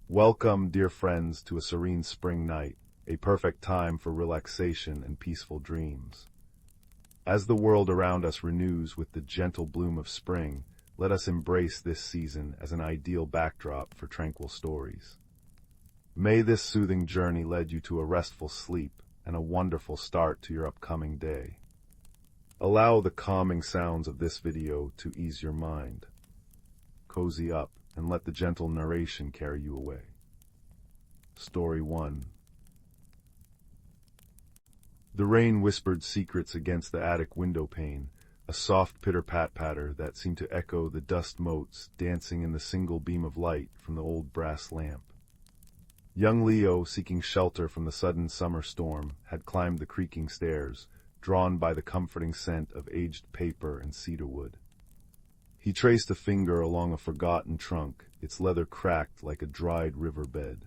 Welcome, dear friends, to a serene spring night, a perfect time for relaxation and peaceful dreams. As the world around us renews with the gentle bloom of spring, let us embrace this season as an ideal backdrop for tranquil stories. May this soothing journey lead you to a restful sleep and a wonderful start to your upcoming day. Allow the calming sounds of this video to ease your mind. Cozy up and let the gentle narration carry you away. Story 1. The rain whispered secrets against the attic window pane, a soft pitter-pat-patter that seemed to echo the dust motes dancing in the single beam of light from the old brass lamp. Young Leo, seeking shelter from the sudden summer storm, had climbed the creaking stairs, drawn by the comforting scent of aged paper and cedarwood. He traced a finger along a forgotten trunk, its leather cracked like a dried riverbed.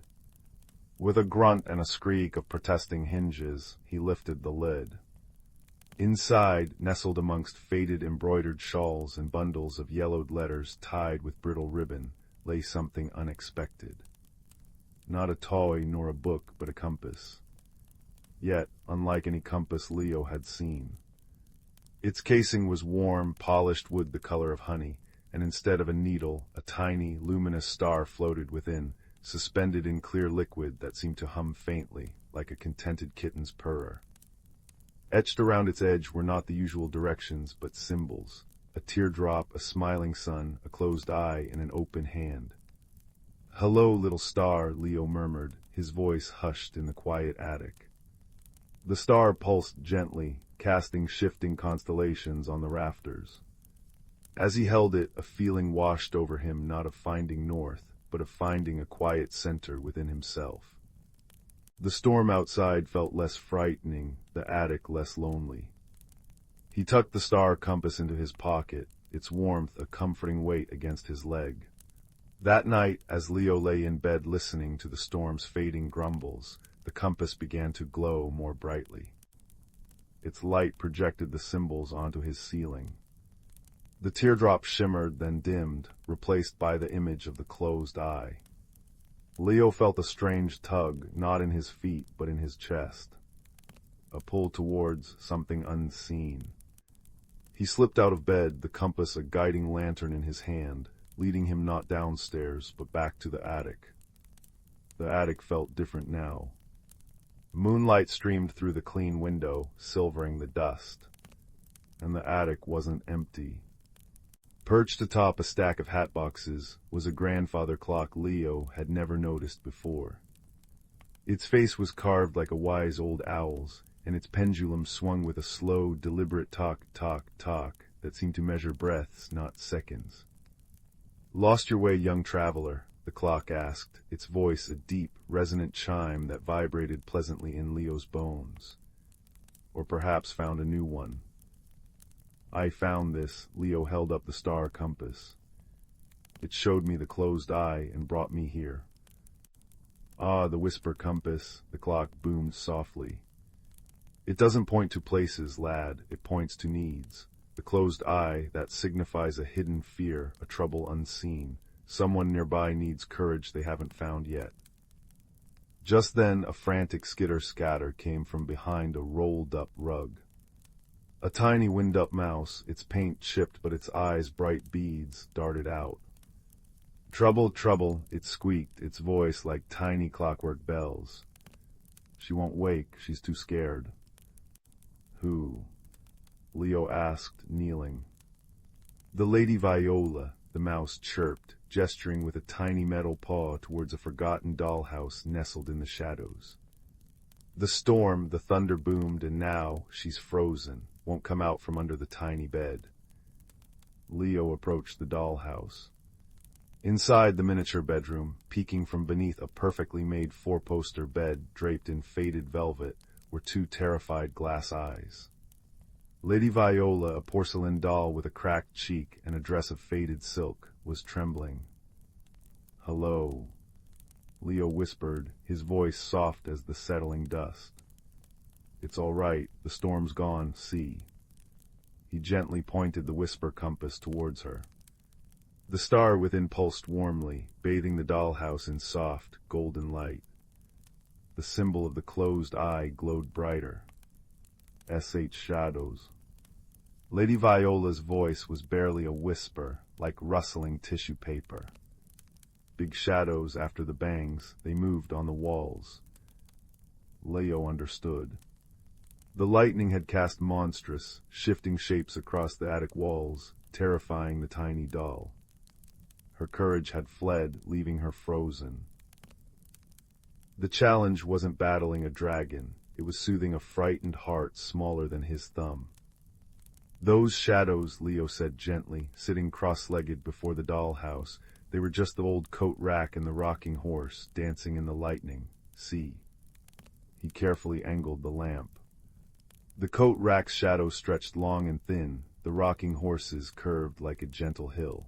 With a grunt and a squeak of protesting hinges, he lifted the lid. Inside, nestled amongst faded embroidered shawls and bundles of yellowed letters tied with brittle ribbon, lay something unexpected. Not a toy nor a book, but a compass. Yet, unlike any compass Leo had seen. Its casing was warm, polished wood the color of honey, and instead of a needle, a tiny, luminous star floated within, suspended in clear liquid that seemed to hum faintly, like a contented kitten's purr. Etched around its edge were not the usual directions, but symbols: a teardrop, a smiling sun, a closed eye, and an open hand. "Hello, little star," Leo murmured, his voice hushed in the quiet attic. The star pulsed gently, casting shifting constellations on the rafters. As he held it, a feeling washed over him, not of finding north, but of finding a quiet center within himself. The storm outside felt less frightening, the attic less lonely. He tucked the star compass into his pocket, its warmth a comforting weight against his leg. That night, as Leo lay in bed listening to the storm's fading grumbles, the compass began to glow more brightly. Its light projected the symbols onto his ceiling. The teardrop shimmered, then dimmed, replaced by the image of the closed eye. Leo felt a strange tug, not in his feet, but in his chest. A pull towards something unseen. He slipped out of bed, the compass a guiding lantern in his hand, leading him not downstairs, but back to the attic. The attic felt different now. Moonlight streamed through the clean window, silvering the dust. And the attic wasn't empty. Perched atop a stack of hat boxes was a grandfather clock Leo had never noticed before. Its face was carved like a wise old owl's, and its pendulum swung with a slow, deliberate tock, tock, tock that seemed to measure breaths, not seconds. "Lost your way, young traveler?" the clock asked, its voice a deep, resonant chime that vibrated pleasantly in Leo's bones. Or perhaps found a new one. "I found this," Leo held up the star compass. "It showed me the closed eye and brought me here." "Ah, the whisper compass," the clock boomed softly. "It doesn't point to places, lad, it points to needs. The closed eye, that signifies a hidden fear, a trouble unseen. Someone nearby needs courage they haven't found yet." Just then, a frantic skitter-scatter came from behind a rolled-up rug. A tiny wind-up mouse, its paint chipped but its eyes bright beads, darted out. "Trouble, trouble," it squeaked, its voice like tiny clockwork bells. "She won't wake, she's too scared." "Who?" Leo asked, kneeling. "The Lady Viola," the mouse chirped, gesturing with a tiny metal paw towards a forgotten dollhouse nestled in the shadows. "The storm, the thunder boomed, and now she's frozen, won't come out from under the tiny bed." Leo approached the dollhouse. Inside the miniature bedroom, peeking from beneath a perfectly made four-poster bed draped in faded velvet, were two terrified glass eyes. Lady Viola, a porcelain doll with a cracked cheek and a dress of faded silk, was trembling. "Hello," Leo whispered, his voice soft as the settling dust. "It's all right, the storm's gone, see." He gently pointed the whisper compass towards her. The star within pulsed warmly, bathing the dollhouse in soft, golden light. The symbol of the closed eye glowed brighter. Shadows. Lady Viola's voice was barely a whisper, like rustling tissue paper. Big shadows after the bangs, they moved on the walls. Leo understood. The lightning had cast monstrous, shifting shapes across the attic walls, terrifying the tiny doll. Her courage had fled, leaving her frozen. The challenge wasn't battling a dragon, it was soothing a frightened heart smaller than his thumb. Those shadows, Leo said gently, sitting cross-legged before the dollhouse, they were just the old coat rack and the rocking horse, dancing in the lightning. See. He carefully angled the lamp. The coat rack's shadow stretched long and thin, the rocking horses curved like a gentle hill.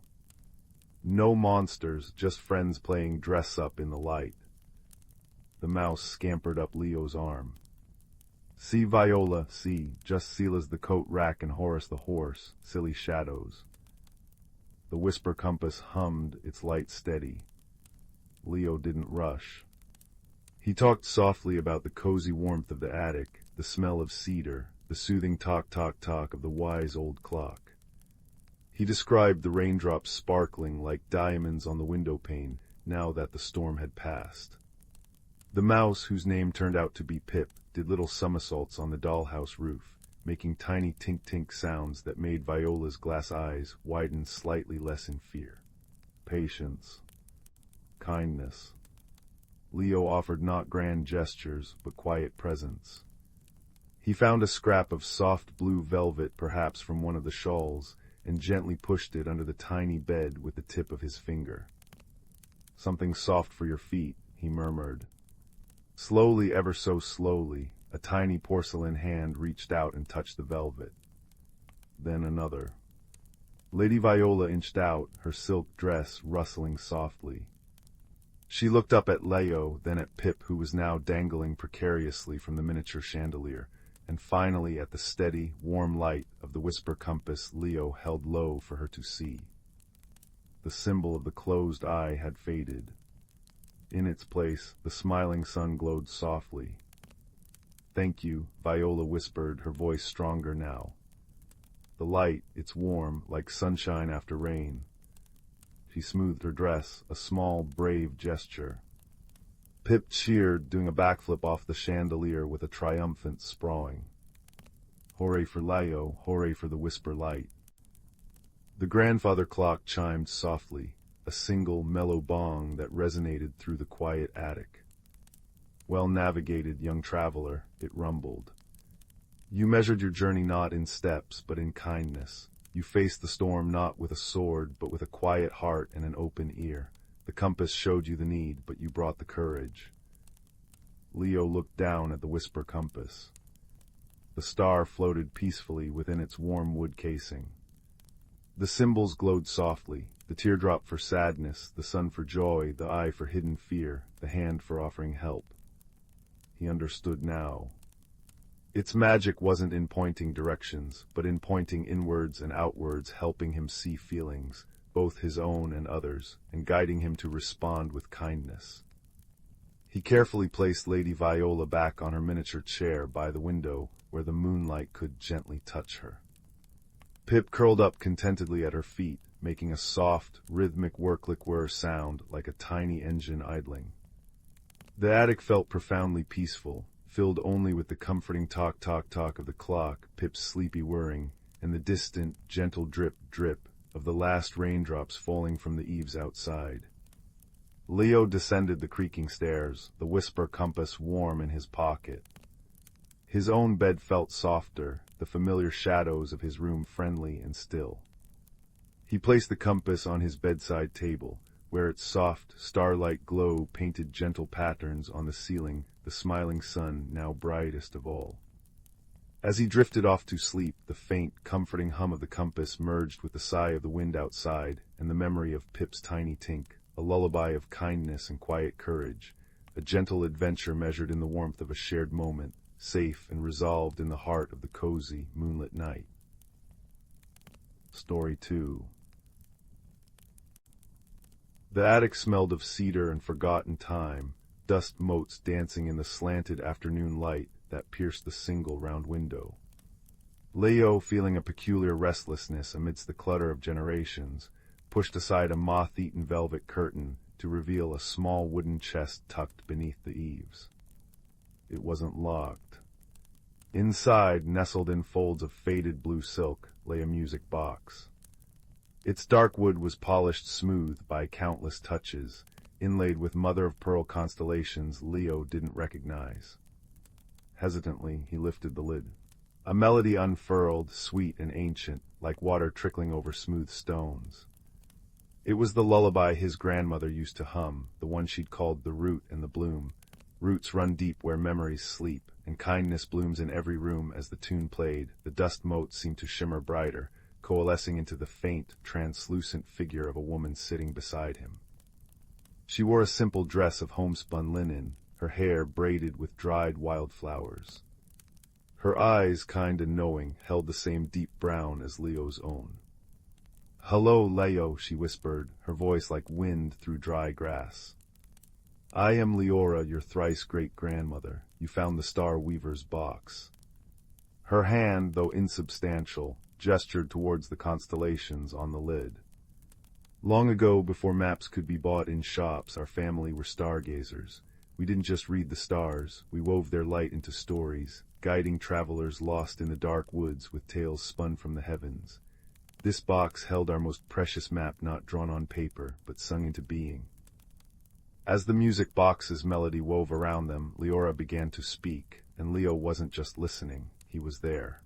No monsters, just friends playing dress-up in the light. The mouse scampered up Leo's arm. See, Viola, see, just Sela's the coat rack and Horace the horse, silly shadows. The whisper compass hummed, its light steady. Leo didn't rush. He talked softly about the cozy warmth of the attic, the smell of cedar, the soothing tock tock tock of the wise old clock. He described the raindrops sparkling like diamonds on the windowpane now that the storm had passed. The mouse, whose name turned out to be Pip, did little somersaults on the dollhouse roof, making tiny tink-tink sounds that made Viola's glass eyes widen slightly less in fear. Patience. Kindness. Leo offered not grand gestures, but quiet presence. He found a scrap of soft blue velvet, perhaps from one of the shawls, and gently pushed it under the tiny bed with the tip of his finger. Something soft for your feet, he murmured. Slowly, ever so slowly, a tiny porcelain hand reached out and touched the velvet. Then another. Lady Viola inched out, her silk dress rustling softly. She looked up at Leo, then at Pip, who was now dangling precariously from the miniature chandelier, and finally at the steady, warm light of the whisper compass Leo held low for her to see. The symbol of the closed eye had faded. In its place, the smiling sun glowed softly. Thank you, Viola whispered, her voice stronger now. The light, it's warm, like sunshine after rain. She smoothed her dress, a small, brave gesture. Pip cheered, doing a backflip off the chandelier with a triumphant sprawling. Hooray for Leo, hooray for the whisper light. The grandfather clock chimed softly, a single, mellow bong that resonated through the quiet attic. Well navigated, young traveler, it rumbled. You measured your journey not in steps, but in kindness. You faced the storm not with a sword, but with a quiet heart and an open ear. The compass showed you the need, but you brought the courage. Leo looked down at the whisper compass. The star floated peacefully within its warm wood casing. The symbols glowed softly, the teardrop for sadness, the sun for joy, the eye for hidden fear, the hand for offering help. He understood now. Its magic wasn't in pointing directions, but in pointing inwards and outwards, helping him see feelings, both his own and others, and guiding him to respond with kindness. He carefully placed Lady Viola back on her miniature chair by the window, where the moonlight could gently touch her. Pip curled up contentedly at her feet, making a soft, rhythmic whir-click-whir sound like a tiny engine idling. The attic felt profoundly peaceful, filled only with the comforting tock-tock-tock of the clock, Pip's sleepy whirring, and the distant, gentle drip-drip of the last raindrops falling from the eaves outside. Leo descended the creaking stairs, the whisper compass warm in his pocket. His own bed felt softer, the familiar shadows of his room friendly and still. He placed the compass on his bedside table, where its soft, starlight glow painted gentle patterns on the ceiling, the smiling sun now brightest of all. As he drifted off to sleep, the faint, comforting hum of the compass merged with the sigh of the wind outside and the memory of Pip's tiny tink, a lullaby of kindness and quiet courage, a gentle adventure measured in the warmth of a shared moment, safe and resolved in the heart of the cozy, moonlit night. Story 2. The attic smelled of cedar and forgotten time, dust motes dancing in the slanted afternoon light that pierced the single round window. Leo, feeling a peculiar restlessness amidst the clutter of generations, pushed aside a moth-eaten velvet curtain to reveal a small wooden chest tucked beneath the eaves. It wasn't locked. Inside, nestled in folds of faded blue silk, lay a music box. Its dark wood was polished smooth by countless touches, inlaid with mother-of-pearl constellations Leo didn't recognize. Hesitantly, he lifted the lid. A melody unfurled, sweet and ancient, like water trickling over smooth stones. It was the lullaby his grandmother used to hum, the one she'd called the root and the bloom. Roots run deep where memories sleep, and kindness blooms in every room. As the tune played, the dust motes seemed to shimmer brighter, coalescing into the faint, translucent figure of a woman sitting beside him. She wore a simple dress of homespun linen, her hair braided with dried wildflowers. Her eyes, kind and knowing, held the same deep brown as Leo's own. "Hello, Leo," she whispered, her voice like wind through dry grass. "I am Leora, your thrice great-grandmother. You found the Star Weaver's box." Her hand, though insubstantial, gestured towards the constellations on the lid. "Long ago, before maps could be bought in shops, our family were stargazers. We didn't just read the stars, we wove their light into stories, guiding travelers lost in the dark woods with tales spun from the heavens. This box held our most precious map, not drawn on paper, but sung into being." As the music box's melody wove around them, Leora began to speak, and Leo wasn't just listening, he was there.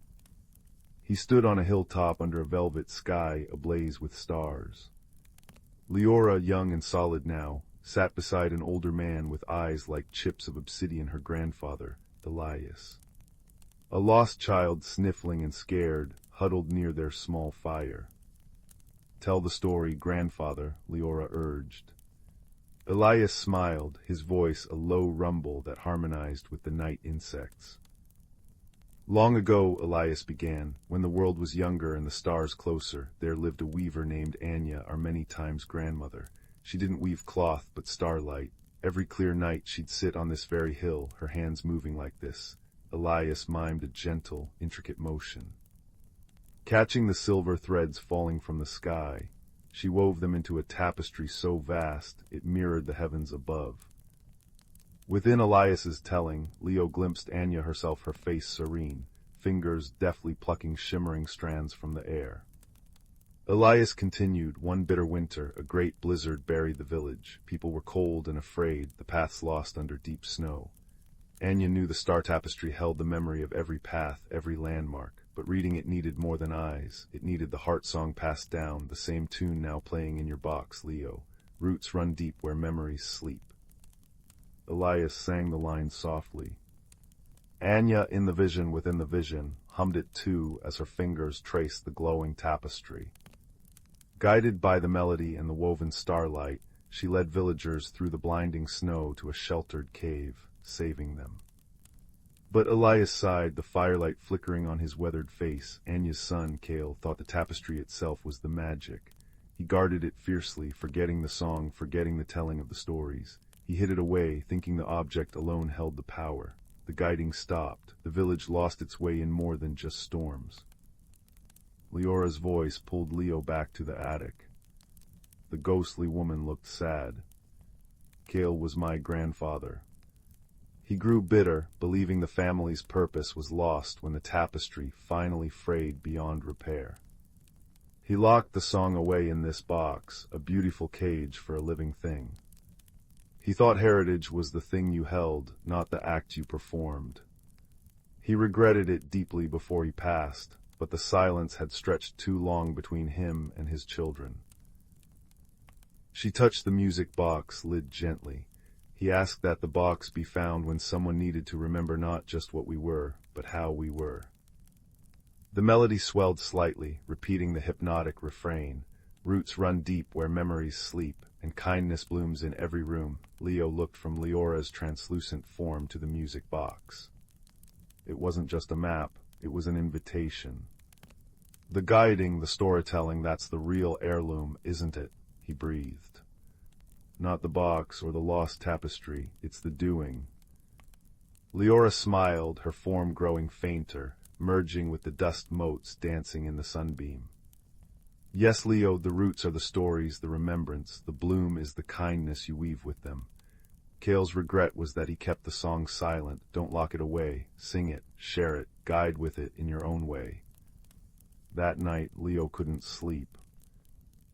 He stood on a hilltop under a velvet sky ablaze with stars. Leora, young and solid now, sat beside an older man with eyes like chips of obsidian, her grandfather, Elias. A lost child, sniffling and scared, huddled near their small fire. "Tell the story, grandfather," Leora urged. Elias smiled, his voice a low rumble that harmonized with the night insects. "Long ago," Elias began, "when the world was younger and the stars closer, there lived a weaver named Anya, our many times grandmother. She didn't weave cloth, but starlight. Every clear night she'd sit on this very hill, her hands moving like this." Elias mimed a gentle, intricate motion. Catching the silver threads falling from the sky, she wove them into a tapestry so vast it mirrored the heavens above. Within Elias's telling, Leo glimpsed Anya herself, her face serene, fingers deftly plucking shimmering strands from the air. Elias continued, "One bitter winter, a great blizzard buried the village. People were cold and afraid, the paths lost under deep snow. Anya knew the star tapestry held the memory of every path, every landmark, but reading it needed more than eyes. It needed the heart song passed down, the same tune now playing in your box, Leo. Roots run deep where memories sleep." Elias sang the line softly. Anya, in the vision within the vision, hummed it too as her fingers traced the glowing tapestry. Guided by the melody and the woven starlight, she led villagers through the blinding snow to a sheltered cave, saving them. But Elias sighed, the firelight flickering on his weathered face. Anya's son, Cale, thought the tapestry itself was the magic. He guarded it fiercely, forgetting the song, forgetting the telling of the stories. He hid it away, thinking the object alone held the power. The guiding stopped. The village lost its way in more than just storms. Leora's voice pulled Leo back to the attic. The ghostly woman looked sad. "Cale was my grandfather." He grew bitter, believing the family's purpose was lost when the tapestry finally frayed beyond repair. He locked the song away in this box, a beautiful cage for a living thing. He thought heritage was the thing you held, not the act you performed. He regretted it deeply before he passed, but the silence had stretched too long between him and his children. She touched the music box lid gently. He asked that the box be found when someone needed to remember not just what we were, but how we were. The melody swelled slightly, repeating the hypnotic refrain. Roots run deep where memories sleep, and kindness blooms in every room. Leo looked from Leora's translucent form to the music box. It wasn't just a map, it was an invitation. "The guiding, the storytelling, that's the real heirloom, isn't it?" he breathed. not the box or the lost tapestry, it's the doing. Leora smiled, her form growing fainter, merging with the dust motes dancing in the sunbeam. Yes, Leo, the roots are the stories, the remembrance, the bloom is the kindness you weave with them. Cale's regret was that he kept the song silent. Don't lock it away, sing it, share it, guide with it in your own way. That night, Leo couldn't sleep.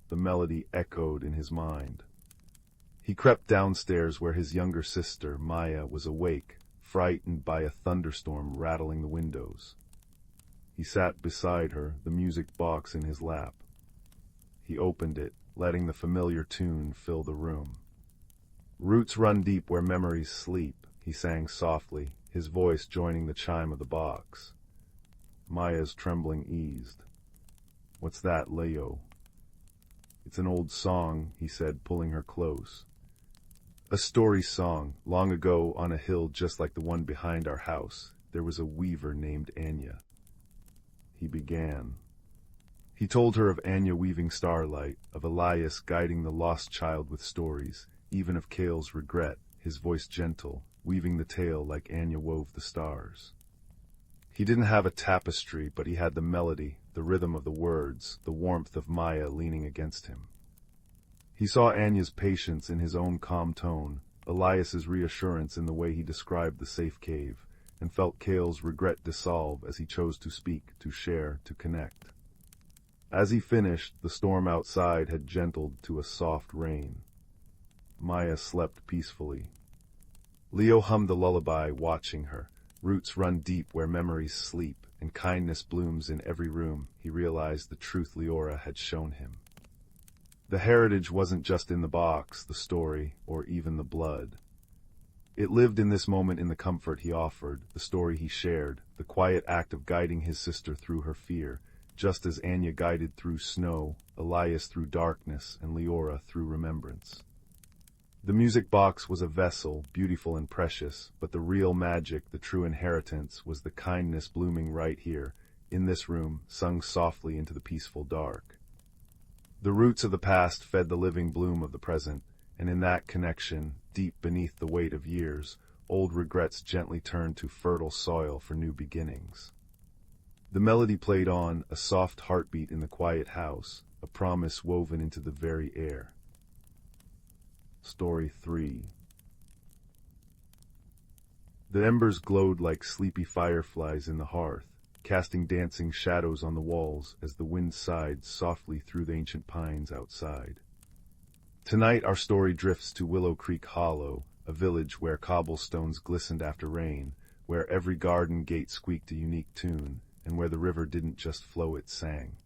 The melody echoed in his mind. He crept downstairs where his younger sister, Maya, was awake, frightened by a thunderstorm rattling the windows. He sat beside her, the music box in his lap. He opened it, letting the familiar tune fill the room. Roots run deep where memories sleep, he sang softly, his voice joining the chime of the box. Maya's trembling eased. What's that, Leo? It's an old song, he said, pulling her close. A story song. Long ago, on a hill just like the one behind our house, there was a weaver named Anya. He began. He told her of Anya weaving starlight, of Elias guiding the lost child with stories, even of Cale's regret, his voice gentle, weaving the tale like Anya wove the stars. He didn't have a tapestry, but he had the melody, the rhythm of the words, the warmth of Maya leaning against him. He saw Anya's patience in his own calm tone, Elias's reassurance in the way he described the safe cave, and felt Cale's regret dissolve as he chose to speak, to share, to connect. As he finished, the storm outside had gentled to a soft rain. Maya slept peacefully. Leo hummed the lullaby, watching her. Roots run deep where memories sleep, and kindness blooms in every room. He realized the truth Leora had shown him. The heritage wasn't just in the box, the story, or even the blood. It lived in this moment in the comfort he offered, the story he shared, the quiet act of guiding his sister through her fear, just as Anya guided through snow, Elias through darkness, and Leora through remembrance. The music box was a vessel, beautiful and precious, but the real magic, the true inheritance, was the kindness blooming right here, in this room, sung softly into the peaceful dark. The roots of the past fed the living bloom of the present, and in that connection, deep beneath the weight of years, old regrets gently turned to fertile soil for new beginnings. The melody played on, a soft heartbeat in the quiet house, a promise woven into the very air. Story 3. The embers glowed like sleepy fireflies in the hearth, casting dancing shadows on the walls as the wind sighed softly through the ancient pines outside. Tonight our story drifts to Willow Creek Hollow, a village where cobblestones glistened after rain, where every garden gate squeaked a unique tune, and where the river didn't just flow, it sang.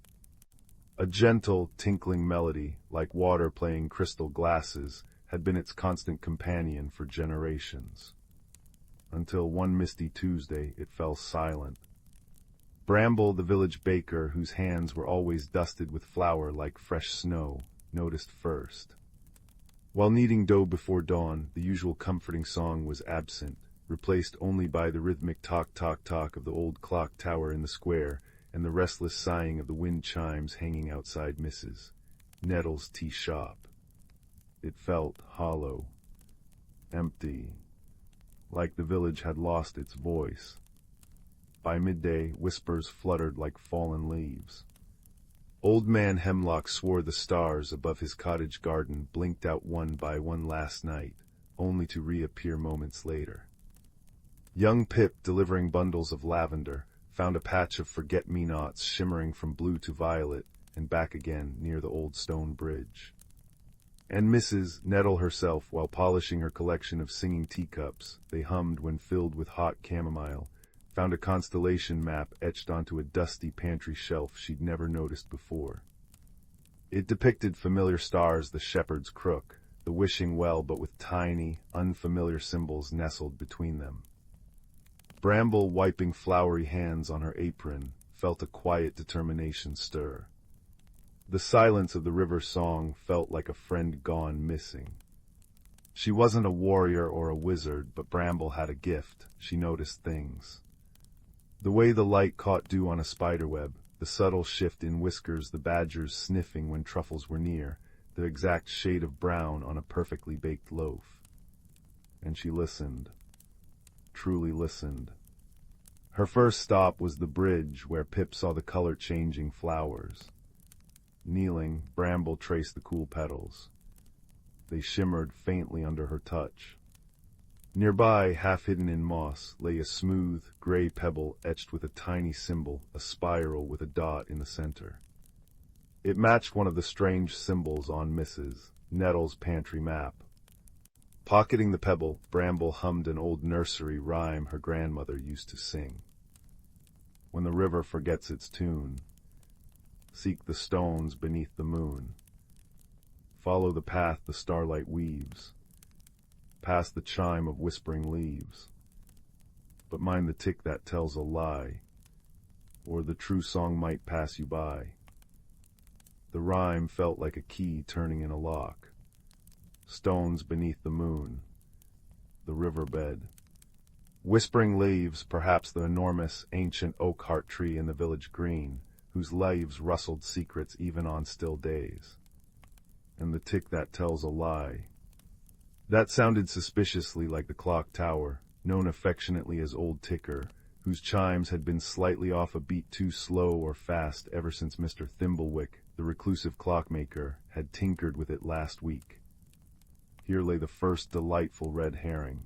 A gentle, tinkling melody, like water playing crystal glasses, had been its constant companion for generations. Until one misty Tuesday, it fell silent. Bramble, the village baker, whose hands were always dusted with flour like fresh snow, noticed first. While kneading dough before dawn, the usual comforting song was absent, replaced only by the rhythmic tock tock tock of the old clock tower in the square and the restless sighing of the wind chimes hanging outside Mrs. Nettle's tea shop. It felt hollow, empty, like the village had lost its voice. By midday, whispers fluttered like fallen leaves. Old Man Hemlock swore the stars above his cottage garden blinked out one by one last night, only to reappear moments later. Young Pip, delivering bundles of lavender, found a patch of forget-me-nots shimmering from blue to violet and back again near the old stone bridge. And Mrs. Nettle herself, while polishing her collection of singing teacups, they hummed when filled with hot chamomile, found a constellation map etched onto a dusty pantry shelf she'd never noticed before. It depicted familiar stars, the shepherd's crook, the wishing well, but with tiny, unfamiliar symbols nestled between them. Bramble, wiping floury hands on her apron, felt a quiet determination stir. The silence of the river song felt like a friend gone missing. She wasn't a warrior or a wizard, but Bramble had a gift. She noticed things. The way the light caught dew on a spiderweb, the subtle shift in whiskers, the badgers sniffing when truffles were near, the exact shade of brown on a perfectly baked loaf. And she listened, truly listened. Her first stop was the bridge where Pip saw the color-changing flowers. Kneeling, Bramble traced the cool petals. They shimmered faintly under her touch. Nearby, half hidden in moss, lay a smooth, gray pebble etched with a tiny symbol, a spiral with a dot in the center. It matched one of the strange symbols on Mrs. Nettle's pantry map. Pocketing the pebble, Bramble hummed an old nursery rhyme her grandmother used to sing. When the river forgets its tune, seek the stones beneath the moon. Follow the path the starlight weaves, past the chime of whispering leaves. But mind the tick that tells a lie, or the true song might pass you by. The rhyme felt like a key turning in a lock. Stones beneath the moon, the riverbed. Whispering leaves, perhaps the enormous, ancient oak heart tree in the village green, whose leaves rustled secrets even on still days. And the tick that tells a lie. That sounded suspiciously like the Clocktower, known affectionately as Old Ticker, whose chimes had been slightly off a beat too slow or fast ever since Mr. Thimblewick, the reclusive clockmaker, had tinkered with it last week. Here lay the first delightful red herring.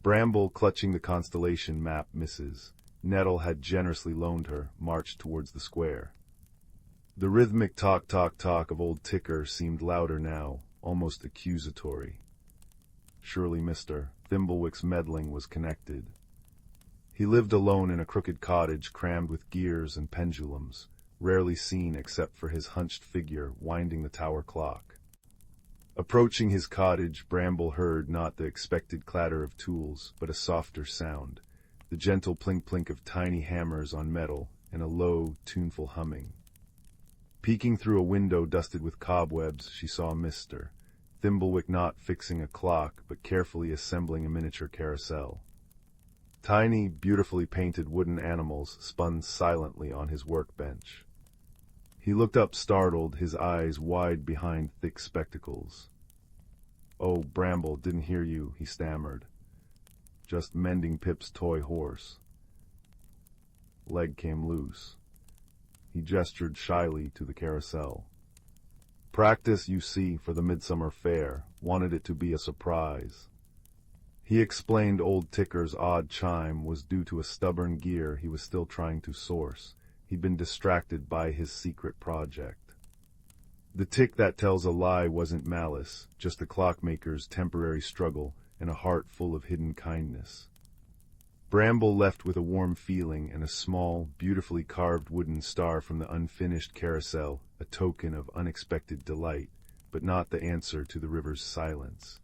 Bramble, clutching the constellation map Mrs. Nettle had generously loaned her, marched towards the square. The rhythmic tock tock tock of Old Ticker seemed louder now, almost accusatory. Surely Mr. Thimblewick's meddling was connected. He lived alone in a crooked cottage crammed with gears and pendulums, rarely seen except for his hunched figure winding the tower clock. Approaching his cottage, Bramble heard not the expected clatter of tools, but a softer sound, the gentle plink-plink of tiny hammers on metal, and a low, tuneful humming. Peeking through a window dusted with cobwebs, she saw Mr. Thimblewick not fixing a clock, but carefully assembling a miniature carousel. Tiny, beautifully painted wooden animals spun silently on his workbench. He looked up startled, his eyes wide behind thick spectacles. "Oh, Bramble, didn't hear you," he stammered. "Just mending Pip's toy horse." Leg came loose. He gestured shyly to the carousel. "Practice, you see, for the midsummer fair. Wanted it to be a surprise." He explained Old Ticker's odd chime was due to a stubborn gear he was still trying to source. He'd been distracted by his secret project. The tick that tells a lie wasn't malice, just the clockmaker's temporary struggle and a heart full of hidden kindness. Bramble left with a warm feeling and a small, beautifully carved wooden star from the unfinished carousel, a token of unexpected delight, but not the answer to the river's silence.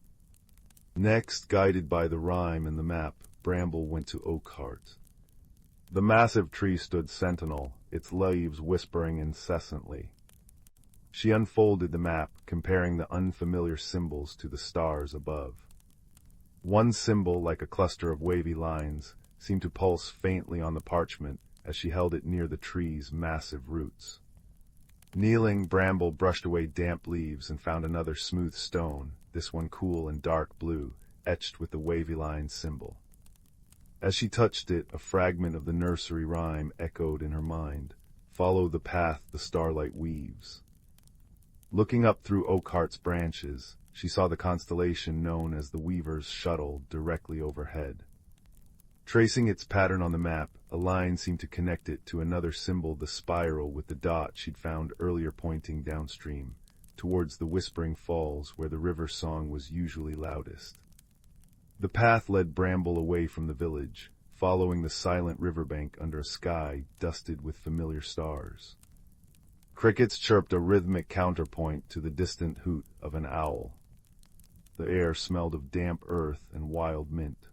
Next, guided by the rhyme and the map, Bramble went to Oakheart. The massive tree stood sentinel, its leaves whispering incessantly. She unfolded the map, comparing the unfamiliar symbols to the stars above. One symbol, like a cluster of wavy lines, seemed to pulse faintly on the parchment as she held it near the tree's massive roots. Kneeling, Bramble brushed away damp leaves and found another smooth stone, this one cool and dark blue, etched with the wavy line symbol. As she touched it, a fragment of the nursery rhyme echoed in her mind, "Follow the path the starlight weaves." Looking up through Oakheart's branches, she saw the constellation known as the Weaver's Shuttle directly overhead. Tracing its pattern on the map, a line seemed to connect it to another symbol, the spiral with the dot she'd found earlier pointing downstream, towards the Whispering Falls where the river song was usually loudest. The path led Bramble away from the village, following the silent riverbank under a sky dusted with familiar stars. Crickets chirped a rhythmic counterpoint to the distant hoot of an owl. The air smelled of damp earth and wild mint.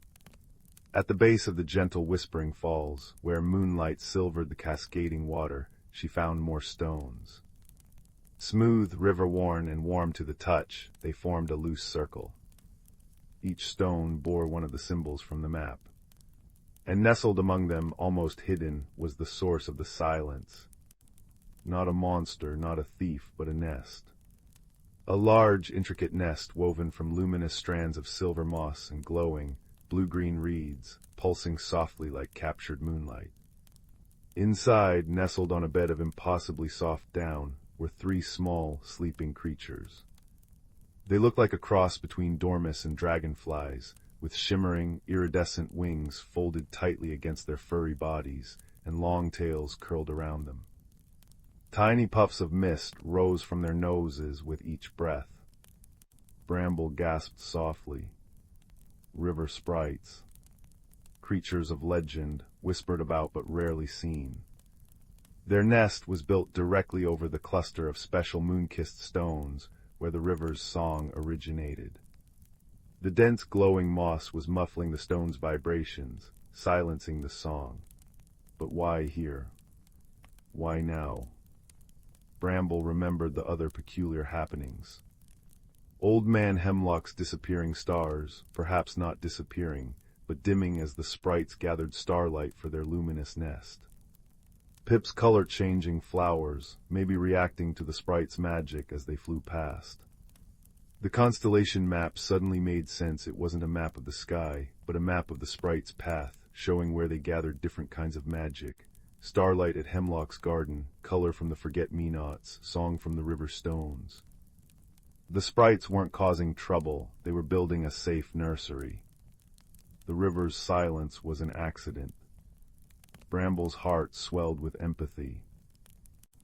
At the base of the gentle Whispering Falls, where moonlight silvered the cascading water, she found more stones. Smooth, river-worn, and warm to the touch, they formed a loose circle. Each stone bore one of the symbols from the map. And nestled among them, almost hidden, was the source of the silence. Not a monster, not a thief, but a nest. A large, intricate nest woven from luminous strands of silver moss and glowing, blue-green reeds, pulsing softly like captured moonlight. Inside, nestled on a bed of impossibly soft down, were three small, sleeping creatures. They looked like a cross between dormice and dragonflies, with shimmering, iridescent wings folded tightly against their furry bodies and long tails curled around them. Tiny puffs of mist rose from their noses with each breath. Bramble gasped softly. River sprites, creatures of legend, whispered about but rarely seen. Their nest was built directly over the cluster of special moon-kissed stones where the river's song originated. The dense glowing moss was muffling the stone's vibrations, silencing the song. But why here? Why now? Bramble remembered the other peculiar happenings. Old Man Hemlock's disappearing stars, perhaps not disappearing, but dimming as the sprites gathered starlight for their luminous nest. Pip's color-changing flowers, maybe reacting to the sprites' magic as they flew past. The constellation map suddenly made sense. It wasn't a map of the sky, but a map of the sprites' path, showing where they gathered different kinds of magic. Starlight at Hemlock's garden, color from the forget-me-nots, song from the river stones. The sprites weren't causing trouble, they were building a safe nursery. The river's silence was an accident. Bramble's heart swelled with empathy.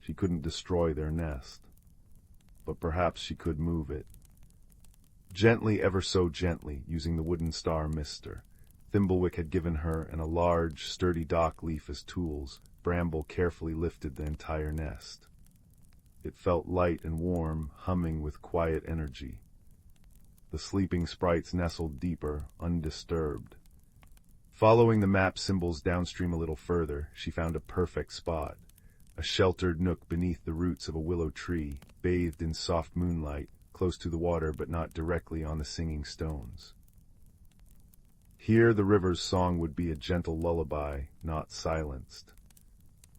She couldn't destroy their nest, but perhaps she could move it. Gently, ever so gently, using the wooden star mister. Thimblewick had given her and a large, sturdy dock leaf as tools. Bramble carefully lifted the entire nest. It felt light and warm, humming with quiet energy. The sleeping sprites nestled deeper, undisturbed. Following the map symbols downstream a little further, she found a perfect spot. A sheltered nook beneath the roots of a willow tree, bathed in soft moonlight, close to the water but not directly on the singing stones. Here the river's song would be a gentle lullaby, not silenced.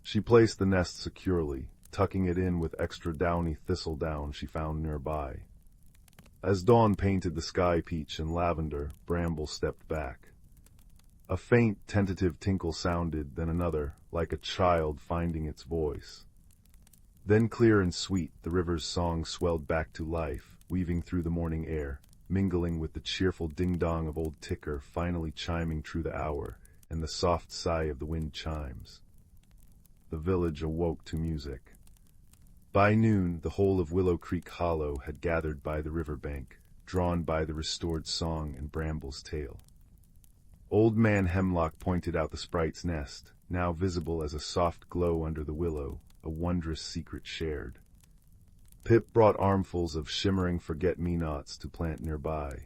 She placed the nest securely, tucking it in with extra downy thistledown she found nearby. As dawn painted the sky peach and lavender, Bramble stepped back. A faint, tentative tinkle sounded, then another, like a child finding its voice. Then clear and sweet, the river's song swelled back to life, weaving through the morning air, mingling with the cheerful ding-dong of old Ticker finally chiming true the hour, and the soft sigh of the wind chimes. The village awoke to music. By noon, the whole of Willow Creek Hollow had gathered by the riverbank, drawn by the restored song and Bramble's tale. Old Man Hemlock pointed out the sprite's nest, now visible as a soft glow under the willow, a wondrous secret shared. Pip brought armfuls of shimmering forget-me-nots to plant nearby.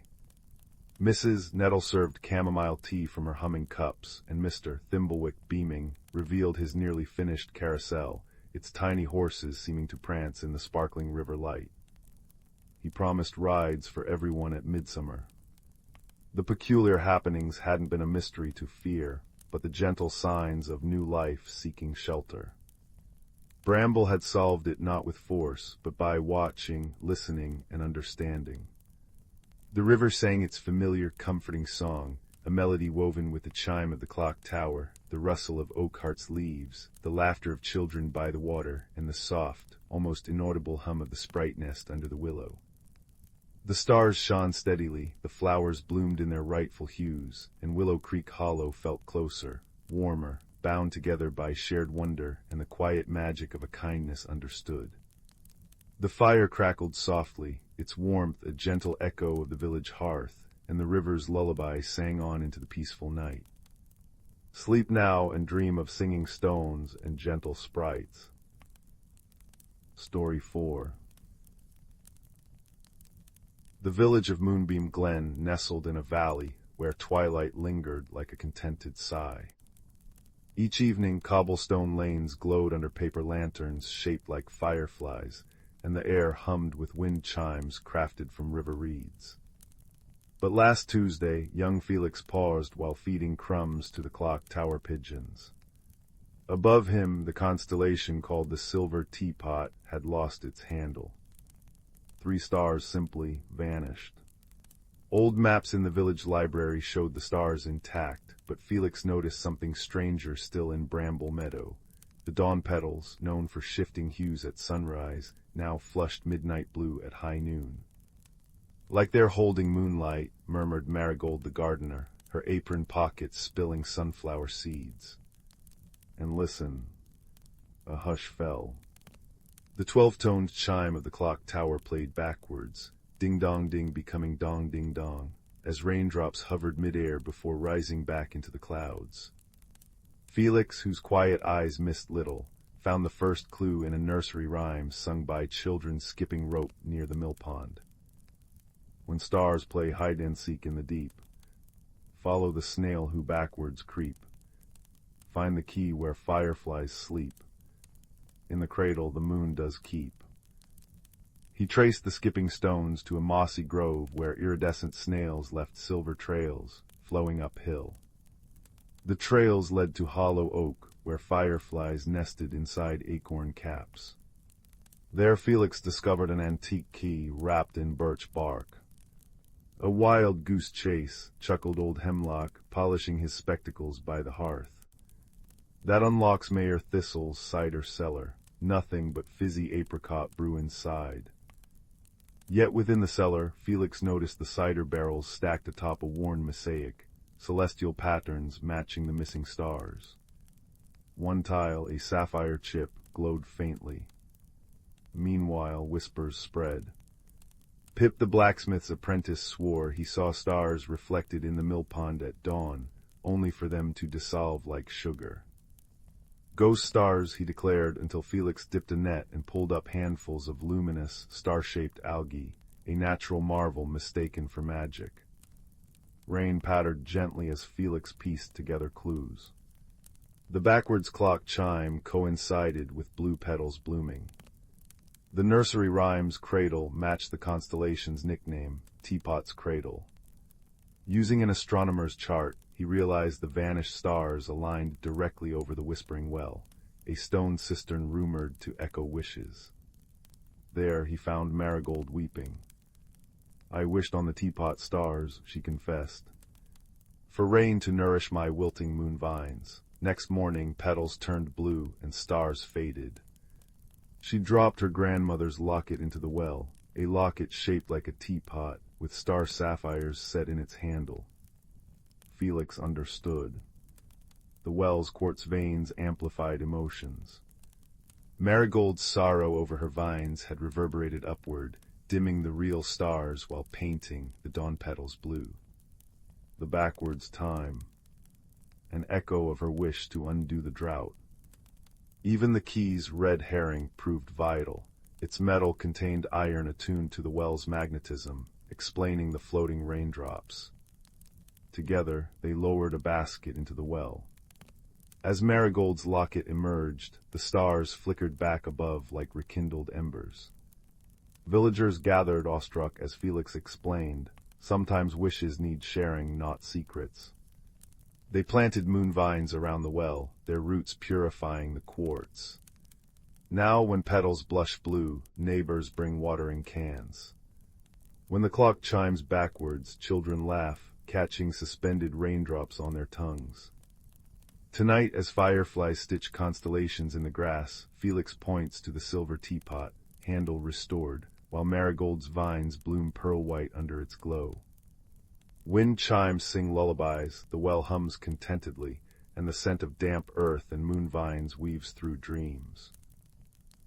Mrs. Nettle served chamomile tea from her humming cups, and Mr. Thimblewick, beaming, revealed his nearly finished carousel, its tiny horses seeming to prance in the sparkling river light. He promised rides for everyone at midsummer. The peculiar happenings hadn't been a mystery to fear, but the gentle signs of new life seeking shelter. Bramble had solved it not with force, but by watching, listening, and understanding. The river sang its familiar, comforting song, a melody woven with the chime of the Clocktower, the rustle of Oakhart's leaves, the laughter of children by the water, and the soft, almost inaudible hum of the sprite nest under the willow. The stars shone steadily, the flowers bloomed in their rightful hues, and Willow Creek Hollow felt closer, warmer, bound together by shared wonder and the quiet magic of a kindness understood. The fire crackled softly, its warmth a gentle echo of the village hearth, and the river's lullaby sang on into the peaceful night. Sleep now and dream of singing stones and gentle sprites. Story 4. The village of Moonbeam Glen nestled in a valley where twilight lingered like a contented sigh. Each evening cobblestone lanes glowed under paper lanterns shaped like fireflies, and the air hummed with wind chimes crafted from river reeds. But last Tuesday, young Felix paused while feeding crumbs to the Clocktower pigeons. Above him, the constellation called the Silver Teapot had lost its handle. 3 stars simply vanished. Old maps in the village library showed the stars intact, but Felix noticed something stranger still in Bramble Meadow. The dawn petals, known for shifting hues at sunrise, now flushed midnight blue at high noon. "Like they're holding moonlight," murmured Marigold the gardener, her apron pockets spilling sunflower seeds. And listen. A hush fell. The 12-toned chime of the clock tower played backwards, ding-dong-ding becoming dong-ding-dong, as raindrops hovered midair before rising back into the clouds. Felix, whose quiet eyes missed little, found the first clue in a nursery rhyme sung by children skipping rope near the mill pond. When stars play hide-and-seek in the deep, follow the snail who backwards creep. Find the key where fireflies sleep. In the cradle the moon does keep. He traced the skipping stones to a mossy grove where iridescent snails left silver trails, flowing uphill. The trails led to hollow oak, where fireflies nested inside acorn caps. There Felix discovered an antique key wrapped in birch bark. "A wild goose chase," chuckled old Hemlock, polishing his spectacles by the hearth. "That unlocks Mayor Thistle's cider cellar. Nothing but fizzy apricot brew inside." Yet within the cellar, Felix noticed the cider barrels stacked atop a worn mosaic, celestial patterns matching the missing stars. One tile, a sapphire chip, glowed faintly. Meanwhile, whispers spread. Pip the blacksmith's apprentice swore he saw stars reflected in the mill pond at dawn, only for them to dissolve like sugar. "Ghost stars," he declared, until Felix dipped a net and pulled up handfuls of luminous, star-shaped algae, a natural marvel mistaken for magic. Rain pattered gently as Felix pieced together clues. The backwards clock chime coincided with blue petals blooming. The nursery rhyme's cradle matched the constellation's nickname, Teapot's Cradle. Using an astronomer's chart, he realized the vanished stars aligned directly over the Whispering Well, a stone cistern rumored to echo wishes. There he found Marigold weeping. "I wished on the teapot stars," she confessed, "for rain to nourish my wilting moon vines." Next morning, petals turned blue and stars faded. She dropped her grandmother's locket into the well, a locket shaped like a teapot, with star sapphires set in its handle. Felix understood. The well's quartz veins amplified emotions. Marigold's sorrow over her vines had reverberated upward, dimming the real stars while painting the dawn petals blue. The backwards time, an echo of her wish to undo the drought. Even the key's red herring proved vital. Its metal contained iron attuned to the well's magnetism, explaining the floating raindrops. Together, they lowered a basket into the well. As Marigold's locket emerged, the stars flickered back above like rekindled embers. Villagers gathered awestruck as Felix explained, sometimes wishes need sharing, not secrets. They planted moon vines around the well, their roots purifying the quartz. Now when petals blush blue, neighbors bring water in cans. When the clock chimes backwards, children laugh, catching suspended raindrops on their tongues. Tonight, as fireflies stitch constellations in the grass, Felix points to the silver teapot, handle restored, while Marigold's vines bloom pearl-white under its glow. Wind chimes sing lullabies, the well hums contentedly, and the scent of damp earth and moon vines weaves through dreams.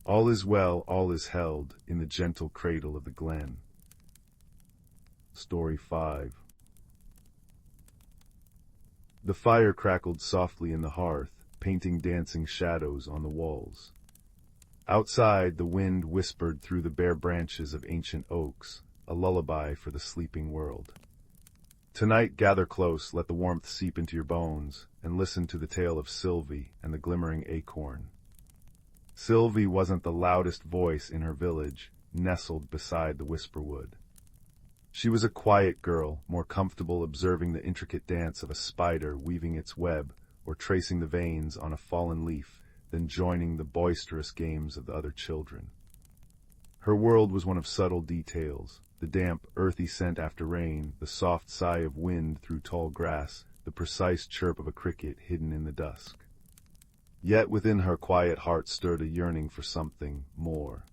All is well, all is held, in the gentle cradle of the glen. Story 5. The fire crackled softly in the hearth, painting dancing shadows on the walls. Outside, the wind whispered through the bare branches of ancient oaks, a lullaby for the sleeping world. Tonight, gather close, let the warmth seep into your bones, and listen to the tale of Sylvie and the glimmering acorn. Sylvie wasn't the loudest voice in her village, nestled beside the whisperwood. She was a quiet girl, more comfortable observing the intricate dance of a spider weaving its web or tracing the veins on a fallen leaf than joining the boisterous games of the other children. Her world was one of subtle details: the damp, earthy scent after rain, the soft sigh of wind through tall grass, the precise chirp of a cricket hidden in the dusk. Yet within her quiet heart stirred a yearning for something more.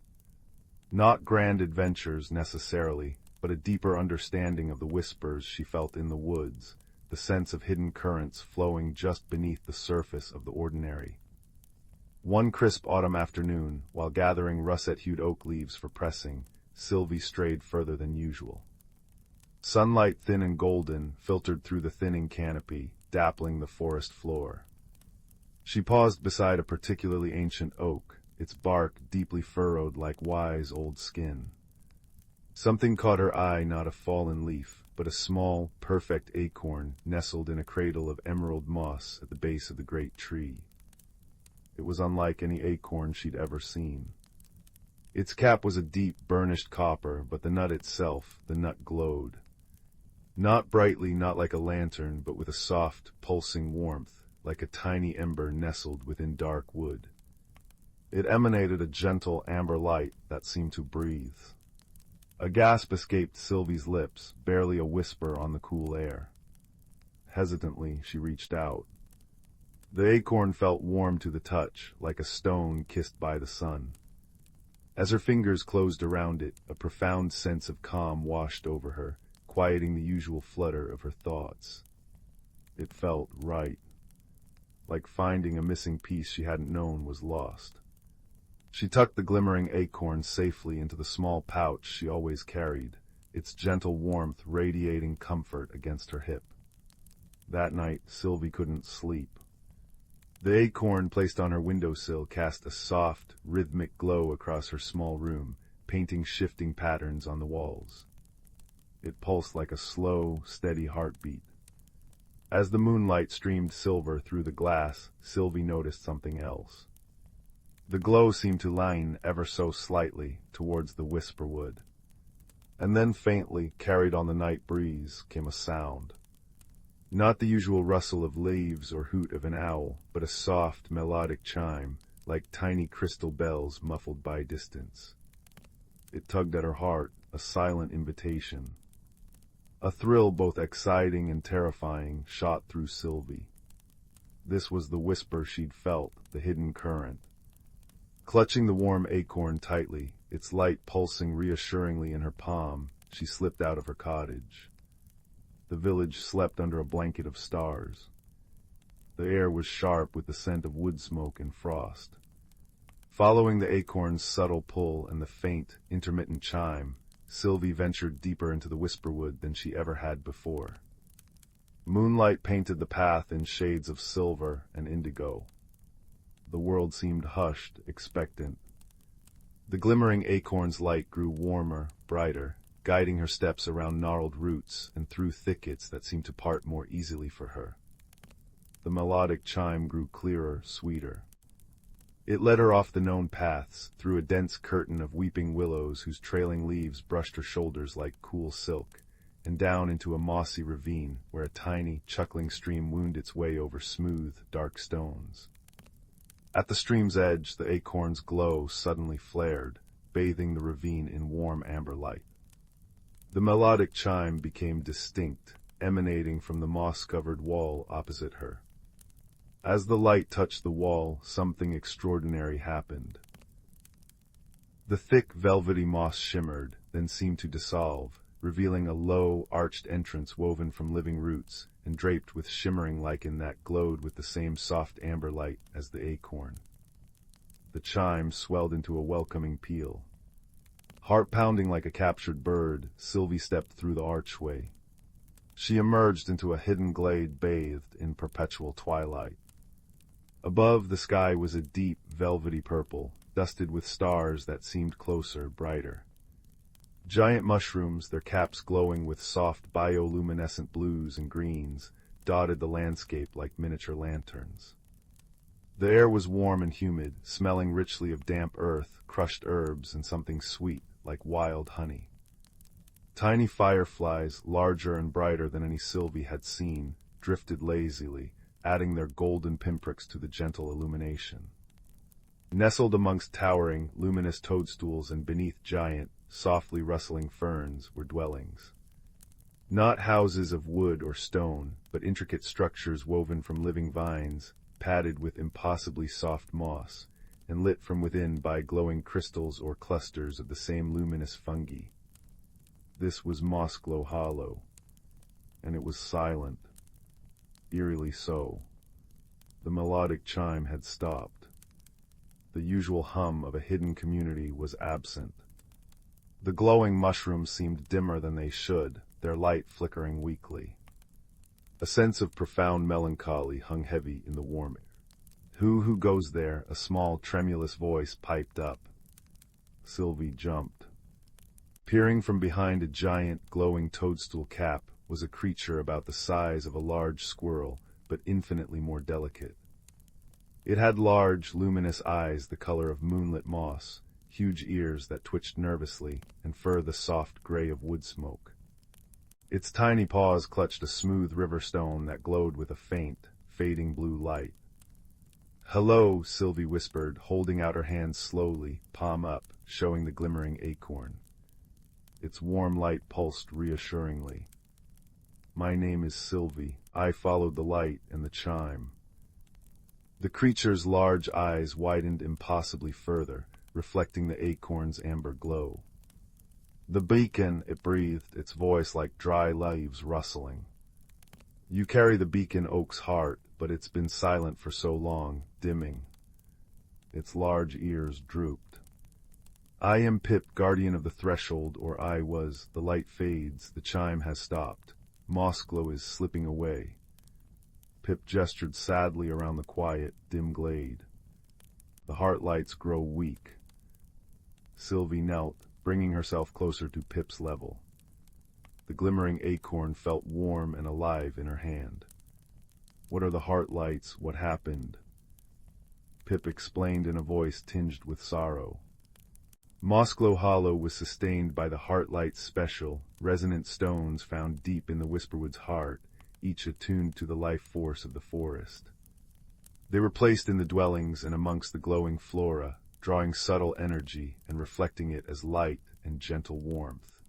Not grand adventures necessarily, but a deeper understanding of the whispers she felt in the woods, the sense of hidden currents flowing just beneath the surface of the ordinary. One crisp autumn afternoon, while gathering russet-hued oak leaves for pressing, Sylvie strayed further than usual. Sunlight, thin and golden, filtered through the thinning canopy, dappling the forest floor. She paused beside a particularly ancient oak, its bark deeply furrowed like wise old skin. Something caught her eye, not a fallen leaf, but a small, perfect acorn nestled in a cradle of emerald moss at the base of the great tree. It was unlike any acorn she'd ever seen. Its cap was a deep, burnished copper, but the nut itself, the nut glowed. Not brightly, not like a lantern, but with a soft, pulsing warmth, like a tiny ember nestled within dark wood. It emanated a gentle amber light that seemed to breathe. A gasp escaped Sylvie's lips, barely a whisper on the cool air. Hesitantly, she reached out. The acorn felt warm to the touch, like a stone kissed by the sun. As her fingers closed around it, a profound sense of calm washed over her, quieting the usual flutter of her thoughts. It felt right, like finding a missing piece she hadn't known was lost. She tucked the glimmering acorn safely into the small pouch she always carried, its gentle warmth radiating comfort against her hip. That night, Sylvie couldn't sleep. The acorn placed on her windowsill cast a soft, rhythmic glow across her small room, painting shifting patterns on the walls. It pulsed like a slow, steady heartbeat. As the moonlight streamed silver through the glass, Sylvie noticed something else. The glow seemed to lean ever so slightly towards the whisperwood. And then faintly, carried on the night breeze, came a sound. Not the usual rustle of leaves or hoot of an owl, but a soft, melodic chime, like tiny crystal bells muffled by distance. It tugged at her heart, a silent invitation. A thrill both exciting and terrifying shot through Sylvie. This was the whisper she'd felt, the hidden current. Clutching the warm acorn tightly, its light pulsing reassuringly in her palm, she slipped out of her cottage. The village slept under a blanket of stars. The air was sharp with the scent of wood smoke and frost. Following the acorn's subtle pull and the faint, intermittent chime, Sylvie ventured deeper into the whisperwood than she ever had before. Moonlight painted the path in shades of silver and indigo. The world seemed hushed, expectant. The glimmering acorn's light grew warmer, brighter, guiding her steps around gnarled roots and through thickets that seemed to part more easily for her. The melodic chime grew clearer, sweeter. It led her off the known paths, through a dense curtain of weeping willows whose trailing leaves brushed her shoulders like cool silk, and down into a mossy ravine where a tiny, chuckling stream wound its way over smooth, dark stones. At the stream's edge, the acorn's glow suddenly flared, bathing the ravine in warm amber light. The melodic chime became distinct, emanating from the moss-covered wall opposite her. As the light touched the wall, something extraordinary happened. The thick, velvety moss shimmered, then seemed to dissolve, revealing a low, arched entrance woven from living roots and draped with shimmering lichen that glowed with the same soft amber light as the acorn. The chime swelled into a welcoming peal. Heart pounding like a captured bird, Sylvie stepped through the archway. She emerged into a hidden glade bathed in perpetual twilight. Above, the sky was a deep, velvety purple, dusted with stars that seemed closer, brighter. Giant mushrooms, their caps glowing with soft bioluminescent blues and greens, dotted the landscape like miniature lanterns. The air was warm and humid, smelling richly of damp earth, crushed herbs, and something sweet, like wild honey. Tiny fireflies, larger and brighter than any Sylvie had seen, drifted lazily, adding their golden pinpricks to the gentle illumination. Nestled amongst towering, luminous toadstools and beneath giant, softly rustling ferns were dwellings. Not houses of wood or stone, but intricate structures woven from living vines, padded with impossibly soft moss, and lit from within by glowing crystals or clusters of the same luminous fungi. This was Mossglow Hollow, and it was silent, eerily so. The melodic chime had stopped. The usual hum of a hidden community was absent. The glowing mushrooms seemed dimmer than they should, their light flickering weakly. A sense of profound melancholy hung heavy in the warm air. Who goes there?" a small, tremulous voice piped up. Sylvie jumped. Peering from behind a giant, glowing toadstool cap was a creature about the size of a large squirrel, but infinitely more delicate. It had large, luminous eyes the color of moonlit moss, huge ears that twitched nervously, and fur the soft gray of wood smoke. Its tiny paws clutched a smooth river stone that glowed with a faint, fading blue light. "Hello," Sylvie whispered, holding out her hand slowly, palm up, showing the glimmering acorn. Its warm light pulsed reassuringly. "My name is Sylvie. I followed the light and the chime." The creature's large eyes widened impossibly further, reflecting the acorn's amber glow. "The beacon," it breathed, its voice like dry leaves rustling. "You carry the beacon oak's heart, but it's been silent for so long, dimming." Its large ears drooped. "I am Pip, guardian of the threshold, or I was. The light fades, the chime has stopped. Mossglow is slipping away." Pip gestured sadly around the quiet, dim glade. "The heart lights grow weak." Sylvie knelt, bringing herself closer to Pip's level. The glimmering acorn felt warm and alive in her hand. "What are the heart lights? What happened?" Pip explained in a voice tinged with sorrow. Mossglow Hollow was sustained by the heart lights special, resonant stones found deep in the Whisperwood's heart, each attuned to the life force of the forest. They were placed in the dwellings and amongst the glowing flora, drawing subtle energy and reflecting it as light and gentle warmth.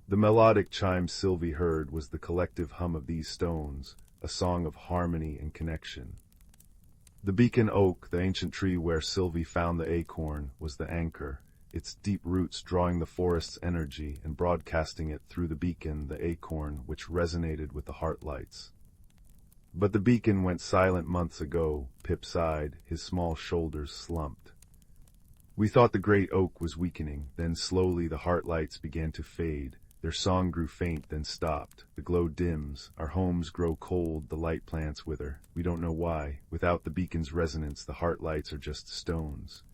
The melodic chime Sylvie heard was the collective hum of these stones, a song of harmony and connection. The beacon oak, the ancient tree where Sylvie found the acorn, was the anchor, its deep roots drawing the forest's energy and broadcasting it through the beacon, the acorn, which resonated with the heart lights. "But the beacon went silent months ago," Pip sighed, his small shoulders slumped. "We thought the great oak was weakening, then slowly the heart lights began to fade. Their song grew faint, then stopped. The glow dims, our homes grow cold, the light plants wither. We don't know why. Without the beacon's resonance, the heart lights are just stones."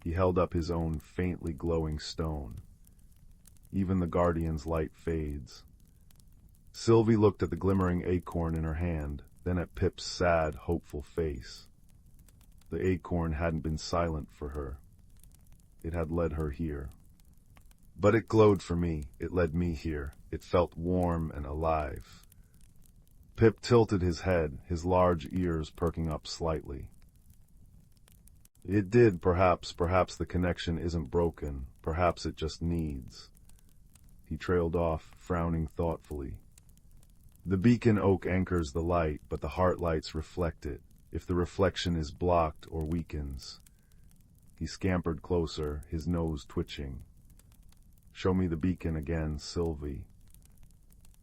He held up his own faintly glowing stone. "Even the guardian's light fades." Sylvie looked at the glimmering acorn in her hand, then at Pip's sad, hopeful face. The acorn hadn't been silent for her. It had led her here. "But it glowed for me. It led me here. It felt warm and alive." Pip tilted his head, his large ears perking up slightly. "It did, perhaps the connection isn't broken. Perhaps it just needs." He trailed off, frowning thoughtfully. "The beacon oak anchors the light, but the heart lights reflect it. If the reflection is blocked or weakens." He scampered closer, his nose twitching. "Show me the beacon again, Sylvie."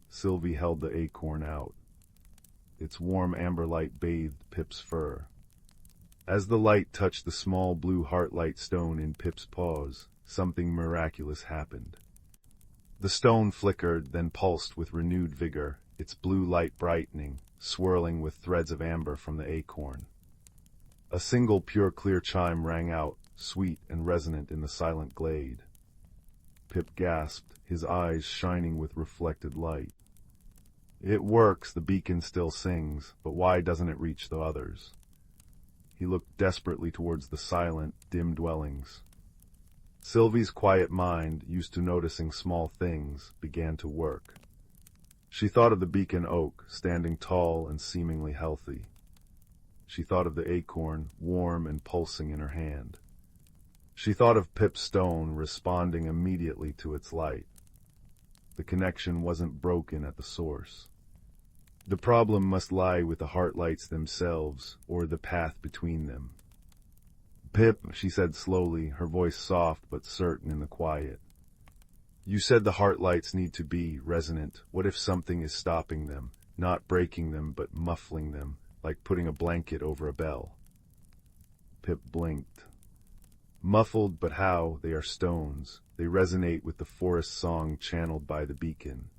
Sylvie held the acorn out. Its warm amber light bathed Pip's fur. As the light touched the small blue heart-light stone in Pip's paws, something miraculous happened. The stone flickered, then pulsed with renewed vigor, its blue light brightening, swirling with threads of amber from the acorn. A single pure clear chime rang out, sweet and resonant in the silent glade. Pip gasped, his eyes shining with reflected light. "It works, the beacon still sings, but why doesn't it reach the others?" He looked desperately towards the silent, dim dwellings. Sylvie's quiet mind, used to noticing small things, began to work. She thought of the beacon oak, standing tall and seemingly healthy. she thought of the acorn, warm and pulsing in her hand. She thought of Pip's stone responding immediately to its light. The connection wasn't broken at the source. The problem must lie with the heart lights themselves, or the path between them. "Pip," she said slowly, her voice soft but certain in the quiet. "You said the heart lights need to be resonant. What if something is stopping them, not breaking them but muffling them, like putting a blanket over a bell?" Pip blinked. "Muffled, but how? They are stones. They resonate with the forest song channeled by the beacon.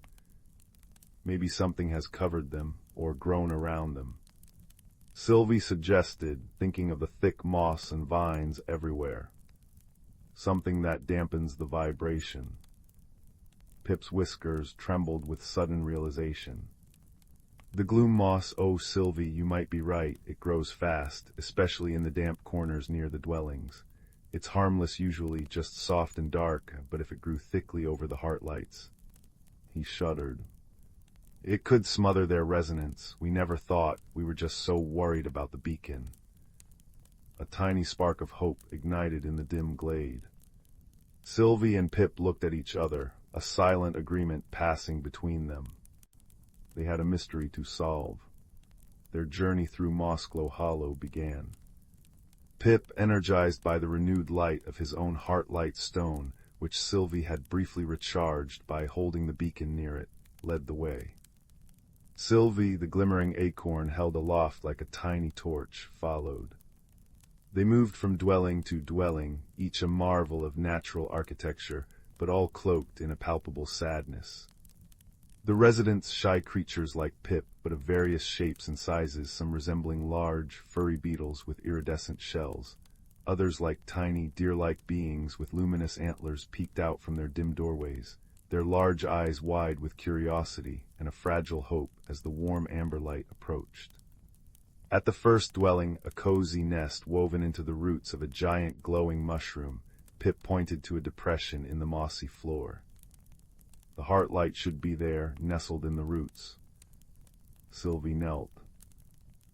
Maybe something has covered them, or grown around them." Sylvie suggested, thinking of the thick moss and vines everywhere. "Something that dampens the vibration." Pip's whiskers trembled with sudden realization. "The gloom moss, oh Sylvie, you might be right. It grows fast, especially in the damp corners near the dwellings. It's harmless usually, just soft and dark, but if it grew thickly over the heart lights." He shuddered. "It could smother their resonance. We never thought. We were just so worried about the beacon." A tiny spark of hope ignited in the dim glade. Sylvie and Pip looked at each other, a silent agreement passing between them. They had a mystery to solve. Their journey through Mossglow Hollow began. Pip, energized by the renewed light of his own heart-light stone, which Sylvie had briefly recharged by holding the beacon near it, led the way. Sylvie, the glimmering acorn held aloft like a tiny torch, followed. They moved from dwelling to dwelling, each a marvel of natural architecture, but all cloaked in a palpable sadness. The residents shy creatures like Pip, but of various shapes and sizes, some resembling large, furry beetles with iridescent shells, others like tiny, deer-like beings with luminous antlers peeked out from their dim doorways, their large eyes wide with curiosity and a fragile hope as the warm amber light approached. At the first dwelling, a cozy nest woven into the roots of a giant glowing mushroom, Pip pointed to a depression in the mossy floor. "The heart light should be there, nestled in the roots." Sylvie knelt.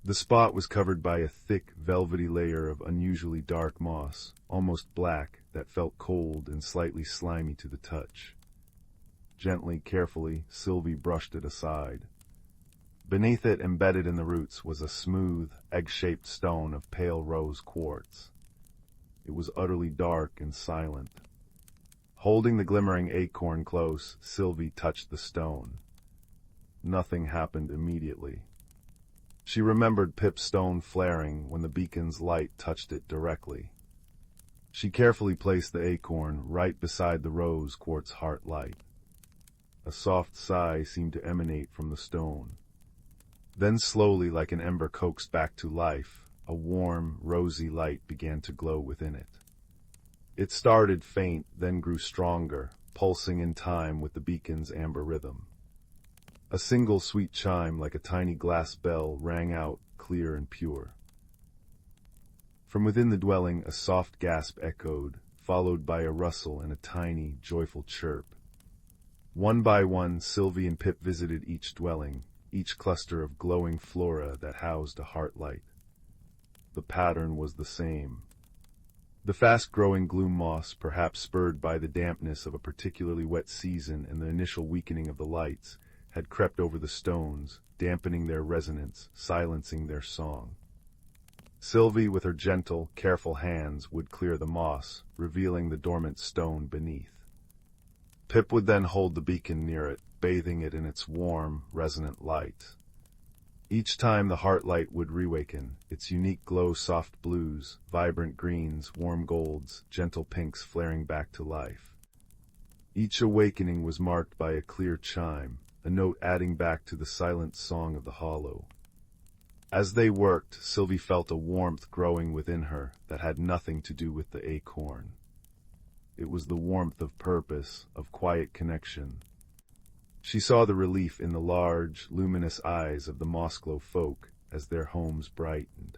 The spot was covered by a thick, velvety layer of unusually dark moss, almost black, that felt cold and slightly slimy to the touch. Gently, carefully, Sylvie brushed it aside. Beneath it, embedded in the roots, was a smooth, egg-shaped stone of pale rose quartz. It was utterly dark and silent. Holding the glimmering acorn close, Sylvie touched the stone. Nothing happened immediately. She remembered Pip's stone flaring when the beacon's light touched it directly. She carefully placed the acorn right beside the rose quartz heart light. A soft sigh seemed to emanate from the stone. Then slowly, like an ember coaxed back to life, a warm, rosy light began to glow within it. It started faint, then grew stronger, pulsing in time with the beacon's amber rhythm. A single sweet chime, like a tiny glass bell, rang out, clear and pure. From within the dwelling, a soft gasp echoed, followed by a rustle and a tiny, joyful chirp. One by one, Sylvie and Pip visited each dwelling, each cluster of glowing flora that housed a heart light. The pattern was the same. The fast-growing gloom moss, perhaps spurred by the dampness of a particularly wet season and the initial weakening of the lights, had crept over the stones, dampening their resonance, silencing their song. Sylvie, with her gentle, careful hands, would clear the moss, revealing the dormant stone beneath. Pip would then hold the beacon near it, bathing it in its warm, resonant light. Each time the heart light would reawaken, its unique glow soft blues, vibrant greens, warm golds, gentle pinks flaring back to life. Each awakening was marked by a clear chime, a note adding back to the silent song of the hollow. As they worked, Sylvie felt a warmth growing within her that had nothing to do with the acorn. It was the warmth of purpose, of quiet connection. She saw the relief in the large, luminous eyes of the Mossglow folk as their homes brightened.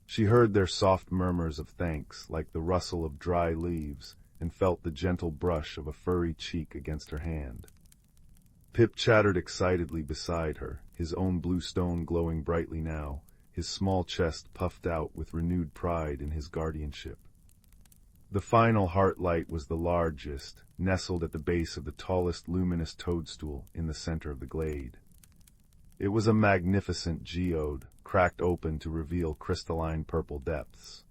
She heard their soft murmurs of thanks, like the rustle of dry leaves, and felt the gentle brush of a furry cheek against her hand. Pip chattered excitedly beside her, his own blue stone glowing brightly now, his small chest puffed out with renewed pride in his guardianship. The final heart light was the largest, nestled at the base of the tallest luminous toadstool in the center of the glade. It was a magnificent geode, cracked open to reveal crystalline purple depths.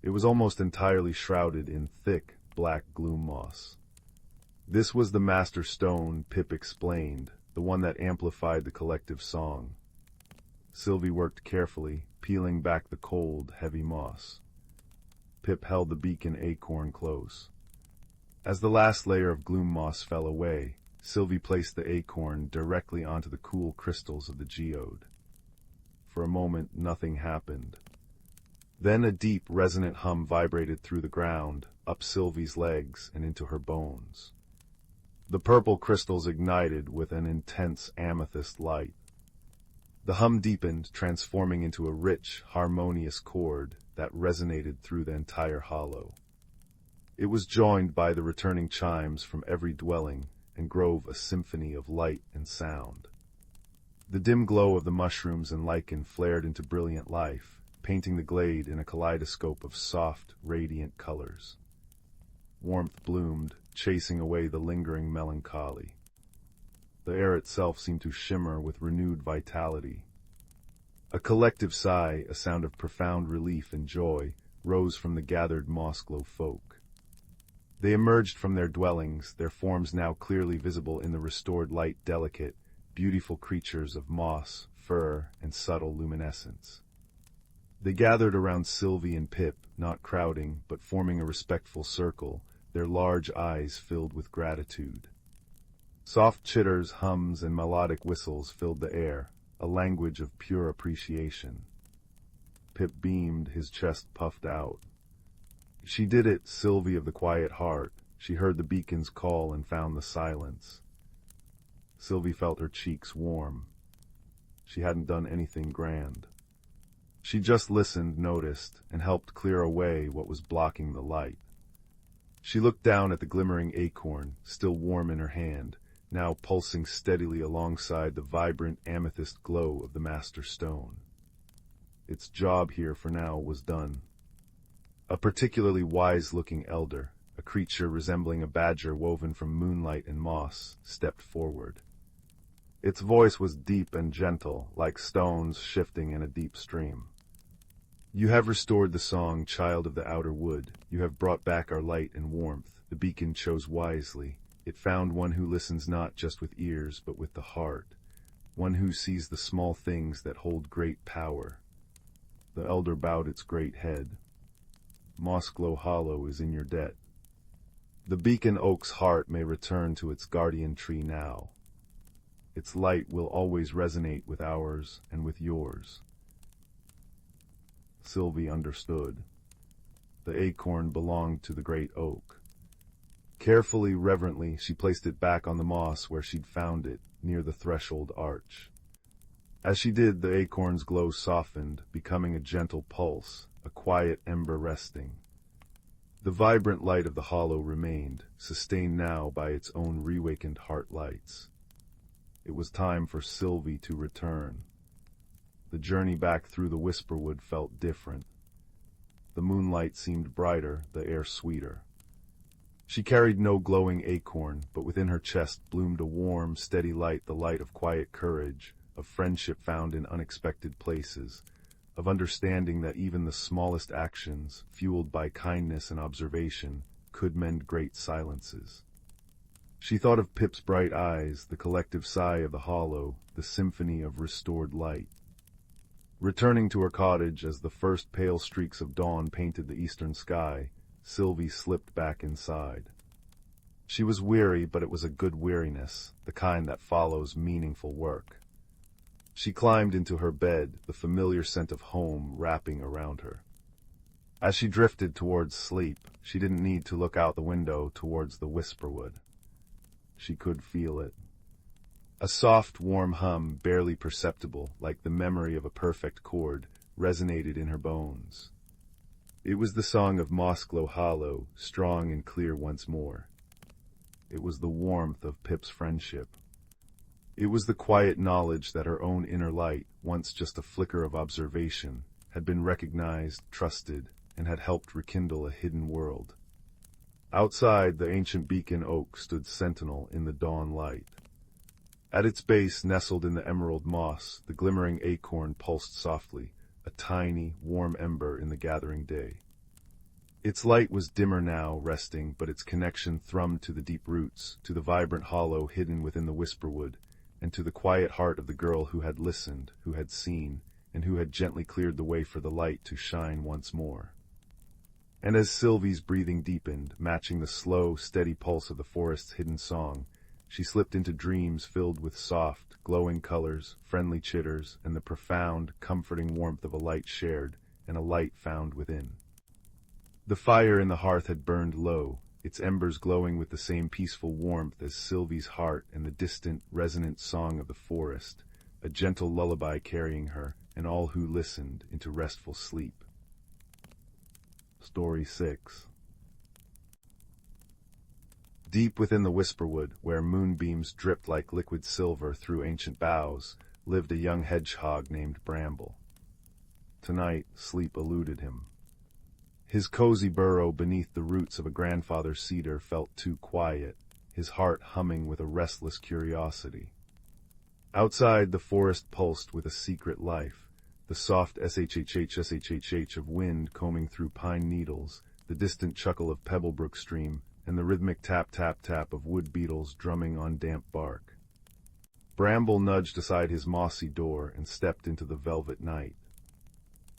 It was almost entirely shrouded in thick, black gloom moss. This was the master stone, Pip explained, the one that amplified the collective song. Sylvie worked carefully, peeling back the cold, heavy moss. Pip held the beacon acorn close. As the last layer of gloom moss fell away, Sylvie placed the acorn directly onto the cool crystals of the geode. For a moment, nothing happened. Then a deep, resonant hum vibrated through the ground, up Sylvie's legs and into her bones. The purple crystals ignited with an intense amethyst light. The hum deepened, transforming into a rich, harmonious chord that resonated through the entire hollow. It was joined by the returning chimes from every dwelling and grove a symphony of light and sound. The dim glow of the mushrooms and lichen flared into brilliant life, painting the glade in a kaleidoscope of soft, radiant colors. Warmth bloomed, chasing away the lingering melancholy. The air itself seemed to shimmer with renewed vitality. A collective sigh, a sound of profound relief and joy, rose from the gathered mossglow folk. They emerged from their dwellings, their forms now clearly visible in the restored light, delicate, beautiful creatures of moss, fur, and subtle luminescence. They gathered around Sylvie and Pip, not crowding, but forming a respectful circle, their large eyes filled with gratitude. Soft chitters, hums, and melodic whistles filled the air, a language of pure appreciation. Pip beamed, his chest puffed out. She did it, Sylvie of the quiet heart. She heard the beacon's call and found the silence. Sylvie felt her cheeks warm. She hadn't done anything grand. She just listened, noticed, and helped clear away what was blocking the light. She looked down at the glimmering acorn, still warm in her hand, now pulsing steadily alongside the vibrant amethyst glow of the master stone. Its job here for now was done. A particularly wise-looking elder, a creature resembling a badger woven from moonlight and moss, stepped forward. Its voice was deep and gentle, like stones shifting in a deep stream. "You have restored the song, child of the outer wood. You have brought back our light and warmth." The beacon chose wisely. It found one who listens not just with ears, but with the heart, one who sees the small things that hold great power. The elder bowed its great head. "Mossglow Hollow is in your debt. The beacon oak's heart may return to its guardian tree now. Its light will always resonate with ours and with yours." Sylvie understood. The acorn belonged to the great oak. Carefully, reverently, she placed it back on the moss where she'd found it, near the threshold arch. As she did, the acorn's glow softened, becoming a gentle pulse, a quiet ember resting. The vibrant light of the hollow remained, sustained now by its own reawakened heart lights. It was time for Sylvie to return. The journey back through the Whisperwood felt different. The moonlight seemed brighter, the air sweeter. She carried no glowing acorn, but within her chest bloomed a warm, steady light, the light of quiet courage, of friendship found in unexpected places, of understanding that even the smallest actions, fueled by kindness and observation, could mend great silences. She thought of Pip's bright eyes, the collective sigh of the hollow, the symphony of restored light. Returning to her cottage as the first pale streaks of dawn painted the eastern sky, Sylvie slipped back inside. She was weary, but it was a good weariness, the kind that follows meaningful work. She climbed into her bed, the familiar scent of home wrapping around her. As she drifted towards sleep, she didn't need to look out the window towards the Whisperwood. She could feel it. A soft, warm hum, barely perceptible, like the memory of a perfect chord, resonated in her bones. It was the song of Mossglow Hollow, strong and clear once more. It was the warmth of Pip's friendship. It was the quiet knowledge that her own inner light, once just a flicker of observation, had been recognized, trusted, and had helped rekindle a hidden world. Outside, the ancient beacon oak stood sentinel in the dawn light. At its base, nestled in the emerald moss, the glimmering acorn pulsed softly, a tiny, warm ember in the gathering day. Its light was dimmer now, resting, but its connection thrummed to the deep roots, to the vibrant hollow hidden within the whisperwood, and to the quiet heart of the girl who had listened, who had seen, and who had gently cleared the way for the light to shine once more. And as Sylvie's breathing deepened, matching the slow, steady pulse of the forest's hidden song, she slipped into dreams filled with soft, glowing colors, friendly chitters, and the profound, comforting warmth of a light shared, and a light found within. The fire in the hearth had burned low, its embers glowing with the same peaceful warmth as Sylvie's heart and the distant, resonant song of the forest, a gentle lullaby carrying her, and all who listened, into restful sleep. Story 6. Deep within the whisperwood, where moonbeams dripped like liquid silver through ancient boughs, lived a young hedgehog named Bramble. Tonight, sleep eluded him. His cozy burrow beneath the roots of a grandfather's cedar felt too quiet, his heart humming with a restless curiosity. Outside, the forest pulsed with a secret life, the soft shhh of wind combing through pine needles, the distant chuckle of Pebblebrook stream, and the rhythmic tap-tap-tap of wood beetles drumming on damp bark. Bramble nudged aside his mossy door and stepped into the velvet night.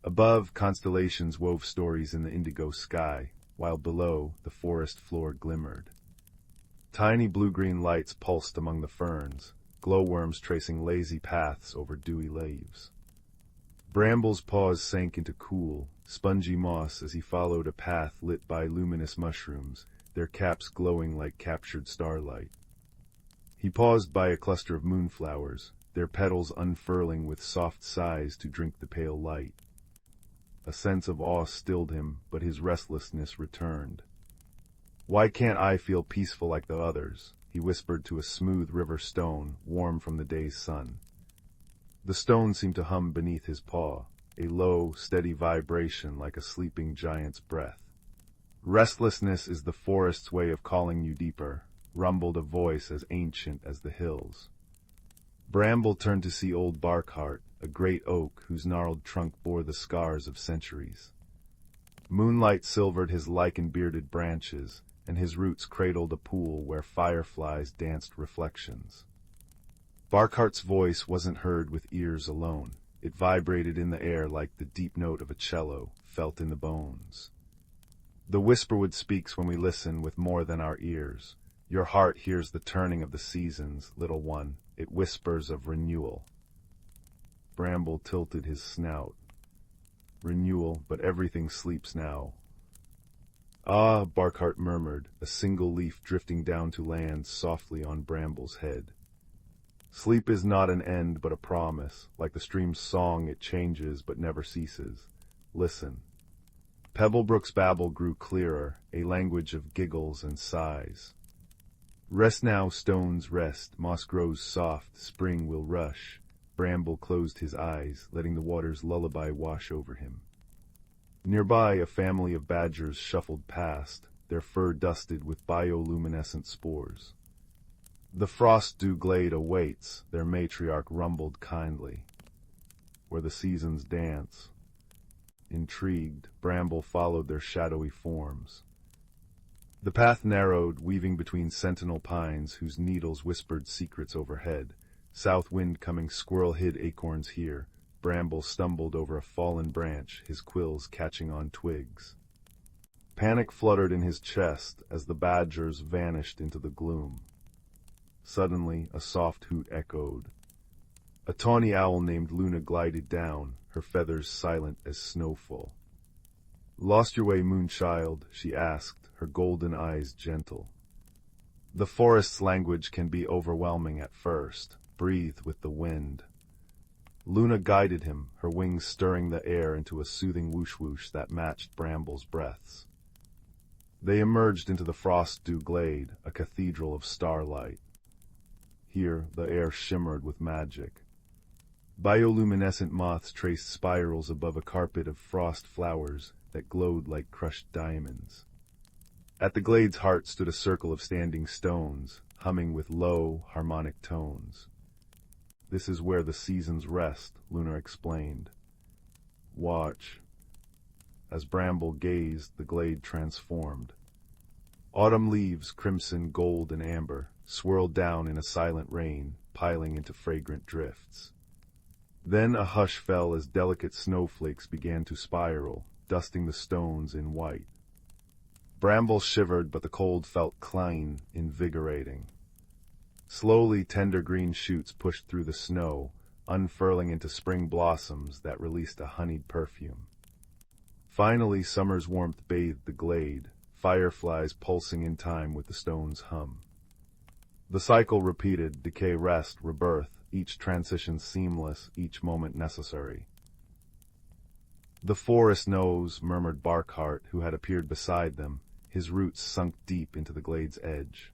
Above, constellations wove stories in the indigo sky, while below, the forest floor glimmered. Tiny blue-green lights pulsed among the ferns, glowworms tracing lazy paths over dewy leaves. Bramble's paws sank into cool, spongy moss as he followed a path lit by luminous mushrooms, their caps glowing like captured starlight. He paused by a cluster of moonflowers, their petals unfurling with soft sighs to drink the pale light. A sense of awe stilled him, but his restlessness returned. "Why can't I feel peaceful like the others?" he whispered to a smooth river stone, warm from the day's sun. The stone seemed to hum beneath his paw, a low, steady vibration like a sleeping giant's breath. "Restlessness is the forest's way of calling you deeper," rumbled a voice as ancient as the hills. Bramble turned to see old Barkheart, a great oak whose gnarled trunk bore the scars of centuries. Moonlight silvered his lichen-bearded branches, and his roots cradled a pool where fireflies danced reflections. Barkhart's voice wasn't heard with ears alone. It vibrated in the air like the deep note of a cello, felt in the bones. "The whisperwood speaks when we listen with more than our ears. Your heart hears the turning of the seasons, little one. It whispers of renewal." Bramble tilted his snout. "Renewal, but everything sleeps now." "Ah," Barkhart murmured, a single leaf drifting down to land softly on Bramble's head. "Sleep is not an end but a promise. Like the stream's song, it changes but never ceases. Listen." Pebblebrook's babble grew clearer, a language of giggles and sighs. "Rest now, stones, rest. Moss grows soft, spring will rush." Bramble closed his eyes, letting the water's lullaby wash over him. Nearby, a family of badgers shuffled past, their fur dusted with bioluminescent spores. "The frost-dew glade awaits," their matriarch rumbled kindly. "Where the seasons dance." Intrigued, Bramble followed their shadowy forms. The path narrowed, weaving between sentinel pines whose needles whispered secrets overhead. South wind coming squirrel-hid acorns here. Bramble stumbled over a fallen branch, his quills catching on twigs. Panic fluttered in his chest as the badgers vanished into the gloom. Suddenly, a soft hoot echoed. A tawny owl named Luna glided down, her feathers silent as snowfall. "Lost your way, moonchild?" she asked, her golden eyes gentle. "The forest's language can be overwhelming at first. Breathe with the wind." Luna guided him, her wings stirring the air into a soothing whoosh-whoosh that matched Bramble's breaths. They emerged into the frost-dew glade, a cathedral of starlight. Here, the air shimmered with magic. Bioluminescent moths traced spirals above a carpet of frost flowers that glowed like crushed diamonds. At the glade's heart stood a circle of standing stones, humming with low, harmonic tones. "This is where the seasons rest," Luna explained. "Watch." As Bramble gazed, the glade transformed. Autumn leaves, crimson, gold, and amber, swirled down in a silent rain, piling into fragrant drifts. Then a hush fell as delicate snowflakes began to spiral, dusting the stones in white. Bramble shivered, but the cold felt clean, invigorating. Slowly, tender green shoots pushed through the snow, unfurling into spring blossoms that released a honeyed perfume. Finally, summer's warmth bathed the glade, fireflies pulsing in time with the stone's hum. The cycle repeated: decay, rest, rebirth, each transition seamless, each moment necessary. "The forest knows," murmured Barkheart, who had appeared beside them, his roots sunk deep into the glade's edge.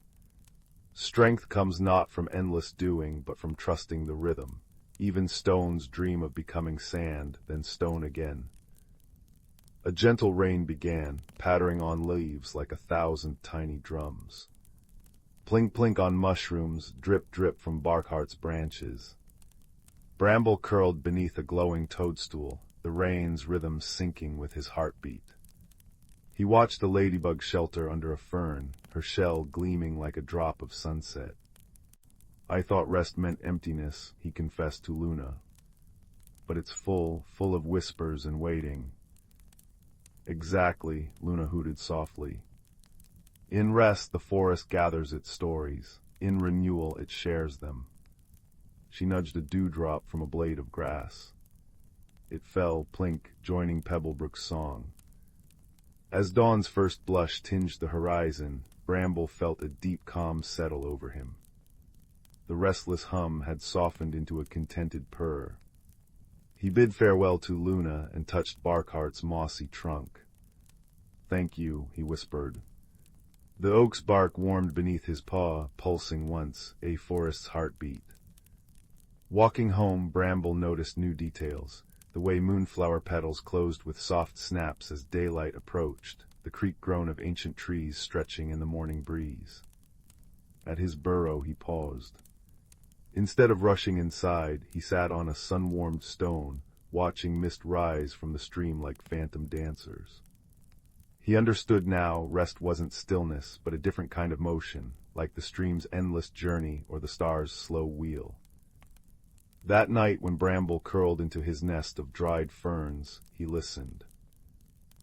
"Strength comes not from endless doing, but from trusting the rhythm. Even stones dream of becoming sand, then stone again." A gentle rain began, pattering on leaves like 1,000 tiny drums. Plink plink on mushrooms, drip drip from Barkheart's branches. Bramble curled beneath a glowing toadstool, the rain's rhythm syncing with his heartbeat. He watched a ladybug shelter under a fern, her shell gleaming like a drop of sunset. "I thought rest meant emptiness," he confessed to Luna. "But it's full of whispers and waiting." "Exactly," Luna hooted softly. "In rest, the forest gathers its stories. In renewal, it shares them." She nudged a dewdrop from a blade of grass. It fell, plink, joining Pebblebrook's song. As dawn's first blush tinged the horizon, Bramble felt a deep calm settle over him. The restless hum had softened into a contented purr. He bid farewell to Luna and touched Barkheart's mossy trunk. "Thank you," he whispered. The oak's bark warmed beneath his paw, pulsing once, a forest's heartbeat. Walking home, Bramble noticed new details: the way moonflower petals closed with soft snaps as daylight approached, the creak groan of ancient trees stretching in the morning breeze. At his burrow he paused. Instead of rushing inside, he sat on a sun-warmed stone, watching mist rise from the stream like phantom dancers. He understood now rest wasn't stillness, but a different kind of motion, like the stream's endless journey or the star's slow wheel. That night, when Bramble curled into his nest of dried ferns, he listened.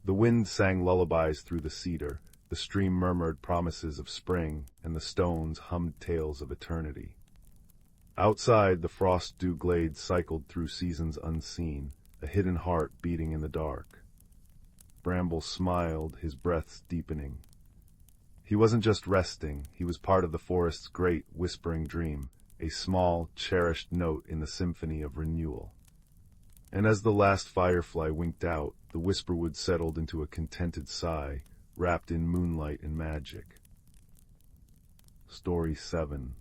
The wind sang lullabies through the cedar, the stream murmured promises of spring, and the stones hummed tales of eternity. Outside, the frost-dew glade cycled through seasons unseen, a hidden heart beating in the dark. Bramble smiled, his breaths deepening. He wasn't just resting, he was part of the forest's great, whispering dream, a small, cherished note in the symphony of renewal. And as the last firefly winked out, the whisperwood settled into a contented sigh, wrapped in moonlight and magic. Story 7.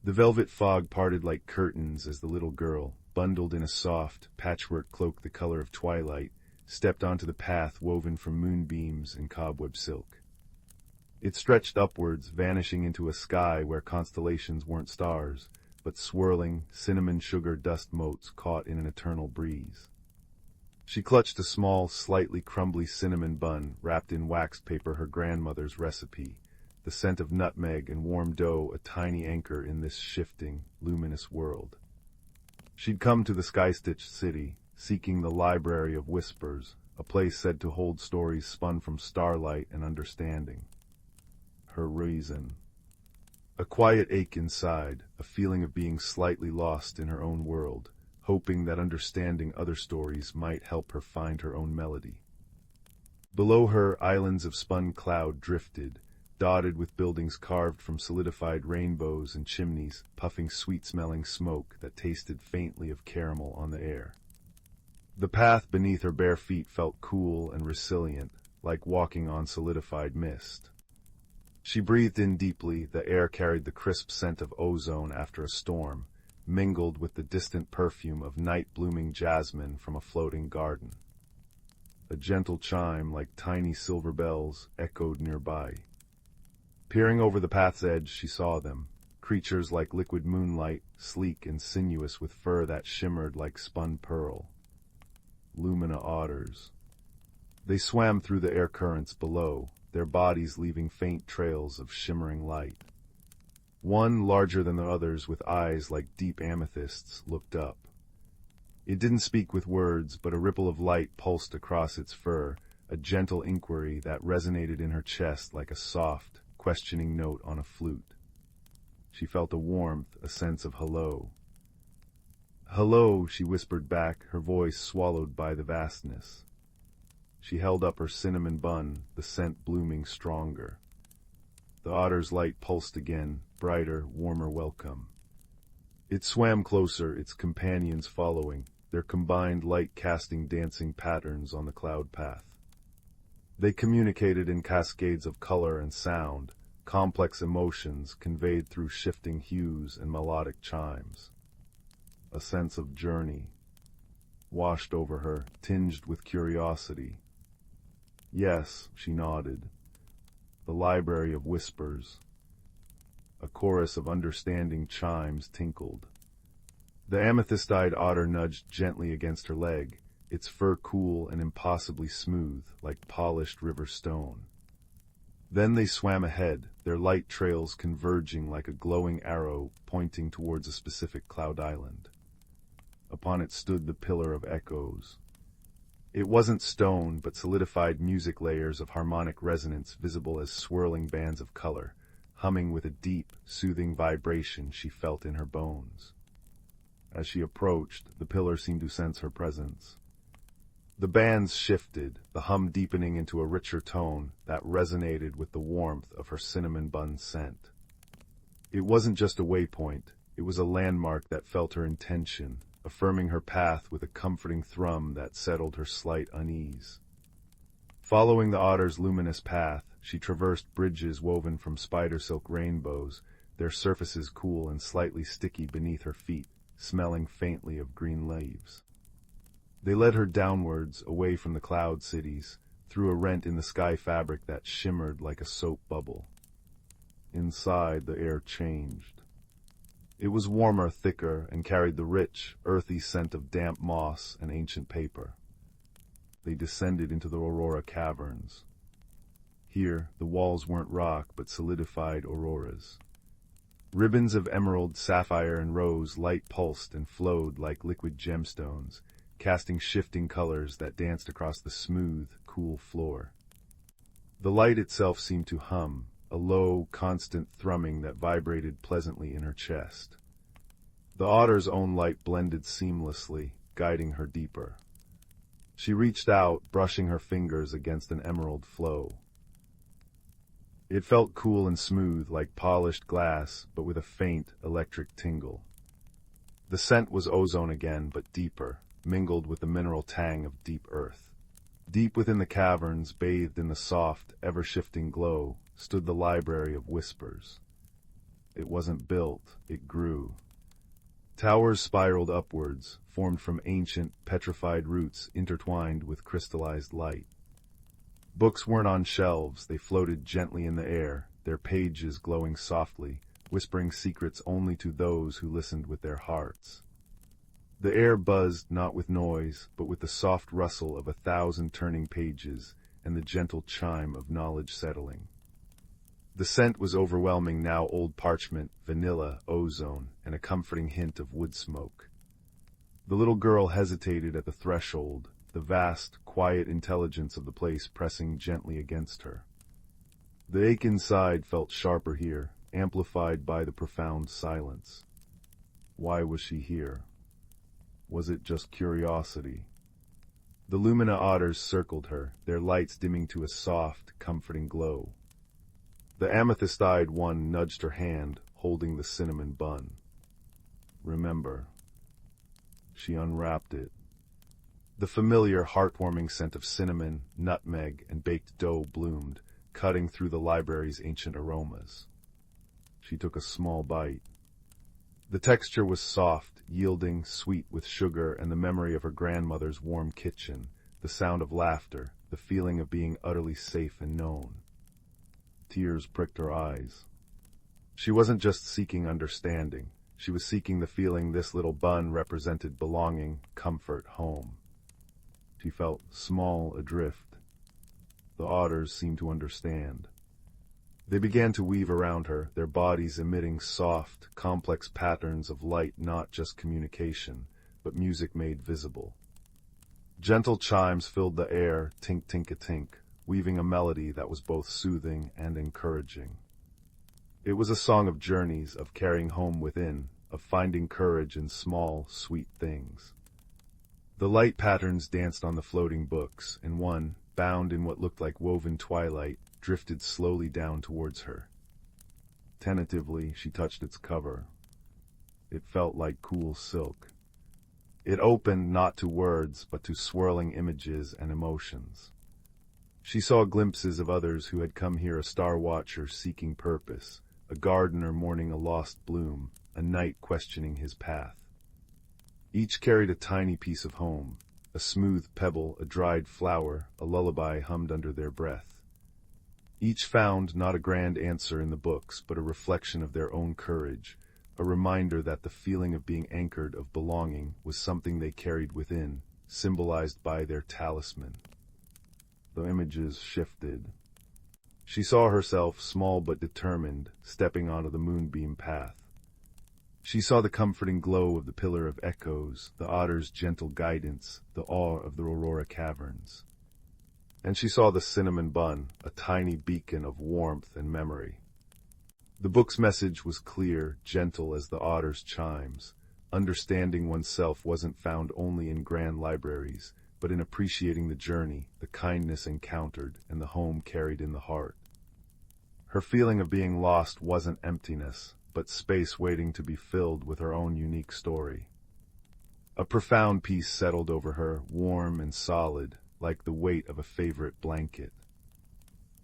The velvet fog parted like curtains as the little girl, bundled in a soft, patchwork cloak the color of twilight, stepped onto the path woven from moonbeams and cobweb silk. It stretched upwards, vanishing into a sky where constellations weren't stars, but swirling, cinnamon-sugar dust motes caught in an eternal breeze. She clutched a small, slightly crumbly cinnamon bun wrapped in wax paper, her grandmother's recipe, the scent of nutmeg and warm dough a tiny anchor in this shifting, luminous world. She'd come to the sky-stitched city, seeking the Library of Whispers, a place said to hold stories spun from starlight and understanding. Her reason. A quiet ache inside, a feeling of being slightly lost in her own world, hoping that understanding other stories might help her find her own melody. Below her, islands of spun cloud drifted, dotted with buildings carved from solidified rainbows and chimneys, puffing sweet-smelling smoke that tasted faintly of caramel on the air. The path beneath her bare feet felt cool and resilient, like walking on solidified mist. She breathed in deeply. The air carried the crisp scent of ozone after a storm, mingled with the distant perfume of night-blooming jasmine from a floating garden. A gentle chime, like tiny silver bells, echoed nearby. Peering over the path's edge, she saw them, creatures like liquid moonlight, sleek and sinuous with fur that shimmered like spun pearl. Lumina otters. They swam through the air currents below, their bodies leaving faint trails of shimmering light. One, larger than the others with eyes like deep amethysts, looked up. It didn't speak with words, but a ripple of light pulsed across its fur, a gentle inquiry that resonated in her chest like a soft, questioning note on a flute. She felt a warmth, a sense of hello. "Hello," she whispered back, her voice swallowed by the vastness. She held up her cinnamon bun, the scent blooming stronger. The otter's light pulsed again, brighter, warmer welcome. It swam closer, its companions following, their combined light casting dancing patterns on the cloud path. They communicated in cascades of color and sound, complex emotions conveyed through shifting hues and melodic chimes. A sense of journey washed over her, tinged with curiosity. "Yes," she nodded. "The library of whispers." A chorus of understanding chimes tinkled. The amethyst-eyed otter nudged gently against her leg, its fur cool and impossibly smooth, like polished river stone. Then they swam ahead, their light trails converging like a glowing arrow pointing towards a specific cloud island. Upon it stood the Pillar of Echoes. It wasn't stone, but solidified music layers of harmonic resonance visible as swirling bands of color, humming with a deep, soothing vibration she felt in her bones. As she approached, the pillar seemed to sense her presence. The bands shifted, the hum deepening into a richer tone that resonated with the warmth of her cinnamon bun scent. It wasn't just a waypoint, it was a landmark that felt her intention, affirming her path with a comforting thrum that settled her slight unease. Following the otter's luminous path, she traversed bridges woven from spider silk rainbows, their surfaces cool and slightly sticky beneath her feet, smelling faintly of green leaves. They led her downwards, away from the cloud cities, through a rent in the sky fabric that shimmered like a soap bubble. Inside, the air changed. It was warmer, thicker, and carried the rich, earthy scent of damp moss and ancient paper. They descended into the Aurora Caverns. Here, the walls weren't rock, but solidified auroras. Ribbons of emerald, sapphire, and rose light pulsed and flowed like liquid gemstones, casting shifting colors that danced across the smooth, cool floor. The light itself seemed to hum, a low, constant thrumming that vibrated pleasantly in her chest. The otter's own light blended seamlessly, guiding her deeper. She reached out, brushing her fingers against an emerald flow. It felt cool and smooth, like polished glass, but with a faint, electric tingle. The scent was ozone again, but deeper, mingled with the mineral tang of deep earth. Deep within the caverns, bathed in the soft, ever-shifting glow, stood the Library of Whispers. It wasn't built, it grew. Towers spiraled upwards, formed from ancient, petrified roots intertwined with crystallized light. Books weren't on shelves, they floated gently in the air, their pages glowing softly, whispering secrets only to those who listened with their hearts. The air buzzed not with noise, but with the soft rustle of 1,000 turning pages and the gentle chime of knowledge settling. The scent was overwhelming now, old parchment, vanilla, ozone, and a comforting hint of wood smoke. The little girl hesitated at the threshold, the vast, quiet intelligence of the place pressing gently against her. The ache inside felt sharper here, amplified by the profound silence. Why was she here? Was it just curiosity? The lumina otters circled her, their lights dimming to a soft, comforting glow. The amethyst-eyed one nudged her hand, holding the cinnamon bun. Remember. She unwrapped it. The familiar, heartwarming scent of cinnamon, nutmeg, and baked dough bloomed, cutting through the library's ancient aromas. She took a small bite. The texture was soft, yielding, sweet with sugar and the memory of her grandmother's warm kitchen, the sound of laughter, the feeling of being utterly safe and known. Tears pricked her eyes. She wasn't just seeking understanding. She was seeking the feeling this little bun represented: belonging, comfort, home. She felt small adrift. The otters seemed to understand. They began to weave around her, their bodies emitting soft, complex patterns of light, not just communication, but music made visible. Gentle chimes filled the air, tink-tink-a-tink, weaving a melody that was both soothing and encouraging. It was a song of journeys, of carrying home within, of finding courage in small, sweet things. The light patterns danced on the floating books, and one, bound in what looked like woven twilight, drifted slowly down towards her. Tentatively, she touched its cover. It felt like cool silk. It opened not to words, but to swirling images and emotions. She saw glimpses of others who had come here: a star watcher seeking purpose, a gardener mourning a lost bloom, a knight questioning his path. Each carried a tiny piece of home, a smooth pebble, a dried flower, a lullaby hummed under their breath. Each found not a grand answer in the books, but a reflection of their own courage, a reminder that the feeling of being anchored, of belonging, was something they carried within, symbolized by their talisman. The images shifted. She saw herself, small but determined, stepping onto the moonbeam path. She saw the comforting glow of the Pillar of Echoes, the otter's gentle guidance, the awe of the Aurora Caverns. And she saw the cinnamon bun, a tiny beacon of warmth and memory. The book's message was clear, gentle as the otter's chimes. Understanding oneself wasn't found only in grand libraries, but in appreciating the journey, the kindness encountered, and the home carried in the heart. Her feeling of being lost wasn't emptiness, but space waiting to be filled with her own unique story. A profound peace settled over her, warm and solid, like the weight of a favorite blanket.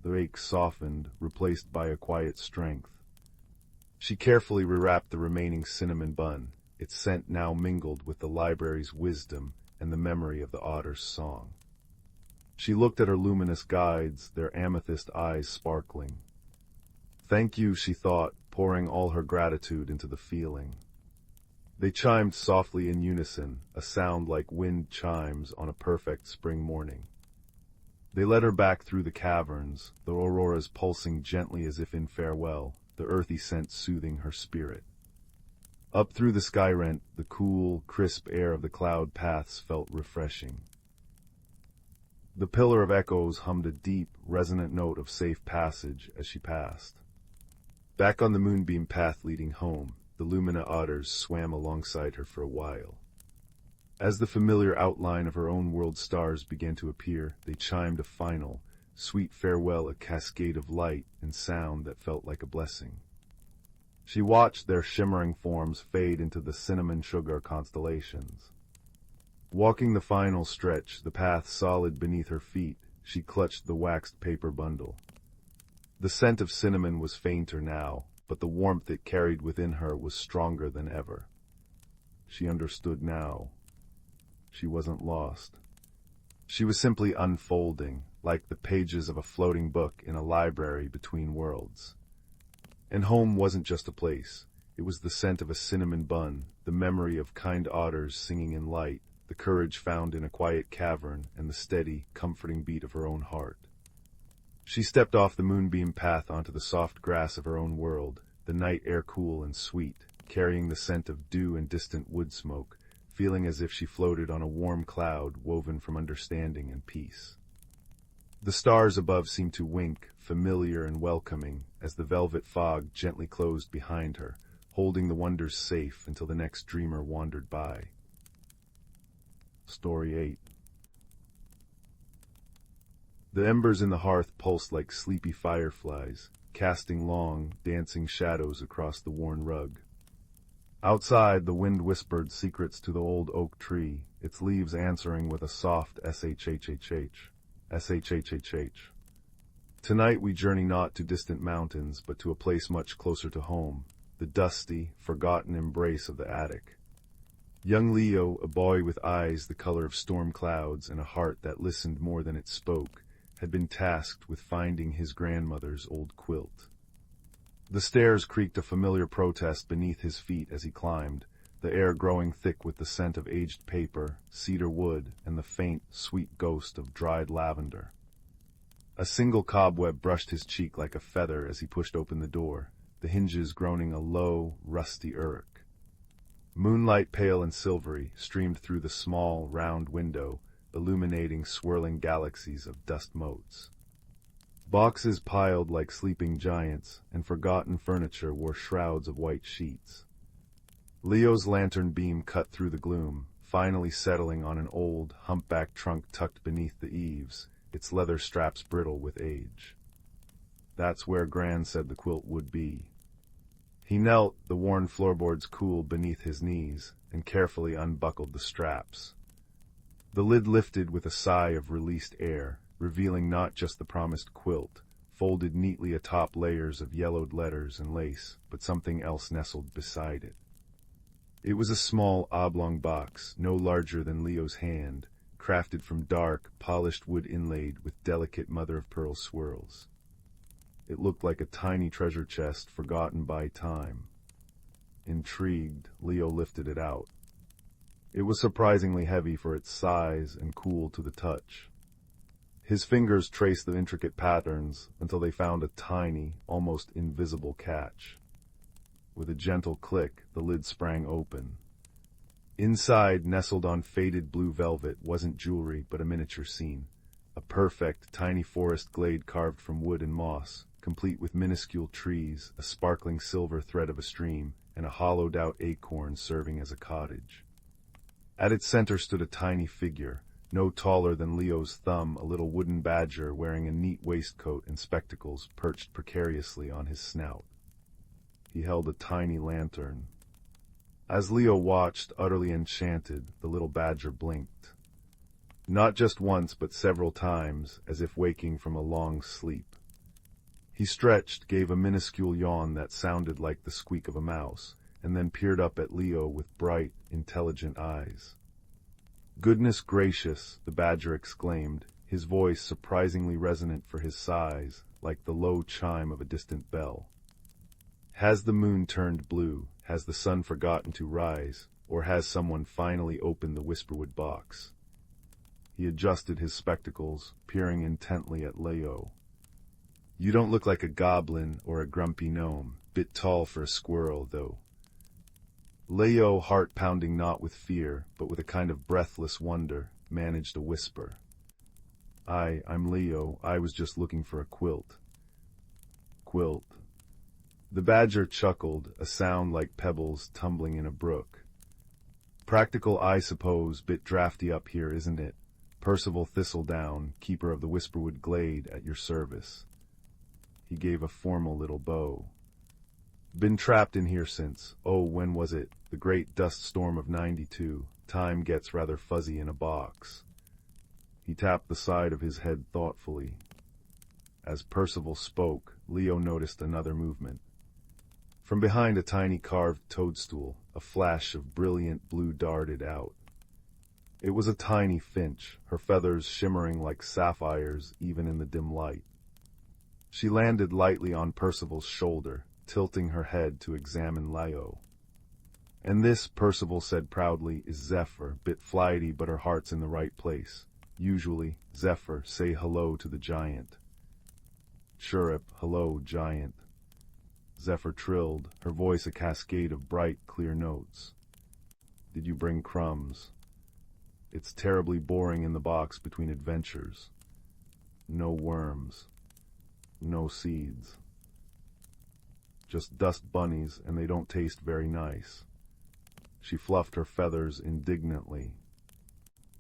The ache softened, replaced by a quiet strength. She carefully rewrapped the remaining cinnamon bun, its scent now mingled with the library's wisdom and the memory of the otter's song. She looked at her luminous guides, their amethyst eyes sparkling. Thank you, she thought, pouring all her gratitude into the feeling. They chimed softly in unison, a sound like wind chimes on a perfect spring morning. They led her back through the caverns, the auroras pulsing gently as if in farewell, the earthy scent soothing her spirit. Up through the sky rent, the cool, crisp air of the cloud paths felt refreshing. The Pillar of Echoes hummed a deep, resonant note of safe passage as she passed. Back on the moonbeam path leading home, the Lumina otters swam alongside her for a while. As the familiar outline of her own world stars began to appear, they chimed a final, sweet farewell, a cascade of light and sound that felt like a blessing. She watched their shimmering forms fade into the cinnamon sugar constellations. Walking the final stretch, the path solid beneath her feet, she clutched the waxed paper bundle. The scent of cinnamon was fainter now, but the warmth it carried within her was stronger than ever. She understood now. She wasn't lost. She was simply unfolding, like the pages of a floating book in a library between worlds. And home wasn't just a place. It was the scent of a cinnamon bun, the memory of kind otters singing in light, the courage found in a quiet cavern, and the steady, comforting beat of her own heart. She stepped off the moonbeam path onto the soft grass of her own world, the night air cool and sweet, carrying the scent of dew and distant wood smoke, feeling as if she floated on a warm cloud woven from understanding and peace. The stars above seemed to wink, familiar and welcoming, as the velvet fog gently closed behind her, holding the wonders safe until the next dreamer wandered by. Story 8. The embers in the hearth pulsed like sleepy fireflies, casting long, dancing shadows across the worn rug. Outside, the wind whispered secrets to the old oak tree, its leaves answering with a soft shhhh, shhhh. Tonight we journey not to distant mountains, but to a place much closer to home, the dusty, forgotten embrace of the attic. Young Leo, a boy with eyes the color of storm clouds and a heart that listened more than it spoke, had been tasked with finding his grandmother's old quilt. The stairs creaked a familiar protest beneath his feet as he climbed, the air growing thick with the scent of aged paper, cedar wood, and the faint, sweet ghost of dried lavender. A single cobweb brushed his cheek like a feather as he pushed open the door, the hinges groaning a low, rusty irk. Moonlight, pale and silvery, streamed through the small, round window, illuminating swirling galaxies of dust motes. Boxes piled like sleeping giants, and forgotten furniture wore shrouds of white sheets. Leo's lantern beam cut through the gloom, finally settling on an old, humpbacked trunk tucked beneath the eaves, its leather straps brittle with age. That's where Gran said the quilt would be. He knelt, the worn floorboards cool beneath his knees, and carefully unbuckled the straps. The lid lifted with a sigh of released air, revealing not just the promised quilt, folded neatly atop layers of yellowed letters and lace, but something else nestled beside it. It was a small, oblong box, no larger than Leo's hand, crafted from dark, polished wood inlaid with delicate mother-of-pearl swirls. It looked like a tiny treasure chest forgotten by time. Intrigued, Leo lifted it out. It was surprisingly heavy for its size and cool to the touch. His fingers traced the intricate patterns until they found a tiny, almost invisible catch. With a gentle click, the lid sprang open. Inside, nestled on faded blue velvet, wasn't jewelry but a miniature scene. A perfect, tiny forest glade carved from wood and moss, complete with minuscule trees, a sparkling silver thread of a stream, and a hollowed-out acorn serving as a cottage. At its center stood a tiny figure, no taller than Leo's thumb, a little wooden badger wearing a neat waistcoat and spectacles perched precariously on his snout. He held a tiny lantern. As Leo watched, utterly enchanted, the little badger blinked. Not just once, but several times, as if waking from a long sleep. He stretched, gave a minuscule yawn that sounded like the squeak of a mouse, and then peered up at Leo with bright, intelligent eyes. "Goodness gracious," the badger exclaimed, his voice surprisingly resonant for his size, like the low chime of a distant bell. "Has the moon turned blue? Has the sun forgotten to rise? Or has someone finally opened the whisperwood box?" He adjusted his spectacles, peering intently at Leo. "You don't look like a goblin or a grumpy gnome, bit tall for a squirrel, though." Leo, heart pounding not with fear, but with a kind of breathless wonder, managed a whisper. I'm Leo. I was just looking for a quilt." "Quilt." The badger chuckled, a sound like pebbles tumbling in a brook. "Practical, I suppose, bit drafty up here, isn't it? Percival Thistledown, keeper of the Whisperwood Glade, at your service." He gave a formal little bow. "Been trapped in here since, when was it? The great dust storm of '92. Time gets rather fuzzy in a box." He tapped the side of his head thoughtfully. As Percival spoke, Leo noticed another movement. From behind a tiny carved toadstool, a flash of brilliant blue darted out. It was a tiny finch, her feathers shimmering like sapphires even in the dim light. She landed lightly on Percival's shoulder, tilting her head to examine Leo. "And this," Percival said proudly, "is Zephyr, bit flighty but her heart's in the right place. Usually, Zephyr, say hello to the giant." "Chirrup, hello, giant." Zephyr trilled, her voice a cascade of bright, clear notes. "Did you bring crumbs? It's terribly boring in the box between adventures. No worms. No seeds. Just dust bunnies, and they don't taste very nice." She fluffed her feathers indignantly.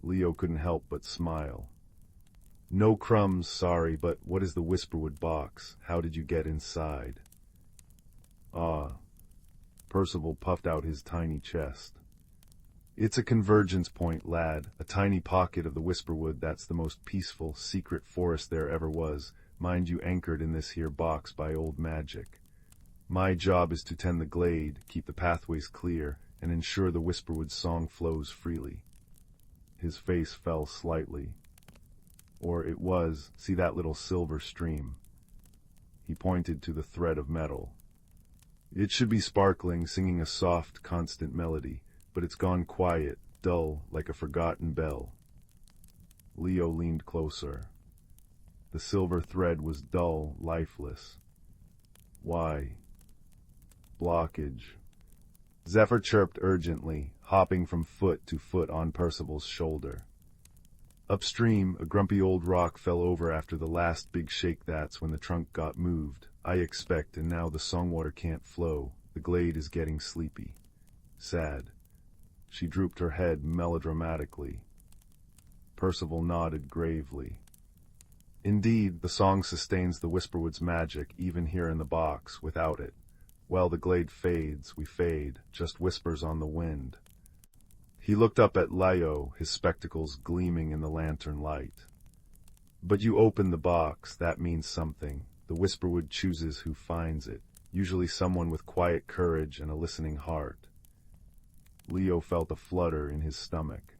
Leo couldn't help but smile. "No crumbs, sorry, but what is the Whisperwood box? How did you get inside?" "Ah." Percival puffed out his tiny chest. "It's a convergence point, lad, a tiny pocket of the Whisperwood that's the most peaceful, secret forest there ever was. mind you anchored in this here box by old magic. My job is to tend the glade, keep the pathways clear, and ensure the Whisperwood's song flows freely. His face fell slightly. Or it was, see that little silver stream. He pointed to the thread of metal. It should be sparkling, singing a soft, constant melody, but it's gone quiet, dull, like a forgotten bell. Leo leaned closer. The silver thread was dull, lifeless. Why? Blockage. Zephyr chirped urgently, hopping from foot to foot on Percival's shoulder. Upstream, a grumpy old rock fell over after the last big shake. That's when the trunk got moved, I expect, and now the songwater can't flow. The glade is getting sleepy. Sad. She drooped her head melodramatically. Percival nodded gravely. Indeed, the song sustains the Whisperwood's magic, even here in the box. Without it, well, the glade fades, we fade, just whispers on the wind. He looked up at Leo, his spectacles gleaming in the lantern light. But you open the box, that means something. The Whisperwood chooses who finds it, usually someone with quiet courage and a listening heart. Leo felt a flutter in his stomach.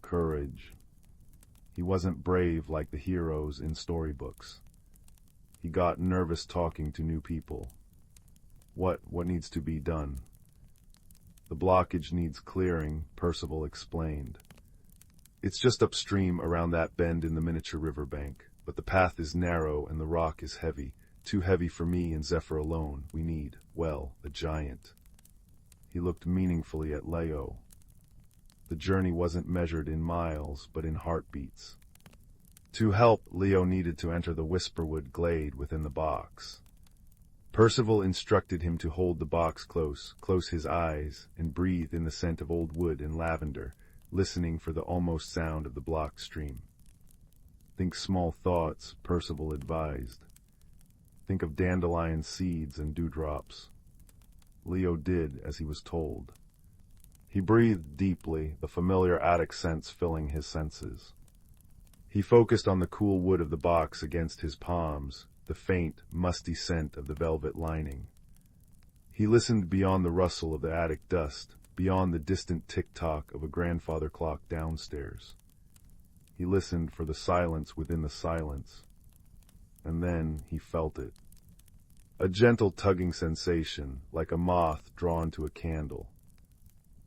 Courage. He wasn't brave like the heroes in storybooks. He got nervous talking to new people. What needs to be done? The blockage needs clearing, Percival explained. It's just upstream around that bend in the miniature riverbank, but the path is narrow and the rock is heavy, too heavy for me and Zephyr alone. We need, well, a giant. He looked meaningfully at Leo. The journey wasn't measured in miles, but in heartbeats. To help, Leo needed to enter the Whisperwood glade within the box. Percival instructed him to hold the box close his eyes, and breathe in the scent of old wood and lavender, listening for the almost sound of the block stream. Think small thoughts, Percival advised. Think of dandelion seeds and dewdrops. Leo did as he was told. He breathed deeply, the familiar attic scents filling his senses. He focused on the cool wood of the box against his palms, the faint, musty scent of the velvet lining. He listened beyond the rustle of the attic dust, beyond the distant tick-tock of a grandfather clock downstairs. He listened for the silence within the silence. And then he felt it. A gentle tugging sensation, like a moth drawn to a candle.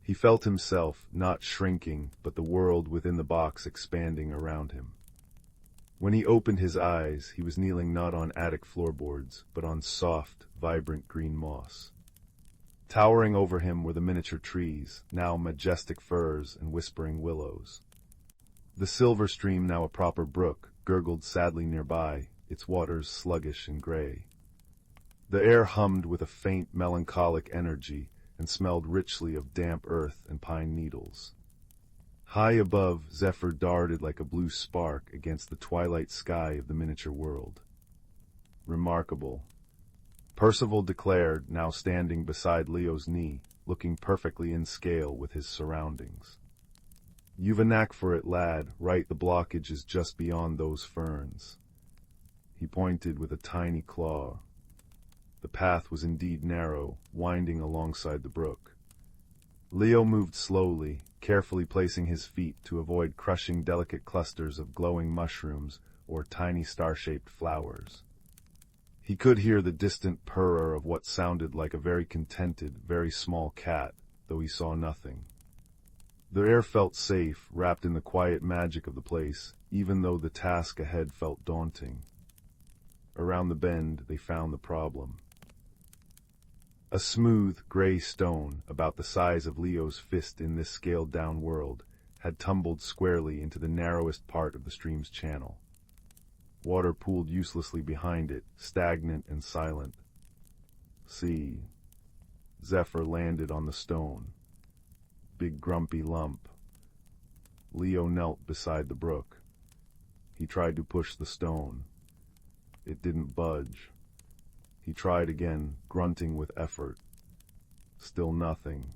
He felt himself, not shrinking, but the world within the box expanding around him. When he opened his eyes, he was kneeling not on attic floorboards, but on soft, vibrant green moss. Towering over him were the miniature trees, now majestic firs and whispering willows. The silver stream, now a proper brook, gurgled sadly nearby, its waters sluggish and gray. The air hummed with a faint, melancholic energy and smelled richly of damp earth and pine needles. High above, Zephyr darted like a blue spark against the twilight sky of the miniature world. Remarkable. Percival declared, now standing beside Leo's knee, looking perfectly in scale with his surroundings. You've a knack for it, lad, right? The blockage is just beyond those ferns. He pointed with a tiny claw. The path was indeed narrow, winding alongside the brook. Leo moved slowly, carefully placing his feet to avoid crushing delicate clusters of glowing mushrooms or tiny star-shaped flowers. He could hear the distant purr of what sounded like a very contented, very small cat, though he saw nothing. The air felt safe, wrapped in the quiet magic of the place, even though the task ahead felt daunting. Around the bend, they found the problem. A smooth, gray stone, about the size of Leo's fist in this scaled-down world, had tumbled squarely into the narrowest part of the stream's channel. Water pooled uselessly behind it, stagnant and silent. See. Zephyr landed on the stone. Big grumpy lump. Leo knelt beside the brook. He tried to push the stone. It didn't budge. He tried again, grunting with effort. Still nothing.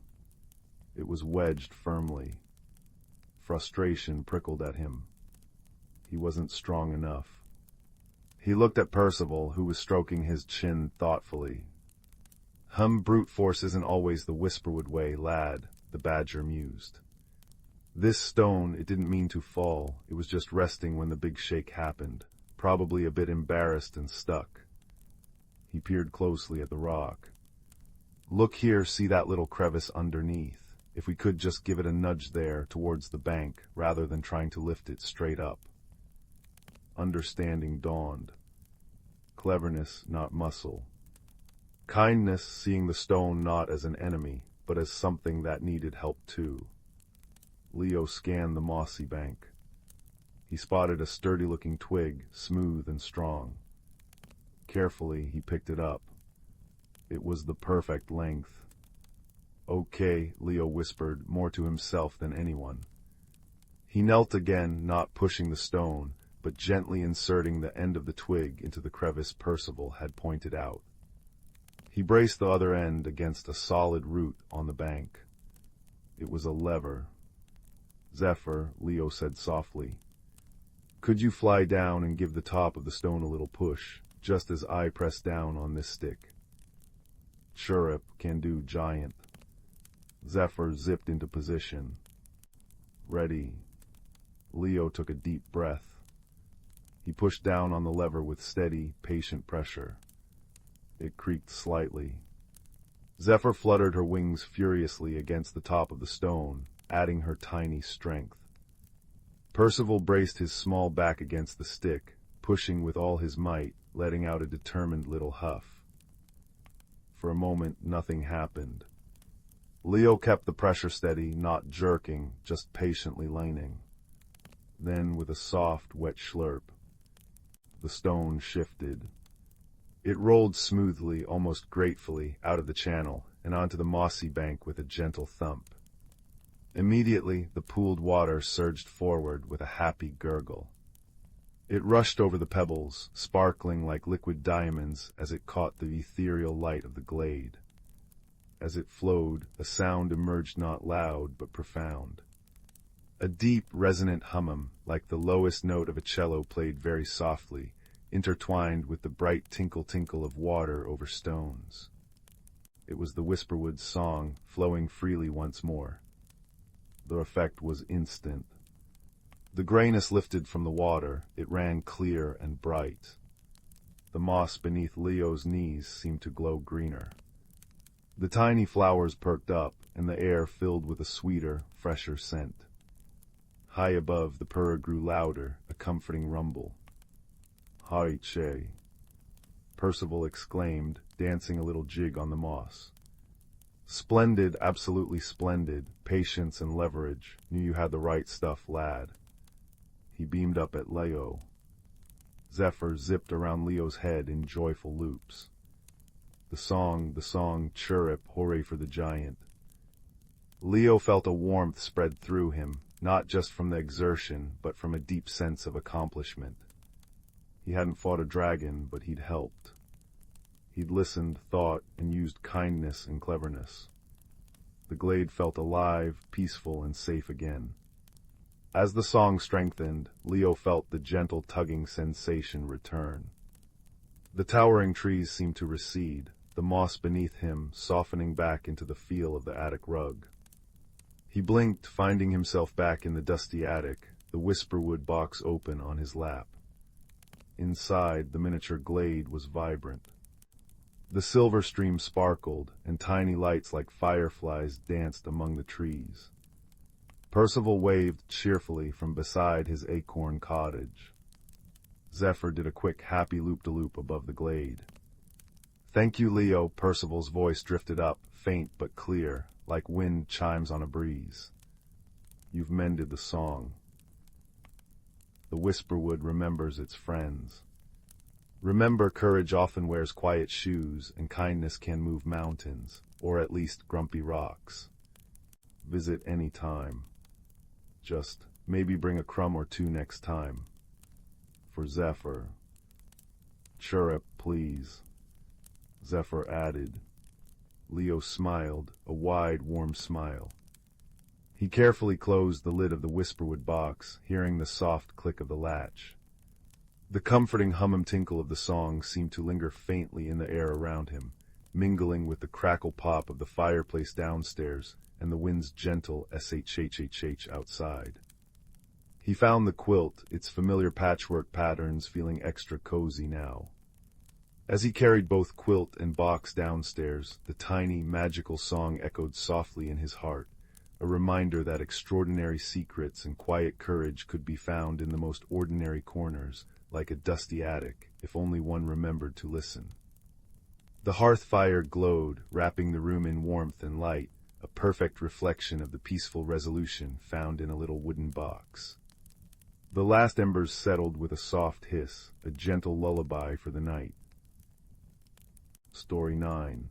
It was wedged firmly. Frustration prickled at him. He wasn't strong enough. He looked at Percival, who was stroking his chin thoughtfully. Brute force isn't always the Whisperwood way, lad, the badger mused. This stone, it didn't mean to fall, it was just resting when the big shake happened, probably a bit embarrassed and stuck. He peered closely at the rock. Look here, see that little crevice underneath? If we could just give it a nudge there, towards the bank, rather than trying to lift it straight up. Understanding dawned. Cleverness, not muscle. Kindness, seeing the stone not as an enemy, but as something that needed help too. Leo scanned the mossy bank. He spotted a sturdy-looking twig, smooth and strong. Carefully, he picked it up. It was the perfect length. Okay, Leo whispered, more to himself than anyone. He knelt again, not pushing the stone, but gently inserting the end of the twig into the crevice Percival had pointed out. He braced the other end against a solid root on the bank. It was a lever. Zephyr, Leo said softly. Could you fly down and give the top of the stone a little push, just as I press down on this stick? Chirrup, can do, giant. Zephyr zipped into position. Ready. Leo took a deep breath. He pushed down on the lever with steady, patient pressure. It creaked slightly. Zephyr fluttered her wings furiously against the top of the stone, adding her tiny strength. Percival braced his small back against the stick, pushing with all his might, letting out a determined little huff. For a moment, nothing happened. Leo kept the pressure steady, not jerking, just patiently leaning. Then, with a soft, wet slurp, the stone shifted. It rolled smoothly, almost gratefully, out of the channel and onto the mossy bank with a gentle thump. Immediately, the pooled water surged forward with a happy gurgle. It rushed over the pebbles, sparkling like liquid diamonds as it caught the ethereal light of the glade. As it flowed, a sound emerged not loud but profound. A deep, resonant hum, like the lowest note of a cello played very softly, intertwined with the bright tinkle-tinkle of water over stones. It was the Whisperwood's song, flowing freely once more. The effect was instant. The grayness lifted from the water, it ran clear and bright. The moss beneath Leo's knees seemed to glow greener. The tiny flowers perked up, and the air filled with a sweeter, fresher scent. High above, the purr grew louder, a comforting rumble. "Hai che," Percival exclaimed, dancing a little jig on the moss. "Splendid, absolutely splendid. Patience and leverage. Knew you had the right stuff, lad." He beamed up at Leo. Zephyr zipped around Leo's head in joyful loops. The song, chirrup, hooray for the giant. Leo felt a warmth spread through him, not just from the exertion, but from a deep sense of accomplishment. He hadn't fought a dragon, but he'd helped. He'd listened, thought, and used kindness and cleverness. The glade felt alive, peaceful, and safe again. As the song strengthened, Leo felt the gentle tugging sensation return. The towering trees seemed to recede, the moss beneath him softening back into the feel of the attic rug. He blinked, finding himself back in the dusty attic, the Whisperwood box open on his lap. Inside, the miniature glade was vibrant. The silver stream sparkled, and tiny lights like fireflies danced among the trees. Percival waved cheerfully from beside his acorn cottage. Zephyr did a quick happy loop-de-loop above the glade. "Thank you, Leo," Percival's voice drifted up, faint but clear, like wind chimes on a breeze. "You've mended the song." The Whisperwood remembers its friends. Remember, courage often wears quiet shoes, and kindness can move mountains, or at least grumpy rocks. Visit any time. Just maybe bring a crumb or two next time. For Zephyr. "Chirrup, please," Zephyr added. Leo smiled, a wide, warm smile. He carefully closed the lid of the Whisperwood box, hearing the soft click of the latch. The comforting hum and tinkle of the song seemed to linger faintly in the air around him, mingling with the crackle pop of the fireplace downstairs and the wind's gentle shh outside. He found the quilt, its familiar patchwork patterns feeling extra cozy now. As he carried both quilt and box downstairs, the tiny, magical song echoed softly in his heart, a reminder that extraordinary secrets and quiet courage could be found in the most ordinary corners, like a dusty attic, if only one remembered to listen. The hearth fire glowed, wrapping the room in warmth and light, a perfect reflection of the peaceful resolution found in a little wooden box. The last embers settled with a soft hiss, a gentle lullaby for the night. Story 9.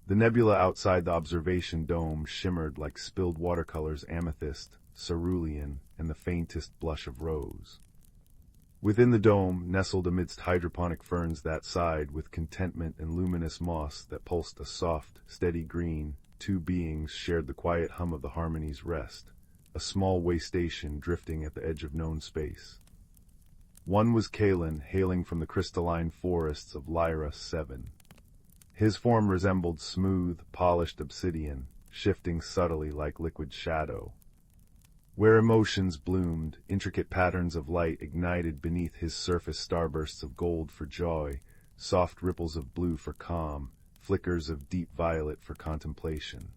The nebula outside the observation dome shimmered like spilled watercolors, amethyst, cerulean, and the faintest blush of rose. Within the dome, nestled amidst hydroponic ferns that sighed with contentment and luminous moss that pulsed a soft, steady green, two beings shared the quiet hum of the harmony's rest, a small way station drifting at the edge of known space. One was Kalen, hailing from the crystalline forests of Lyra 7. His form resembled smooth, polished obsidian, shifting subtly like liquid shadow. Where emotions bloomed, intricate patterns of light ignited beneath his surface, starbursts of gold for joy, soft ripples of blue for calm, flickers of deep violet for contemplation.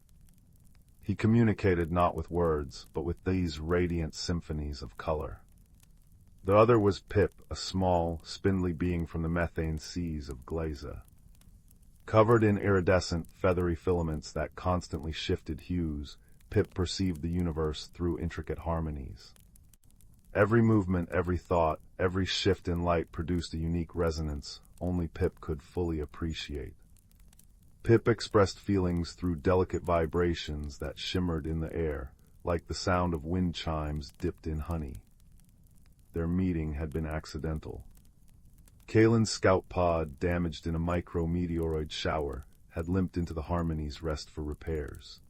He communicated not with words, but with these radiant symphonies of color. The other was Pip, a small, spindly being from the methane seas of Glaza. Covered in iridescent, feathery filaments that constantly shifted hues, Pip perceived the universe through intricate harmonies. Every movement, every thought, every shift in light produced a unique resonance only Pip could fully appreciate. Pip expressed feelings through delicate vibrations that shimmered in the air, like the sound of wind chimes dipped in honey. Their meeting had been accidental. Kalen's scout pod, damaged in a micrometeoroid shower, had limped into the Harmony's rest for repairs.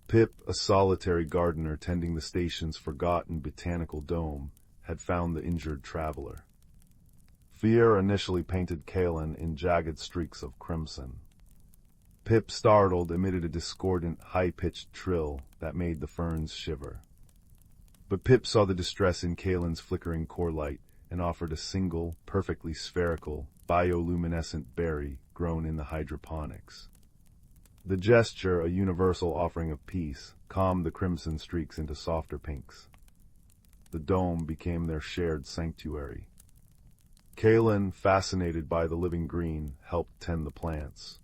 Pip, a solitary gardener tending the station's forgotten botanical dome, had found the injured traveler. Fear initially painted Kalen in jagged streaks of crimson. Pip, startled, emitted a discordant, high-pitched trill that made the ferns shiver. But Pip saw the distress in Kalen's flickering core light and offered a single, perfectly spherical, bioluminescent berry grown in the hydroponics. The gesture, a universal offering of peace, calmed the crimson streaks into softer pinks. The dome became their shared sanctuary. Kalen, fascinated by the living green, helped tend the plants.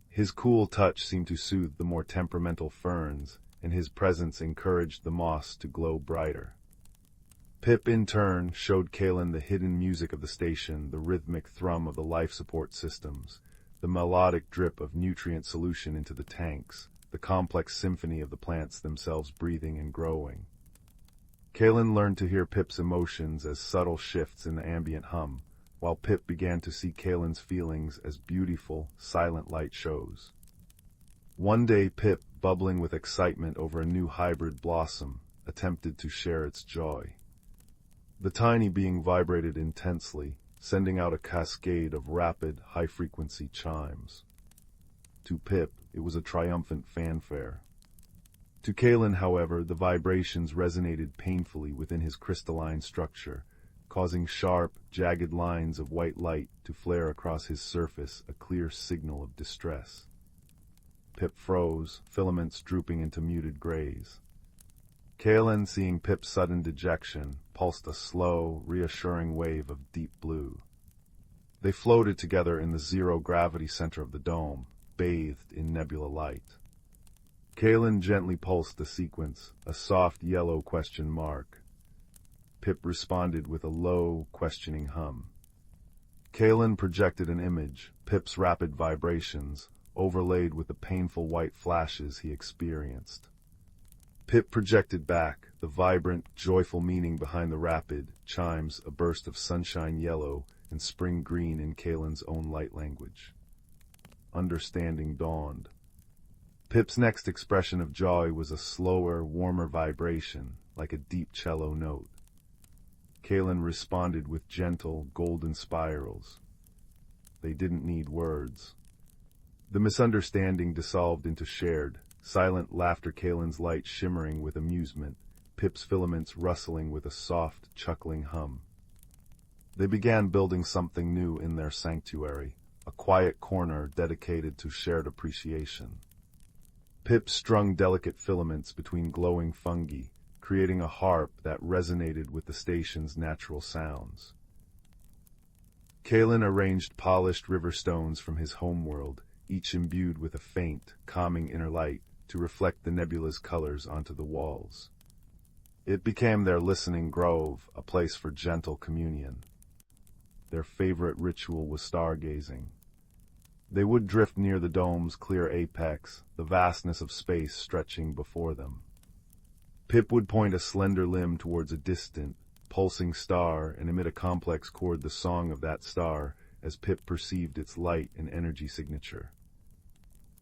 His cool touch seemed to soothe the more temperamental ferns, and his presence encouraged the moss to glow brighter. Pip, in turn, showed Kalen the hidden music of the station, the rhythmic thrum of the life support systems, the melodic drip of nutrient solution into the tanks, the complex symphony of the plants themselves breathing and growing. Kalen learned to hear Pip's emotions as subtle shifts in the ambient hum, while Pip began to see Kalen's feelings as beautiful, silent light shows. One day Pip, bubbling with excitement over a new hybrid blossom, attempted to share its joy. The tiny being vibrated intensely, sending out a cascade of rapid, high-frequency chimes. To Pip, it was a triumphant fanfare. To Kalen, however, the vibrations resonated painfully within his crystalline structure, causing sharp, jagged lines of white light to flare across his surface, a clear signal of distress. Pip froze, filaments drooping into muted grays. Kalen, seeing Pip's sudden dejection, pulsed a slow, reassuring wave of deep blue. They floated together in the zero-gravity center of the dome, bathed in nebula light. Kalen gently pulsed the sequence, a soft yellow question mark. Pip responded with a low, questioning hum. Kalen projected an image, Pip's rapid vibrations, overlaid with the painful white flashes he experienced. Pip projected back, the vibrant, joyful meaning behind the rapid chimes, a burst of sunshine yellow and spring green in Kalen's own light language. Understanding dawned. Pip's next expression of joy was a slower, warmer vibration, like a deep cello note. Kalen responded with gentle, golden spirals. They didn't need words. The misunderstanding dissolved into shared, silent laughter, Kalen's light shimmering with amusement, Pip's filaments rustling with a soft, chuckling hum. They began building something new in their sanctuary, a quiet corner dedicated to shared appreciation. Pip strung delicate filaments between glowing fungi, creating a harp that resonated with the station's natural sounds. Kalen arranged polished river stones from his homeworld, each imbued with a faint, calming inner light to reflect the nebula's colors onto the walls. It became their listening grove, a place for gentle communion. Their favorite ritual was stargazing. They would drift near the dome's clear apex, the vastness of space stretching before them. Pip would point a slender limb towards a distant, pulsing star and emit a complex chord, the song of that star, as Pip perceived its light and energy signature.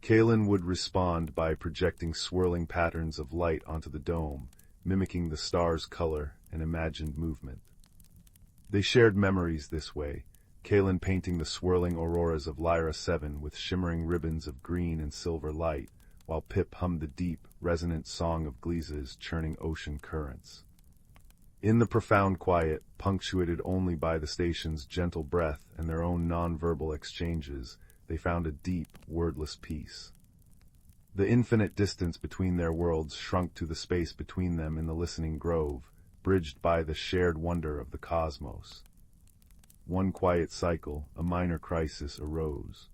Kalen would respond by projecting swirling patterns of light onto the dome, mimicking the star's color and imagined movement. They shared memories this way, Kalen painting the swirling auroras of Lyra 7 with shimmering ribbons of green and silver light, while Pip hummed the deep, resonant song of Gleese's churning ocean currents. In the profound quiet, punctuated only by the station's gentle breath and their own non-verbal exchanges, they found a deep, wordless peace. The infinite distance between their worlds shrunk to the space between them in the listening grove, bridged by the shared wonder of the cosmos. One quiet cycle, a minor crisis, arose.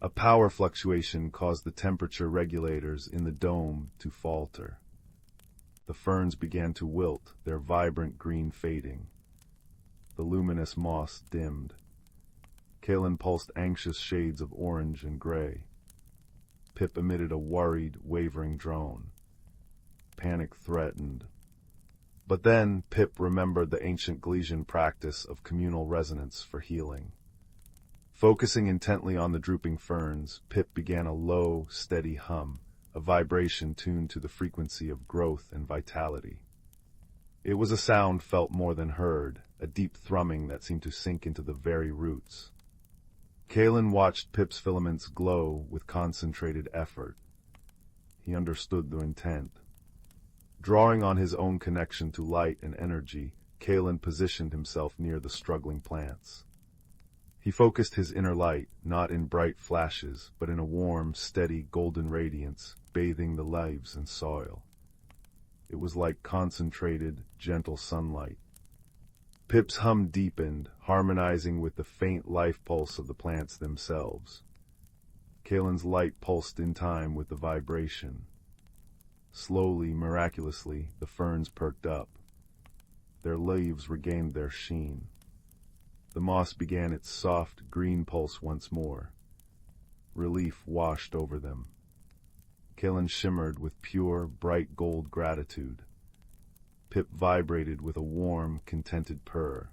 A power fluctuation caused the temperature regulators in the dome to falter. The ferns began to wilt, their vibrant green fading. The luminous moss dimmed. Kalen pulsed anxious shades of orange and gray. Pip emitted a worried, wavering drone. Panic threatened. But then Pip remembered the ancient Glesian practice of communal resonance for healing. Focusing intently on the drooping ferns, Pip began a low, steady hum, a vibration tuned to the frequency of growth and vitality. It was a sound felt more than heard, a deep thrumming that seemed to sink into the very roots. Kalen watched Pip's filaments glow with concentrated effort. He understood the intent. Drawing on his own connection to light and energy, Kalen positioned himself near the struggling plants. He focused his inner light, not in bright flashes, but in a warm, steady, golden radiance, bathing the leaves and soil. It was like concentrated, gentle sunlight. Pip's hum deepened, harmonizing with the faint life pulse of the plants themselves. Kalen's light pulsed in time with the vibration. Slowly, miraculously, the ferns perked up. Their leaves regained their sheen. The moss began its soft, green pulse once more. Relief washed over them. Kalen shimmered with pure, bright gold gratitude. Pip vibrated with a warm, contented purr.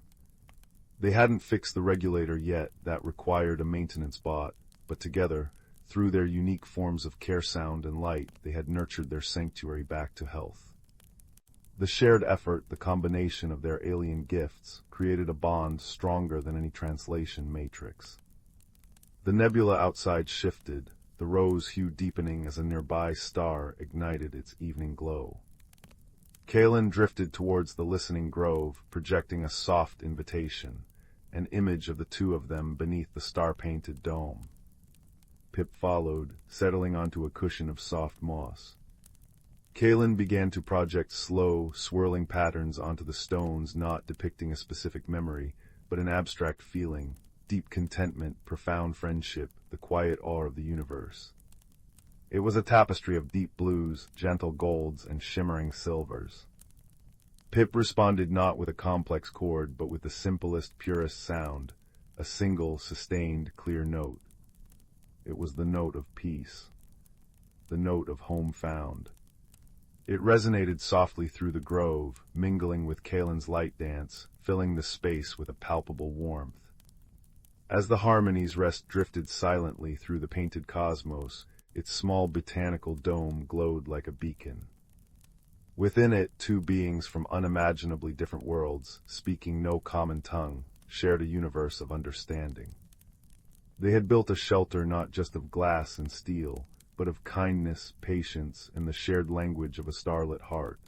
They hadn't fixed the regulator yet, that required a maintenance bot, but together, through their unique forms of care, sound, and light, they had nurtured their sanctuary back to health. The shared effort, the combination of their alien gifts, created a bond stronger than any translation matrix. The nebula outside shifted, the rose hue deepening as a nearby star ignited its evening glow. Kalen drifted towards the listening grove, projecting a soft invitation, an image of the two of them beneath the star-painted dome. Pip followed, settling onto a cushion of soft moss. Kalen began to project slow, swirling patterns onto the stones, not depicting a specific memory, but an abstract feeling, deep contentment, profound friendship, the quiet awe of the universe. It was a tapestry of deep blues, gentle golds, and shimmering silvers. Pip responded not with a complex chord, but with the simplest, purest sound, a single, sustained, clear note. It was the note of peace, the note of home found. It resonated softly through the grove, mingling with Kalen's light dance, filling the space with a palpable warmth. As the harmonies drifted silently through the painted cosmos, its small botanical dome glowed like a beacon. Within it, two beings from unimaginably different worlds, speaking no common tongue, shared a universe of understanding. They had built a shelter not just of glass and steel, but of kindness, patience, and the shared language of a starlit heart.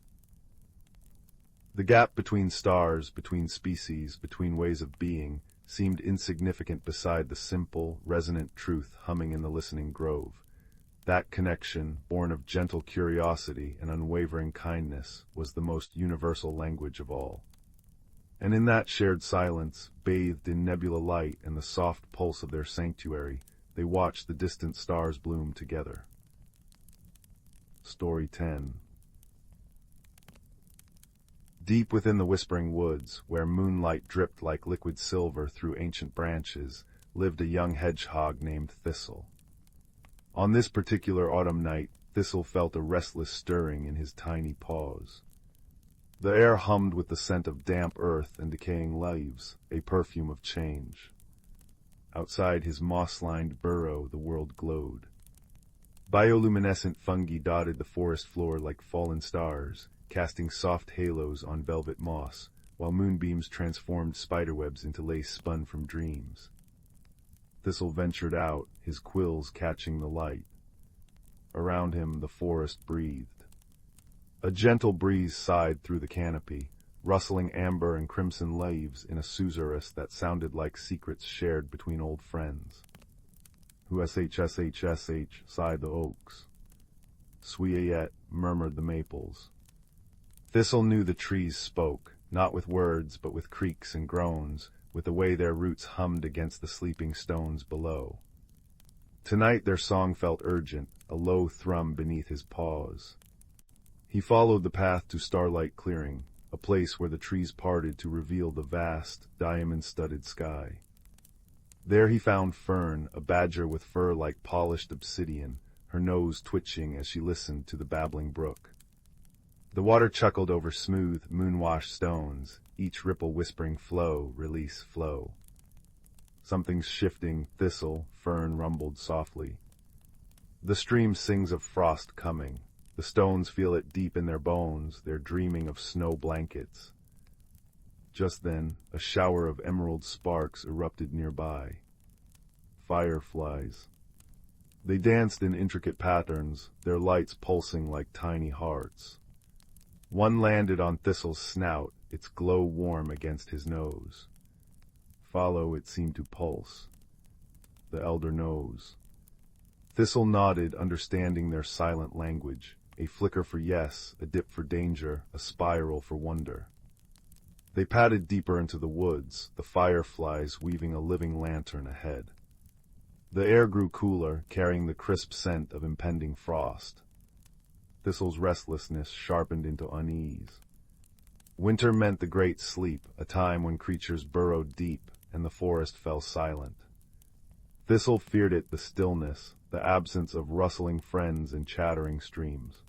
The gap between stars, between species, between ways of being, seemed insignificant beside the simple, resonant truth humming in the listening grove. That connection, born of gentle curiosity and unwavering kindness, was the most universal language of all. And in that shared silence, bathed in nebula light and the soft pulse of their sanctuary, they watched the distant stars bloom together. Story 10. Deep within the whispering woods, where moonlight dripped like liquid silver through ancient branches, lived a young hedgehog named Thistle. On this particular autumn night, Thistle felt a restless stirring in his tiny paws. The air hummed with the scent of damp earth and decaying leaves, a perfume of change. Outside his moss-lined burrow, the world glowed. Bioluminescent fungi dotted the forest floor like fallen stars, casting soft halos on velvet moss, while moonbeams transformed spiderwebs into lace spun from dreams. Thistle ventured out, his quills catching the light. Around him, the forest breathed. A gentle breeze sighed through the canopy, rustling amber and crimson leaves in a susurrus that sounded like secrets shared between old friends. Sh-sh-sh-sh, sighed the oaks. Sweet, murmured the maples. Thistle knew the trees spoke, not with words but with creaks and groans, with the way their roots hummed against the sleeping stones below. Tonight their song felt urgent, a low thrum beneath his paws. He followed the path to Starlight Clearing, a place where the trees parted to reveal the vast, diamond-studded sky. There he found Fern, a badger with fur like polished obsidian, her nose twitching as she listened to the babbling brook. The water chuckled over smooth, moon-washed stones, each ripple whispering flow, release, flow. Something's shifting, Thistle, Fern rumbled softly. The stream sings of frost coming. The stones feel it deep in their bones, they're dreaming of snow blankets. Just then, a shower of emerald sparks erupted nearby. Fireflies. They danced in intricate patterns, their lights pulsing like tiny hearts. One landed on Thistle's snout, its glow warm against his nose. Follow, it seemed to pulse. The elder knows. Thistle nodded, understanding their silent language. A flicker for yes, a dip for danger, a spiral for wonder. They padded deeper into the woods, the fireflies weaving a living lantern ahead. The air grew cooler, carrying the crisp scent of impending frost. Thistle's restlessness sharpened into unease. Winter meant the great sleep, a time when creatures burrowed deep and the forest fell silent. Thistle feared it, the stillness, the absence of rustling friends and chattering streams.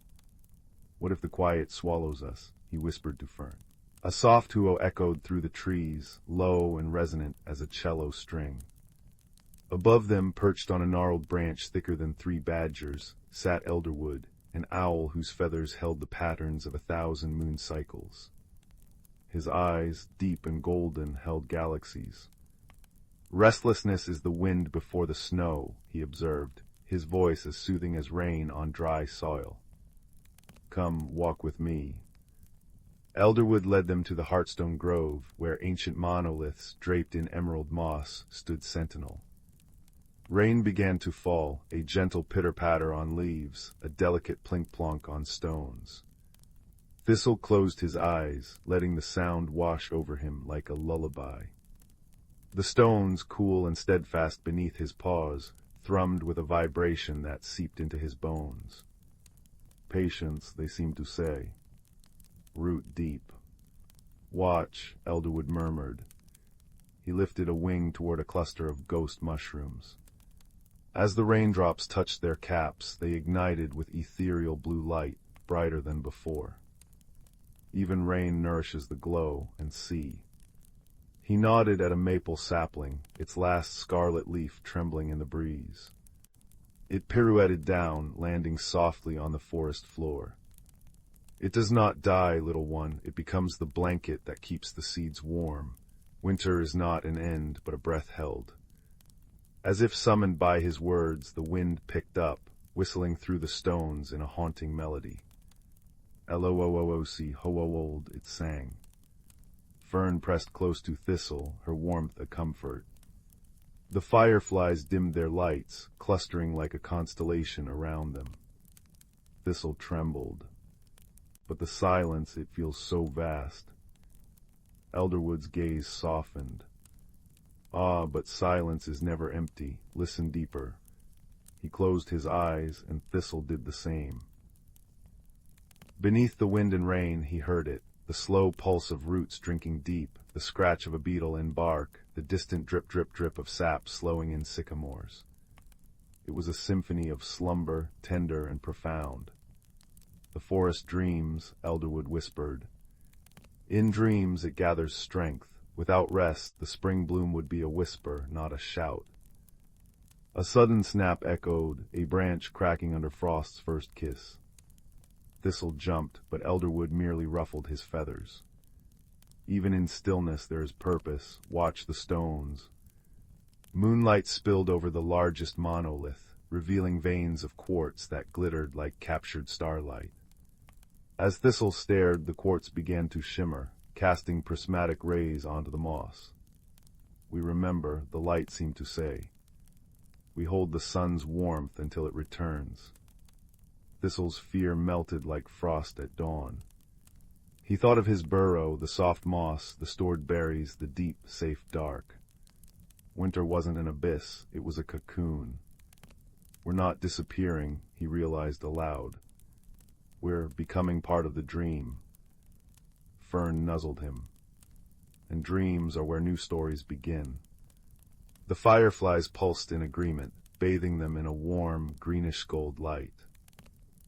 What if the quiet swallows us? He whispered to Fern. A soft hoo echoed through the trees, low and resonant as a cello string. Above them, perched on a gnarled branch thicker than 3 badgers, sat Elderwood, an owl whose feathers held the patterns of 1,000 moon cycles. His eyes, deep and golden, held galaxies. Restlessness is the wind before the snow, he observed, his voice as soothing as rain on dry soil. Come, walk with me. Elderwood led them to the Heartstone Grove, where ancient monoliths, draped in emerald moss, stood sentinel. Rain began to fall, a gentle pitter-patter on leaves, a delicate plink-plonk on stones. Thistle closed his eyes, letting the sound wash over him like a lullaby. The stones, cool and steadfast beneath his paws, thrummed with a vibration that seeped into his bones. Patience, they seemed to say. Root deep. Watch, Elderwood murmured. He lifted a wing toward a cluster of ghost mushrooms. As the raindrops touched their caps, they ignited with ethereal blue light, brighter than before. Even rain nourishes the glow, and see. He nodded at a maple sapling, its last scarlet leaf trembling in the breeze. It pirouetted down, landing softly on the forest floor. It does not die, little one, it becomes the blanket that keeps the seeds warm. Winter is not an end, but a breath held. As if summoned by his words, the wind picked up, whistling through the stones in a haunting melody. L-O-O-O-O-C, ho-o-old, it sang. Fern pressed close to Thistle, her warmth a comfort. The fireflies dimmed their lights, clustering like a constellation around them. Thistle trembled. But the silence, it feels so vast. Elderwood's gaze softened. Ah, but silence is never empty. Listen deeper. He closed his eyes, and Thistle did the same. Beneath the wind and rain, he heard it, the slow pulse of roots drinking deep, the scratch of a beetle in bark, the distant drip drip drip of sap slowing in sycamores. It was a symphony of slumber, tender and profound. The forest dreams, Elderwood whispered. In dreams it gathers strength. Without rest, the spring bloom would be a whisper, not a shout. A sudden snap echoed, a branch cracking under Frost's first kiss. Thistle jumped, but Elderwood merely ruffled his feathers. Even in stillness there is purpose. Watch the stones. Moonlight spilled over the largest monolith, revealing veins of quartz that glittered like captured starlight. As Thistle stared, the quartz began to shimmer, casting prismatic rays onto the moss. We remember, the light seemed to say. We hold the sun's warmth until it returns. Thistle's fear melted like frost at dawn. He thought of his burrow, the soft moss, the stored berries, the deep, safe dark. Winter wasn't an abyss, it was a cocoon. We're not disappearing, he realized aloud. We're becoming part of the dream. Fern nuzzled him. And dreams are where new stories begin. The fireflies pulsed in agreement, bathing them in a warm, greenish-gold light.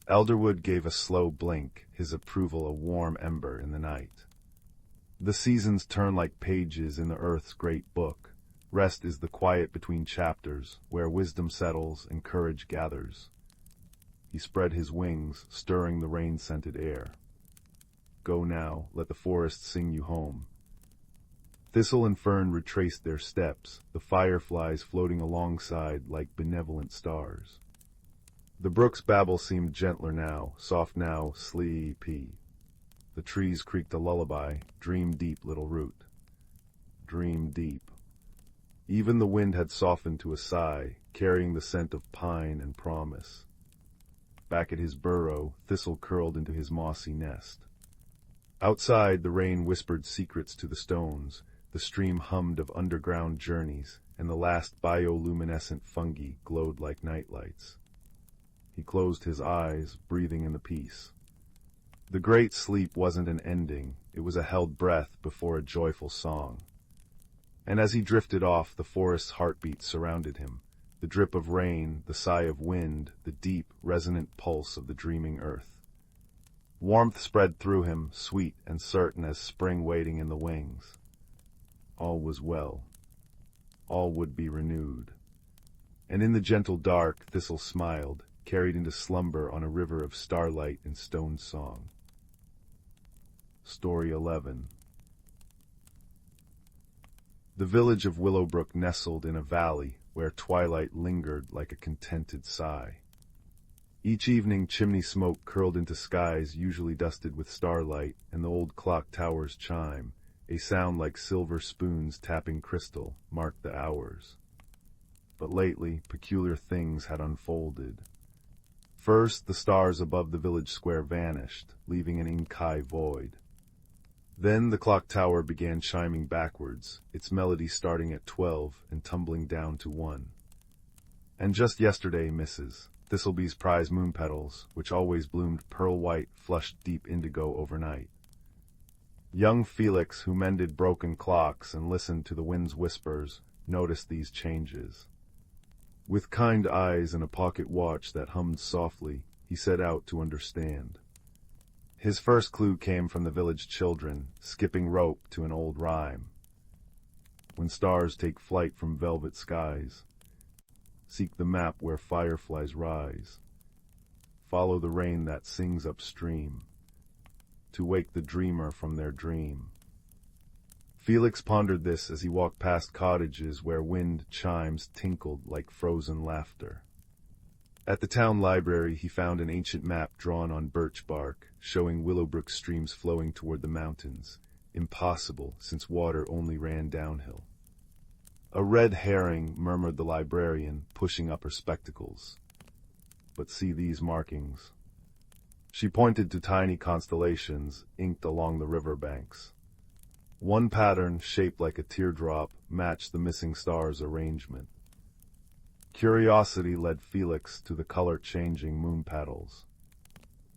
Elderwood gave a slow blink, his approval a warm ember in the night. The seasons turn like pages in the earth's great book. Rest is the quiet between chapters, where wisdom settles and courage gathers. He spread his wings, stirring the rain-scented air. Go now, let the forest sing you home. Thistle and Fern retraced their steps, the fireflies floating alongside like benevolent stars. The brook's babble seemed gentler now, soft now, sleepy. The trees creaked a lullaby, dream deep, little root. Dream deep. Even the wind had softened to a sigh, carrying the scent of pine and promise. Back at his burrow, Thistle curled into his mossy nest. Outside, the rain whispered secrets to the stones, the stream hummed of underground journeys, and the last bioluminescent fungi glowed like nightlights. He closed his eyes, breathing in the peace. The great sleep wasn't an ending, it was a held breath before a joyful song. And as he drifted off, the forest's heartbeat surrounded him. The drip of rain, the sigh of wind, the deep, resonant pulse of the dreaming earth. Warmth spread through him, sweet and certain as spring waiting in the wings. All was well. All would be renewed. And in the gentle dark, Thistle smiled, carried into slumber on a river of starlight and stone song. Story 11. The village of Willowbrook nestled in a valley where twilight lingered like a contented sigh. Each evening chimney smoke curled into skies usually dusted with starlight, and the old clock tower's chime, a sound like silver spoons tapping crystal, marked the hours. But lately, peculiar things had unfolded. First, the stars above the village square vanished, leaving an ink-high void. Then the clock tower began chiming backwards, its melody starting at 12 and tumbling down to 1. And just yesterday, Mrs. Thistlebee's prize moon petals, which always bloomed pearl-white, flushed deep indigo overnight. Young Felix, who mended broken clocks and listened to the wind's whispers, noticed these changes. With kind eyes and a pocket watch that hummed softly, he set out to understand. His first clue came from the village children, skipping rope to an old rhyme. When stars take flight from velvet skies, seek the map where fireflies rise. Follow the rain that sings upstream. to wake the dreamer from their dream. Felix pondered this as he walked past cottages where wind chimes tinkled like frozen laughter. At the town library he found an ancient map drawn on birch bark, showing Willowbrook streams flowing toward the mountains, impossible since water only ran downhill. "A red herring," murmured the librarian, pushing up her spectacles. "But see these markings." She pointed to tiny constellations inked along the river banks. One pattern, shaped like a teardrop, matched the missing stars' arrangement. Curiosity led Felix to the color-changing moon petals.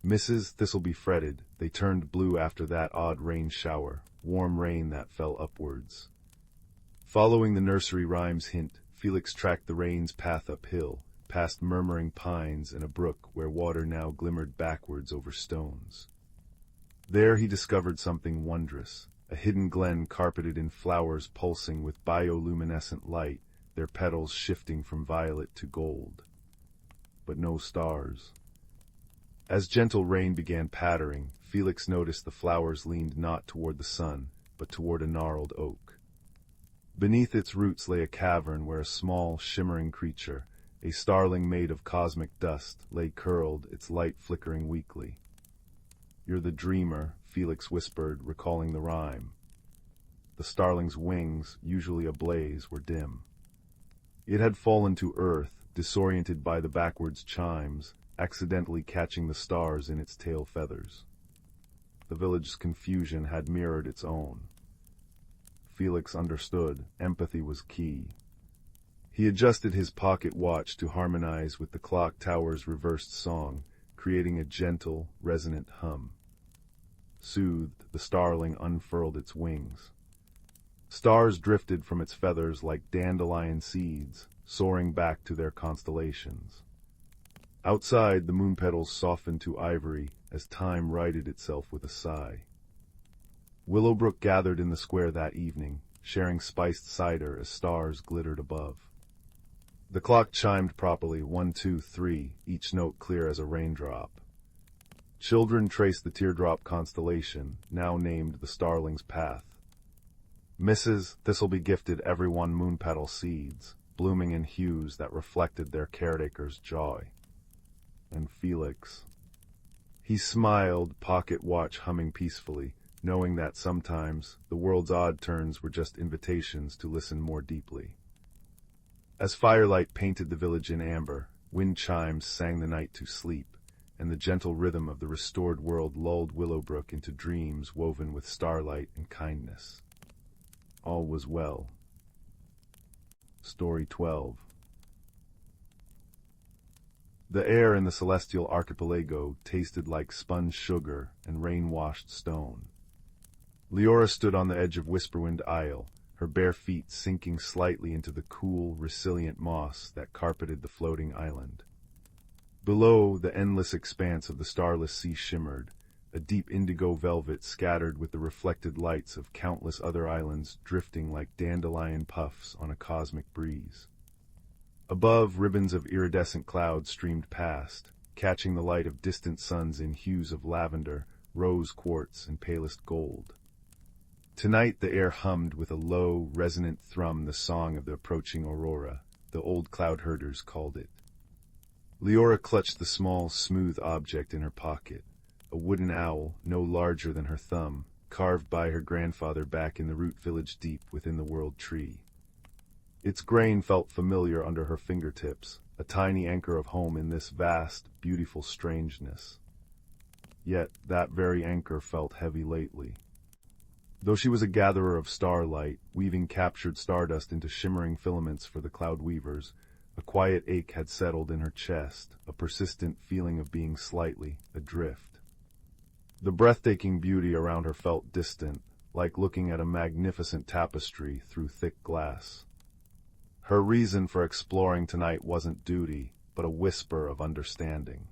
Mrs. Thistleby fretted. They turned blue after that odd rain shower, warm rain that fell upwards. Following the nursery rhyme's hint, Felix tracked the rain's path uphill, past murmuring pines and a brook where water now glimmered backwards over stones. There he discovered something wondrous, a hidden glen carpeted in flowers pulsing with bioluminescent light, their petals shifting from violet to gold. But no stars. As gentle rain began pattering, Felix noticed the flowers leaned not toward the sun, but toward a gnarled oak. Beneath its roots lay a cavern where a small, shimmering creature, a starling made of cosmic dust, lay curled, its light flickering weakly. "You're the dreamer," Felix whispered, recalling the rhyme. The starling's wings, usually ablaze, were dim. It had fallen to earth, disoriented by the backwards chimes, accidentally catching the stars in its tail feathers. The village's confusion had mirrored its own. Felix understood. Empathy was key. He adjusted his pocket watch to harmonize with the Clocktower's reversed song, creating a gentle, resonant hum. Soothed, the starling unfurled its wings. Stars drifted from its feathers like dandelion seeds, soaring back to their constellations. Outside, the moon petals softened to ivory as time righted itself with a sigh. Willowbrook gathered in the square that evening, sharing spiced cider as stars glittered above. The clock chimed properly, 1, 2, 3, each note clear as a raindrop. Children traced the teardrop constellation, now named the starling's path. Mrs. Thistleby gifted everyone moon-petal seeds, blooming in hues that reflected their caretaker's joy. And Felix. He smiled, pocket watch humming peacefully, knowing that sometimes the world's odd turns were just invitations to listen more deeply. As firelight painted the village in amber, wind chimes sang the night to sleep, and the gentle rhythm of the restored world lulled Willowbrook into dreams woven with starlight and kindness. All was well. Story 12. The air in the celestial archipelago tasted like spun sugar and rain-washed stone. Leora stood on the edge of Whisperwind Isle, her bare feet sinking slightly into the cool, resilient moss that carpeted the floating island. Below, the endless expanse of the starless sea shimmered, a deep indigo velvet scattered with the reflected lights of countless other islands drifting like dandelion puffs on a cosmic breeze. Above, ribbons of iridescent clouds streamed past, catching the light of distant suns in hues of lavender, rose quartz, and palest gold. Tonight the air hummed with a low, resonant thrum, the song of the approaching Aurora, the old cloud herders called it. Leora clutched the small, smooth object in her pocket, a wooden owl no larger than her thumb, carved by her grandfather back in the root village deep within the world tree. Its grain felt familiar under her fingertips, a tiny anchor of home in this vast, beautiful strangeness. Yet that very anchor felt heavy lately. Though she was a gatherer of starlight, weaving captured stardust into shimmering filaments for the cloud weavers, a quiet ache had settled in her chest, a persistent feeling of being slightly adrift. The breathtaking beauty around her felt distant, like looking at a magnificent tapestry through thick glass. Her reason for exploring tonight wasn't duty, but a whisper of understanding.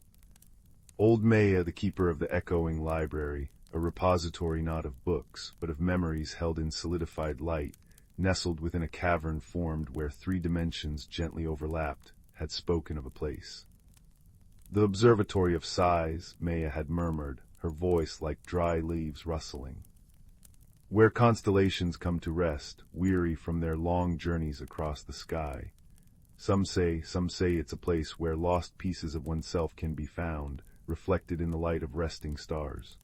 Old Maya, the keeper of the echoing library, a repository not of books, but of memories held in solidified light, nestled within a cavern formed where 3 dimensions gently overlapped, had spoken of a place. The observatory of sighs, Maya had murmured, her voice like dry leaves rustling. Where constellations come to rest, weary from their long journeys across the sky. Some say it's a place where lost pieces of oneself can be found, reflected in the light of resting stars.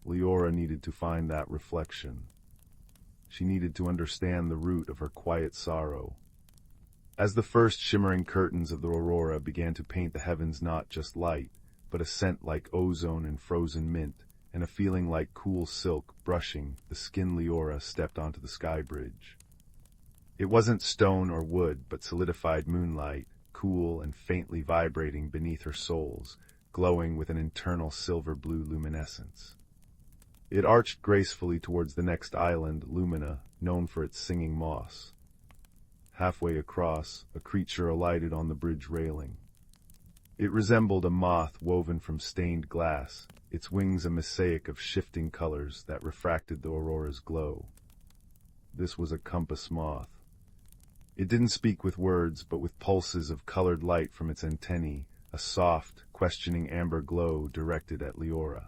Leora needed to find that reflection. She needed to understand the root of her quiet sorrow. As the first shimmering curtains of the Aurora began to paint the heavens, not just light, but a scent like ozone and frozen mint, and a feeling like cool silk brushing the skin, Leora stepped onto the sky bridge. It wasn't stone or wood, but solidified moonlight, cool and faintly vibrating beneath her soles, glowing with an internal silver-blue luminescence. It arched gracefully towards the next island, Lumina, known for its singing moss. Halfway across, a creature alighted on the bridge railing. It resembled a moth woven from stained glass, its wings a mosaic of shifting colors that refracted the Aurora's glow. This was a compass moth. It didn't speak with words, but with pulses of colored light from its antennae, a soft, questioning amber glow directed at Leora.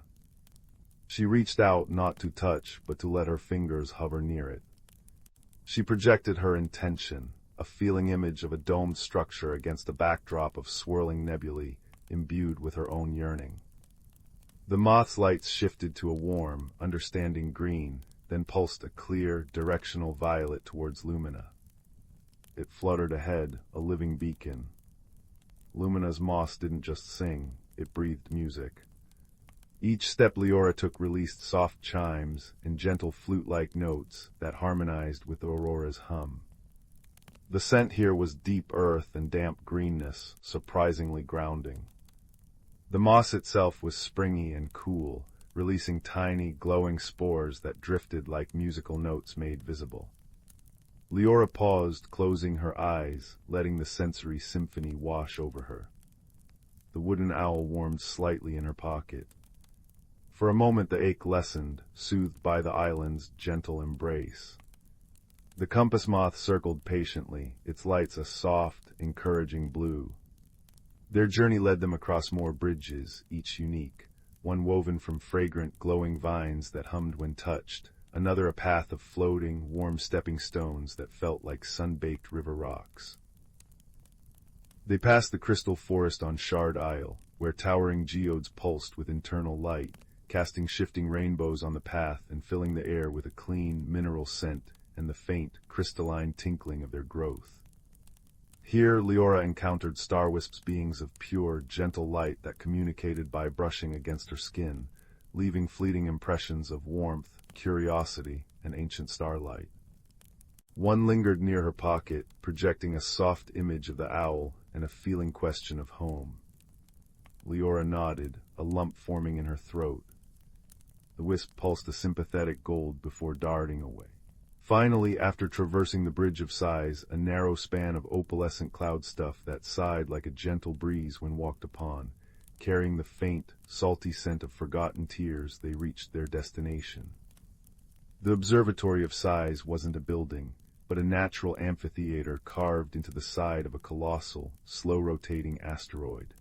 She reached out not to touch, but to let her fingers hover near it. She projected her intention, a feeling image of a domed structure against a backdrop of swirling nebulae, imbued with her own yearning. The moth's lights shifted to a warm, understanding green, then pulsed a clear, directional violet towards Lumina. It fluttered ahead, a living beacon. Lumina's moss didn't just sing, it breathed music. Each step Leora took released soft chimes and gentle flute-like notes that harmonized with the Aurora's hum. The scent here was deep earth and damp greenness, surprisingly grounding. The moss itself was springy and cool, releasing tiny, glowing spores that drifted like musical notes made visible. Leora paused, closing her eyes, letting the sensory symphony wash over her. The wooden owl warmed slightly in her pocket. For a moment the ache lessened, soothed by the island's gentle embrace. The compass moth circled patiently, its lights a soft, encouraging blue. Their journey led them across more bridges, each unique, one woven from fragrant, glowing vines that hummed when touched, another a path of floating, warm stepping stones that felt like sun-baked river rocks. They passed the crystal forest on Shard Isle, where towering geodes pulsed with internal light, casting shifting rainbows on the path and filling the air with a clean, mineral scent and the faint, crystalline tinkling of their growth. Here Leora encountered star-wisps, beings of pure, gentle light that communicated by brushing against her skin, leaving fleeting impressions of warmth, curiosity, and ancient starlight. One lingered near her pocket, projecting a soft image of the owl and a feeling question of home. Leora nodded, a lump forming in her throat. The wisp pulsed a sympathetic gold before darting away. Finally, after traversing the Bridge of Sighs, a narrow span of opalescent cloud stuff that sighed like a gentle breeze when walked upon, carrying the faint, salty scent of forgotten tears, they reached their destination. The Observatory of Sighs wasn't a building, but a natural amphitheater carved into the side of a colossal, slow-rotating asteroid.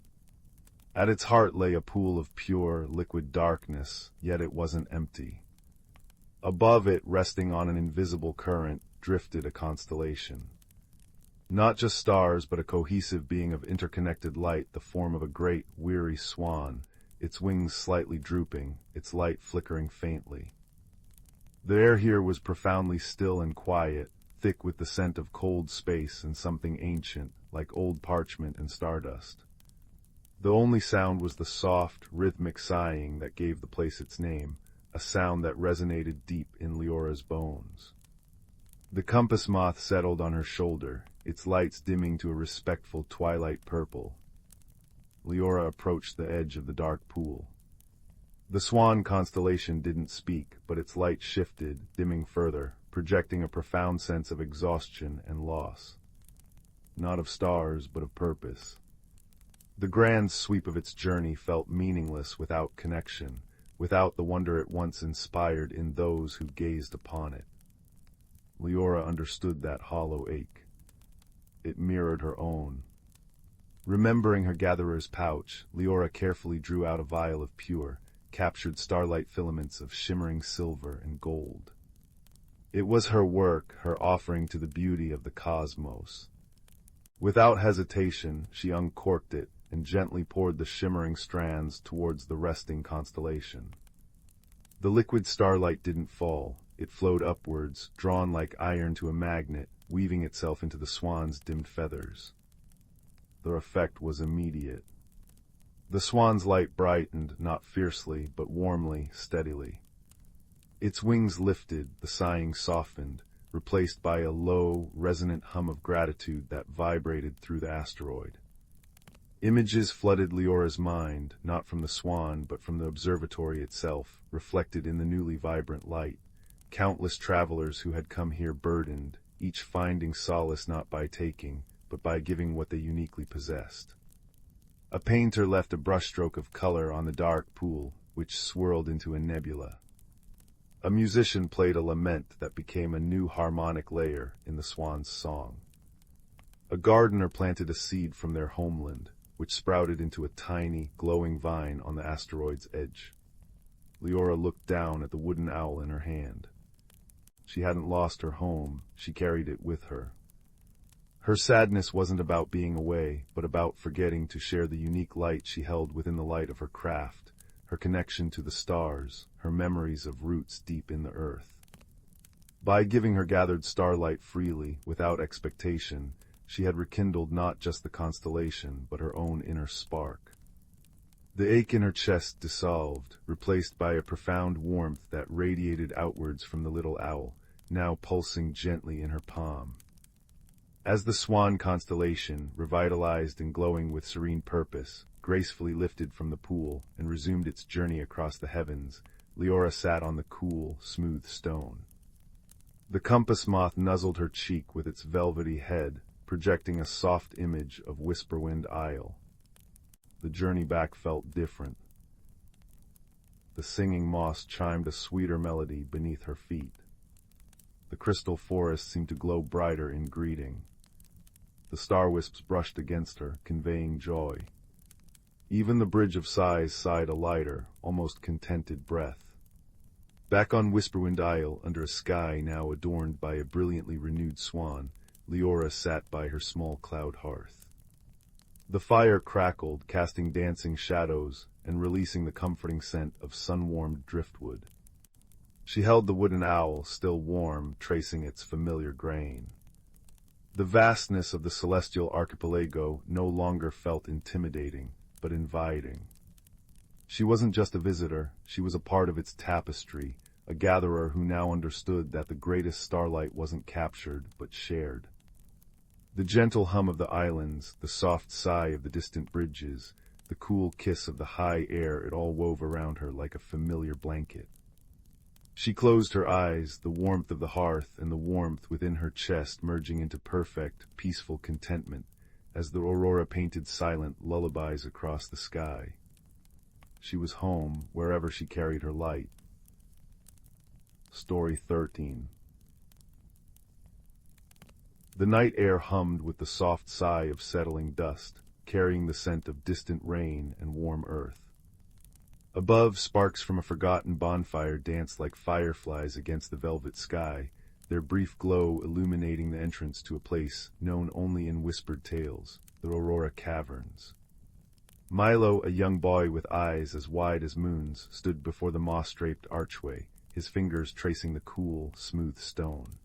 At its heart lay a pool of pure, liquid darkness, yet it wasn't empty. Above it, resting on an invisible current, drifted a constellation. Not just stars, but a cohesive being of interconnected light, the form of a great, weary swan, its wings slightly drooping, its light flickering faintly. The air here was profoundly still and quiet, thick with the scent of cold space and something ancient, like old parchment and stardust. The only sound was the soft, rhythmic sighing that gave the place its name, a sound that resonated deep in Leora's bones. The compass moth settled on her shoulder, its lights dimming to a respectful twilight purple. Leora approached the edge of the dark pool. The swan constellation didn't speak, but its light shifted, dimming further, projecting a profound sense of exhaustion and loss. Not of stars, but of purpose. The grand sweep of its journey felt meaningless without connection, without the wonder it once inspired in those who gazed upon it. Leora understood that hollow ache. It mirrored her own. Remembering her gatherer's pouch, Leora carefully drew out a vial of pure, captured starlight filaments of shimmering silver and gold. It was her work, her offering to the beauty of the cosmos. Without hesitation, she uncorked it and gently poured the shimmering strands towards the resting constellation. The liquid starlight didn't fall. It flowed upwards, drawn like iron to a magnet, weaving itself into the swan's dimmed feathers. The effect was immediate. The swan's light brightened, not fiercely, but warmly, steadily. Its wings lifted, the sighing softened, replaced by a low, resonant hum of gratitude that vibrated through the asteroid. Images flooded Leora's mind, not from the swan, but from the observatory itself, reflected in the newly vibrant light. Countless travelers who had come here burdened, each finding solace not by taking, but by giving what they uniquely possessed. A painter left a brushstroke of color on the dark pool, which swirled into a nebula. A musician played a lament that became a new harmonic layer in the swan's song. A gardener planted a seed from their homeland, which sprouted into a tiny, glowing vine on the asteroid's edge. Leora looked down at the wooden owl in her hand. She hadn't lost her home, she carried it with her. Her sadness wasn't about being away, but about forgetting to share the unique light she held within the light of her craft, her connection to the stars, her memories of roots deep in the earth. By giving her gathered starlight freely, without expectation, she had rekindled not just the constellation, but her own inner spark. The ache in her chest dissolved, replaced by a profound warmth that radiated outwards from the little owl, now pulsing gently in her palm. As the swan constellation, revitalized and glowing with serene purpose, gracefully lifted from the pool and resumed its journey across the heavens, Leora sat on the cool, smooth stone. The compass moth nuzzled her cheek with its velvety head, projecting a soft image of Whisperwind Isle. The journey back felt different. The singing moss chimed a sweeter melody beneath her feet. The crystal forest seemed to glow brighter in greeting. The star-wisps brushed against her, conveying joy. Even the bridge of sighs sighed a lighter, almost contented breath. Back on Whisperwind Isle, under a sky now adorned by a brilliantly renewed swan, Leora sat by her small cloud hearth. The fire crackled, casting dancing shadows and releasing the comforting scent of sun-warmed driftwood. She held the wooden owl, still warm, tracing its familiar grain. The vastness of the celestial archipelago no longer felt intimidating, but inviting. She wasn't just a visitor, she was a part of its tapestry, a gatherer who now understood that the greatest starlight wasn't captured, but shared. The gentle hum of the islands, the soft sigh of the distant bridges, the cool kiss of the high air, it all wove around her like a familiar blanket. She closed her eyes, the warmth of the hearth and the warmth within her chest merging into perfect, peaceful contentment, as the Aurora painted silent lullabies across the sky. She was home, wherever she carried her light. Story 13. The night air hummed with the soft sigh of settling dust, carrying the scent of distant rain and warm earth. Above, sparks from a forgotten bonfire danced like fireflies against the velvet sky, their brief glow illuminating the entrance to a place known only in whispered tales, the Aurora Caverns. Milo, a young boy with eyes as wide as moons, stood before the moss-draped archway, his fingers tracing the cool, smooth stone.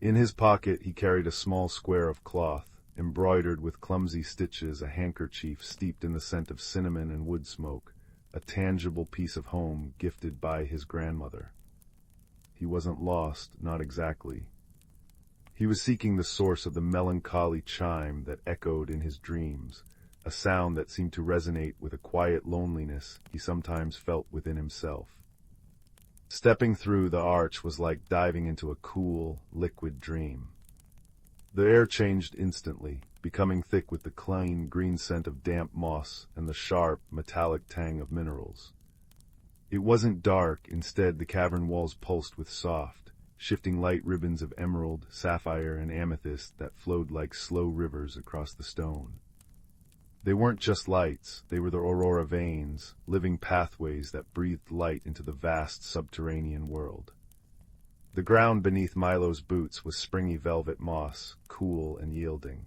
In his pocket he carried a small square of cloth, embroidered with clumsy stitches, a handkerchief steeped in the scent of cinnamon and wood smoke, a tangible piece of home gifted by his grandmother. He wasn't lost, not exactly. He was seeking the source of the melancholy chime that echoed in his dreams, a sound that seemed to resonate with a quiet loneliness he sometimes felt within himself. Stepping through the arch was like diving into a cool, liquid dream. The air changed instantly, becoming thick with the clean, green scent of damp moss and the sharp, metallic tang of minerals. It wasn't dark, instead the cavern walls pulsed with soft, shifting light ribbons of emerald, sapphire, and amethyst that flowed like slow rivers across the stone. They weren't just lights, they were the Aurora veins, living pathways that breathed light into the vast subterranean world. The ground beneath Milo's boots was springy velvet moss, cool and yielding.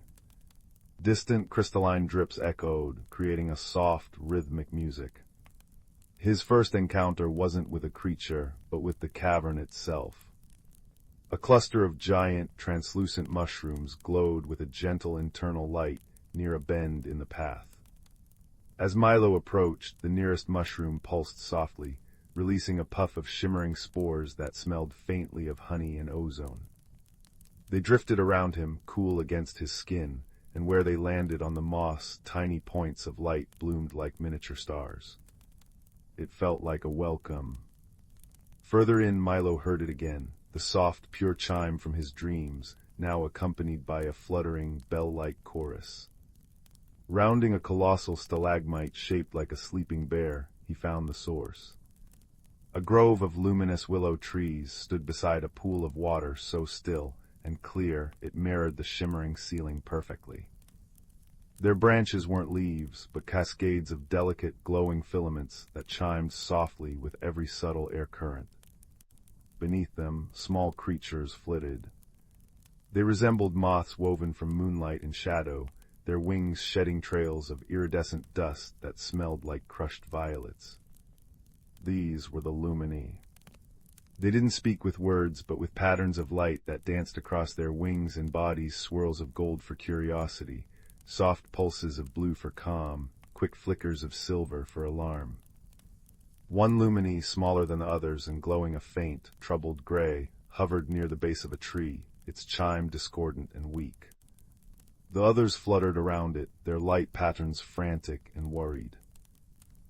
Distant crystalline drips echoed, creating a soft, rhythmic music. His first encounter wasn't with a creature, but with the cavern itself. A cluster of giant, translucent mushrooms glowed with a gentle internal light near a bend in the path. As Milo approached, the nearest mushroom pulsed softly, releasing a puff of shimmering spores that smelled faintly of honey and ozone. They drifted around him, cool against his skin, and where they landed on the moss, tiny points of light bloomed like miniature stars. It felt like a welcome. Further in, Milo heard it again, the soft, pure chime from his dreams, now accompanied by a fluttering, bell-like chorus. Rounding a colossal stalagmite shaped like a sleeping bear, he found the source. A grove of luminous willow trees stood beside a pool of water so still and clear it mirrored the shimmering ceiling perfectly. Their branches weren't leaves, but cascades of delicate, glowing filaments that chimed softly with every subtle air current. Beneath them, small creatures flitted. They resembled moths woven from moonlight and shadow, their wings shedding trails of iridescent dust that smelled like crushed violets. These were the Lumini. They didn't speak with words, but with patterns of light that danced across their wings and bodies, swirls of gold for curiosity, soft pulses of blue for calm, quick flickers of silver for alarm. One Lumini, smaller than the others and glowing a faint, troubled gray, hovered near the base of a tree, its chime discordant and weak. The others fluttered around it, their light patterns frantic and worried.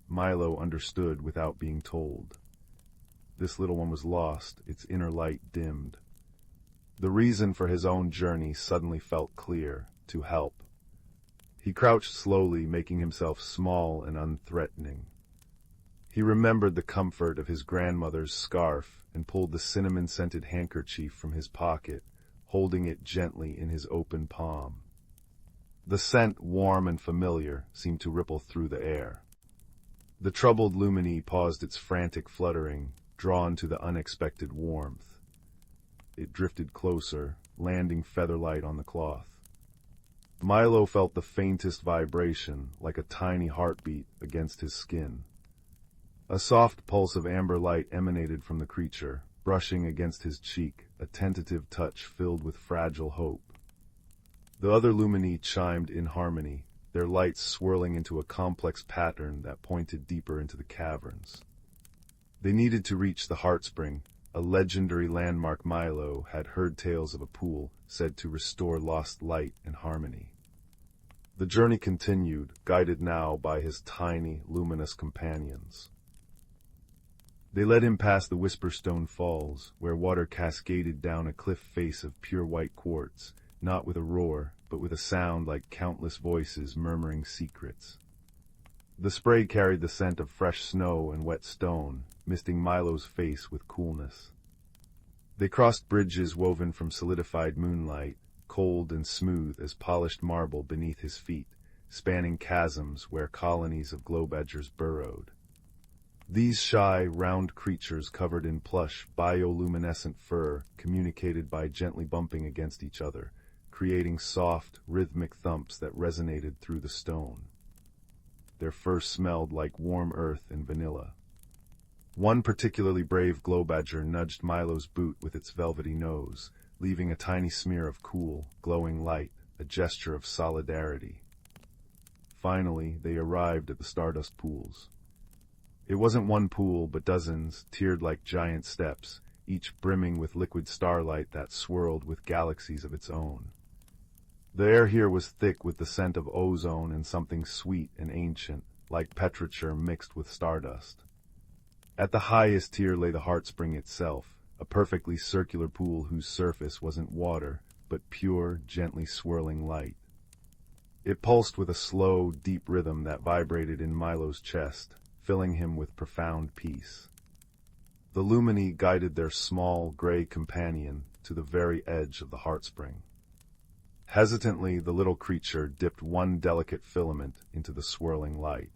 Milo understood without being told. This little one was lost, its inner light dimmed. The reason for his own journey suddenly felt clear, to help. He crouched slowly, making himself small and unthreatening. He remembered the comfort of his grandmother's scarf and pulled the cinnamon-scented handkerchief from his pocket, holding it gently in his open palm. The scent, warm and familiar, seemed to ripple through the air. The troubled Lumini paused its frantic fluttering, drawn to the unexpected warmth. It drifted closer, landing featherlight on the cloth. Milo felt the faintest vibration, like a tiny heartbeat, against his skin. A soft pulse of amber light emanated from the creature, brushing against his cheek, a tentative touch filled with fragile hope. The other Lumini chimed in harmony, their lights swirling into a complex pattern that pointed deeper into the caverns. They needed to reach the Heartspring, a legendary landmark Milo had heard tales of a pool said to restore lost light and harmony. The journey continued, guided now by his tiny, luminous companions. They led him past the Whisperstone Falls, where water cascaded down a cliff face of pure white quartz, not with a roar, but with a sound like countless voices murmuring secrets. The spray carried the scent of fresh snow and wet stone, misting Milo's face with coolness. They crossed bridges woven from solidified moonlight, cold and smooth as polished marble beneath his feet, spanning chasms where colonies of glowbadgers burrowed. These shy, round creatures covered in plush, bioluminescent fur communicated by gently bumping against each other, creating soft, rhythmic thumps that resonated through the stone. Their fur smelled like warm earth and vanilla. One particularly brave glowbadger nudged Milo's boot with its velvety nose, leaving a tiny smear of cool, glowing light, a gesture of solidarity. Finally, they arrived at the Stardust Pools. It wasn't one pool, but dozens, tiered like giant steps, each brimming with liquid starlight that swirled with galaxies of its own. The air here was thick with the scent of ozone and something sweet and ancient, like petrichor mixed with stardust. At the highest tier lay the Heartspring itself, a perfectly circular pool whose surface wasn't water, but pure, gently swirling light. It pulsed with a slow, deep rhythm that vibrated in Milo's chest, filling him with profound peace. The Lumini guided their small, gray companion to the very edge of the Heartspring. Hesitantly, the little creature dipped one delicate filament into the swirling light.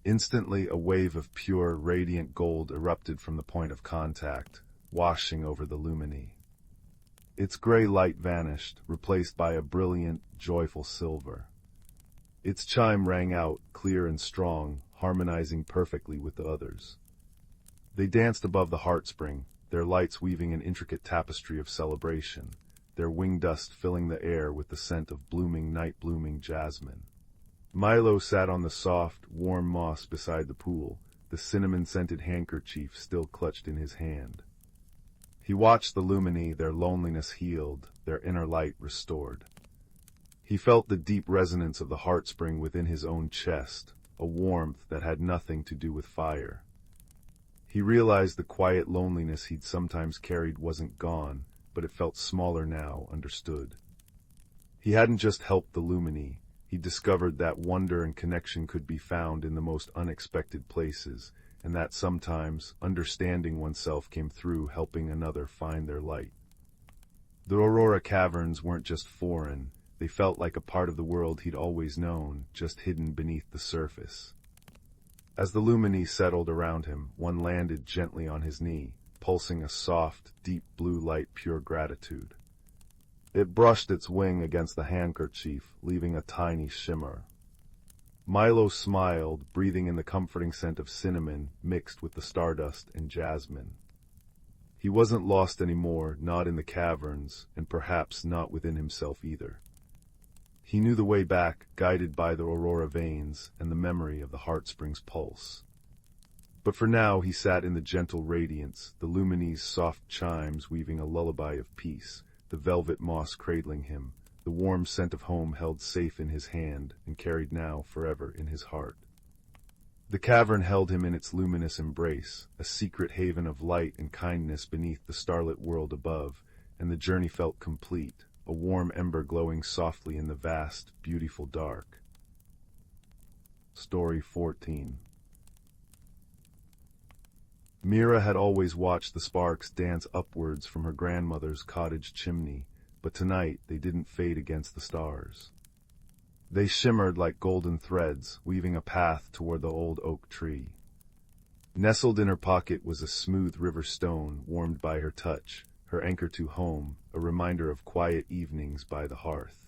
Instantly, a wave of pure, radiant gold erupted from the point of contact, washing over the lumini. Its gray light vanished, replaced by a brilliant, joyful silver. Its chime rang out, clear and strong, harmonizing perfectly with the others. They danced above the heartspring, their lights weaving an intricate tapestry of celebration, their wing dust filling the air with the scent of blooming, night-blooming jasmine. Milo sat on the soft, warm moss beside the pool, the cinnamon-scented handkerchief still clutched in his hand. He watched the lumini, their loneliness healed, their inner light restored. He felt the deep resonance of the heartspring within his own chest, a warmth that had nothing to do with fire. He realized the quiet loneliness he'd sometimes carried wasn't gone, but it felt smaller now, understood. He hadn't just helped the lumini, he discovered that wonder and connection could be found in the most unexpected places, and that sometimes understanding oneself came through helping another find their light. The Aurora Caverns weren't just foreign, they felt like a part of the world he'd always known, just hidden beneath the surface. As the lumini settled around him, one landed gently on his knee, pulsing a soft, deep blue light, pure gratitude. It brushed its wing against the handkerchief, leaving a tiny shimmer. Milo smiled, breathing in the comforting scent of cinnamon mixed with the stardust and jasmine. He wasn't lost anymore, not in the caverns, and perhaps not within himself either. He knew the way back, guided by the Aurora veins and the memory of the heartspring's pulse. But for now he sat in the gentle radiance, the lumini's soft chimes weaving a lullaby of peace, the velvet moss cradling him, the warm scent of home held safe in his hand and carried now forever in his heart. The cavern held him in its luminous embrace, a secret haven of light and kindness beneath the starlit world above, and the journey felt complete, a warm ember glowing softly in the vast, beautiful dark. Story 14. Mira had always watched the sparks dance upwards from her grandmother's cottage chimney, but tonight they didn't fade against the stars. They shimmered like golden threads, weaving a path toward the old oak tree. Nestled in her pocket was a smooth river stone, warmed by her touch, her anchor to home, a reminder of quiet evenings by the hearth.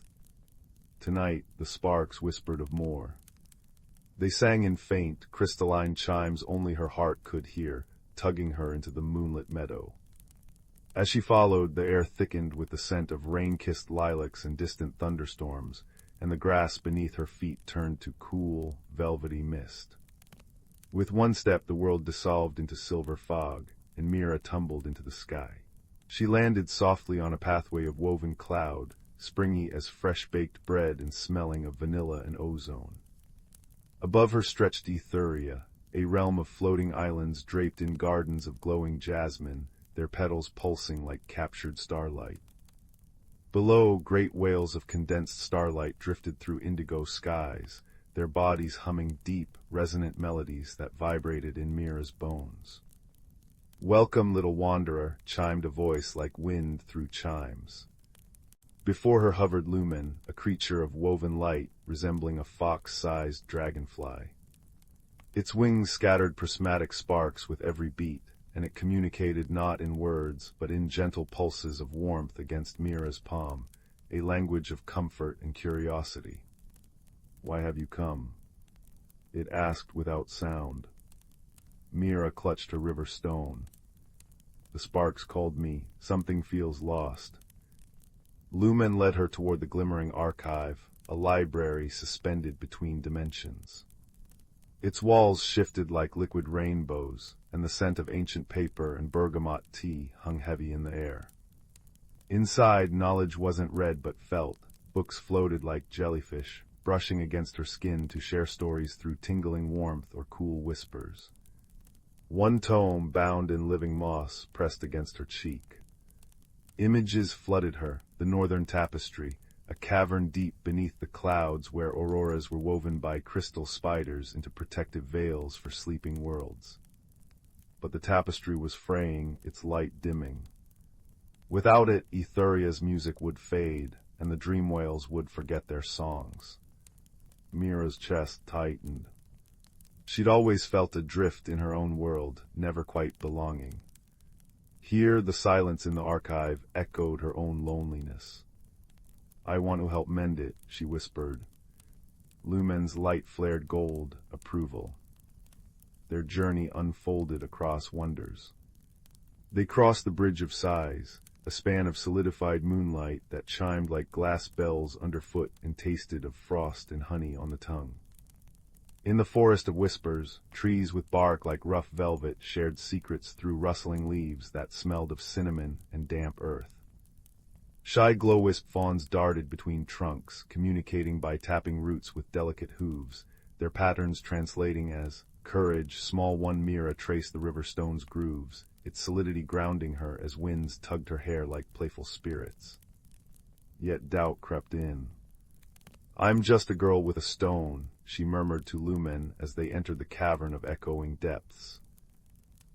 Tonight, the sparks whispered of more. They sang in faint, crystalline chimes only her heart could hear, tugging her into the moonlit meadow. As she followed, the air thickened with the scent of rain-kissed lilacs and distant thunderstorms, and the grass beneath her feet turned to cool, velvety mist. With one step, the world dissolved into silver fog, and Mira tumbled into the sky. She landed softly on a pathway of woven cloud, springy as fresh-baked bread and smelling of vanilla and ozone. Above her stretched Ethuria, a realm of floating islands draped in gardens of glowing jasmine, their petals pulsing like captured starlight. Below, great whales of condensed starlight drifted through indigo skies, their bodies humming deep, resonant melodies that vibrated in Mira's bones. "Welcome, little wanderer," chimed a voice like wind through chimes. Before her hovered Lumen, a creature of woven light, resembling a fox-sized dragonfly. Its wings scattered prismatic sparks with every beat, and it communicated not in words, but in gentle pulses of warmth against Mira's palm, a language of comfort and curiosity. "Why have you come?" it asked without sound. Mira clutched her river stone. "The sparks called me. Something feels lost." Lumen led her toward the glimmering archive, a library suspended between dimensions. Its walls shifted like liquid rainbows, and the scent of ancient paper and bergamot tea hung heavy in the air. Inside, knowledge wasn't read but felt. Books floated like jellyfish, brushing against her skin to share stories through tingling warmth or cool whispers. One tome, bound in living moss, pressed against her cheek. Images flooded her, the northern tapestry, a cavern deep beneath the clouds where auroras were woven by crystal spiders into protective veils for sleeping worlds. But the tapestry was fraying, its light dimming. Without it, Ethuria's music would fade, and the dream whales would forget their songs. Mira's chest tightened. She'd always felt adrift in her own world, never quite belonging. Here, the silence in the archive echoed her own loneliness. "I want to help mend it," she whispered. Lumen's light flared gold, approval. Their journey unfolded across wonders. They crossed the bridge of sighs, a span of solidified moonlight that chimed like glass bells underfoot and tasted of frost and honey on the tongue. In the forest of whispers, trees with bark like rough velvet shared secrets through rustling leaves that smelled of cinnamon and damp earth. Shy glow-wisp fawns darted between trunks, communicating by tapping roots with delicate hooves, their patterns translating as courage. Small one Mira traced the river stone's grooves, its solidity grounding her as winds tugged her hair like playful spirits. Yet doubt crept in. "I'm just a girl with a stone," she murmured to Lumen as they entered the cavern of echoing depths.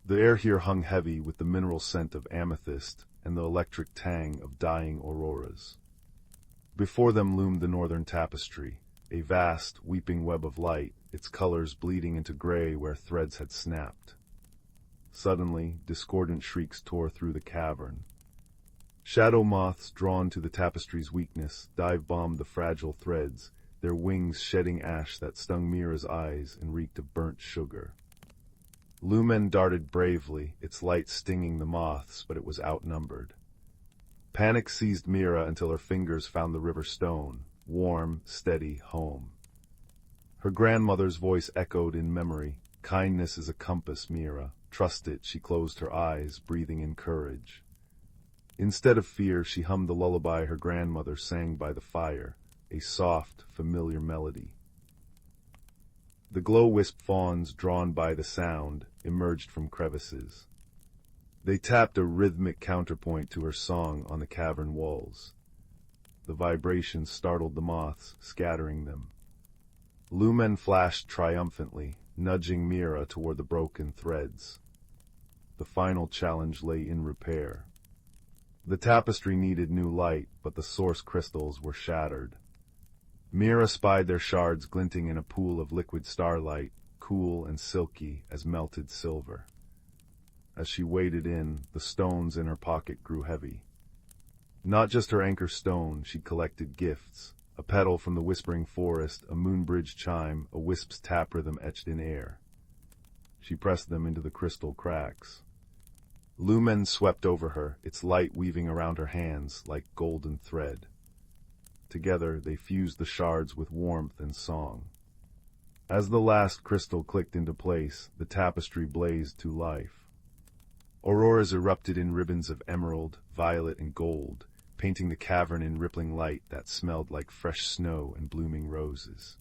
The air here hung heavy with the mineral scent of amethyst and the electric tang of dying auroras. Before them loomed the northern tapestry, a vast, weeping web of light, its colors bleeding into gray where threads had snapped. Suddenly, discordant shrieks tore through the cavern. Shadow moths, drawn to the tapestry's weakness, dive-bombed the fragile threads, their wings shedding ash that stung Mira's eyes and reeked of burnt sugar. Lumen darted bravely, its light stinging the moths, but it was outnumbered. Panic seized Mira until her fingers found the river stone, warm, steady home. Her grandmother's voice echoed in memory. "Kindness is a compass, Mira. Trust it." She closed her eyes, breathing in courage. Instead of fear, she hummed the lullaby her grandmother sang by the fire, a soft, familiar melody. The glow-wisp fawns, drawn by the sound, emerged from crevices. They tapped a rhythmic counterpoint to her song on the cavern walls. The vibration startled the moths, scattering them. Lumen flashed triumphantly, nudging Mira toward the broken threads. The final challenge lay in repair. The tapestry needed new light, but the source crystals were shattered. Mira spied their shards glinting in a pool of liquid starlight, cool and silky as melted silver. As she waded in, the stones in her pocket grew heavy. Not just her anchor stone, she collected gifts, a petal from the whispering forest, a moon-bridge chime, a wisp's tap rhythm etched in air. She pressed them into the crystal cracks. Lumen swept over her, its light weaving around her hands like golden thread. Together, they fused the shards with warmth and song. As the last crystal clicked into place, the tapestry blazed to life. Auroras erupted in ribbons of emerald, violet, and gold, painting the cavern in rippling light that smelled like fresh snow and blooming roses.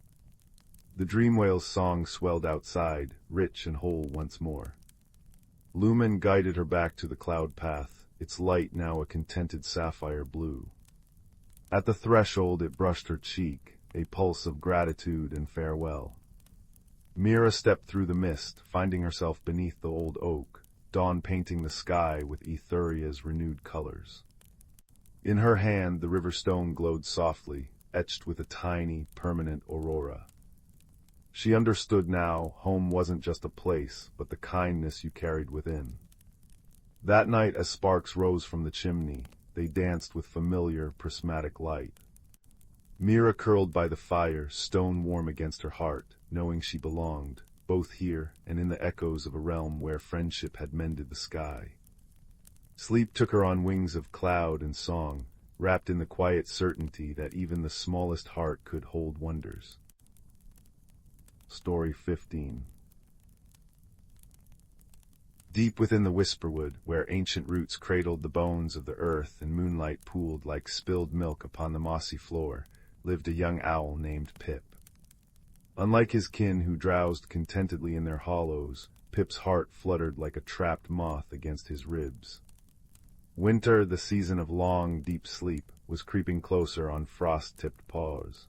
The dream whale's song swelled outside, rich and whole once more. Lumen guided her back to the cloud path, its light now a contented sapphire blue. At the threshold it brushed her cheek, a pulse of gratitude and farewell. Mira stepped through the mist, finding herself beneath the old oak, dawn painting the sky with Etheria's renewed colors. In her hand the river stone glowed softly, etched with a tiny, permanent aurora. She understood now, home wasn't just a place, but the kindness you carried within. That night, as sparks rose from the chimney, they danced with familiar, prismatic light. Mira curled by the fire, stone warm against her heart, knowing she belonged, both here and in the echoes of a realm where friendship had mended the sky. Sleep took her on wings of cloud and song, wrapped in the quiet certainty that even the smallest heart could hold wonders. Story 15. Deep within the whisperwood, where ancient roots cradled the bones of the earth and moonlight pooled like spilled milk upon the mossy floor, lived a young owl named Pip. Unlike his kin who drowsed contentedly in their hollows, Pip's heart fluttered like a trapped moth against his ribs. Winter, the season of long, deep sleep, was creeping closer on frost-tipped paws.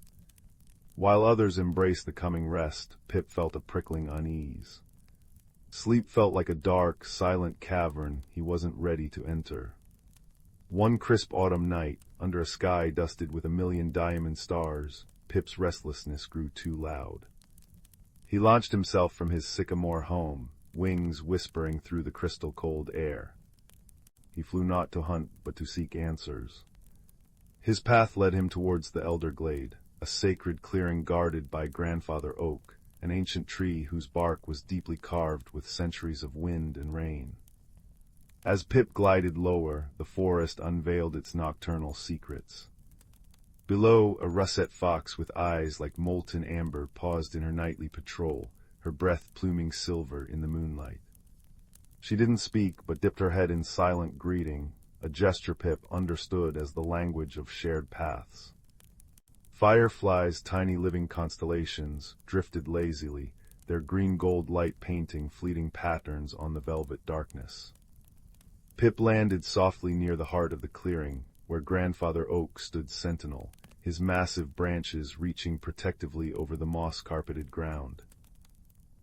While others embraced the coming rest, Pip felt a prickling unease. Sleep felt like a dark, silent cavern he wasn't ready to enter. One crisp autumn night, under a sky dusted with a million diamond stars, Pip's restlessness grew too loud. He launched himself from his sycamore home, wings whispering through the crystal-cold air. He flew not to hunt, but to seek answers. His path led him towards the elder glade, a sacred clearing guarded by Grandfather Oak, an ancient tree whose bark was deeply carved with centuries of wind and rain. As Pip glided lower, the forest unveiled its nocturnal secrets. Below, a russet fox with eyes like molten amber paused in her nightly patrol, her breath pluming silver in the moonlight. She didn't speak, but dipped her head in silent greeting, a gesture Pip understood as the language of shared paths. Fireflies, tiny living constellations, drifted lazily, their green-gold light painting fleeting patterns on the velvet darkness. Pip landed softly near the heart of the clearing, where Grandfather Oak stood sentinel, his massive branches reaching protectively over the moss-carpeted ground.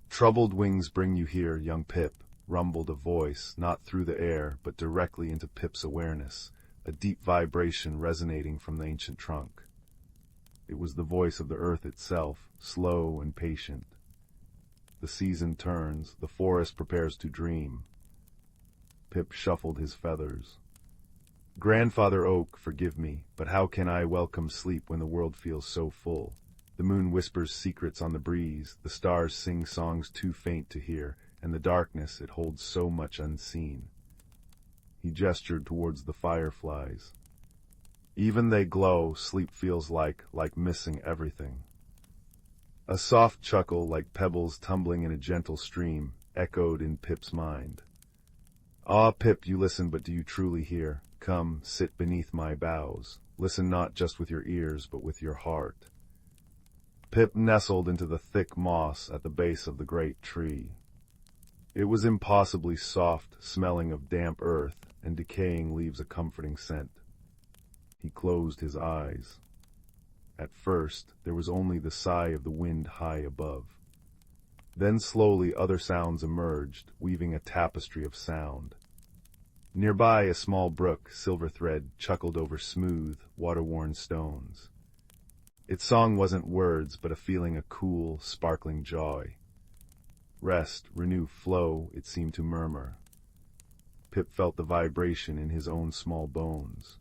"Troubled wings bring you here, young Pip," rumbled a voice, not through the air, but directly into Pip's awareness, a deep vibration resonating from the ancient trunk. It was the voice of the earth itself, slow and patient. The season turns, the forest prepares to dream. Pip shuffled his feathers. "Grandfather Oak, forgive me, but how can I welcome sleep when the world feels so full? The moon whispers secrets on the breeze, the stars sing songs too faint to hear, and the darkness, it holds so much unseen." He gestured towards the fireflies. "Even they glow, sleep feels like missing everything." A soft chuckle, like pebbles tumbling in a gentle stream, echoed in Pip's mind. "Ah, Pip, you listen, but do you truly hear? Come, sit beneath my boughs. Listen not just with your ears, but with your heart." Pip nestled into the thick moss at the base of the great tree. It was impossibly soft, smelling of damp earth, and decaying leaves a comforting scent. He closed his eyes. At first, there was only the sigh of the wind high above. Then slowly other sounds emerged, weaving a tapestry of sound. Nearby, a small brook, silver thread, chuckled over smooth, water-worn stones. Its song wasn't words, but a feeling of cool, sparkling joy. "Rest, renew, flow," it seemed to murmur. Pip felt the vibration in his own small bones.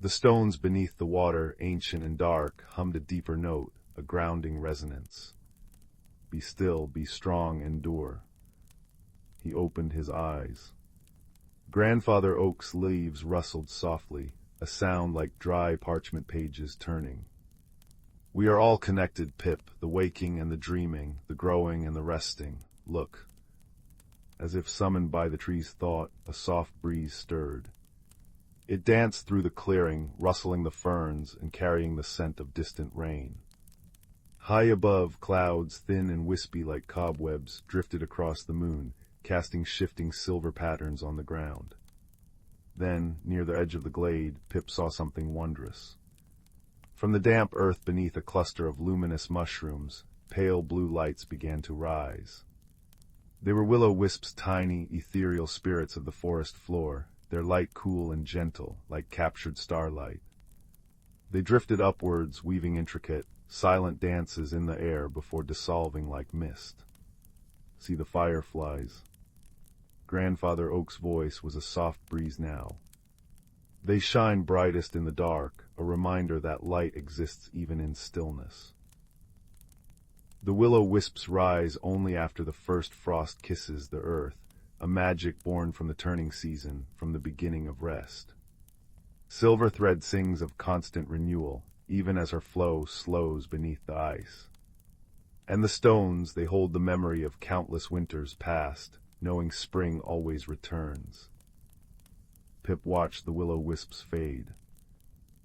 The stones beneath the water, ancient and dark, hummed a deeper note, a grounding resonance. "Be still, be strong, endure." He opened his eyes. Grandfather Oak's leaves rustled softly, a sound like dry parchment pages turning. "We are all connected, Pip, the waking and the dreaming, the growing and the resting. Look." As if summoned by the tree's thought, a soft breeze stirred. It danced through the clearing, rustling the ferns and carrying the scent of distant rain. High above, clouds, thin and wispy like cobwebs, drifted across the moon, casting shifting silver patterns on the ground. Then, near the edge of the glade, Pip saw something wondrous. From the damp earth beneath a cluster of luminous mushrooms, pale blue lights began to rise. They were will-o'-wisps, tiny, ethereal spirits of the forest floor, their light cool and gentle, like captured starlight. They drifted upwards, weaving intricate, silent dances in the air before dissolving like mist. "See the fireflies." Grandfather Oak's voice was a soft breeze now. "They shine brightest in the dark, a reminder that light exists even in stillness." The willow-wisps rise only after the first frost kisses the earth, a magic born from the turning season, from the beginning of rest. Silver thread sings of constant renewal, even as her flow slows beneath the ice. And the stones, they hold the memory of countless winters past, knowing spring always returns. Pip watched the willow-wisps fade.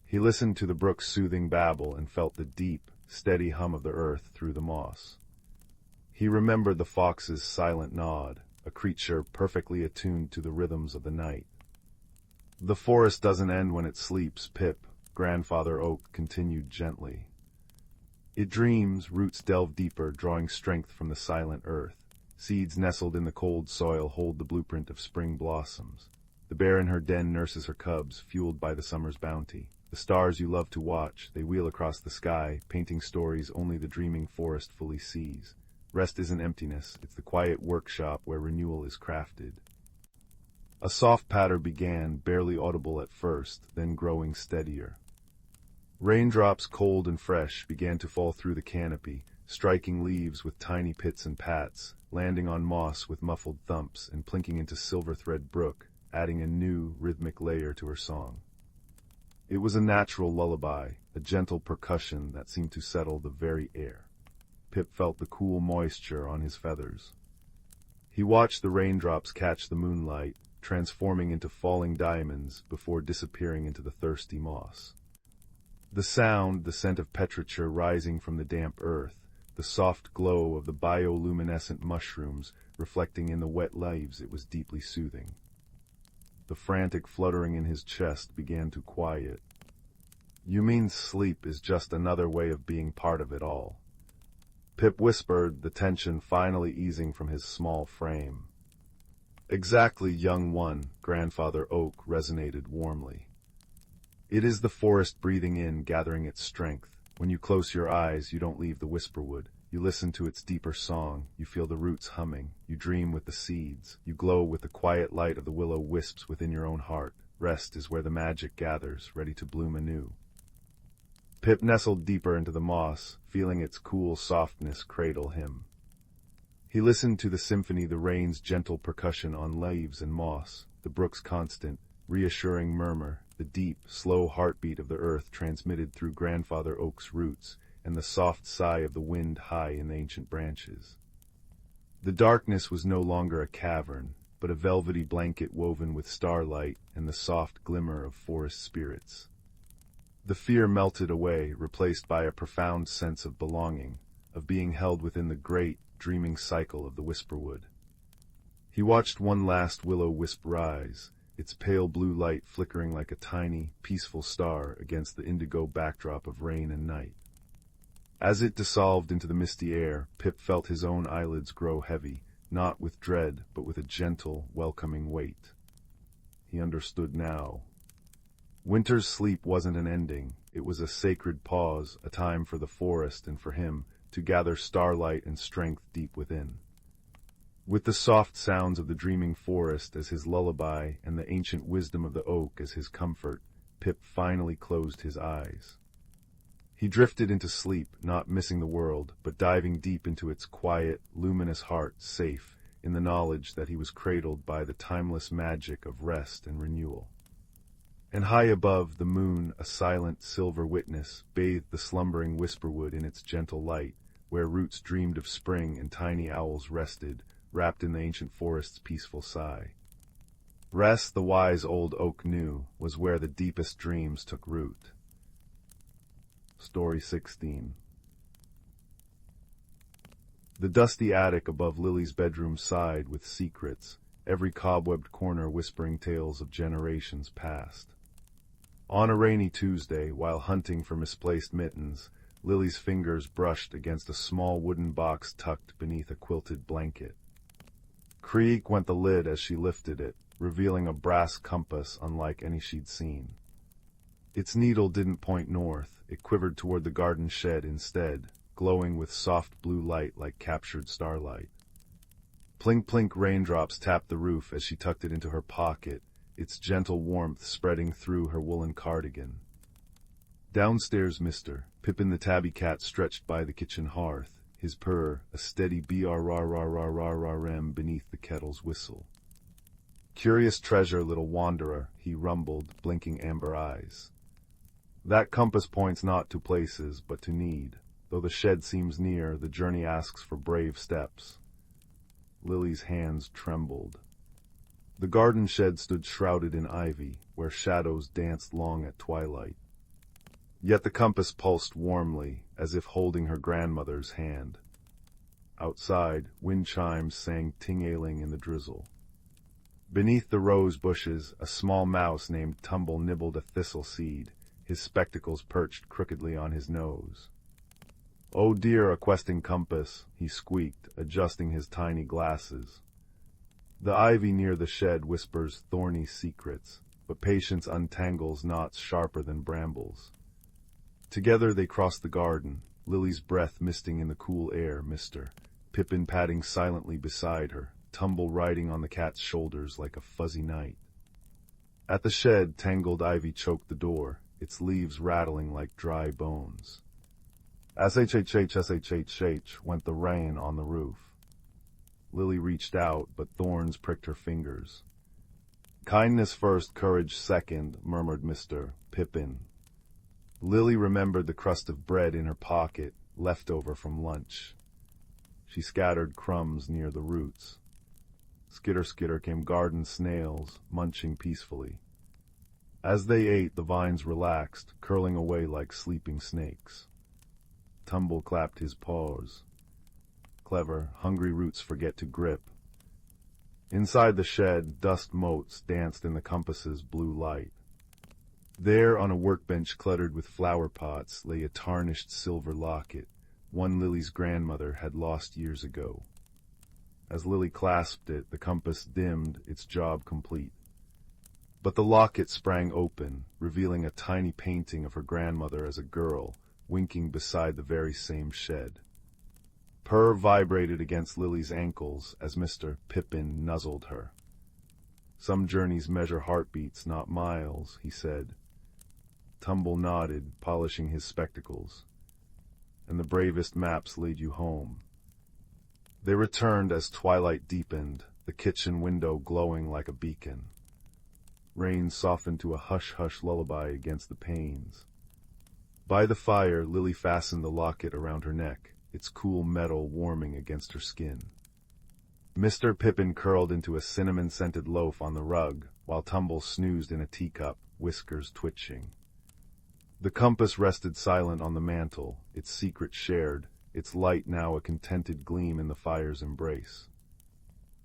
He listened to the brook's soothing babble and felt the deep, steady hum of the earth through the moss. He remembered the fox's silent nod, a creature perfectly attuned to the rhythms of the night. "The forest doesn't end when it sleeps, Pip," Grandfather Oak continued gently. "It dreams, roots delve deeper, drawing strength from the silent earth. Seeds nestled in the cold soil hold the blueprint of spring blossoms. The bear in her den nurses her cubs, fueled by the summer's bounty. The stars you love to watch, they wheel across the sky, painting stories only the dreaming forest fully sees. Rest isn't emptiness, it's the quiet workshop where renewal is crafted. A soft patter began, barely audible at first, then growing steadier. Raindrops, cold and fresh, began to fall through the canopy, striking leaves with tiny pits and pats, landing on moss with muffled thumps, and plinking into silver thread brook, adding a new, rhythmic layer to her song. It was a natural lullaby, a gentle percussion that seemed to settle the very air. Pip felt the cool moisture on his feathers. He watched the raindrops catch the moonlight, transforming into falling diamonds before disappearing into the thirsty moss. The sound, the scent of petrichor rising from the damp earth, the soft glow of the bioluminescent mushrooms reflecting in the wet leaves, it was deeply soothing. The frantic fluttering in his chest began to quiet. "You mean sleep is just another way of being part of it all?" Pip whispered, the tension finally easing from his small frame. "Exactly, young one," Grandfather Oak resonated warmly. "It is the forest breathing in, gathering its strength. When you close your eyes, you don't leave the whisperwood. You listen to its deeper song, you feel the roots humming, you dream with the seeds, you glow with the quiet light of the willow wisps within your own heart. Rest is where the magic gathers, ready to bloom anew." Pip nestled deeper into the moss, feeling its cool softness cradle him. He listened to the symphony, the rain's gentle percussion on leaves and moss, the brook's constant, reassuring murmur, the deep, slow heartbeat of the earth transmitted through Grandfather Oak's roots, and the soft sigh of the wind high in the ancient branches. The darkness was no longer a cavern, but a velvety blanket woven with starlight and the soft glimmer of forest spirits. The fear melted away, replaced by a profound sense of belonging, of being held within the great, dreaming cycle of the whisperwood. He watched one last willow wisp rise, its pale blue light flickering like a tiny, peaceful star against the indigo backdrop of rain and night. As it dissolved into the misty air, Pip felt his own eyelids grow heavy, not with dread, but with a gentle, welcoming weight. He understood now. Winter's sleep wasn't an ending, it was a sacred pause, a time for the forest and for him to gather starlight and strength deep within. With the soft sounds of the dreaming forest as his lullaby and the ancient wisdom of the oak as his comfort, Pip finally closed his eyes. He drifted into sleep, not missing the world, but diving deep into its quiet, luminous heart, safe in the knowledge that he was cradled by the timeless magic of rest and renewal. And high above, the moon, a silent silver witness, bathed the slumbering whisperwood in its gentle light, where roots dreamed of spring and tiny owls rested, wrapped in the ancient forest's peaceful sigh. Rest, the wise old oak knew, was where the deepest dreams took root. Story 16. The dusty attic above Lily's bedroom sighed with secrets, every cobwebbed corner whispering tales of generations past. On a rainy Tuesday, while hunting for misplaced mittens, Lily's fingers brushed against a small wooden box tucked beneath a quilted blanket. Creak went the lid as she lifted it, revealing a brass compass unlike any she'd seen. Its needle didn't point north, it quivered toward the garden shed instead, glowing with soft blue light like captured starlight. Plink-plink raindrops tapped the roof as she tucked it into her pocket, its gentle warmth spreading through her woolen cardigan. Downstairs, Pippin the tabby cat stretched by the kitchen hearth, his purr a steady brrrrrrrrm beneath the kettle's whistle. "Curious treasure, little wanderer," he rumbled, blinking amber eyes. "That compass points not to places, but to need. Though the shed seems near, the journey asks for brave steps." Lily's hands trembled. The garden shed stood shrouded in ivy, where shadows danced long at twilight. Yet the compass pulsed warmly, as if holding her grandmother's hand. Outside, wind chimes sang ting-ailing in the drizzle. Beneath the rose bushes, a small mouse named Tumble nibbled a thistle seed, his spectacles perched crookedly on his nose. "Oh dear, a questing compass," he squeaked, adjusting his tiny glasses. The ivy near the shed whispers thorny secrets, but patience untangles knots sharper than brambles. Together they cross the garden, Lily's breath misting in the cool air, Pippin padding silently beside her, Tumble riding on the cat's shoulders like a fuzzy knight. At the shed, tangled ivy choked the door, its leaves rattling like dry bones. SHHH went the rain on the roof. Lily reached out, but thorns pricked her fingers. Kindness first, courage second, murmured Mr. Pippin. Lily remembered the crust of bread in her pocket, leftover from lunch. She scattered crumbs near the roots. Skitter skitter came garden snails, munching peacefully. As they ate, the vines relaxed, curling away like sleeping snakes. Tumble clapped his paws. Clever, hungry roots forget to grip. Inside the shed, dust motes danced in the compass's blue light. There, on a workbench cluttered with flower pots, lay a tarnished silver locket, one Lily's grandmother had lost years ago. As Lily clasped it, the compass dimmed, its job complete. But the locket sprang open, revealing a tiny painting of her grandmother as a girl, winking beside the very same shed. Purr vibrated against Lily's ankles as Mr. Pippin nuzzled her. Some journeys measure heartbeats, not miles, he said. Tumble nodded, polishing his spectacles. And the bravest maps lead you home. They returned as twilight deepened, the kitchen window glowing like a beacon. Rain softened to a hush-hush lullaby against the panes. By the fire, Lily fastened the locket around her neck, its cool metal warming against her skin. Mr. Pippin curled into a cinnamon-scented loaf on the rug, while Tumble snoozed in a teacup, whiskers twitching. The compass rested silent on the mantel, its secret shared, its light now a contented gleam in the fire's embrace.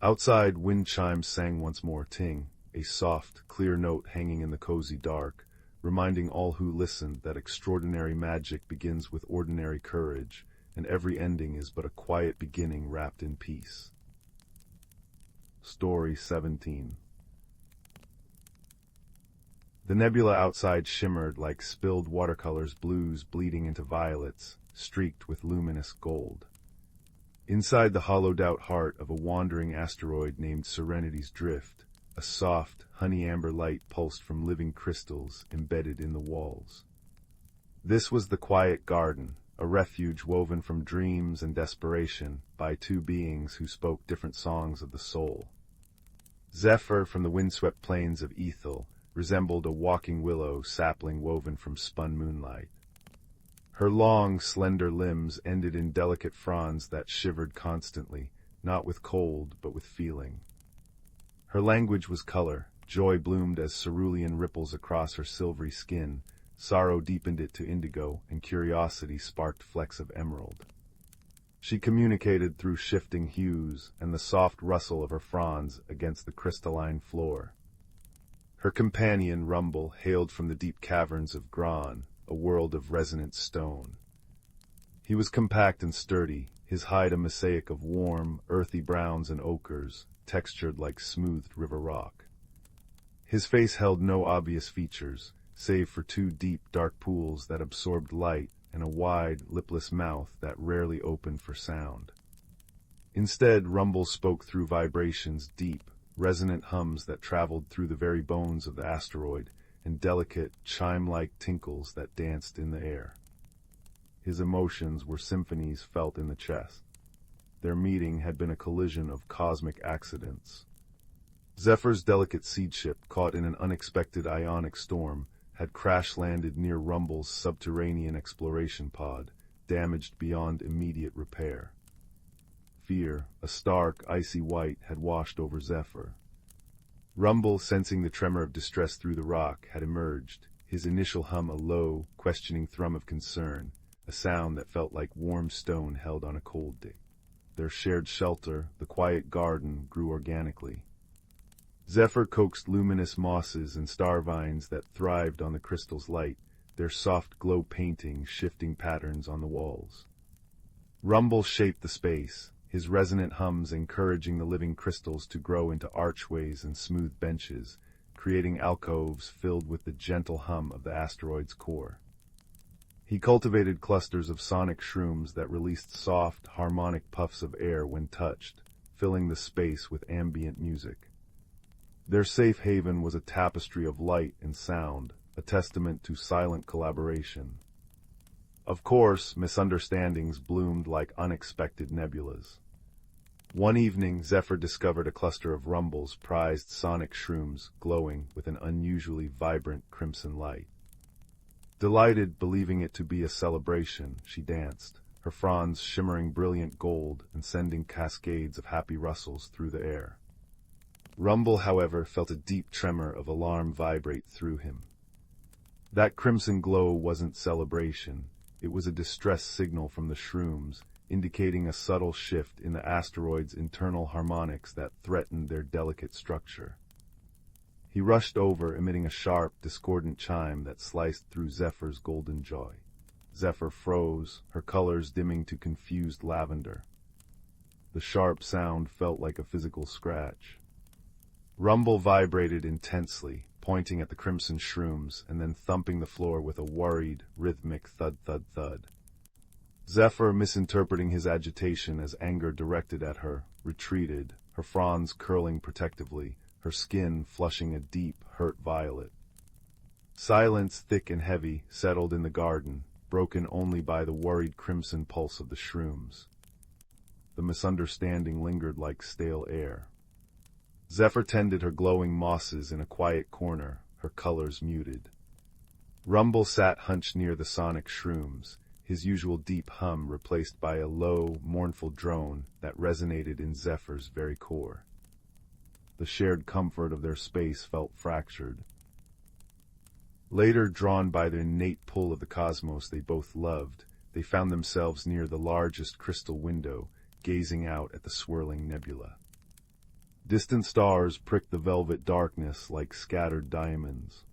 Outside, wind chimes sang once more, ting, a soft, clear note hanging in the cozy dark, reminding all who listened that extraordinary magic begins with ordinary courage, and every ending is but a quiet beginning wrapped in peace. Story 17. The nebula outside shimmered like spilled watercolors, blues bleeding into violets, streaked with luminous gold. Inside the hollowed-out heart of a wandering asteroid named Serenity's Drift, a soft, honey-amber light pulsed from living crystals embedded in the walls. This was the quiet garden, a refuge woven from dreams and desperation by two beings who spoke different songs of the soul. Zephyr, from the windswept plains of Ethel, resembled a walking willow sapling woven from spun moonlight. Her long, slender limbs ended in delicate fronds that shivered constantly, not with cold, but with feeling. Her language was color. Joy bloomed as cerulean ripples across her silvery skin, sorrow deepened it to indigo, and curiosity sparked flecks of emerald. She communicated through shifting hues and the soft rustle of her fronds against the crystalline floor. Her companion, Rumble, hailed from the deep caverns of Gran, a world of resonant stone. He was compact and sturdy, his hide a mosaic of warm, earthy browns and ochres, textured like smoothed river rock. His face held no obvious features, save for two deep, dark pools that absorbed light and a wide, lipless mouth that rarely opened for sound. Instead, Rumble spoke through vibrations, deep, resonant hums that traveled through the very bones of the asteroid, and delicate, chime-like tinkles that danced in the air. His emotions were symphonies felt in the chest. Their meeting had been a collision of cosmic accidents. Zephyr's delicate seed ship, caught in an unexpected ionic storm, had crash-landed near Rumble's subterranean exploration pod, damaged beyond immediate repair. Fear, a stark, icy white, had washed over Zephyr. Rumble, sensing the tremor of distress through the rock, had emerged, his initial hum a low, questioning thrum of concern, a sound that felt like warm stone held on a cold day. Their shared shelter, the quiet garden, grew organically. Zephyr coaxed luminous mosses and star vines that thrived on the crystal's light, their soft glow painting shifting patterns on the walls. Rumble shaped the space, his resonant hums encouraging the living crystals to grow into archways and smooth benches, creating alcoves filled with the gentle hum of the asteroid's core. He cultivated clusters of sonic shrooms that released soft, harmonic puffs of air when touched, filling the space with ambient music. Their safe haven was a tapestry of light and sound, a testament to silent collaboration. Of course, misunderstandings bloomed like unexpected nebulas. One evening, Zephyr discovered a cluster of Rumble's prized sonic shrooms glowing with an unusually vibrant crimson light. Delighted, believing it to be a celebration, she danced, her fronds shimmering brilliant gold and sending cascades of happy rustles through the air. Rumble, however, felt a deep tremor of alarm vibrate through him. That crimson glow wasn't celebration, it was a distress signal from the shrooms, indicating a subtle shift in the asteroid's internal harmonics that threatened their delicate structure. He rushed over, emitting a sharp, discordant chime that sliced through Zephyr's golden joy. Zephyr froze, her colors dimming to confused lavender. The sharp sound felt like a physical scratch. Rumble vibrated intensely, pointing at the crimson shrooms and then thumping the floor with a worried, rhythmic thud-thud-thud. Zephyr, misinterpreting his agitation as anger directed at her, retreated, her fronds curling protectively, her skin flushing a deep, hurt violet. Silence, thick and heavy, settled in the garden, broken only by the worried crimson pulse of the shrooms. The misunderstanding lingered like stale air. Zephyr tended her glowing mosses in a quiet corner, her colors muted. Rumble sat hunched near the sonic shrooms, his usual deep hum replaced by a low, mournful drone that resonated in Zephyr's very core. The shared comfort of their space felt fractured. Later, drawn by the innate pull of the cosmos they both loved, they found themselves near the largest crystal window, gazing out at the swirling nebula. Distant stars pricked the velvet darkness like scattered diamonds.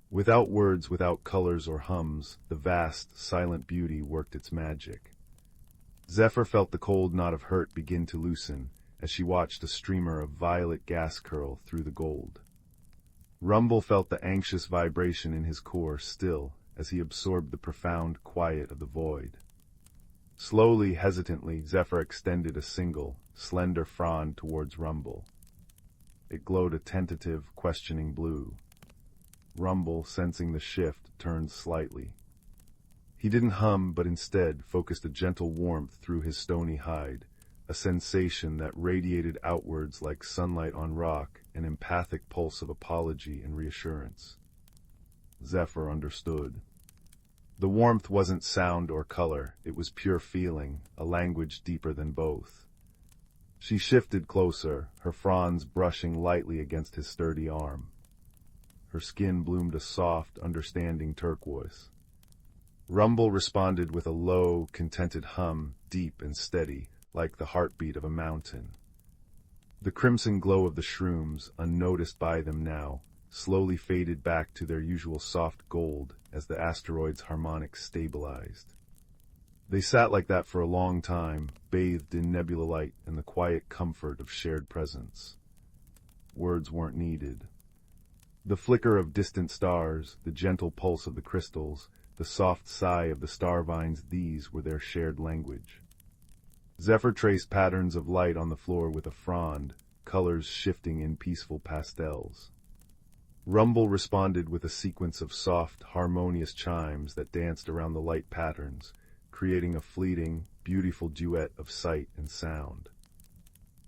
Without words, without colors or hums, the vast, silent beauty worked its magic. Zephyr felt the cold knot of hurt begin to loosen as she watched a streamer of violet gas curl through the gold. Rumble felt the anxious vibration in his core still as he absorbed the profound quiet of the void. Slowly, hesitantly, Zephyr extended a single, slender frond towards Rumble. It glowed a tentative, questioning blue. Rumble, sensing the shift, turned slightly. He didn't hum, but instead focused a gentle warmth through his stony hide, a sensation that radiated outwards like sunlight on rock, an empathic pulse of apology and reassurance. Zephyr understood. The warmth wasn't sound or color, it was pure feeling, a language deeper than both. She shifted closer, her fronds brushing lightly against his sturdy arm. Her skin bloomed a soft, understanding turquoise. Rumble responded with a low, contented hum, deep and steady, like the heartbeat of a mountain. The crimson glow of the shrooms, unnoticed by them now, slowly faded back to their usual soft gold as the asteroid's harmonics stabilized. They sat like that for a long time, bathed in nebula light and the quiet comfort of shared presence. Words weren't needed. The flicker of distant stars, the gentle pulse of the crystals, the soft sigh of the star vines, these were their shared language. Zephyr traced patterns of light on the floor with a frond, colors shifting in peaceful pastels. Rumble responded with a sequence of soft, harmonious chimes that danced around the light patterns, creating a fleeting, beautiful duet of sight and sound.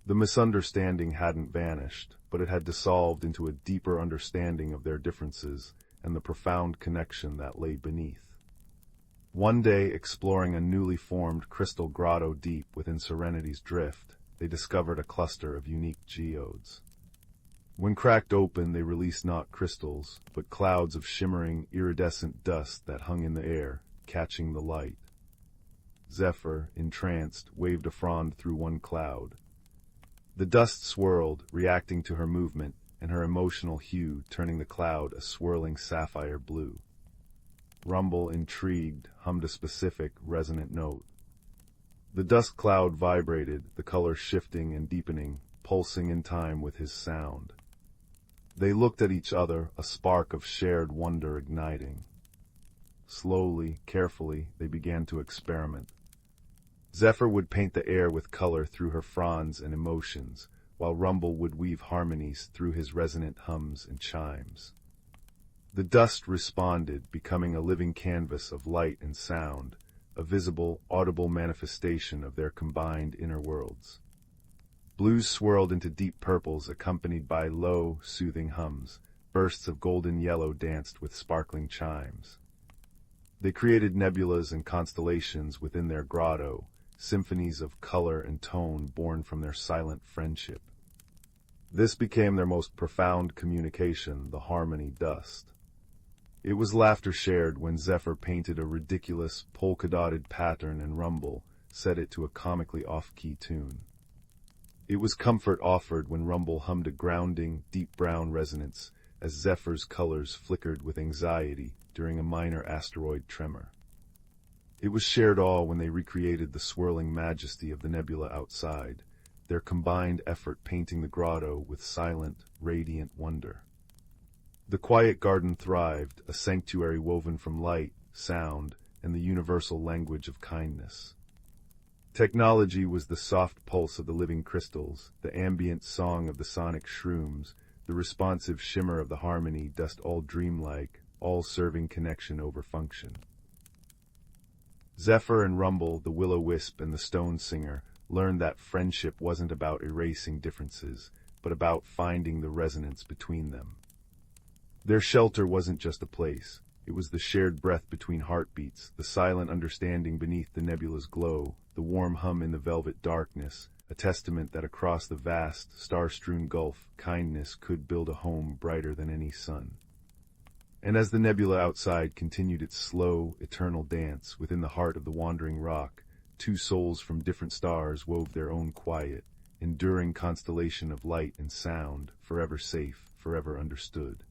The misunderstanding hadn't vanished, but it had dissolved into a deeper understanding of their differences and the profound connection that lay beneath. One day, exploring a newly formed crystal grotto deep within Serenity's drift, they discovered a cluster of unique geodes. When cracked open, they released not crystals, but clouds of shimmering, iridescent dust that hung in the air, catching the light. Zephyr, entranced, waved a frond through one cloud. The dust swirled, reacting to her movement, and her emotional hue turning the cloud a swirling sapphire blue. Rumble, intrigued, hummed a specific, resonant note. The dust cloud vibrated, the color shifting and deepening, pulsing in time with his sound. They looked at each other, a spark of shared wonder igniting. Slowly, carefully, they began to experiment. Zephyr would paint the air with color through her fronds and emotions, while Rumble would weave harmonies through his resonant hums and chimes. The dust responded, becoming a living canvas of light and sound, a visible, audible manifestation of their combined inner worlds. Blues swirled into deep purples accompanied by low, soothing hums. Bursts of golden yellow danced with sparkling chimes. They created nebulas and constellations within their grotto, symphonies of color and tone born from their silent friendship. This became their most profound communication, the harmony dust. It was laughter shared when Zephyr painted a ridiculous, polka-dotted pattern and Rumble set it to a comically off-key tune. It was comfort offered when Rumble hummed a grounding, deep brown resonance as Zephyr's colors flickered with anxiety during a minor asteroid tremor. It was shared awe when they recreated the swirling majesty of the nebula outside, their combined effort painting the grotto with silent, radiant wonder. The quiet garden thrived, a sanctuary woven from light, sound, and the universal language of kindness. Technology was the soft pulse of the living crystals, the ambient song of the sonic shrooms, the responsive shimmer of the harmony dust, all dreamlike, all serving connection over function. Zephyr and Rumble, the will-o-wisp and the stone singer, learned that friendship wasn't about erasing differences, but about finding the resonance between them. Their shelter wasn't just a place. It was the shared breath between heartbeats, the silent understanding beneath the nebula's glow, the warm hum in the velvet darkness, a testament that across the vast, star-strewn gulf, kindness could build a home brighter than any sun. And as the nebula outside continued its slow, eternal dance within the heart of the wandering rock, two souls from different stars wove their own quiet, enduring constellation of light and sound, forever safe, forever understood.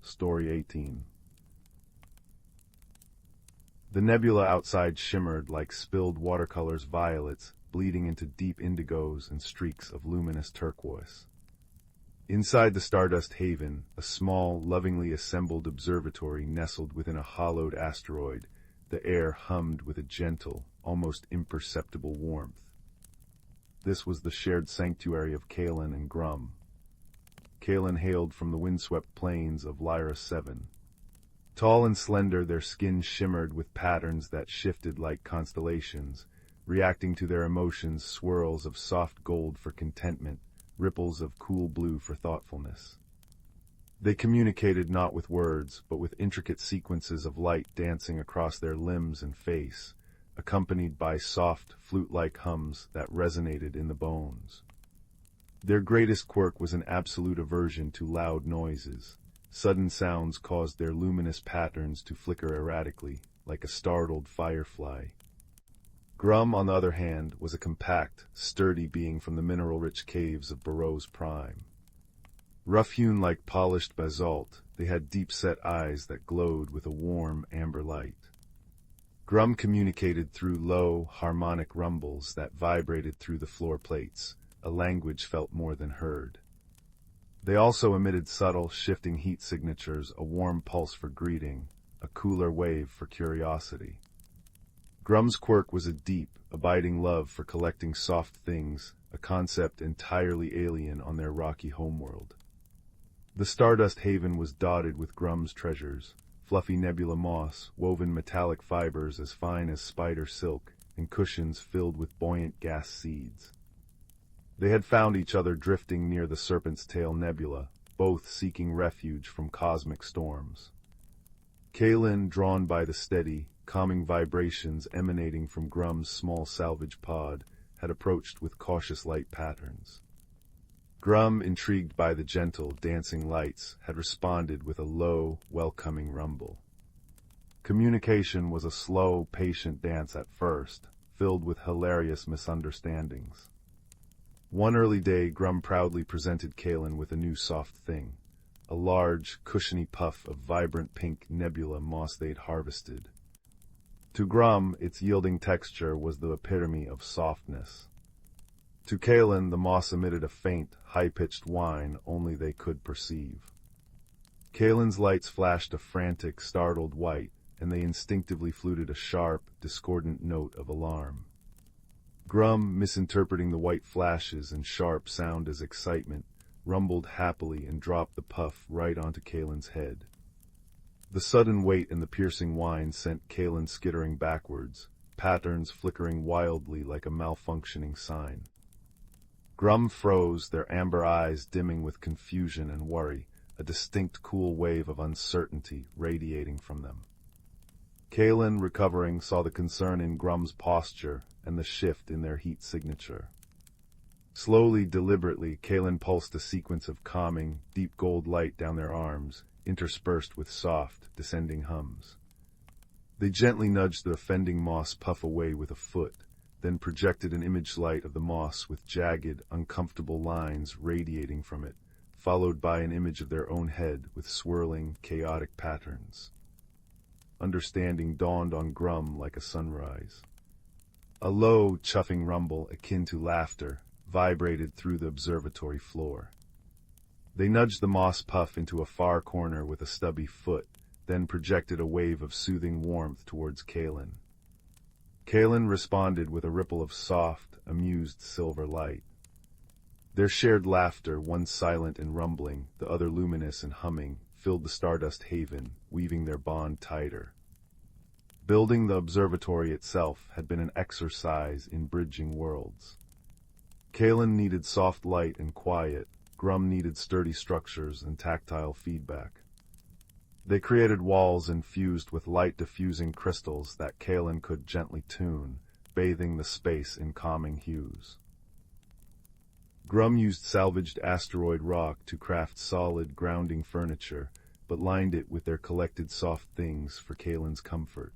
Story 18. The nebula outside shimmered like spilled watercolors, violets, bleeding into deep indigos and streaks of luminous turquoise. Inside the Stardust Haven, a small, lovingly assembled observatory nestled within a hollowed asteroid, the air hummed with a gentle, almost imperceptible warmth. This was the shared sanctuary of Kalen and Grum. Kalen hailed from the windswept plains of Lyra 7. Tall and slender, their skin shimmered with patterns that shifted like constellations, reacting to their emotions, swirls of soft gold for contentment, ripples of cool blue for thoughtfulness. They communicated not with words, but with intricate sequences of light dancing across their limbs and face, accompanied by soft, flute-like hums that resonated in the bones. Their greatest quirk was an absolute aversion to loud noises. Sudden sounds caused their luminous patterns to flicker erratically, like a startled firefly. Grum, on the other hand, was a compact, sturdy being from the mineral-rich caves of Burroughs Prime. Rough-hewn like polished basalt, they had deep-set eyes that glowed with a warm, amber light. Grum communicated through low, harmonic rumbles that vibrated through the floor plates, a language felt more than heard. They also emitted subtle, shifting heat signatures, a warm pulse for greeting, a cooler wave for curiosity. Grum's quirk was a deep, abiding love for collecting soft things, a concept entirely alien on their rocky homeworld. The Stardust Haven was dotted with Grum's treasures, fluffy nebula moss, woven metallic fibers as fine as spider silk, and cushions filled with buoyant gas seeds. They had found each other drifting near the Serpent's Tail Nebula, both seeking refuge from cosmic storms. Kalen, drawn by the steady, calming vibrations emanating from Grum's small salvage pod, had approached with cautious light patterns. Grum, intrigued by the gentle, dancing lights, had responded with a low, welcoming rumble. Communication was a slow, patient dance at first, filled with hilarious misunderstandings. One early day, Grum proudly presented Kalen with a new soft thing, a large, cushiony puff of vibrant pink nebula moss they'd harvested. To Grum, its yielding texture was the epitome of softness. To Kalen, the moss emitted a faint, high-pitched whine only they could perceive. Kalen's lights flashed a frantic, startled white, and they instinctively fluted a sharp, discordant note of alarm. Grum, misinterpreting the white flashes and sharp sound as excitement, rumbled happily and dropped the puff right onto Kalen's head. The sudden weight and the piercing whine sent Kalen skittering backwards, patterns flickering wildly like a malfunctioning sign. Grum froze, their amber eyes dimming with confusion and worry, a distinct cool wave of uncertainty radiating from them. Kalen, recovering, saw the concern in Grum's posture and the shift in their heat signature. Slowly, deliberately, Kalen pulsed a sequence of calming, deep gold light down their arms, interspersed with soft, descending hums. They gently nudged the offending moss puff away with a foot, then projected an image light of the moss with jagged, uncomfortable lines radiating from it, followed by an image of their own head with swirling, chaotic patterns. Understanding dawned on Grum like a sunrise. A low, chuffing rumble akin to laughter vibrated through the observatory floor. They nudged the moss puff into a far corner with a stubby foot, then projected a wave of soothing warmth towards Kalen. Kalen responded with a ripple of soft, amused silver light. Their shared laughter, one silent and rumbling, the other luminous and humming, filled the stardust haven, weaving their bond tighter. Building the observatory itself had been an exercise in bridging worlds. Kalen needed soft light and quiet, Grum needed sturdy structures and tactile feedback. They created walls infused with light-diffusing crystals that Kalen could gently tune, bathing the space in calming hues. Grum used salvaged asteroid rock to craft solid, grounding furniture, but lined it with their collected soft things for Kalen's comfort.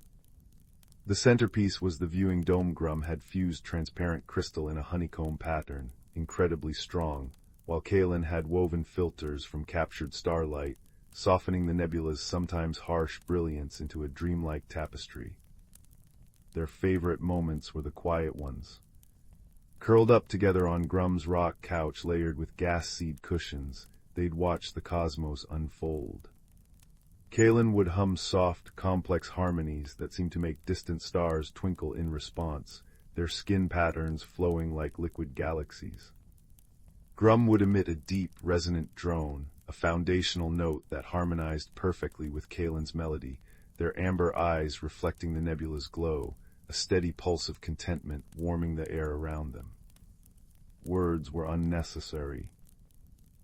The centerpiece was the viewing dome Grum had fused transparent crystal in a honeycomb pattern, incredibly strong, while Kalen had woven filters from captured starlight, softening the nebula's sometimes harsh brilliance into a dreamlike tapestry. Their favorite moments were the quiet ones. Curled up together on Grum's rock couch layered with gas seed cushions, they'd watch the cosmos unfold. Kalen would hum soft, complex harmonies that seemed to make distant stars twinkle in response, their skin patterns flowing like liquid galaxies. Grum would emit a deep, resonant drone, a foundational note that harmonized perfectly with Kalen's melody, their amber eyes reflecting the nebula's glow, a steady pulse of contentment warming the air around them. Words were unnecessary.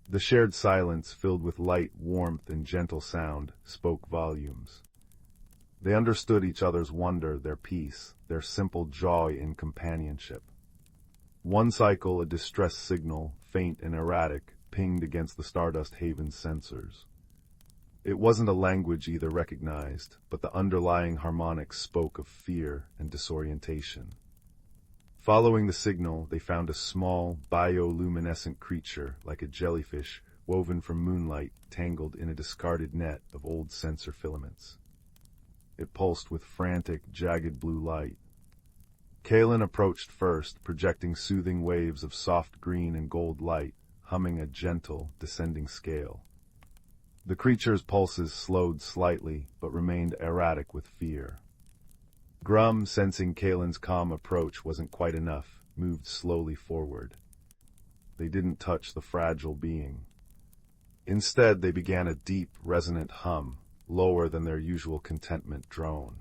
The shared silence, filled with light, warmth, and gentle sound, spoke volumes. They understood each other's wonder, their peace, their simple joy in companionship. One cycle, a distress signal, faint and erratic, pinged against the Stardust Haven's sensors. It wasn't a language either recognized, but the underlying harmonics spoke of fear and disorientation. Following the signal, they found a small, bioluminescent creature, like a jellyfish, woven from moonlight, tangled in a discarded net of old sensor filaments. It pulsed with frantic, jagged blue light. Kalen approached first, projecting soothing waves of soft green and gold light, humming a gentle, descending scale. The creature's pulses slowed slightly, but remained erratic with fear. Grum, sensing Kalen's calm approach wasn't quite enough, moved slowly forward. They didn't touch the fragile being. Instead, they began a deep, resonant hum, lower than their usual contentment drone.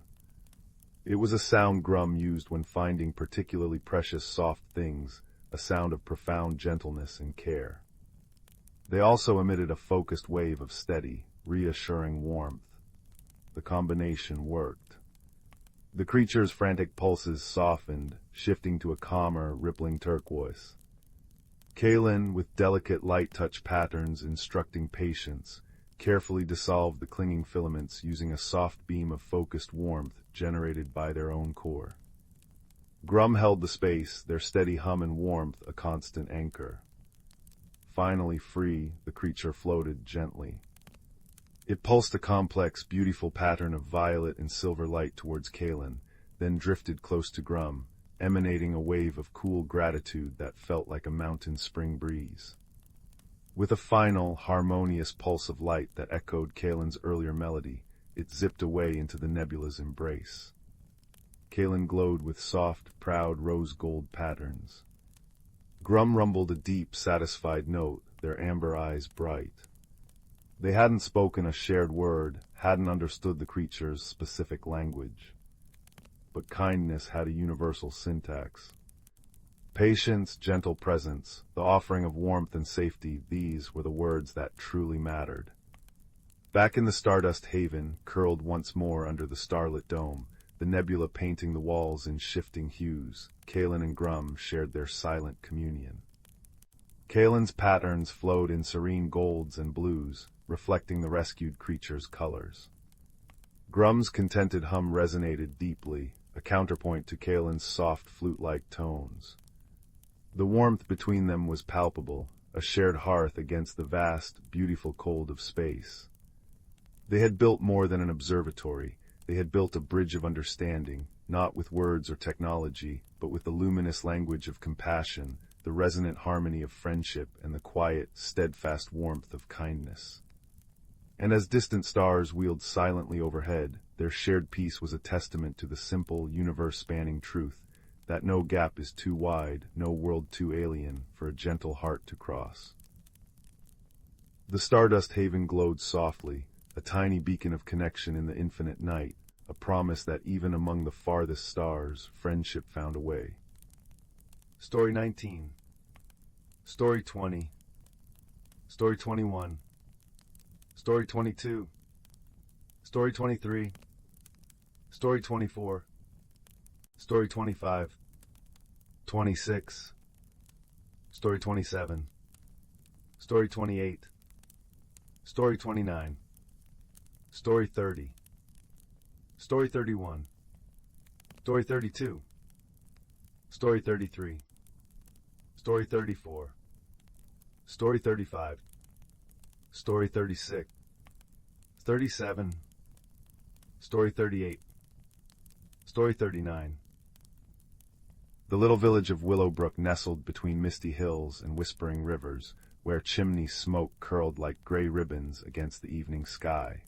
It was a sound Grum used when finding particularly precious soft things, a sound of profound gentleness and care. They also emitted a focused wave of steady, reassuring warmth. The combination worked. The creature's frantic pulses softened, shifting to a calmer, rippling turquoise. Kalen, with delicate light-touch patterns instructing patience, carefully dissolved the clinging filaments using a soft beam of focused warmth generated by their own core. Grum held the space, their steady hum and warmth a constant anchor. Finally free, the creature floated gently. It pulsed a complex, beautiful pattern of violet and silver light towards Kalen, then drifted close to Grum, emanating a wave of cool gratitude that felt like a mountain spring breeze. With a final, harmonious pulse of light that echoed Kalen's earlier melody, it zipped away into the nebula's embrace. Kalen glowed with soft, proud rose-gold patterns. Grum rumbled a deep, satisfied note, their amber eyes bright. They hadn't spoken a shared word, hadn't understood the creature's specific language. But kindness had a universal syntax. Patience, gentle presence, the offering of warmth and safety, these were the words that truly mattered. Back in the Stardust Haven, curled once more under the starlit dome, the nebula painting the walls in shifting hues, Kalen and Grum shared their silent communion. Kalen's patterns flowed in serene golds and blues, reflecting the rescued creature's colors. Grum's contented hum resonated deeply, a counterpoint to Kalen's soft flute-like tones. The warmth between them was palpable, a shared hearth against the vast, beautiful cold of space. They had built more than an observatory. They had built a bridge of understanding, not with words or technology, but with the luminous language of compassion, the resonant harmony of friendship, and the quiet, steadfast warmth of kindness. And as distant stars wheeled silently overhead, their shared peace was a testament to the simple, universe-spanning truth that no gap is too wide, no world too alien, for a gentle heart to cross. The Stardust Haven glowed softly, a tiny beacon of connection in the infinite night, a promise that even among the farthest stars, friendship found a way. Story 19. Story 20. Story 21. Story 22. Story 23. Story 24. Story 25. 26. Story 27. Story 28. Story 29. Story 30. Story 31. Story 32. Story 33. Story 34. Story 35. Story 36. 37. Story 38. Story 39. The little village of Willowbrook nestled between misty hills and whispering rivers, where chimney smoke curled like gray ribbons against the evening sky.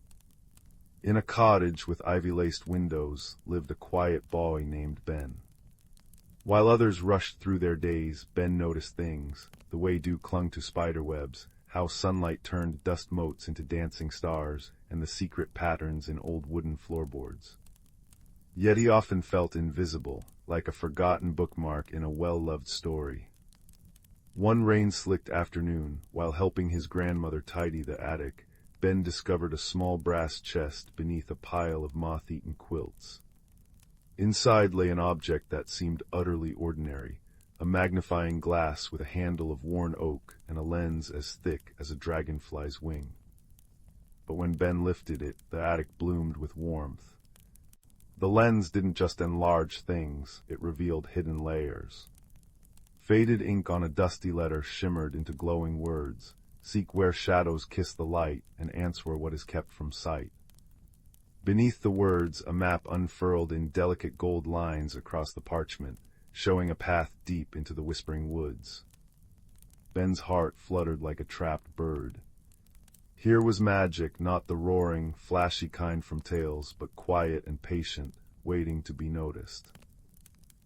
In a cottage with ivy-laced windows lived a quiet boy named Ben. While others rushed through their days, Ben noticed things, the way dew clung to spiderwebs, how sunlight turned dust motes into dancing stars, and the secret patterns in old wooden floorboards. Yet he often felt invisible, like a forgotten bookmark in a well-loved story. One rain-slicked afternoon, while helping his grandmother tidy the attic, Ben discovered a small brass chest beneath a pile of moth-eaten quilts. Inside lay an object that seemed utterly ordinary, a magnifying glass with a handle of worn oak and a lens as thick as a dragonfly's wing. But when Ben lifted it, the attic bloomed with warmth. The lens didn't just enlarge things, it revealed hidden layers. Faded ink on a dusty letter shimmered into glowing words, "Seek where shadows kiss the light, and answer what is kept from sight." Beneath the words, a map unfurled in delicate gold lines across the parchment, showing a path deep into the whispering woods. Ben's heart fluttered like a trapped bird. Here was magic, not the roaring, flashy kind from tales, but quiet and patient, waiting to be noticed.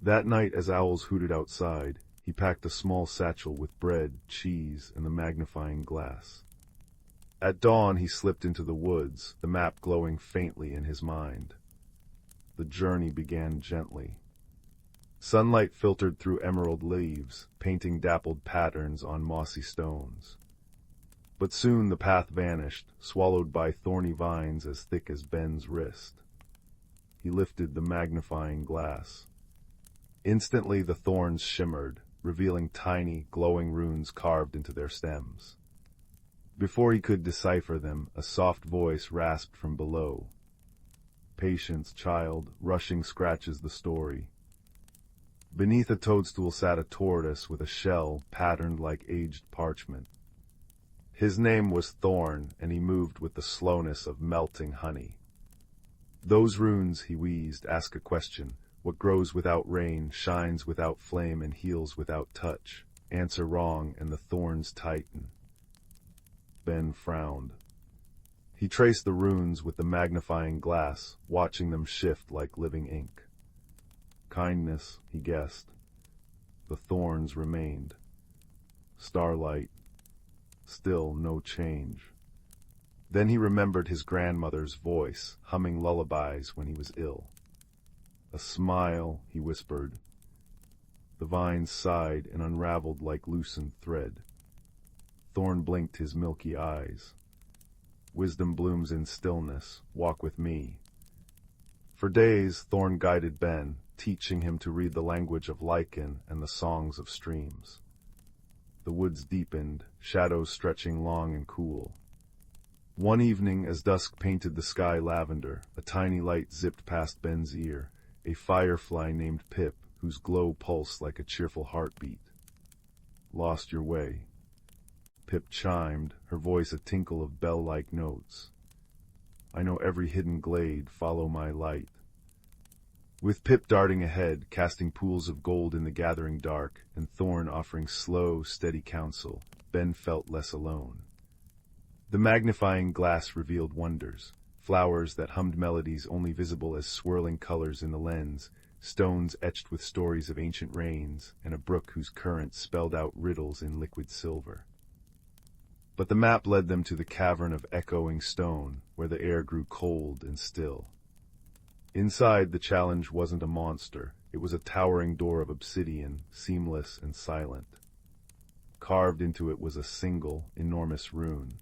That night, as owls hooted outside, he packed a small satchel with bread, cheese, and the magnifying glass. At dawn he slipped into the woods, the map glowing faintly in his mind. The journey began gently. Sunlight filtered through emerald leaves, painting dappled patterns on mossy stones. But soon the path vanished, swallowed by thorny vines as thick as Ben's wrist. He lifted the magnifying glass. Instantly the thorns shimmered, revealing tiny, glowing runes carved into their stems. Before he could decipher them, a soft voice rasped from below. "Patience, child, rushing scratches the story." Beneath a toadstool sat a tortoise with a shell patterned like aged parchment. His name was Thorn, and he moved with the slowness of melting honey. "Those runes," he wheezed, "ask a question. What grows without rain, shines without flame, and heals without touch. Answer wrong, and the thorns tighten. Ben frowned. He traced the runes with the magnifying glass, watching them shift like living ink. Kindness, he guessed. The thorns remained. Starlight. Still no change. Then he remembered his grandmother's voice, humming lullabies when he was ill. A smile, he whispered. The vines sighed and unraveled like loosened thread. Thorn blinked his milky eyes. Wisdom blooms in stillness. Walk with me. For days, Thorn guided Ben, teaching him to read the language of lichen and the songs of streams. The woods deepened, shadows stretching long and cool. One evening, as dusk painted the sky lavender, a tiny light zipped past Ben's ear, a firefly named Pip, whose glow pulsed like a cheerful heartbeat. Lost your way. Pip chimed, her voice a tinkle of bell-like notes. I know every hidden glade, follow my light. With Pip darting ahead, casting pools of gold in the gathering dark, and Thorn offering slow, steady counsel, Ben felt less alone. The magnifying glass revealed wonders, flowers that hummed melodies only visible as swirling colors in the lens, stones etched with stories of ancient rains, and a brook whose current spelled out riddles in liquid silver. But the map led them to the cavern of echoing stone, where the air grew cold and still. Inside, the challenge wasn't a monster. It was a towering door of obsidian, seamless and silent. Carved into it was a single, enormous rune.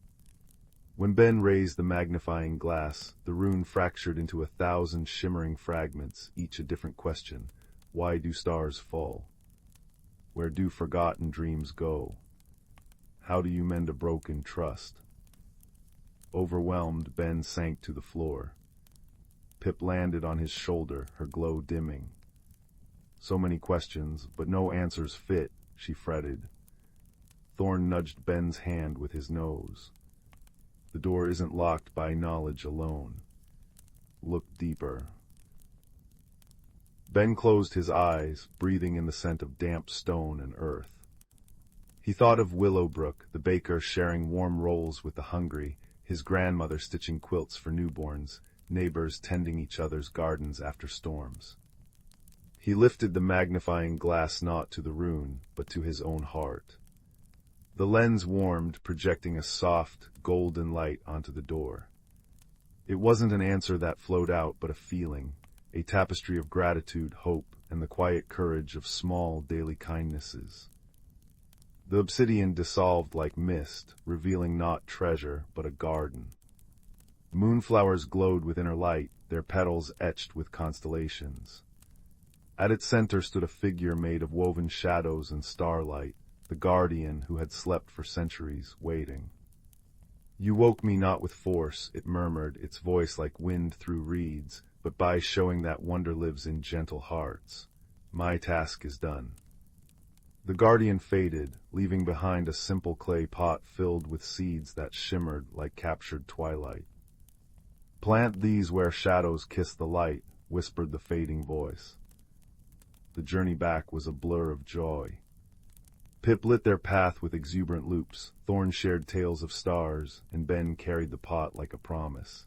When Ben raised the magnifying glass, the rune fractured into 1,000 shimmering fragments, each a different question. Why do stars fall? Where do forgotten dreams go? How do you mend a broken trust? Overwhelmed, Ben sank to the floor. Pip landed on his shoulder, her glow dimming. So many questions, but no answers fit, she fretted. Thorn nudged Ben's hand with his nose. The door isn't locked by knowledge alone. Look deeper. Ben closed his eyes, breathing in the scent of damp stone and earth. He thought of Willowbrook, the baker sharing warm rolls with the hungry, his grandmother stitching quilts for newborns, neighbors tending each other's gardens after storms. He lifted the magnifying glass not to the rune, but to his own heart. The lens warmed, projecting a soft, golden light onto the door. It wasn't an answer that flowed out, but a feeling, a tapestry of gratitude, hope, and the quiet courage of small daily kindnesses. The obsidian dissolved like mist, revealing not treasure, but a garden. Moonflowers glowed within her light, their petals etched with constellations. At its center stood a figure made of woven shadows and starlight, the guardian who had slept for centuries, waiting. You woke me not with force, it murmured, its voice like wind through reeds, but by showing that wonder lives in gentle hearts. My task is done. The guardian faded, leaving behind a simple clay pot filled with seeds that shimmered like captured twilight. Plant these where shadows kiss the light, whispered the fading voice. The journey back was a blur of joy. Pip lit their path with exuberant loops, Thorn shared tales of stars, and Ben carried the pot like a promise.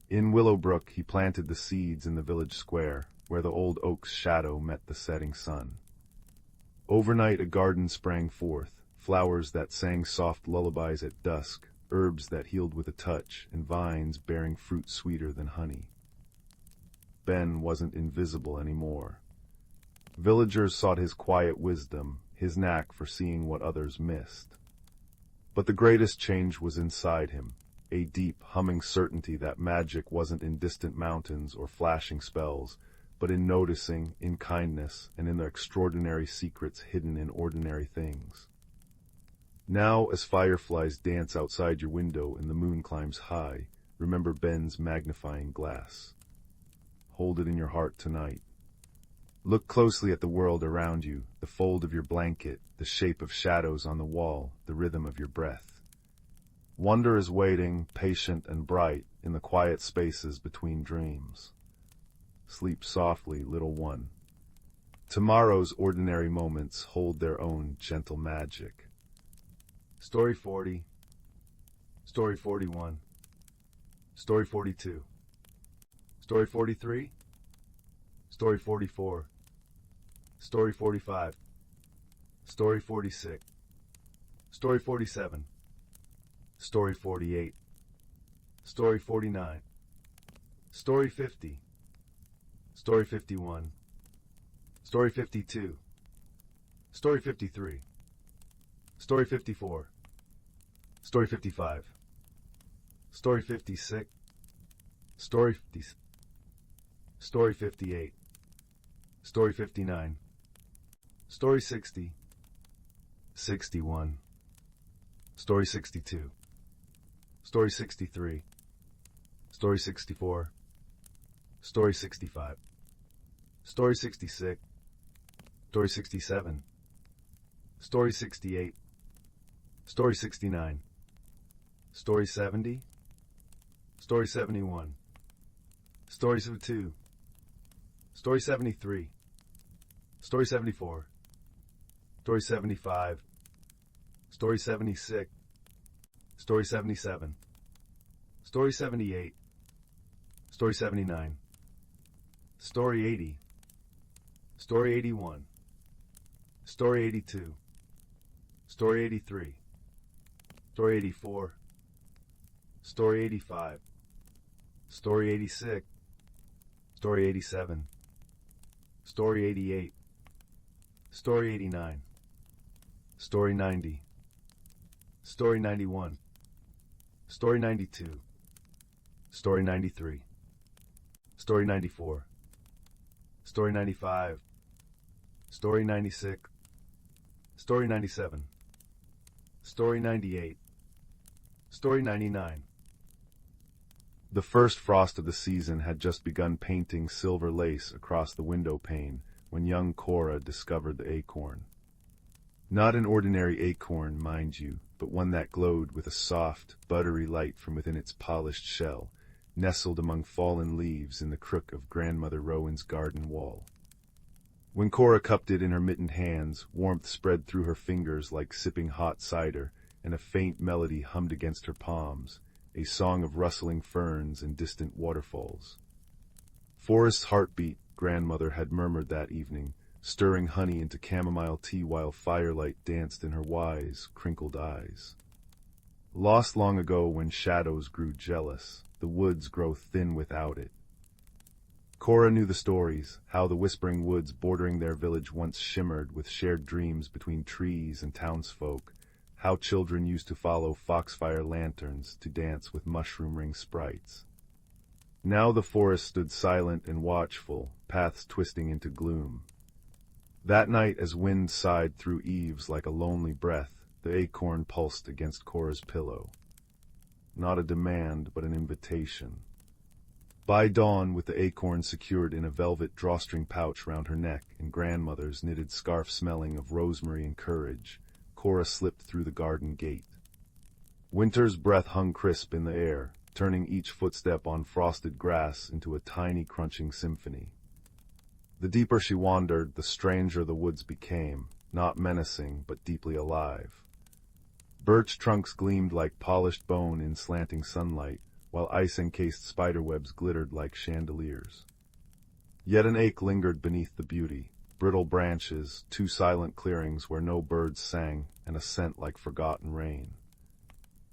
In Willowbrook he planted the seeds in the village square, where the old oak's shadow met the setting sun. Overnight a garden sprang forth, flowers that sang soft lullabies at dusk, herbs that healed with a touch, and vines bearing fruit sweeter than honey. Ben wasn't invisible anymore. Villagers sought his quiet wisdom, his knack for seeing what others missed. But the greatest change was inside him, a deep, humming certainty that magic wasn't in distant mountains or flashing spells, but in noticing, in kindness, and in the extraordinary secrets hidden in ordinary things. Now, as fireflies dance outside your window and the moon climbs high, remember Ben's magnifying glass. Hold it in your heart tonight. Look closely at the world around you, the fold of your blanket, the shape of shadows on the wall, the rhythm of your breath. Wonder is waiting, patient and bright, in the quiet spaces between dreams. Sleep softly, little one. Tomorrow's ordinary moments hold their own gentle magic. Story 40. Story 41. Story 42. Story 43. Story 44. Story 45. Story 46. Story 47. Story 48. Story 49. Story 50. Story 51. Story 52. Story 53. Story 54. Story 55. Story 56. Story 50. Story 58. Story 59. Story 60. 61. Story 62. Story 63. Story 64. Story 65. Story 66. Story 67. Story 68. Story 69. Story 70. Story 71. Story 72. Story 73. Story 74. Story 75. Story 76. Story 77. Story 78. Story 79. Story 80. Story 81. Story 82. Story 83. Story 84. Story 85. Story 86. Story 87. Story 88. Story 89. Story 90. Story 91. Story 92. Story 93. Story 94. Story 95. Story 96. Story 97. Story 98. Story 99. The first frost of the season had just begun painting silver lace across the window pane when young Cora discovered the acorn. Not an ordinary acorn, mind you, but one that glowed with a soft, buttery light from within its polished shell, nestled among fallen leaves in the crook of Grandmother Rowan's garden wall. When Cora cupped it in her mittened hands, warmth spread through her fingers like sipping hot cider, and a faint melody hummed against her palms, a song of rustling ferns and distant waterfalls. Forest's heartbeat, Grandmother had murmured that evening, stirring honey into chamomile tea while firelight danced in her wise, crinkled eyes. Lost long ago when shadows grew jealous, the woods grow thin without it. Cora knew the stories, how the whispering woods bordering their village once shimmered with shared dreams between trees and townsfolk, how children used to follow foxfire lanterns to dance with mushroom-ring sprites. Now the forest stood silent and watchful, paths twisting into gloom. That night, as wind sighed through eaves like a lonely breath, the acorn pulsed against Cora's pillow. Not a demand, but an invitation. By dawn, with the acorn secured in a velvet drawstring pouch round her neck and Grandmother's knitted scarf smelling of rosemary and courage, Cora slipped through the garden gate. Winter's breath hung crisp in the air, turning each footstep on frosted grass into a tiny crunching symphony. The deeper she wandered, the stranger the woods became, not menacing but deeply alive. Birch trunks gleamed like polished bone in slanting sunlight, while ice-encased spiderwebs glittered like chandeliers. Yet an ache lingered beneath the beauty, brittle branches, two silent clearings where no birds sang, and a scent like forgotten rain.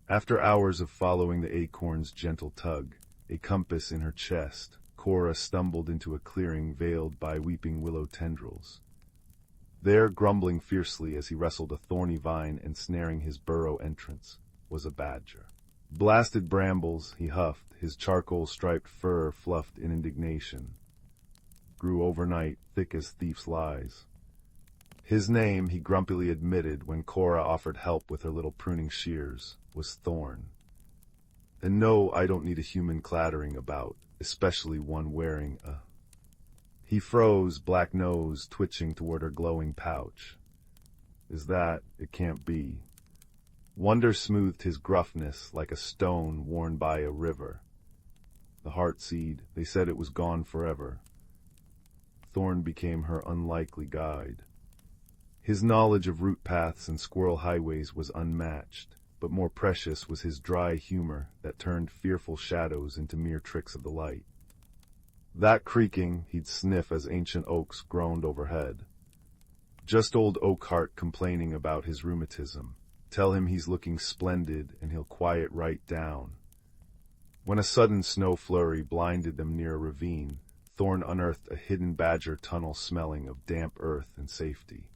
After hours of following the acorn's gentle tug, a compass in her chest, Cora stumbled into a clearing veiled by weeping willow tendrils. There, grumbling fiercely as he wrestled a thorny vine ensnaring his burrow entrance, was a badger. Blasted brambles, he huffed, his charcoal-striped fur fluffed in indignation. Grew overnight, thick as thief's lies. His name, he grumpily admitted when Cora offered help with her little pruning shears, was Thorn. And no, I don't need a human clattering about, especially one wearing a... He froze, black nose twitching toward her glowing pouch. Is that? It can't be. Wonder smoothed his gruffness like a stone worn by a river. The heartseed, they said it was gone forever. Thorn became her unlikely guide. His knowledge of route paths and squirrel highways was unmatched, but more precious was his dry humor that turned fearful shadows into mere tricks of the light. That creaking, he'd sniff as ancient oaks groaned overhead. Just old Oakheart complaining about his rheumatism. Tell him he's looking splendid and he'll quiet right down. When a sudden snow flurry blinded them near a ravine, Thorn unearthed a hidden badger tunnel smelling of damp earth and safety.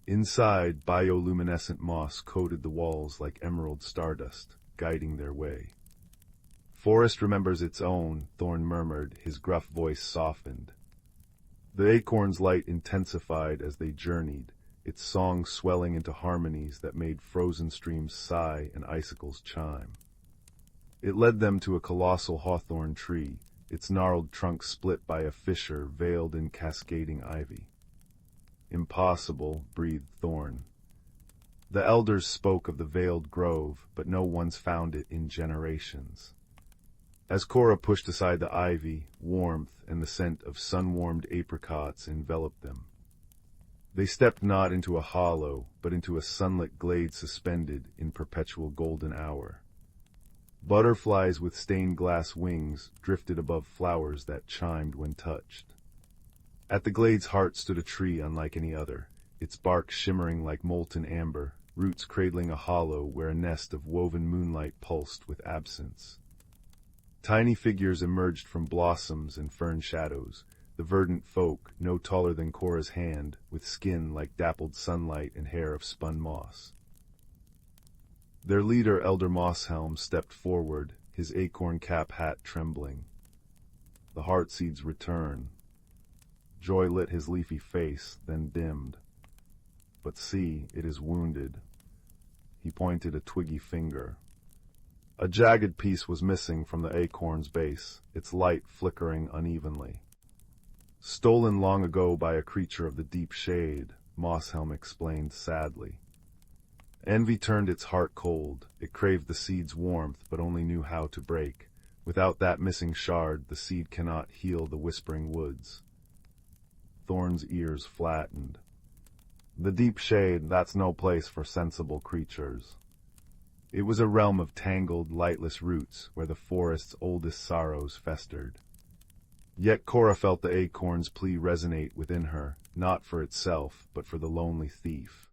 Inside, bioluminescent moss coated the walls like emerald stardust, guiding their way. Forest remembers its own, Thorn murmured, his gruff voice softened. The acorn's light intensified as they journeyed, its song swelling into harmonies that made frozen streams sigh and icicles chime. It led them to a colossal hawthorn tree, its gnarled trunk split by a fissure veiled in cascading ivy. Impossible, breathed Thorn. The elders spoke of the veiled grove, but no one's found it in generations. As Cora pushed aside the ivy, warmth and the scent of sun-warmed apricots enveloped them. They stepped not into a hollow, but into a sunlit glade suspended in perpetual golden hour. Butterflies with stained glass wings drifted above flowers that chimed when touched. At the glade's heart stood a tree unlike any other, its bark shimmering like molten amber, roots cradling a hollow where a nest of woven moonlight pulsed with absence. Tiny figures emerged from blossoms and fern shadows, the verdant folk no taller than Cora's hand, with skin like dappled sunlight and hair of spun moss. Their leader, Elder Mosshelm, stepped forward, his acorn cap hat trembling. The heartseed's return. Joy lit his leafy face, then dimmed. But see, it is wounded. He pointed a twiggy finger. A jagged piece was missing from the acorn's base, its light flickering unevenly. Stolen long ago by a creature of the deep shade, Mosshelm explained sadly. Envy turned its heart cold. It craved the seed's warmth, but only knew how to break. Without that missing shard, the seed cannot heal the whispering woods. Thorn's ears flattened. The deep shade, that's no place for sensible creatures. It was a realm of tangled, lightless roots where the forest's oldest sorrows festered. Yet Cora felt the acorn's plea resonate within her, not for itself, but for the lonely thief.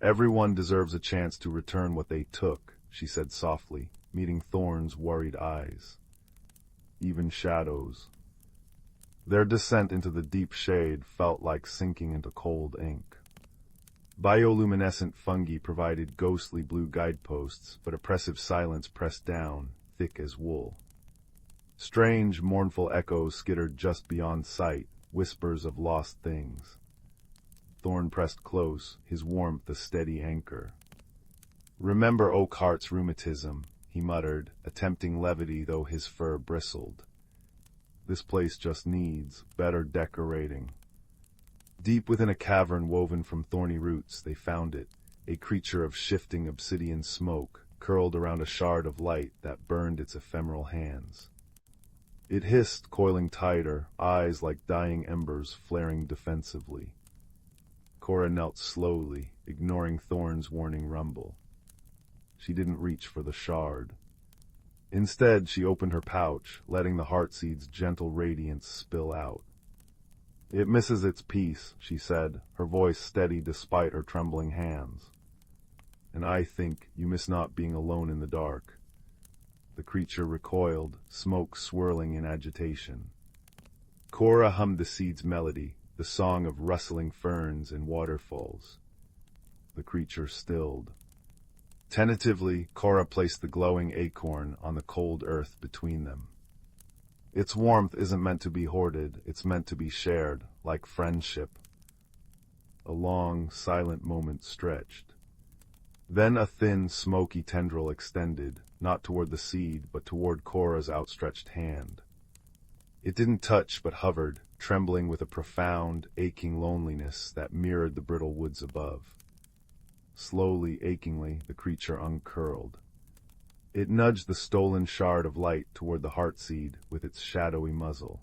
Everyone deserves a chance to return what they took, she said softly, meeting Thorn's worried eyes. Even shadows. Their descent into the deep shade felt like sinking into cold ink. Bioluminescent fungi provided ghostly blue guideposts, but oppressive silence pressed down, thick as wool. Strange, mournful echoes skittered just beyond sight, whispers of lost things. Thorn pressed close, his warmth a steady anchor. Remember Oakheart's rheumatism, he muttered, attempting levity though his fur bristled. This place just needs better decorating. Deep within a cavern woven from thorny roots, they found it, a creature of shifting obsidian smoke, curled around a shard of light that burned its ephemeral hands. It hissed, coiling tighter, eyes like dying embers flaring defensively. Cora knelt slowly, ignoring Thorn's warning rumble. She didn't reach for the shard. Instead, she opened her pouch, letting the heartseed's gentle radiance spill out. It misses its piece, she said, her voice steady despite her trembling hands. And I think you miss not being alone in the dark. The creature recoiled, smoke swirling in agitation. Cora hummed the seed's melody, the song of rustling ferns and waterfalls. The creature stilled. Tentatively, Cora placed the glowing acorn on the cold earth between them. Its warmth isn't meant to be hoarded, it's meant to be shared, like friendship. A long, silent moment stretched. Then a thin, smoky tendril extended, not toward the seed, but toward Cora's outstretched hand. It didn't touch, but hovered, trembling with a profound, aching loneliness that mirrored the brittle woods above. Slowly, achingly, the creature uncurled. It nudged the stolen shard of light toward the heartseed with its shadowy muzzle.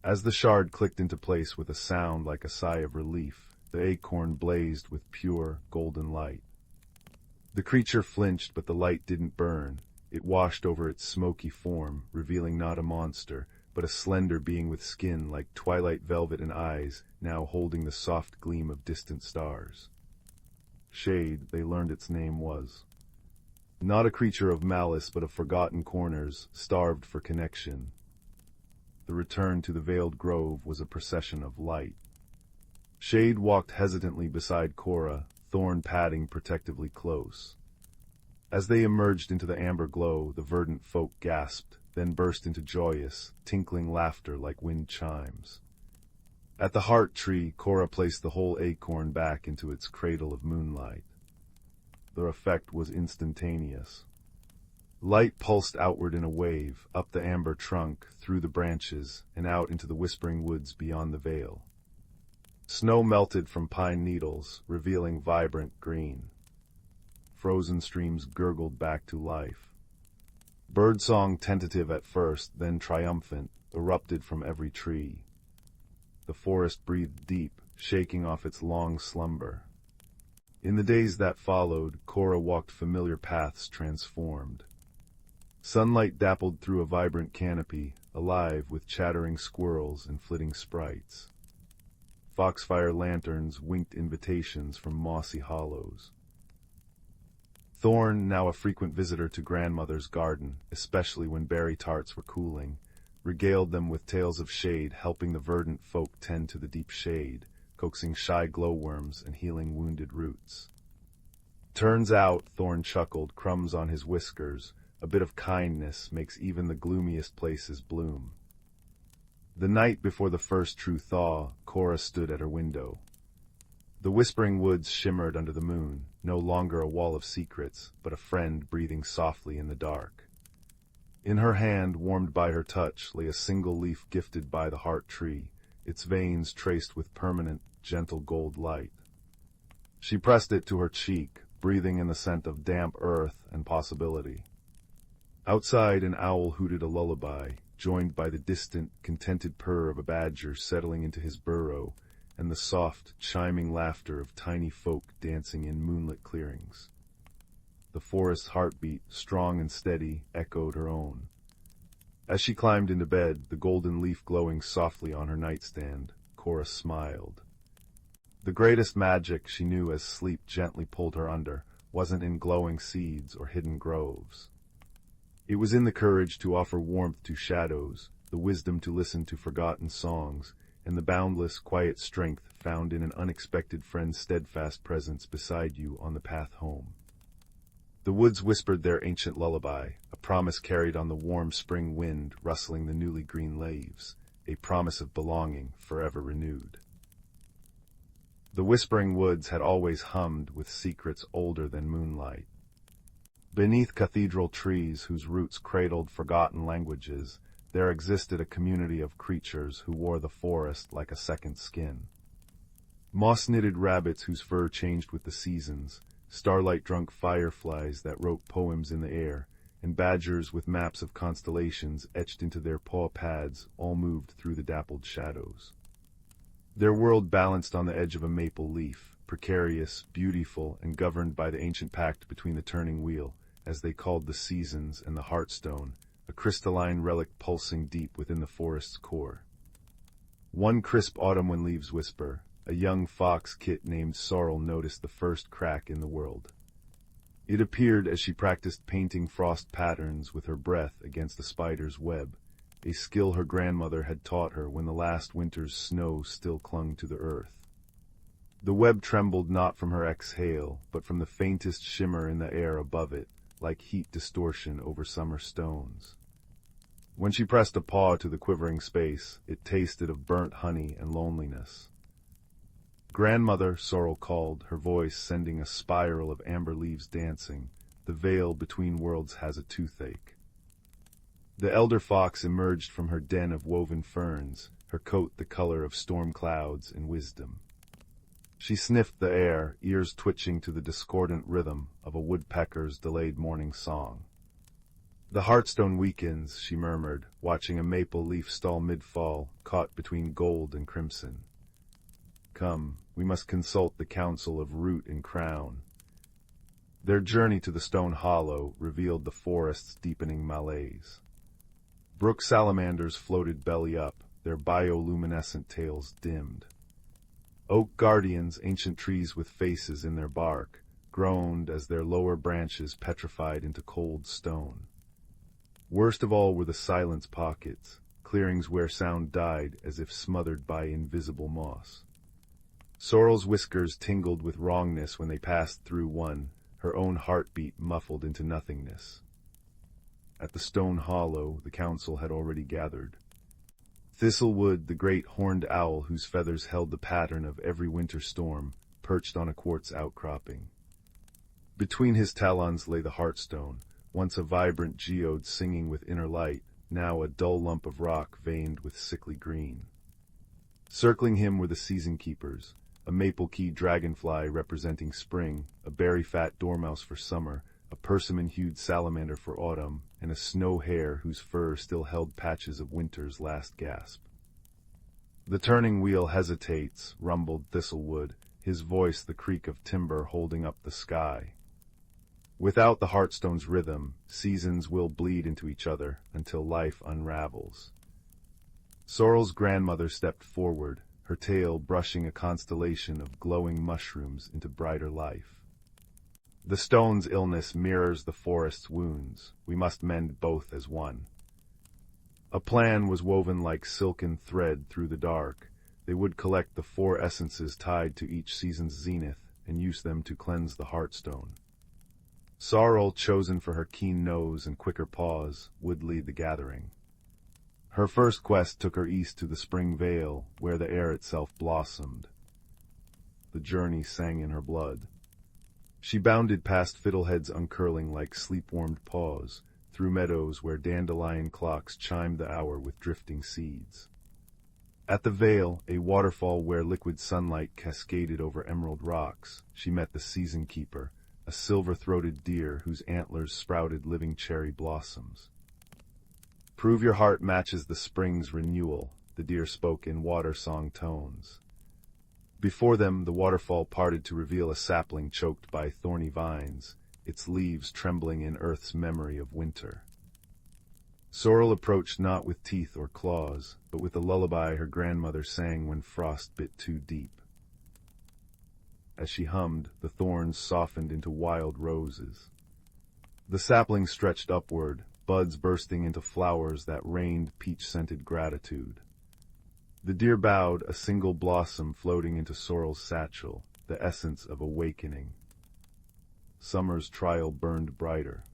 As the shard clicked into place with a sound like a sigh of relief, the acorn blazed with pure, golden light. The creature flinched, but the light didn't burn. It washed over its smoky form, revealing not a monster, but a slender being with skin like twilight velvet and eyes, now holding the soft gleam of distant stars. Shade, they learned its name was. Not a creature of malice, but of forgotten corners, starved for connection. The return to the veiled grove was a procession of light. Shade walked hesitantly beside Cora, Thorn padding protectively close. As they emerged into the amber glow, the verdant folk gasped, then burst into joyous, tinkling laughter like wind chimes. At the heart tree, Cora placed the whole acorn back into its cradle of moonlight. The effect was instantaneous. Light pulsed outward in a wave, up the amber trunk, through the branches, and out into the whispering woods beyond the veil. Snow melted from pine needles, revealing vibrant green. Frozen streams gurgled back to life. Birdsong, tentative at first, then triumphant, erupted from every tree. The forest breathed deep, shaking off its long slumber. In the days that followed, Cora walked familiar paths transformed. Sunlight dappled through a vibrant canopy, alive with chattering squirrels and flitting sprites. Foxfire lanterns winked invitations from mossy hollows. Thorn, now a frequent visitor to grandmother's garden, especially when berry tarts were cooling, regaled them with tales of Shade, helping the verdant folk tend to the deep shade, coaxing shy glowworms and healing wounded roots. Turns out, Thorn chuckled, crumbs on his whiskers, a bit of kindness makes even the gloomiest places bloom. The night before the first true thaw, Cora stood at her window. The whispering woods shimmered under the moon, no longer a wall of secrets, but a friend breathing softly in the dark. In her hand, warmed by her touch, lay a single leaf gifted by the heart tree, its veins traced with permanent, gentle gold light. She pressed it to her cheek, breathing in the scent of damp earth and possibility. Outside, an owl hooted a lullaby, joined by the distant, contented purr of a badger settling into his burrow, and the soft, chiming laughter of tiny folk dancing in moonlit clearings. The forest's heartbeat, strong and steady, echoed her own. As she climbed into bed, the golden leaf glowing softly on her nightstand, Cora smiled. The greatest magic, she knew as sleep gently pulled her under, wasn't in glowing seeds or hidden groves. It was in the courage to offer warmth to shadows, the wisdom to listen to forgotten songs, and the boundless, quiet strength found in an unexpected friend's steadfast presence beside you on the path home. The woods whispered their ancient lullaby, a promise carried on the warm spring wind rustling the newly green leaves, a promise of belonging forever renewed. The whispering woods had always hummed with secrets older than moonlight. Beneath cathedral trees whose roots cradled forgotten languages, there existed a community of creatures who wore the forest like a second skin. Moss-knitted rabbits whose fur changed with the seasons, starlight-drunk fireflies that wrote poems in the air, and badgers with maps of constellations etched into their paw pads all moved through the dappled shadows. Their world balanced on the edge of a maple leaf, precarious, beautiful, and governed by the ancient pact between the turning wheel, as they called the seasons, and the heartstone, a crystalline relic pulsing deep within the forest's core. One crisp autumn when leaves whisper, a young fox kit named Sorrel noticed the first crack in the world. It appeared as she practiced painting frost patterns with her breath against the spider's web, a skill her grandmother had taught her when the last winter's snow still clung to the earth. The web trembled not from her exhale, but from the faintest shimmer in the air above it, like heat distortion over summer stones. When she pressed a paw to the quivering space, it tasted of burnt honey and loneliness. "Grandmother," Sorrel called, her voice sending a spiral of amber leaves dancing, "the veil between worlds has a toothache." The elder fox emerged from her den of woven ferns, her coat the color of storm clouds and wisdom. She sniffed the air, ears twitching to the discordant rhythm of a woodpecker's delayed morning song. The heartstone weakens, she murmured, watching a maple leaf stall mid-fall, caught between gold and crimson. Come, we must consult the council of root and crown. Their journey to the stone hollow revealed the forest's deepening malaise. Brook salamanders floated belly up, their bioluminescent tails dimmed. Oak guardians, ancient trees with faces in their bark, groaned as their lower branches petrified into cold stone. Worst of all were the silence pockets, clearings where sound died as if smothered by invisible moss. Sorrel's whiskers tingled with wrongness when they passed through one, her own heartbeat muffled into nothingness. At the stone hollow, the council had already gathered. Thistlewood, the great horned owl whose feathers held the pattern of every winter storm, perched on a quartz outcropping. Between his talons lay the heartstone, once a vibrant geode singing with inner light, now a dull lump of rock veined with sickly green. Circling him were the season keepers, a maple-keyed dragonfly representing spring, a berry-fat dormouse for summer, a persimmon-hued salamander for autumn, and a snow hare whose fur still held patches of winter's last gasp. The turning wheel hesitates, rumbled Thistlewood, his voice the creak of timber holding up the sky. Without the heartstone's rhythm, seasons will bleed into each other until life unravels. Sorrel's grandmother stepped forward, her tail brushing a constellation of glowing mushrooms into brighter life. The stone's illness mirrors the forest's wounds. We must mend both as one. A plan was woven like silken thread through the dark. They would collect the 4 essences tied to each season's zenith and use them to cleanse the heartstone. Sorrel, chosen for her keen nose and quicker paws, would lead the gathering. Her first quest took her east to the spring vale, where the air itself blossomed. The journey sang in her blood. She bounded past fiddleheads uncurling like sleep-warmed paws, through meadows where dandelion clocks chimed the hour with drifting seeds. At the vale, a waterfall where liquid sunlight cascaded over emerald rocks, she met the season keeper, a silver-throated deer whose antlers sprouted living cherry blossoms. Prove your heart matches the spring's renewal, the deer spoke in water-song tones. Before them, the waterfall parted to reveal a sapling choked by thorny vines, its leaves trembling in earth's memory of winter. Sorrel approached not with teeth or claws, but with the lullaby her grandmother sang when frost bit too deep. As she hummed, the thorns softened into wild roses. The sapling stretched upward, buds bursting into flowers that rained peach-scented gratitude. The deer bowed, a single blossom floating into Sorrel's satchel, the essence of awakening. Summer's trial burned brighter.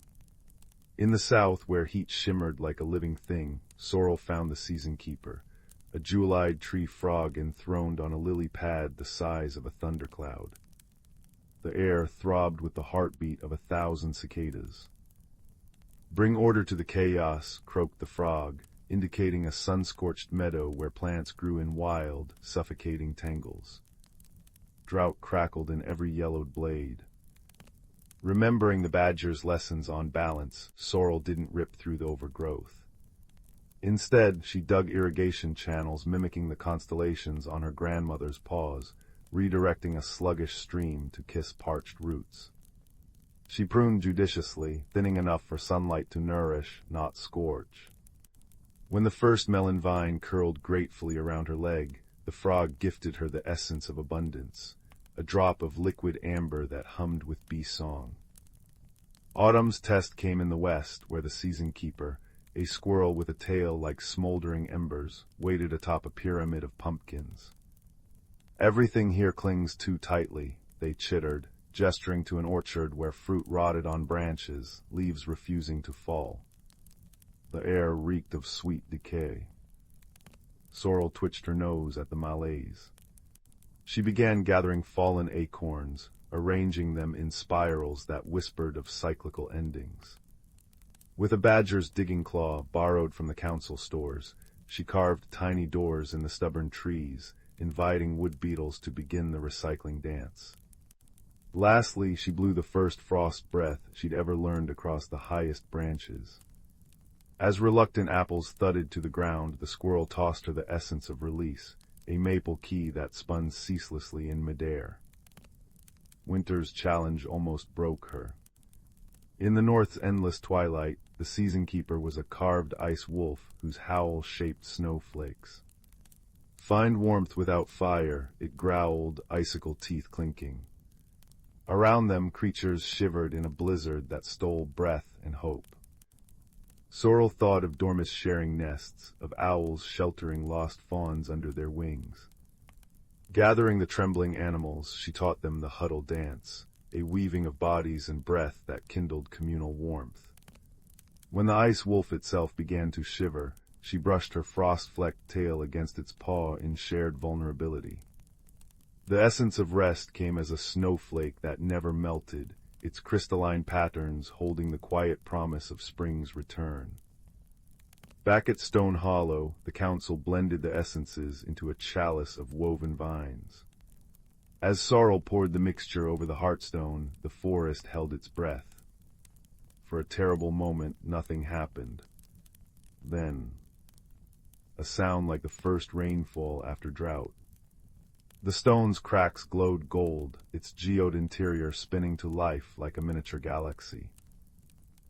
In the south, where heat shimmered like a living thing, Sorrel found the season keeper, a jewel-eyed tree frog enthroned on a lily pad the size of a thundercloud. The air throbbed with the heartbeat of 1,000 cicadas. Bring order to the chaos, croaked the frog, indicating a sun-scorched meadow where plants grew in wild, suffocating tangles. Drought crackled in every yellowed blade. Remembering the badger's lessons on balance, Sorrel didn't rip through the overgrowth. Instead, she dug irrigation channels mimicking the constellations on her grandmother's paws, redirecting a sluggish stream to kiss parched roots. She pruned judiciously, thinning enough for sunlight to nourish, not scorch. When the first melon vine curled gratefully around her leg, the frog gifted her the essence of abundance, a drop of liquid amber that hummed with bee song. Autumn's test came in the west, where the season keeper, a squirrel with a tail like smoldering embers, waited atop a pyramid of pumpkins. Everything here clings too tightly, they chittered, gesturing to an orchard where fruit rotted on branches, leaves refusing to fall. The air reeked of sweet decay. Sorrel twitched her nose at the malaise. She began gathering fallen acorns, arranging them in spirals that whispered of cyclical endings. With a badger's digging claw borrowed from the council stores, she carved tiny doors in the stubborn trees, inviting wood beetles to begin the recycling dance. Lastly, she blew the first frost breath she'd ever learned across the highest branches. As reluctant apples thudded to the ground, the squirrel tossed her the essence of release, a maple key that spun ceaselessly in midair. Winter's challenge almost broke her. In the north's endless twilight, the season keeper was a carved ice wolf whose howl shaped snowflakes. Find warmth without fire, it growled, icicle teeth clinking. Around them, creatures shivered in a blizzard that stole breath and hope. Sorrel thought of dormice sharing nests, of owls sheltering lost fawns under their wings. Gathering the trembling animals, she taught them the huddle dance, a weaving of bodies and breath that kindled communal warmth. When the ice wolf itself began to shiver, she brushed her frost-flecked tail against its paw in shared vulnerability. The essence of rest came as a snowflake that never melted, its crystalline patterns holding the quiet promise of spring's return. Back at Stone Hollow, the council blended the essences into a chalice of woven vines. As sorrel poured the mixture over the heartstone, the forest held its breath. For a terrible moment, nothing happened. Then, a sound like the first rainfall after drought. The stone's cracks glowed gold, its geode interior spinning to life like a miniature galaxy.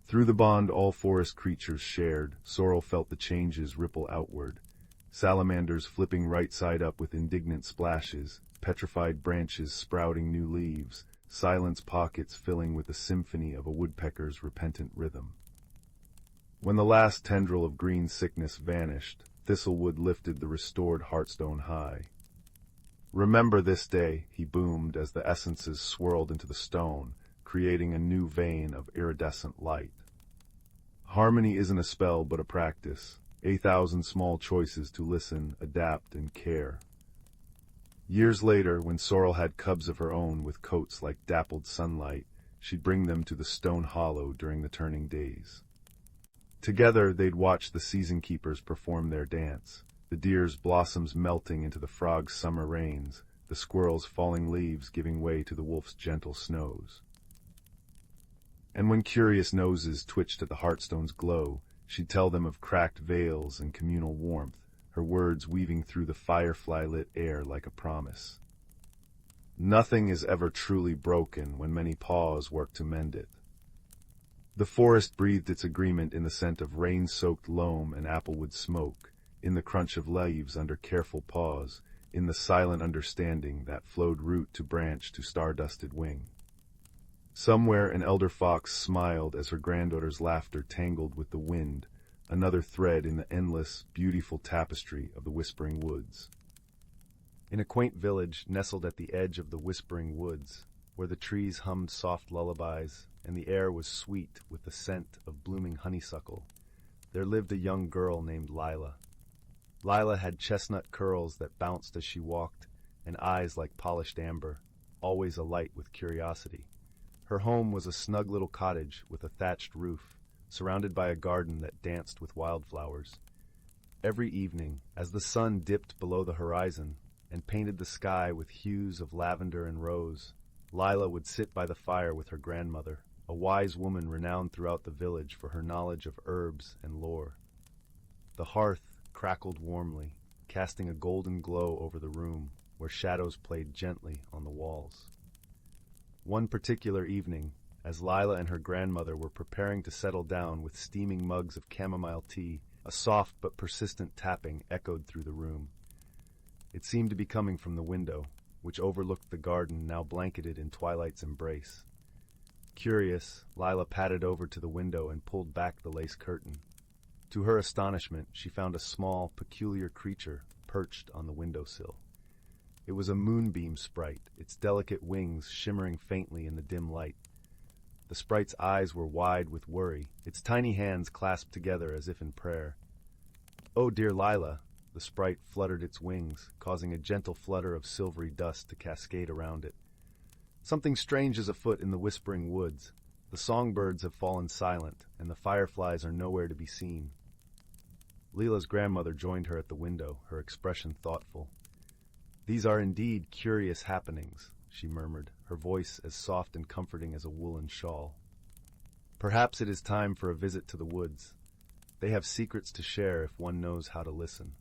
Through the bond all forest creatures shared, sorrel felt the changes ripple outward. Salamanders flipping right side up with indignant splashes, petrified branches sprouting new leaves, silence pockets filling with the symphony of a woodpecker's repentant rhythm. When the last tendril of green sickness vanished, Thistlewood lifted the restored heartstone high. Remember this day, he boomed as the essences swirled into the stone, creating a new vein of iridescent light. Harmony isn't a spell but a practice, 1,000 small choices to listen, adapt, and care. Years later, when Sorrel had cubs of her own with coats like dappled sunlight, she'd bring them to the stone hollow during the turning days. Together, they'd watch the season keepers perform their dance, the deer's blossoms melting into the frog's summer rains, the squirrel's falling leaves giving way to the wolf's gentle snows. And when curious noses twitched at the heartstone's glow, she'd tell them of cracked veils and communal warmth, her words weaving through the firefly-lit air like a promise. Nothing is ever truly broken when many paws work to mend it. The forest breathed its agreement in the scent of rain-soaked loam and applewood smoke, in the crunch of leaves under careful paws, in the silent understanding that flowed root to branch to star-dusted wing. Somewhere an elder fox smiled as her granddaughter's laughter tangled with the wind, another thread in the endless, beautiful tapestry of the Whispering Woods. In a quaint village nestled at the edge of the Whispering Woods, where the trees hummed soft lullabies and the air was sweet with the scent of blooming honeysuckle, there lived a young girl named Lila. Lila had chestnut curls that bounced as she walked, and eyes like polished amber, always alight with curiosity. Her home was a snug little cottage with a thatched roof, surrounded by a garden that danced with wildflowers. Every evening, as the sun dipped below the horizon and painted the sky with hues of lavender and rose, Lila would sit by the fire with her grandmother, a wise woman renowned throughout the village for her knowledge of herbs and lore. The hearth crackled warmly, casting a golden glow over the room, where shadows played gently on the walls. One particular evening, as Lila and her grandmother were preparing to settle down with steaming mugs of chamomile tea, a soft but persistent tapping echoed through the room. It seemed to be coming from the window, which overlooked the garden now blanketed in twilight's embrace. Curious, Lila padded over to the window and pulled back the lace curtain. To her astonishment, she found a small, peculiar creature perched on the windowsill. It was a moonbeam sprite, its delicate wings shimmering faintly in the dim light. The sprite's eyes were wide with worry, its tiny hands clasped together as if in prayer. "Oh, dear Lila," the sprite fluttered its wings, causing a gentle flutter of silvery dust to cascade around it. "Something strange is afoot in the Whispering Woods. The songbirds have fallen silent, and the fireflies are nowhere to be seen." Lila's grandmother joined her at the window, her expression thoughtful. "These are indeed curious happenings," she murmured, her voice as soft and comforting as a woolen shawl. "Perhaps it is time for a visit to the woods. They have secrets to share if one knows how to listen.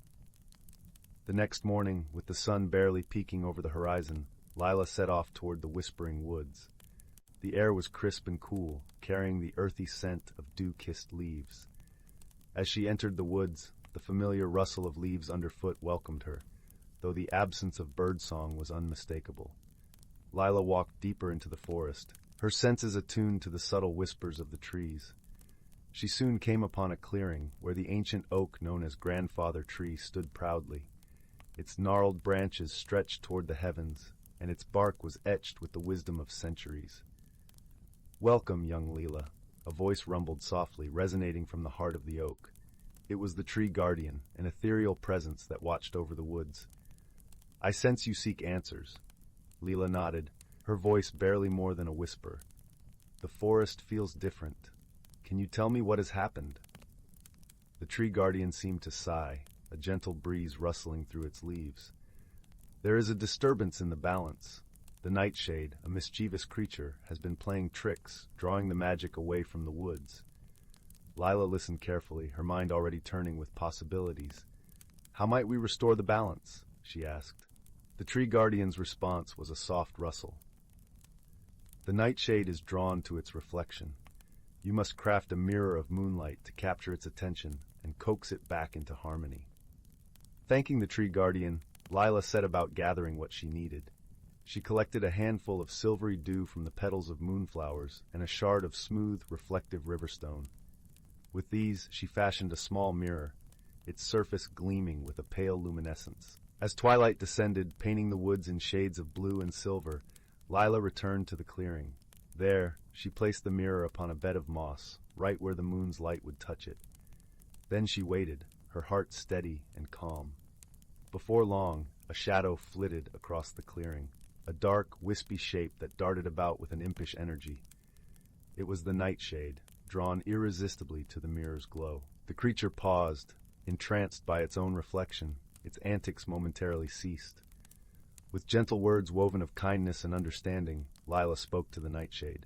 The next morning, with the sun barely peeking over the horizon, Lila set off toward the whispering woods. The air was crisp and cool, carrying the earthy scent of dew-kissed leaves. As she entered the woods, the familiar rustle of leaves underfoot welcomed her, though the absence of birdsong was unmistakable. Lila walked deeper into the forest, her senses attuned to the subtle whispers of the trees. She soon came upon a clearing where the ancient oak known as Grandfather Tree stood proudly. Its gnarled branches stretched toward the heavens, and its bark was etched with the wisdom of centuries. "Welcome, young Leela," a voice rumbled softly, resonating from the heart of the oak. It was the tree guardian, an ethereal presence that watched over the woods. "I sense you seek answers." Leela nodded, her voice barely more than a whisper. "The forest feels different. Can you tell me what has happened?" The tree guardian seemed to sigh, a gentle breeze rustling through its leaves. "There is a disturbance in the balance. The nightshade, a mischievous creature, has been playing tricks, drawing the magic away from the woods." Lila listened carefully, her mind already turning with possibilities. "How might we restore the balance?" she asked. The tree guardian's response was a soft rustle. "The nightshade is drawn to its reflection. You must craft a mirror of moonlight to capture its attention and coax it back into harmony." Thanking the tree guardian, Lila set about gathering what she needed. She collected a handful of silvery dew from the petals of moonflowers and a shard of smooth, reflective riverstone. With these, she fashioned a small mirror, its surface gleaming with a pale luminescence. As twilight descended, painting the woods in shades of blue and silver, Lila returned to the clearing. There, she placed the mirror upon a bed of moss, right where the moon's light would touch it. Then she waited, her heart steady and calm. Before long, a shadow flitted across the clearing, a dark, wispy shape that darted about with an impish energy. It was the nightshade, drawn irresistibly to the mirror's glow. The creature paused, entranced by its own reflection. Its antics momentarily ceased. With gentle words woven of kindness and understanding, Lila spoke to the nightshade.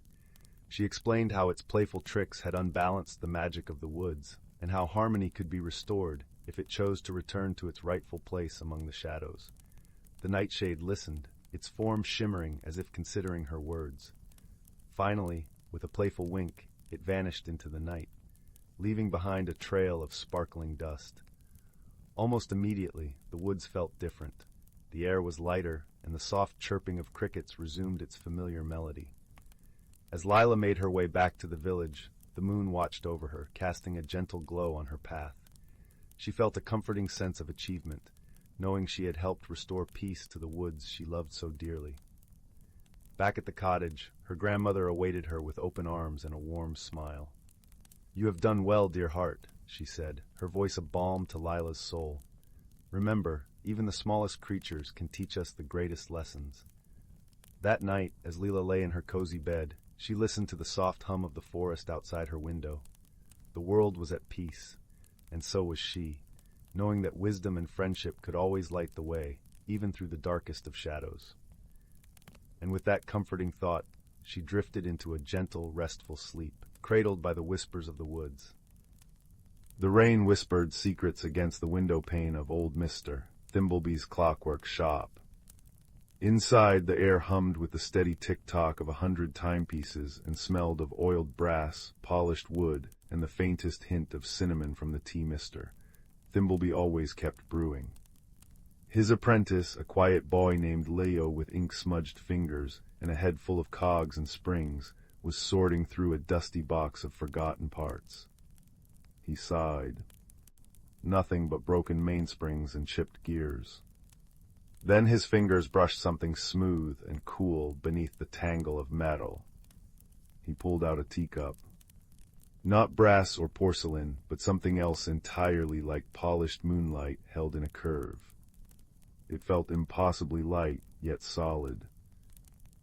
She explained how its playful tricks had unbalanced the magic of the woods, and how harmony could be restored if it chose to return to its rightful place among the shadows. The nightshade listened, its form shimmering as if considering her words. Finally, with a playful wink, it vanished into the night, leaving behind a trail of sparkling dust. Almost immediately, the woods felt different. The air was lighter, and the soft chirping of crickets resumed its familiar melody. As Lila made her way back to the village, the moon watched over her, casting a gentle glow on her path. She felt a comforting sense of achievement, knowing she had helped restore peace to the woods she loved so dearly. Back at the cottage, her grandmother awaited her with open arms and a warm smile. "You have done well, dear heart," she said, her voice a balm to Lila's soul. "Remember, even the smallest creatures can teach us the greatest lessons." That night, as Lila lay in her cozy bed, she listened to the soft hum of the forest outside her window. The world was at peace, and so was she, knowing that wisdom and friendship could always light the way, even through the darkest of shadows. And with that comforting thought, she drifted into a gentle, restful sleep, cradled by the whispers of the woods. The rain whispered secrets against the window pane of old Mr. Thimbleby's clockwork shop. Inside, the air hummed with the steady tick-tock of 100 timepieces and smelled of oiled brass, polished wood, and the faintest hint of cinnamon from the tea mister Thimbleby always kept brewing. His apprentice, a quiet boy named Leo with ink-smudged fingers and a head full of cogs and springs, was sorting through a dusty box of forgotten parts. He sighed. Nothing but broken mainsprings and chipped gears. Then his fingers brushed something smooth and cool beneath the tangle of metal. He pulled out a teacup. Not brass or porcelain, but something else entirely like polished moonlight held in a curve. It felt impossibly light, yet solid.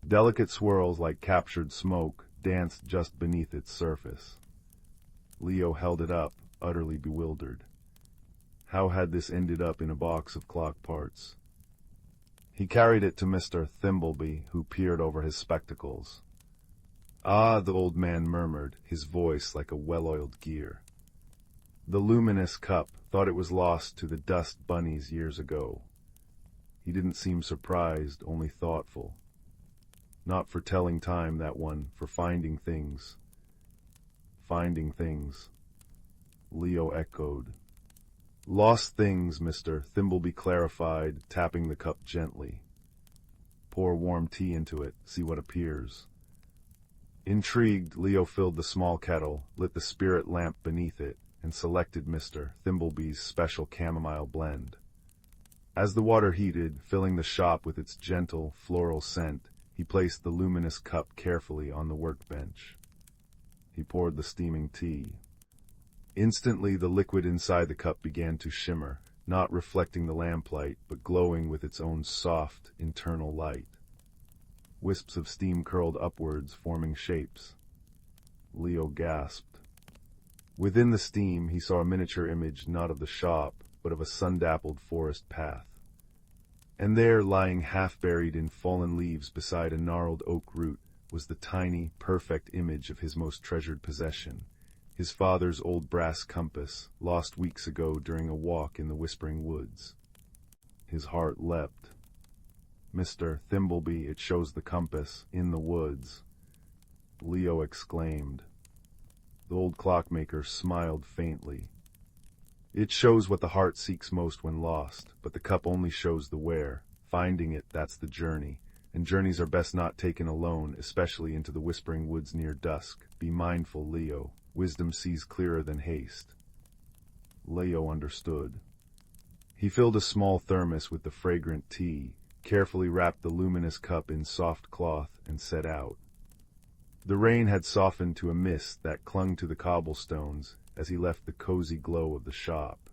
Delicate swirls like captured smoke danced just beneath its surface. Leo held it up, utterly bewildered. How had this ended up in a box of clock parts? He carried it to Mr. Thimbleby, who peered over his spectacles. "Ah," the old man murmured, his voice like a well-oiled gear. The luminous cup thought it was lost to the dust bunnies years ago. He didn't seem surprised, only thoughtful. Not for telling time, that one, for finding things. Finding things, Leo echoed. Lost things, Mr. Thimbleby clarified, tapping the cup gently. Pour warm tea into it, see what appears. Intrigued, Leo filled the small kettle, lit the spirit lamp beneath it, and selected Mr. Thimbleby's special chamomile blend. As the water heated, filling the shop with its gentle, floral scent, he placed the luminous cup carefully on the workbench. He poured the steaming tea. Instantly, the liquid inside the cup began to shimmer, not reflecting the lamplight, but glowing with its own soft, internal light. Wisps of steam curled upwards, forming shapes. Leo gasped. Within the steam, he saw a miniature image not of the shop, but of a sun-dappled forest path. And there, lying half-buried in fallen leaves beside a gnarled oak root, was the tiny, perfect image of his most treasured possession, his father's old brass compass, lost weeks ago during a walk in the whispering woods. His heart leapt. Mr. Thimbleby, it shows the compass, in the woods. Leo exclaimed. The old clockmaker smiled faintly. It shows what the heart seeks most when lost, but the cup only shows the where. Finding it, that's the journey, and journeys are best not taken alone, especially into the whispering woods near dusk. Be mindful, Leo. Wisdom sees clearer than haste. Leo understood. He filled a small thermos with the fragrant tea, carefully wrapped the luminous cup in soft cloth, and set out. The rain had softened to a mist that clung to the cobblestones as he left the cozy glow of the shop.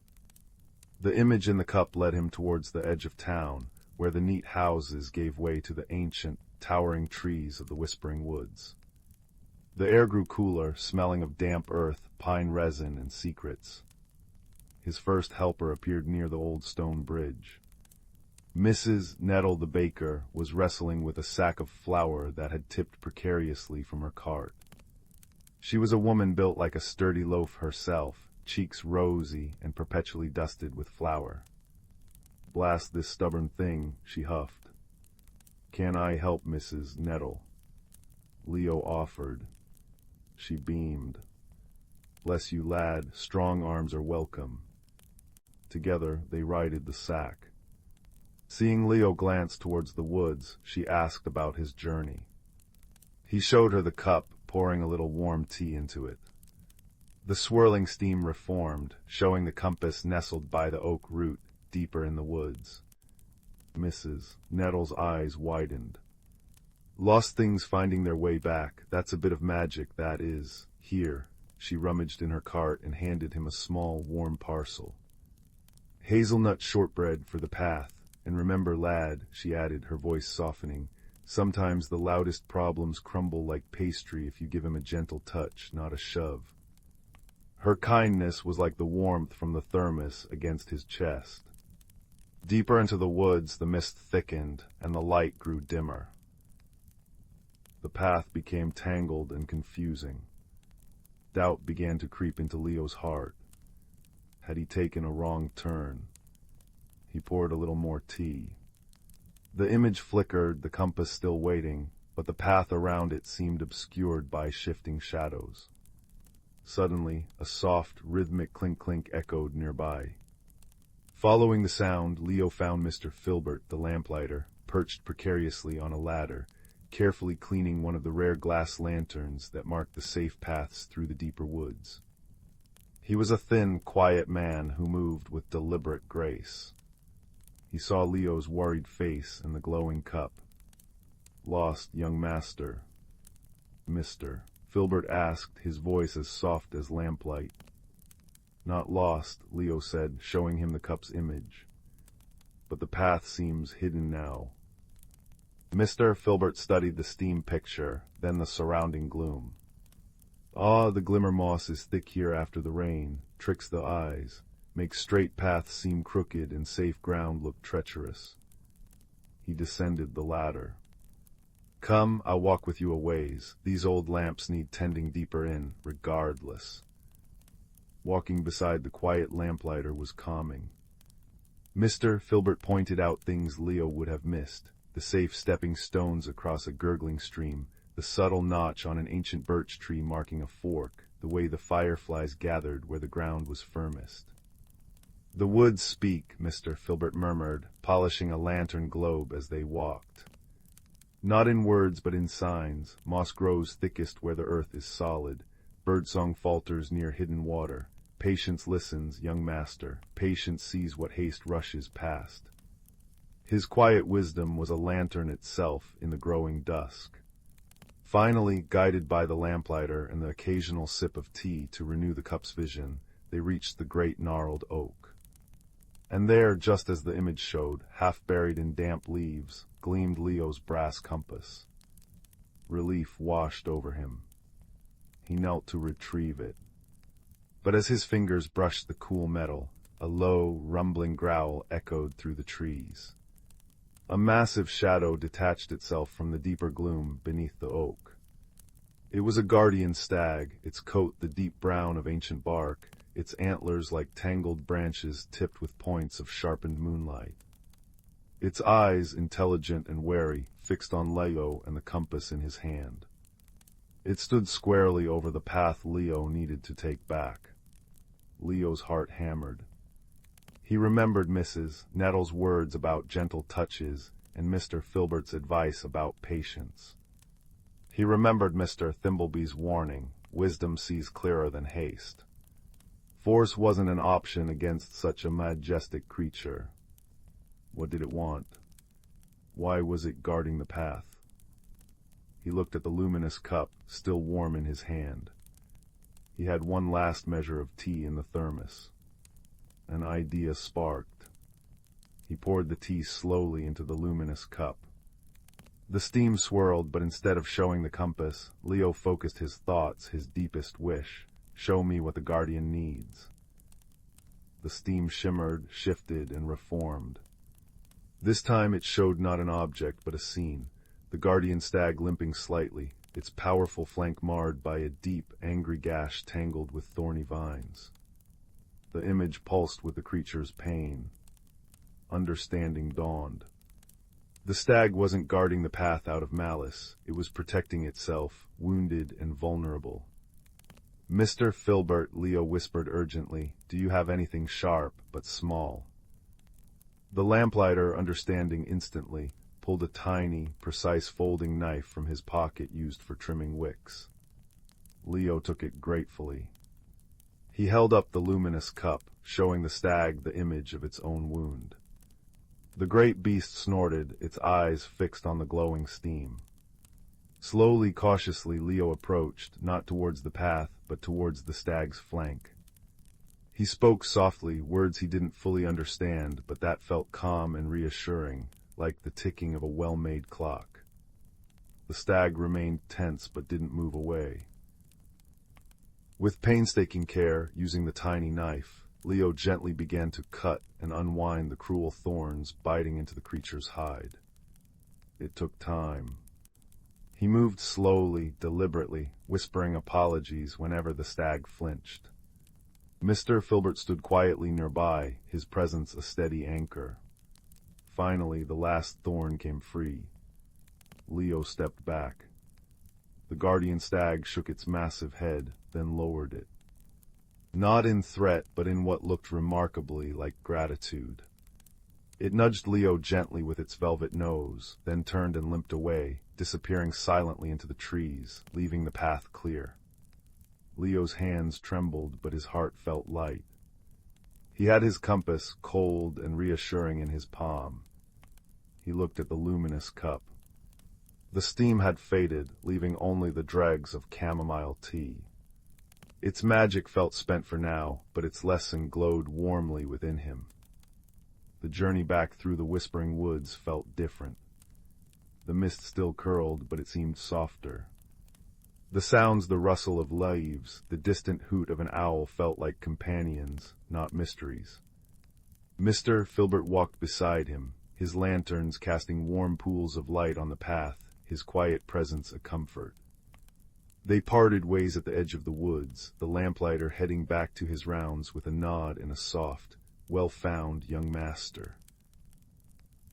The image in the cup led him towards the edge of town, where the neat houses gave way to the ancient, towering trees of the whispering woods. The air grew cooler, smelling of damp earth, pine resin, and secrets. His first helper appeared near the old stone bridge. Mrs. Nettle the baker was wrestling with a sack of flour that had tipped precariously from her cart. She was a woman built like a sturdy loaf herself, cheeks rosy and perpetually dusted with flour. Blast this stubborn thing, she huffed. Can I help, Mrs. Nettle? Leo offered. She beamed. Bless you, lad, strong arms are welcome. Together they righted the sack. Seeing Leo glance towards the woods, she asked about his journey. He showed her the cup, pouring a little warm tea into it. The swirling steam reformed, showing the compass nestled by the oak root, deeper in the woods. Mrs. Nettle's eyes widened. Lost things finding their way back, that's a bit of magic, that is. Here, she rummaged in her cart and handed him a small, warm parcel. Hazelnut shortbread for the path. And remember, lad, she added, her voice softening, sometimes the loudest problems crumble like pastry if you give him a gentle touch, not a shove. Her kindness was like the warmth from the thermos against his chest. Deeper into the woods, the mist thickened, and the light grew dimmer. The path became tangled and confusing. Doubt began to creep into Leo's heart. Had he taken a wrong turn? He poured a little more tea. The image flickered, the compass still waiting, but the path around it seemed obscured by shifting shadows. Suddenly, a soft, rhythmic clink-clink echoed nearby. Following the sound, Leo found Mr. Filbert, the lamplighter, perched precariously on a ladder, carefully cleaning one of the rare glass lanterns that marked the safe paths through the deeper woods. He was a thin, quiet man who moved with deliberate grace. He saw Leo's worried face and the glowing cup. Lost, young master. Mr. Filbert asked, his voice as soft as lamplight. Not lost, Leo said, showing him the cup's image. But the path seems hidden now. Mr. Filbert studied the steam picture, then the surrounding gloom. Ah, the glimmer moss is thick here after the rain, tricks the eyes, makes straight paths seem crooked and safe ground look treacherous. He descended the ladder. Come, I'll walk with you a ways. These old lamps need tending deeper in, regardless. Walking beside the quiet lamplighter was calming. Mr. Filbert pointed out things Leo would have missed: the safe stepping stones across a gurgling stream, the subtle notch on an ancient birch tree marking a fork, the way the fireflies gathered where the ground was firmest. "The woods speak," Mr. Filbert murmured, polishing a lantern globe as they walked. "Not in words but in signs. Moss grows thickest where the earth is solid. Birdsong falters near hidden water. Patience listens, young master. Patience sees what haste rushes past." His quiet wisdom was a lantern itself in the growing dusk. Finally, guided by the lamplighter and the occasional sip of tea to renew the cup's vision, they reached the great gnarled oak. And there, just as the image showed, half buried in damp leaves, gleamed Leo's brass compass. Relief washed over him. He knelt to retrieve it. But as his fingers brushed the cool metal, a low, rumbling growl echoed through the trees. A massive shadow detached itself from the deeper gloom beneath the oak. It was a guardian stag, its coat the deep brown of ancient bark, its antlers like tangled branches tipped with points of sharpened moonlight. Its eyes, intelligent and wary, fixed on Leo and the compass in his hand. It stood squarely over the path Leo needed to take back. Leo's heart hammered. He remembered Mrs. Nettle's words about gentle touches and Mr. Filbert's advice about patience. He remembered Mr. Thimbleby's warning: wisdom sees clearer than haste. Force wasn't an option against such a majestic creature. What did it want? Why was it guarding the path? He looked at the luminous cup, still warm in his hand. He had one last measure of tea in the thermos. An idea sparked. He poured the tea slowly into the luminous cup. The steam swirled, but instead of showing the compass, Leo focused his thoughts, his deepest wish: show me what the guardian needs. The steam shimmered, shifted, and reformed. This time it showed not an object, but a scene. The guardian stag limping slightly, its powerful flank marred by a deep, angry gash tangled with thorny vines. The image pulsed with the creature's pain. Understanding dawned. The stag wasn't guarding the path out of malice. It was protecting itself, wounded and vulnerable. "Mr. Filbert," Leo whispered urgently, "do you have anything sharp, but small?" The lamplighter, understanding instantly, pulled a tiny, precise folding knife from his pocket used for trimming wicks. Leo took it gratefully. He held up the luminous cup, showing the stag the image of its own wound. The great beast snorted, its eyes fixed on the glowing steam. Slowly, cautiously, Leo approached, not towards the path, but towards the stag's flank. He spoke softly, words he didn't fully understand, but that felt calm and reassuring, like the ticking of a well-made clock. The stag remained tense but didn't move away. With painstaking care, using the tiny knife, Leo gently began to cut and unwind the cruel thorns biting into the creature's hide. It took time. He moved slowly, deliberately, whispering apologies whenever the stag flinched. Mr. Filbert stood quietly nearby, his presence a steady anchor. Finally, the last thorn came free. Leo stepped back. The guardian stag shook its massive head, then lowered it. Not in threat, but in what looked remarkably like gratitude. It nudged Leo gently with its velvet nose, then turned and limped away, disappearing silently into the trees, leaving the path clear. Leo's hands trembled, but his heart felt light. He had his compass, cold and reassuring, in his palm. He looked at the luminous cup. The steam had faded, leaving only the dregs of chamomile tea. Its magic felt spent for now, but its lesson glowed warmly within him. The journey back through the whispering woods felt different. The mist still curled, but it seemed softer. The sounds, the rustle of leaves, the distant hoot of an owl felt like companions, not mysteries. Mr. Filbert walked beside him, his lanterns casting warm pools of light on the path, his quiet presence a comfort. They parted ways at the edge of the woods, the lamplighter heading back to his rounds with a nod and a soft, well-found young master.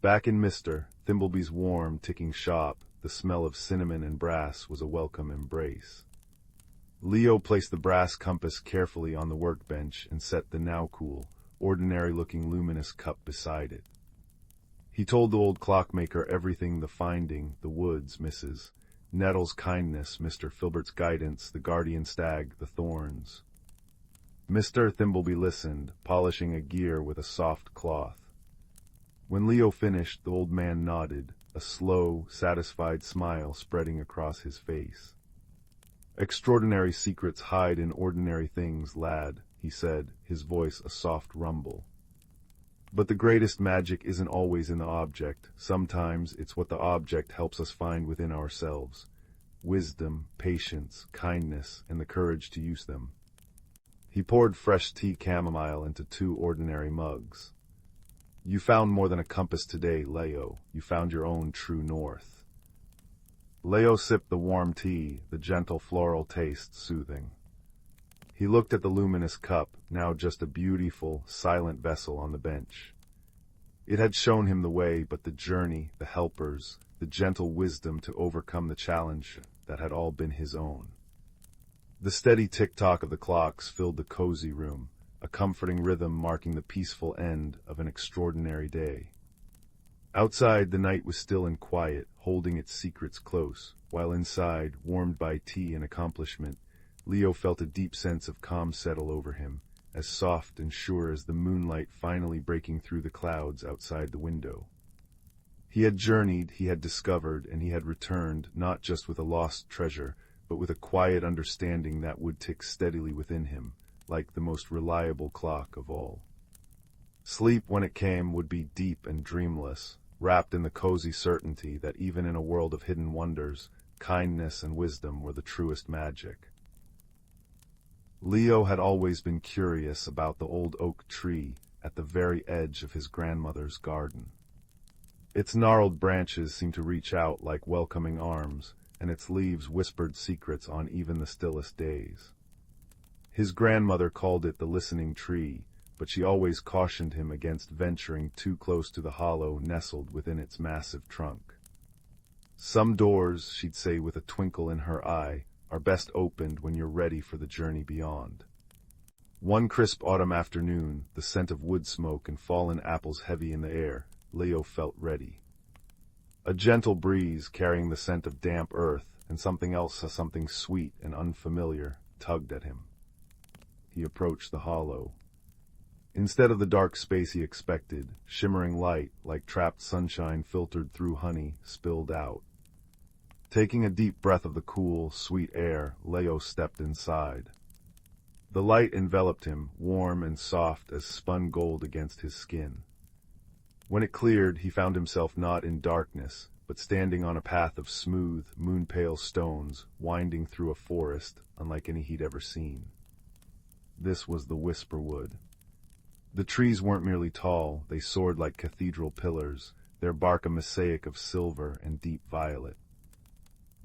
Back in Mr. Thimbleby's warm, ticking shop, the smell of cinnamon and brass was a welcome embrace. Leo placed the brass compass carefully on the workbench and set the now-cool, ordinary-looking luminous cup beside it. He told the old clockmaker everything: the finding, the woods, Mrs. Nettle's kindness, Mr. Filbert's guidance, the guardian stag, the thorns. Mr. Thimbleby listened, polishing a gear with a soft cloth. When Leo finished, the old man nodded, a slow, satisfied smile spreading across his face. "Extraordinary secrets hide in ordinary things, lad," he said, his voice a soft rumble. "But the greatest magic isn't always in the object. Sometimes it's what the object helps us find within ourselves. Wisdom, patience, kindness, and the courage to use them." He poured fresh tea chamomile into 2 ordinary mugs. "You found more than a compass today, Leo. You found your own true north." Leo sipped the warm tea, the gentle floral taste soothing. He looked at the luminous cup, now just a beautiful, silent vessel on the bench. It had shown him the way, but the journey, the helpers, the gentle wisdom to overcome the challenge, that had all been his own. The steady tick-tock of the clocks filled the cozy room, a comforting rhythm marking the peaceful end of an extraordinary day. Outside, the night was still and quiet, holding its secrets close, while inside, warmed by tea and accomplishment, Leo felt a deep sense of calm settle over him, as soft and sure as the moonlight finally breaking through the clouds outside the window. He had journeyed, he had discovered, and he had returned, not just with a lost treasure, but with a quiet understanding that would tick steadily within him, like the most reliable clock of all. Sleep, when it came, would be deep and dreamless, wrapped in the cozy certainty that even in a world of hidden wonders, kindness and wisdom were the truest magic. Leo had always been curious about the old oak tree at the very edge of his grandmother's garden. Its gnarled branches seemed to reach out like welcoming arms, and its leaves whispered secrets on even the stillest days. His grandmother called it the listening tree, but she always cautioned him against venturing too close to the hollow nestled within its massive trunk. "Some doors," she'd say with a twinkle in her eye, "are best opened when you're ready for the journey beyond." One crisp autumn afternoon, the scent of wood smoke and fallen apples heavy in the air, Leo felt ready. A gentle breeze, carrying the scent of damp earth and something else, something sweet and unfamiliar, tugged at him. He approached the hollow. Instead of the dark space he expected, shimmering light, like trapped sunshine filtered through honey, spilled out. Taking a deep breath of the cool, sweet air, Leo stepped inside. The light enveloped him, warm and soft as spun gold against his skin. When it cleared, he found himself not in darkness, but standing on a path of smooth, moon-pale stones, winding through a forest unlike any he'd ever seen. This was the Whisperwood. The trees weren't merely tall, they soared like cathedral pillars, their bark a mosaic of silver and deep violet.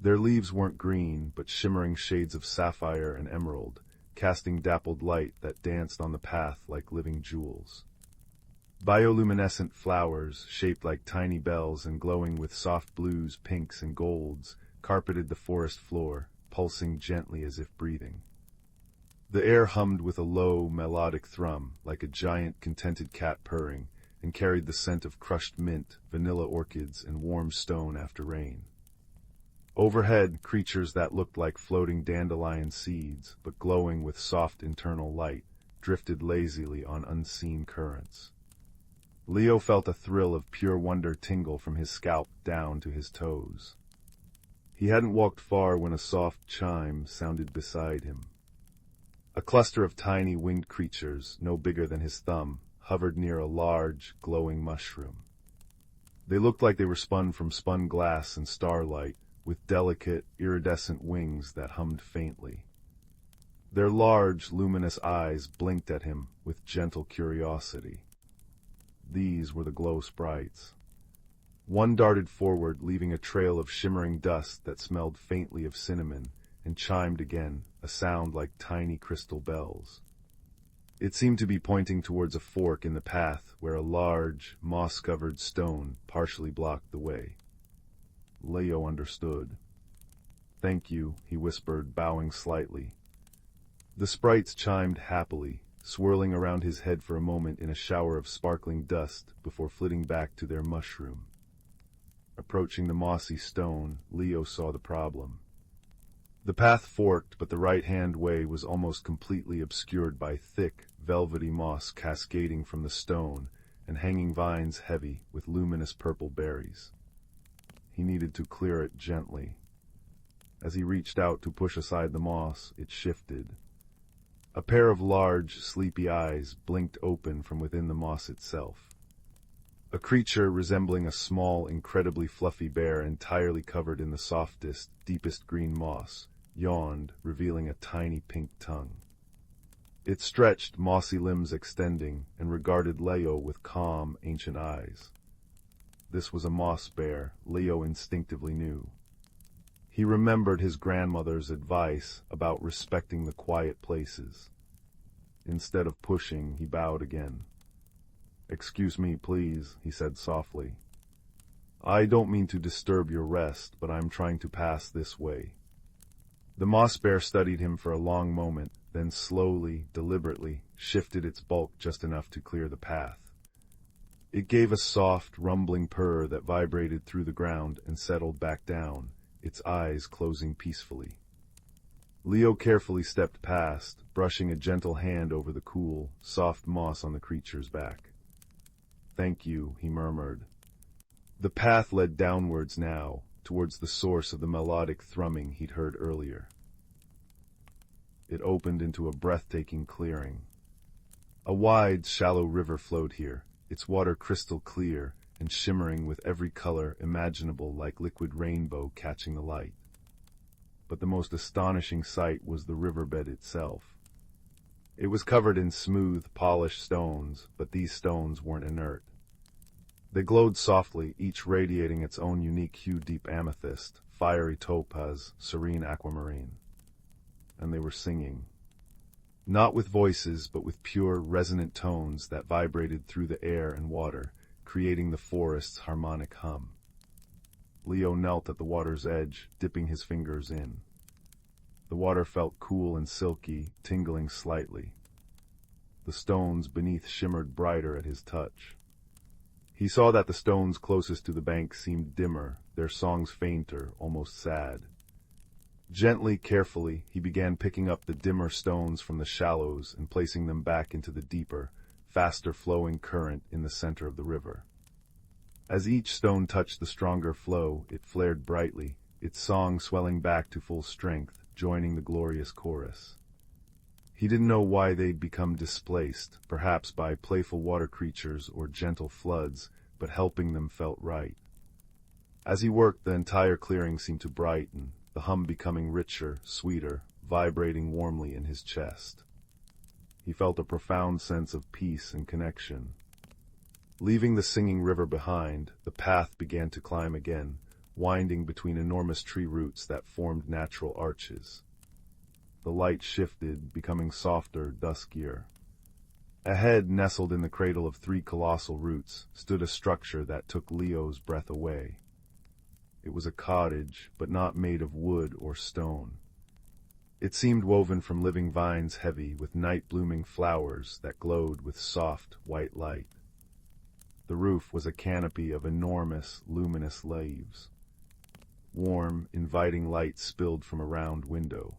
Their leaves weren't green, but shimmering shades of sapphire and emerald, casting dappled light that danced on the path like living jewels. Bioluminescent flowers, shaped like tiny bells and glowing with soft blues, pinks, and golds, carpeted the forest floor, pulsing gently as if breathing. The air hummed with a low, melodic thrum, like a giant, contented cat purring, and carried the scent of crushed mint, vanilla orchids, and warm stone after rain. Overhead, creatures that looked like floating dandelion seeds, but glowing with soft internal light, drifted lazily on unseen currents. Leo felt a thrill of pure wonder tingle from his scalp down to his toes. He hadn't walked far when a soft chime sounded beside him. A cluster of tiny winged creatures, no bigger than his thumb, hovered near a large, glowing mushroom. They looked like they were spun from spun glass and starlight, with delicate, iridescent wings that hummed faintly. Their large, luminous eyes blinked at him with gentle curiosity. These were the glow sprites. One darted forward, leaving a trail of shimmering dust that smelled faintly of cinnamon, and chimed again, a sound like tiny crystal bells. It seemed to be pointing towards a fork in the path where a large, moss-covered stone partially blocked the way. Leo understood. "Thank you," he whispered, bowing slightly. The sprites chimed happily, swirling around his head for a moment in a shower of sparkling dust before flitting back to their mushroom. Approaching the mossy stone, Leo saw the problem. The path forked, but the right-hand way was almost completely obscured by thick, velvety moss cascading from the stone and hanging vines heavy with luminous purple berries. He needed to clear it gently. As he reached out to push aside the moss, it shifted. A pair of large, sleepy eyes blinked open from within the moss itself. A creature resembling a small, incredibly fluffy bear entirely covered in the softest, deepest green moss yawned, revealing a tiny pink tongue. It stretched, mossy limbs extending, and regarded Leo with calm, ancient eyes. This was a moss bear, Leo instinctively knew. He remembered his grandmother's advice about respecting the quiet places. Instead of pushing, he bowed again. "Excuse me, please," he said softly. "I don't mean to disturb your rest, but I'm trying to pass this way." The moss bear studied him for a long moment, then slowly, deliberately, shifted its bulk just enough to clear the path. It gave a soft, rumbling purr that vibrated through the ground and settled back down, its eyes closing peacefully. Leo carefully stepped past, brushing a gentle hand over the cool, soft moss on the creature's back. "Thank you," he murmured. The path led downwards now, towards the source of the melodic thrumming he'd heard earlier. It opened into a breathtaking clearing. A wide, shallow river flowed here, its water crystal clear and shimmering with every color imaginable like liquid rainbow catching the light. But the most astonishing sight was the riverbed itself. It was covered in smooth, polished stones, but these stones weren't inert. They glowed softly, each radiating its own unique hue: deep amethyst, fiery topaz, serene aquamarine. And they were singing. Not with voices, but with pure, resonant tones that vibrated through the air and water, creating the forest's harmonic hum. Leo knelt at the water's edge, dipping his fingers in. The water felt cool and silky, tingling slightly. The stones beneath shimmered brighter at his touch. He saw that the stones closest to the bank seemed dimmer, their songs fainter, almost sad. Gently, carefully, he began picking up the dimmer stones from the shallows and placing them back into the deeper, faster-flowing current in the center of the river. As each stone touched the stronger flow, it flared brightly, its song swelling back to full strength, joining the glorious chorus. He didn't know why they'd become displaced, perhaps by playful water creatures or gentle floods, but helping them felt right. As he worked, the entire clearing seemed to brighten, the hum becoming richer, sweeter, vibrating warmly in his chest. He felt a profound sense of peace and connection. Leaving the singing river behind, the path began to climb again, winding between enormous tree roots that formed natural arches. The light shifted, becoming softer, duskier. Ahead, nestled in the cradle of three colossal roots, stood a structure that took Leo's breath away. It was a cottage, but not made of wood or stone. It seemed woven from living vines heavy with night-blooming flowers that glowed with soft, white light. The roof was a canopy of enormous, luminous leaves. Warm, inviting light spilled from a round window.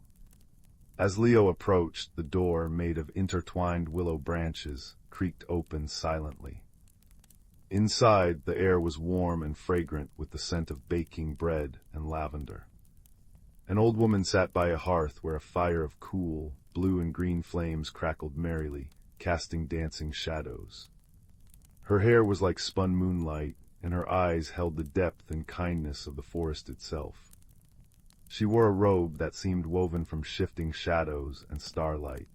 As Leo approached, the door, made of intertwined willow branches, creaked open silently. Inside, the air was warm and fragrant with the scent of baking bread and lavender. An old woman sat by a hearth where a fire of cool, blue and green flames crackled merrily, casting dancing shadows. Her hair was like spun moonlight, and her eyes held the depth and kindness of the forest itself. She wore a robe that seemed woven from shifting shadows and starlight.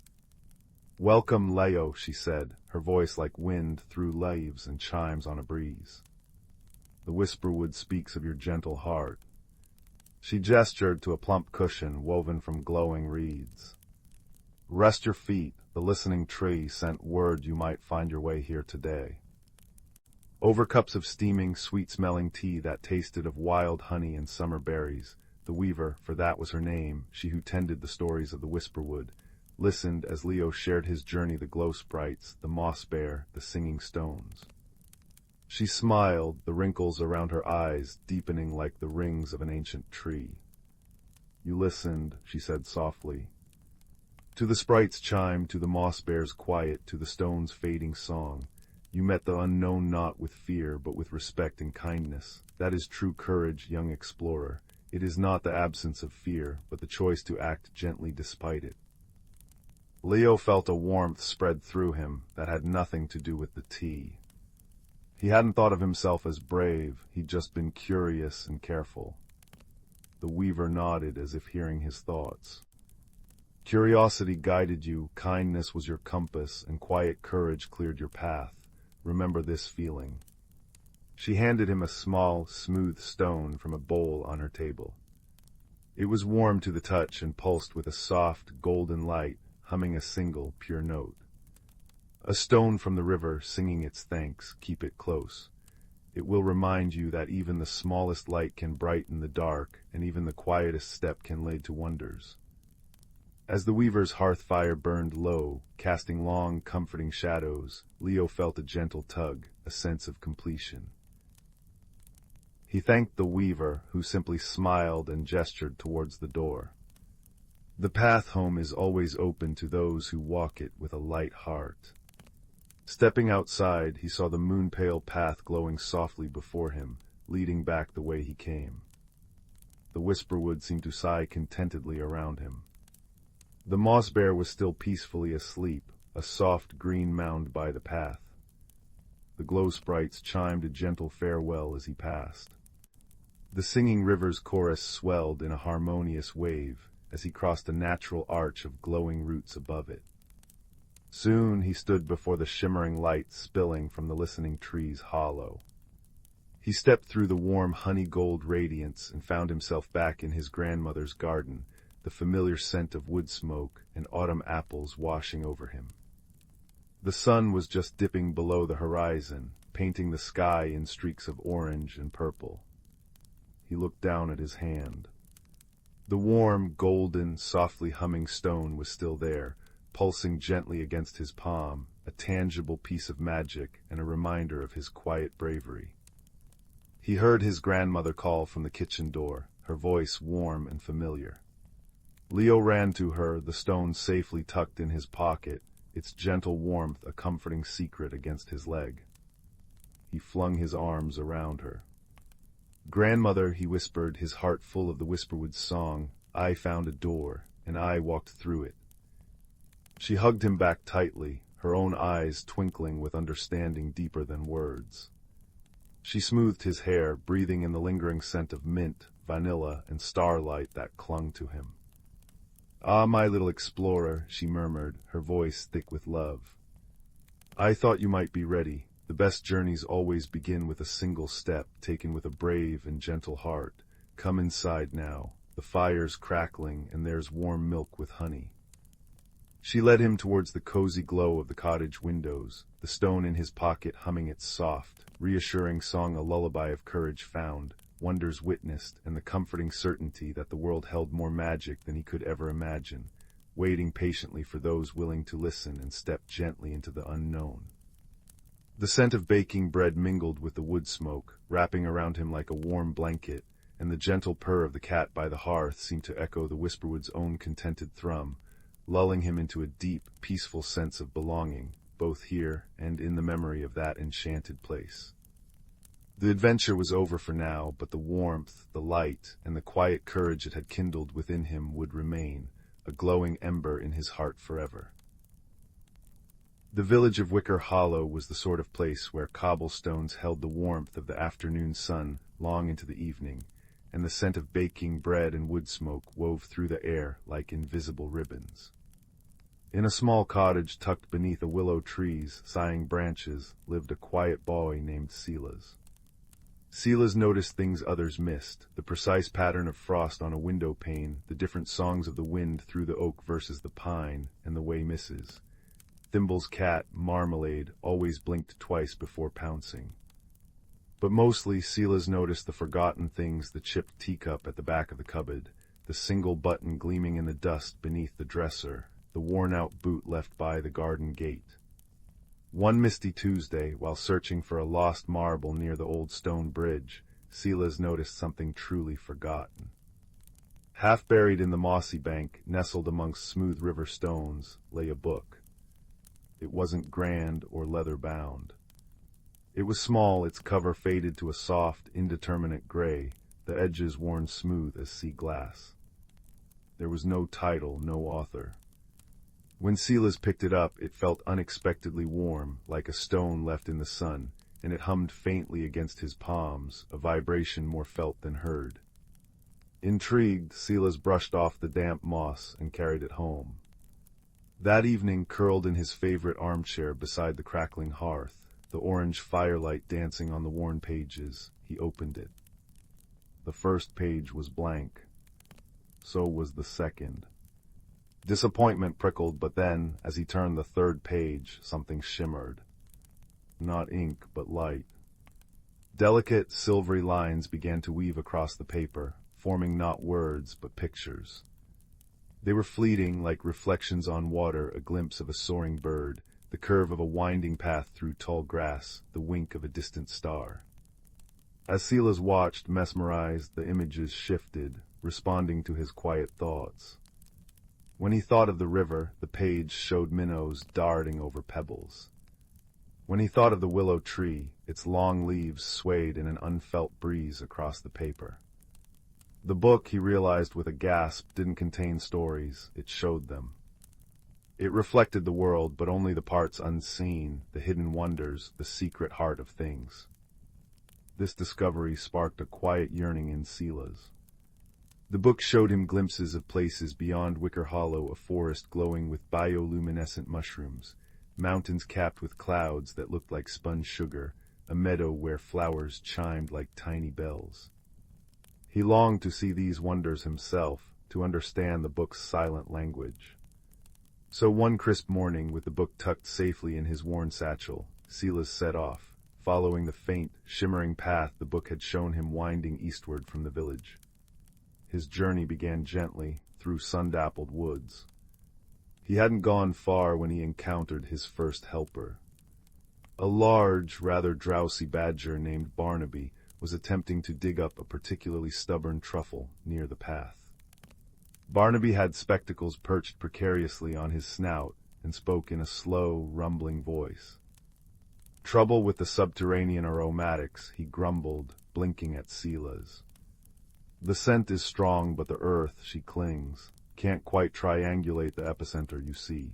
"Welcome, Leo," she said, her voice like wind through leaves and chimes on a breeze. "The whisperwood speaks of your gentle heart. She gestured to a plump cushion woven from glowing reeds. Rest your feet, the listening tree sent word you might find your way here today. Over cups of steaming, sweet-smelling tea that tasted of wild honey and summer berries, the weaver, for that was her name, she who tended the stories of the Whisperwood, listened as Leo shared his journey, the glow sprites, the moss bear, the singing stones. She smiled, the wrinkles around her eyes deepening like the rings of an ancient tree. You listened, she said softly. To the sprite's chime, to the moss bear's quiet, to the stone's fading song. You met the unknown not with fear, but with respect and kindness. That is true courage, young explorer. It is not the absence of fear, but the choice to act gently despite it. Leo felt a warmth spread through him that had nothing to do with the tea. He hadn't thought of himself as brave, he'd just been curious and careful. The weaver nodded as if hearing his thoughts. Curiosity guided you, kindness was your compass, and quiet courage cleared your path. Remember this feeling. She handed him a small, smooth stone from a bowl on her table. It was warm to the touch and pulsed with a soft, golden light, humming a single, pure note. A stone from the river singing its thanks, keep it close. It will remind you that even the smallest light can brighten the dark, and even the quietest step can lead to wonders. As the weaver's hearth fire burned low, casting long, comforting shadows, Leo felt a gentle tug, a sense of completion. He thanked the weaver, who simply smiled and gestured towards the door. The path home is always open to those who walk it with a light heart. Stepping outside, he saw the moon-pale path glowing softly before him, leading back the way he came. The Whisperwood seemed to sigh contentedly around him. The moss bear was still peacefully asleep, a soft green mound by the path. The glow sprites chimed a gentle farewell as he passed. The singing river's chorus swelled in a harmonious wave as he crossed a natural arch of glowing roots above it. Soon he stood before the shimmering light spilling from the listening tree's hollow. He stepped through the warm honey-gold radiance and found himself back in his grandmother's garden, the familiar scent of wood smoke and autumn apples washing over him. The sun was just dipping below the horizon, painting the sky in streaks of orange and purple. He looked down at his hand. The warm, golden, softly humming stone was still there, pulsing gently against his palm, a tangible piece of magic and a reminder of his quiet bravery. He heard his grandmother call from the kitchen door, her voice warm and familiar. Leo ran to her, the stone safely tucked in his pocket, its gentle warmth a comforting secret against his leg. He flung his arms around her. "Grandmother," he whispered, his heart full of the Whisperwood's song, "I found a door, and I walked through it." She hugged him back tightly, her own eyes twinkling with understanding deeper than words. She smoothed his hair, breathing in the lingering scent of mint, vanilla, and starlight that clung to him. "Ah, my little explorer," she murmured, her voice thick with love. "I thought you might be ready. The best journeys always begin with a single step, taken with a brave and gentle heart. Come inside now. The fire's crackling, and there's warm milk with honey." She led him towards the cozy glow of the cottage windows, the stone in his pocket humming its soft, reassuring song, a lullaby of courage found, wonders witnessed, and the comforting certainty that the world held more magic than he could ever imagine, waiting patiently for those willing to listen and step gently into the unknown. The scent of baking bread mingled with the wood smoke, wrapping around him like a warm blanket, and the gentle purr of the cat by the hearth seemed to echo the Whisperwood's own contented thrum, lulling him into a deep, peaceful sense of belonging, both here and in the memory of that enchanted place. The adventure was over for now, but the warmth, the light, and the quiet courage it had kindled within him would remain, a glowing ember in his heart forever. The village of Wicker Hollow was the sort of place where cobblestones held the warmth of the afternoon sun long into the evening, and the scent of baking bread and wood smoke wove through the air like invisible ribbons. In a small cottage tucked beneath a willow tree's sighing branches lived a quiet boy named Silas. Silas noticed things others missed, the precise pattern of frost on a window pane, the different songs of the wind through the oak versus the pine, and the way Mrs. Thimble's cat, Marmalade, always blinked twice before pouncing. But mostly, Silas noticed the forgotten things, the chipped teacup at the back of the cupboard, the single button gleaming in the dust beneath the dresser, the worn-out boot left by the garden gate. One misty Tuesday, while searching for a lost marble near the old stone bridge, Silas noticed something truly forgotten. Half buried in the mossy bank, nestled amongst smooth river stones, lay a book. It wasn't grand or leather-bound. It was small, its cover faded to a soft, indeterminate gray, the edges worn smooth as sea glass. There was no title, no author. When Silas picked it up, it felt unexpectedly warm, like a stone left in the sun, and it hummed faintly against his palms, a vibration more felt than heard. Intrigued, Silas brushed off the damp moss and carried it home. That evening, curled in his favorite armchair beside the crackling hearth, the orange firelight dancing on the worn pages, he opened it. The first page was blank. So was the second. Disappointment prickled, but then, as he turned the third page, something shimmered. Not ink, but light. Delicate, silvery lines began to weave across the paper, forming not words, but pictures. They were fleeting, like reflections on water, a glimpse of a soaring bird, the curve of a winding path through tall grass, the wink of a distant star. As Silas watched, mesmerized, the images shifted, responding to his quiet thoughts. When he thought of the river, the page showed minnows darting over pebbles. When he thought of the willow tree, its long leaves swayed in an unfelt breeze across the paper. The book, he realized with a gasp, didn't contain stories, it showed them. It reflected the world, but only the parts unseen, the hidden wonders, the secret heart of things. This discovery sparked a quiet yearning in Silas. The book showed him glimpses of places beyond Wicker Hollow, a forest glowing with bioluminescent mushrooms, mountains capped with clouds that looked like spun sugar, a meadow where flowers chimed like tiny bells. He longed to see these wonders himself, to understand the book's silent language. So one crisp morning, with the book tucked safely in his worn satchel, Silas set off, following the faint, shimmering path the book had shown him winding eastward from the village. His journey began gently, through sun-dappled woods. He hadn't gone far when he encountered his first helper. A large, rather drowsy badger named Barnaby was attempting to dig up a particularly stubborn truffle near the path. Barnaby had spectacles perched precariously on his snout and spoke in a slow, rumbling voice. Trouble with the subterranean aromatics, he grumbled, blinking at Silas. The scent is strong, but the earth, she clings. Can't quite triangulate the epicenter, you see.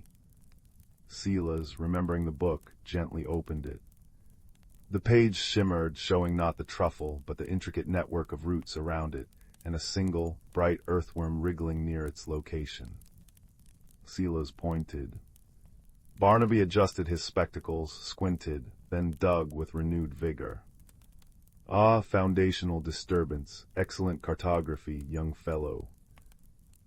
Silas, remembering the book, gently opened it. The page shimmered, showing not the truffle, but the intricate network of roots around it, and a single, bright earthworm wriggling near its location. Silas pointed. Barnaby adjusted his spectacles, squinted, then dug with renewed vigor. Ah, foundational disturbance, excellent cartography, young fellow.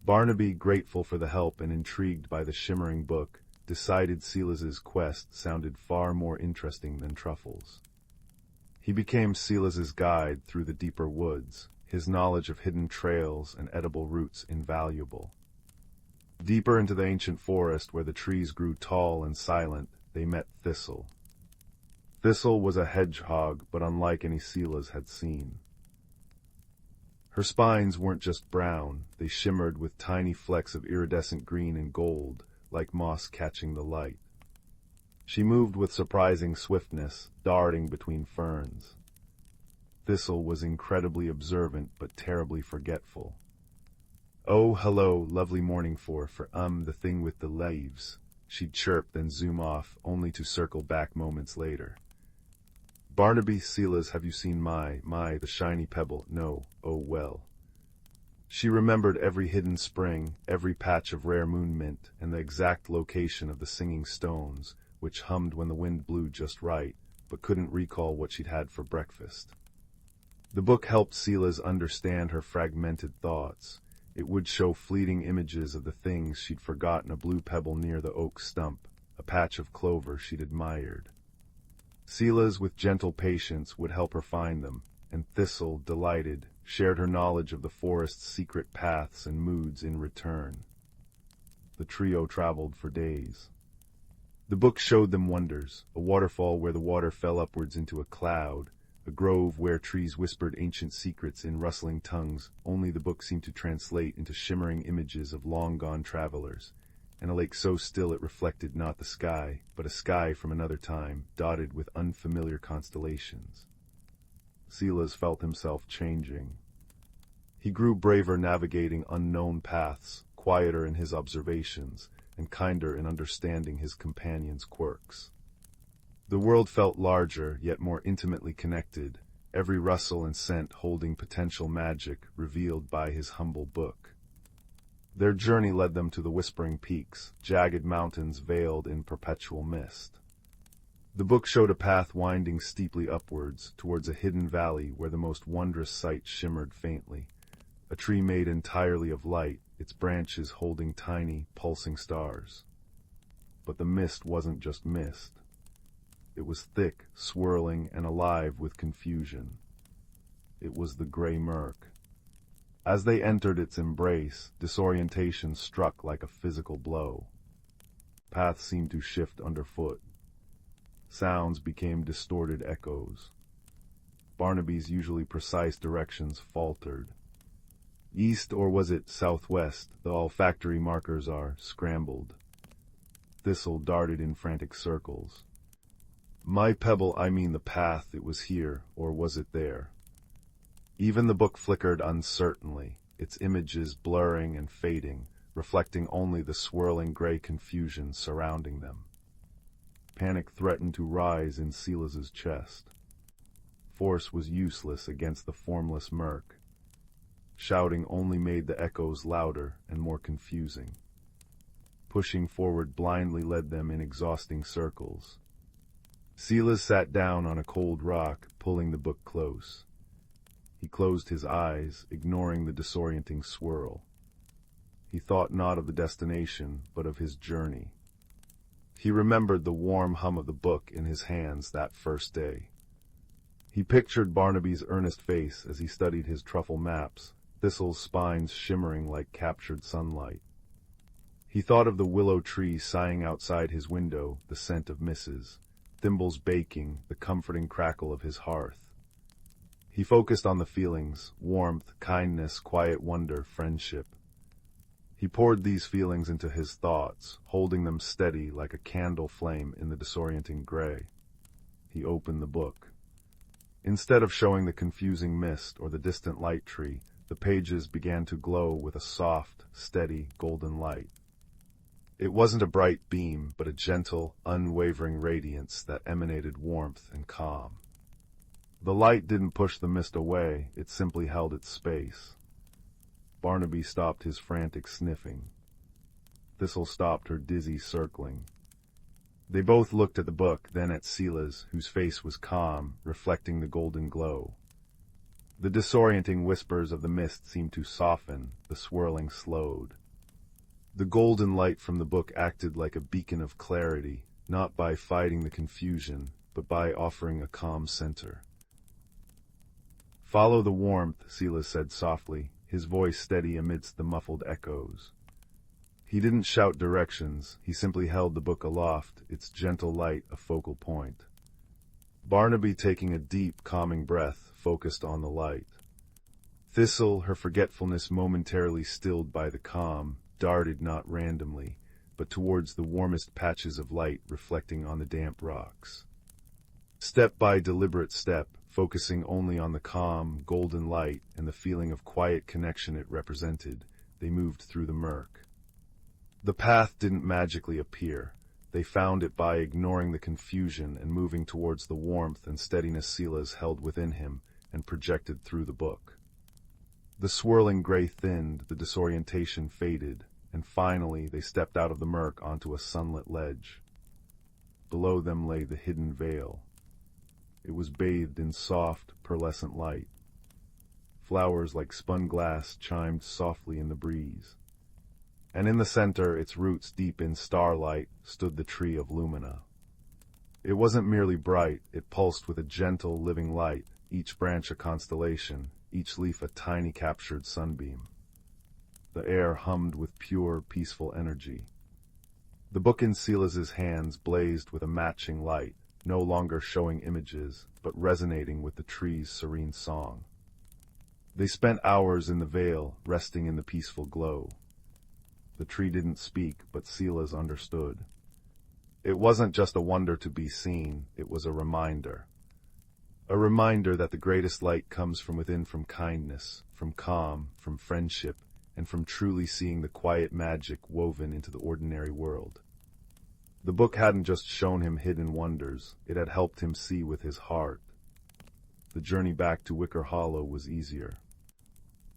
Barnaby, grateful for the help and intrigued by the shimmering book, decided Silas's quest sounded far more interesting than truffles. He became Silas's guide through the deeper woods, his knowledge of hidden trails and edible roots invaluable. Deeper into the ancient forest, where the trees grew tall and silent, they met Thistle. Thistle was a hedgehog, but unlike any Silas had seen. Her spines weren't just brown, they shimmered with tiny flecks of iridescent green and gold, like moss catching the light. She moved with surprising swiftness, darting between ferns. Thistle was incredibly observant, but terribly forgetful. "Oh, hello, lovely morning for the thing with the leaves," she'd chirp, then zoom off, only to circle back moments later. "Barnaby, Silas, have you seen the shiny pebble? No, oh well." She remembered every hidden spring, every patch of rare moon mint, and the exact location of the singing stones, which hummed when the wind blew just right, but couldn't recall what she'd had for breakfast. The book helped Silas understand her fragmented thoughts. It would show fleeting images of the things she'd forgotten: a blue pebble near the oak stump, a patch of clover she'd admired. Silas, with gentle patience, would help her find them, and Thistle, delighted, shared her knowledge of the forest's secret paths and moods in return. The trio traveled for days. The book showed them wonders: a waterfall where the water fell upwards into a cloud, a grove where trees whispered ancient secrets in rustling tongues only the book seemed to translate into shimmering images of long-gone travelers, and a lake so still it reflected not the sky, but a sky from another time, dotted with unfamiliar constellations. Silas felt himself changing. He grew braver navigating unknown paths, quieter in his observations, and kinder in understanding his companions' quirks. The world felt larger, yet more intimately connected, every rustle and scent holding potential magic revealed by his humble book. Their journey led them to the Whispering Peaks, jagged mountains veiled in perpetual mist. The book showed a path winding steeply upwards, towards a hidden valley where the most wondrous sight shimmered faintly. A tree made entirely of light, its branches holding tiny, pulsing stars. But the mist wasn't just mist. It was thick, swirling, and alive with confusion. It was the gray murk. As they entered its embrace, disorientation struck like a physical blow. Paths seemed to shift underfoot. Sounds became distorted echoes. Barnaby's usually precise directions faltered. East, or was it southwest, the olfactory markers are, scrambled. Thistle darted in frantic circles. My pebble, I mean the path, it was here, or was it there? Even the book flickered uncertainly, its images blurring and fading, reflecting only the swirling gray confusion surrounding them. Panic threatened to rise in Silas's chest. Force was useless against the formless murk. Shouting only made the echoes louder and more confusing. Pushing forward blindly led them in exhausting circles. Silas sat down on a cold rock, pulling the book close. He closed his eyes, ignoring the disorienting swirl. He thought not of the destination, but of his journey. He remembered the warm hum of the book in his hands that first day. He pictured Barnaby's earnest face as he studied his truffle maps, Thistle's spines shimmering like captured sunlight. He thought of the willow tree sighing outside his window, the scent of misses, thimbles baking, the comforting crackle of his hearth. He focused on the feelings: warmth, kindness, quiet wonder, friendship. He poured these feelings into his thoughts, holding them steady like a candle flame in the disorienting gray. He opened the book. Instead of showing the confusing mist or the distant light tree, the pages began to glow with a soft, steady, golden light. It wasn't a bright beam, but a gentle, unwavering radiance that emanated warmth and calm. The light didn't push the mist away, it simply held its space. Barnaby stopped his frantic sniffing. Thistle stopped her dizzy circling. They both looked at the book, then at Silas, whose face was calm, reflecting the golden glow. The disorienting whispers of the mist seemed to soften, the swirling slowed. The golden light from the book acted like a beacon of clarity, not by fighting the confusion, but by offering a calm center. "Follow the warmth," Silas said softly, his voice steady amidst the muffled echoes. He didn't shout directions, he simply held the book aloft, its gentle light a focal point. Barnaby, taking a deep, calming breath, focused on the light. Thistle, her forgetfulness momentarily stilled by the calm, darted not randomly, but towards the warmest patches of light reflecting on the damp rocks. Step by deliberate step, focusing only on the calm, golden light and the feeling of quiet connection it represented, they moved through the murk. The path didn't magically appear. They found it by ignoring the confusion and moving towards the warmth and steadiness Silas held within him and projected through the book. The swirling gray thinned, the disorientation faded, and finally they stepped out of the murk onto a sunlit ledge. Below them lay the hidden vale. It was bathed in soft, pearlescent light. flowers like spun glass chimed softly in the breeze. And in the center, its roots deep in starlight, stood the tree of Lumina. It wasn't merely bright, it pulsed with a gentle, living light, each branch a constellation, each leaf a tiny captured sunbeam. The air hummed with pure, peaceful energy. The book in Silas's hands blazed with a matching light, no longer showing images, but resonating with the tree's serene song. They spent hours in the vale, resting in the peaceful glow. The tree didn't speak, but Silas understood. It wasn't just a wonder to be seen, it was a reminder. A reminder that the greatest light comes from within, from kindness, from calm, from friendship, and from truly seeing the quiet magic woven into the ordinary world. The book hadn't just shown him hidden wonders, it had helped him see with his heart. The journey back to Wicker Hollow was easier.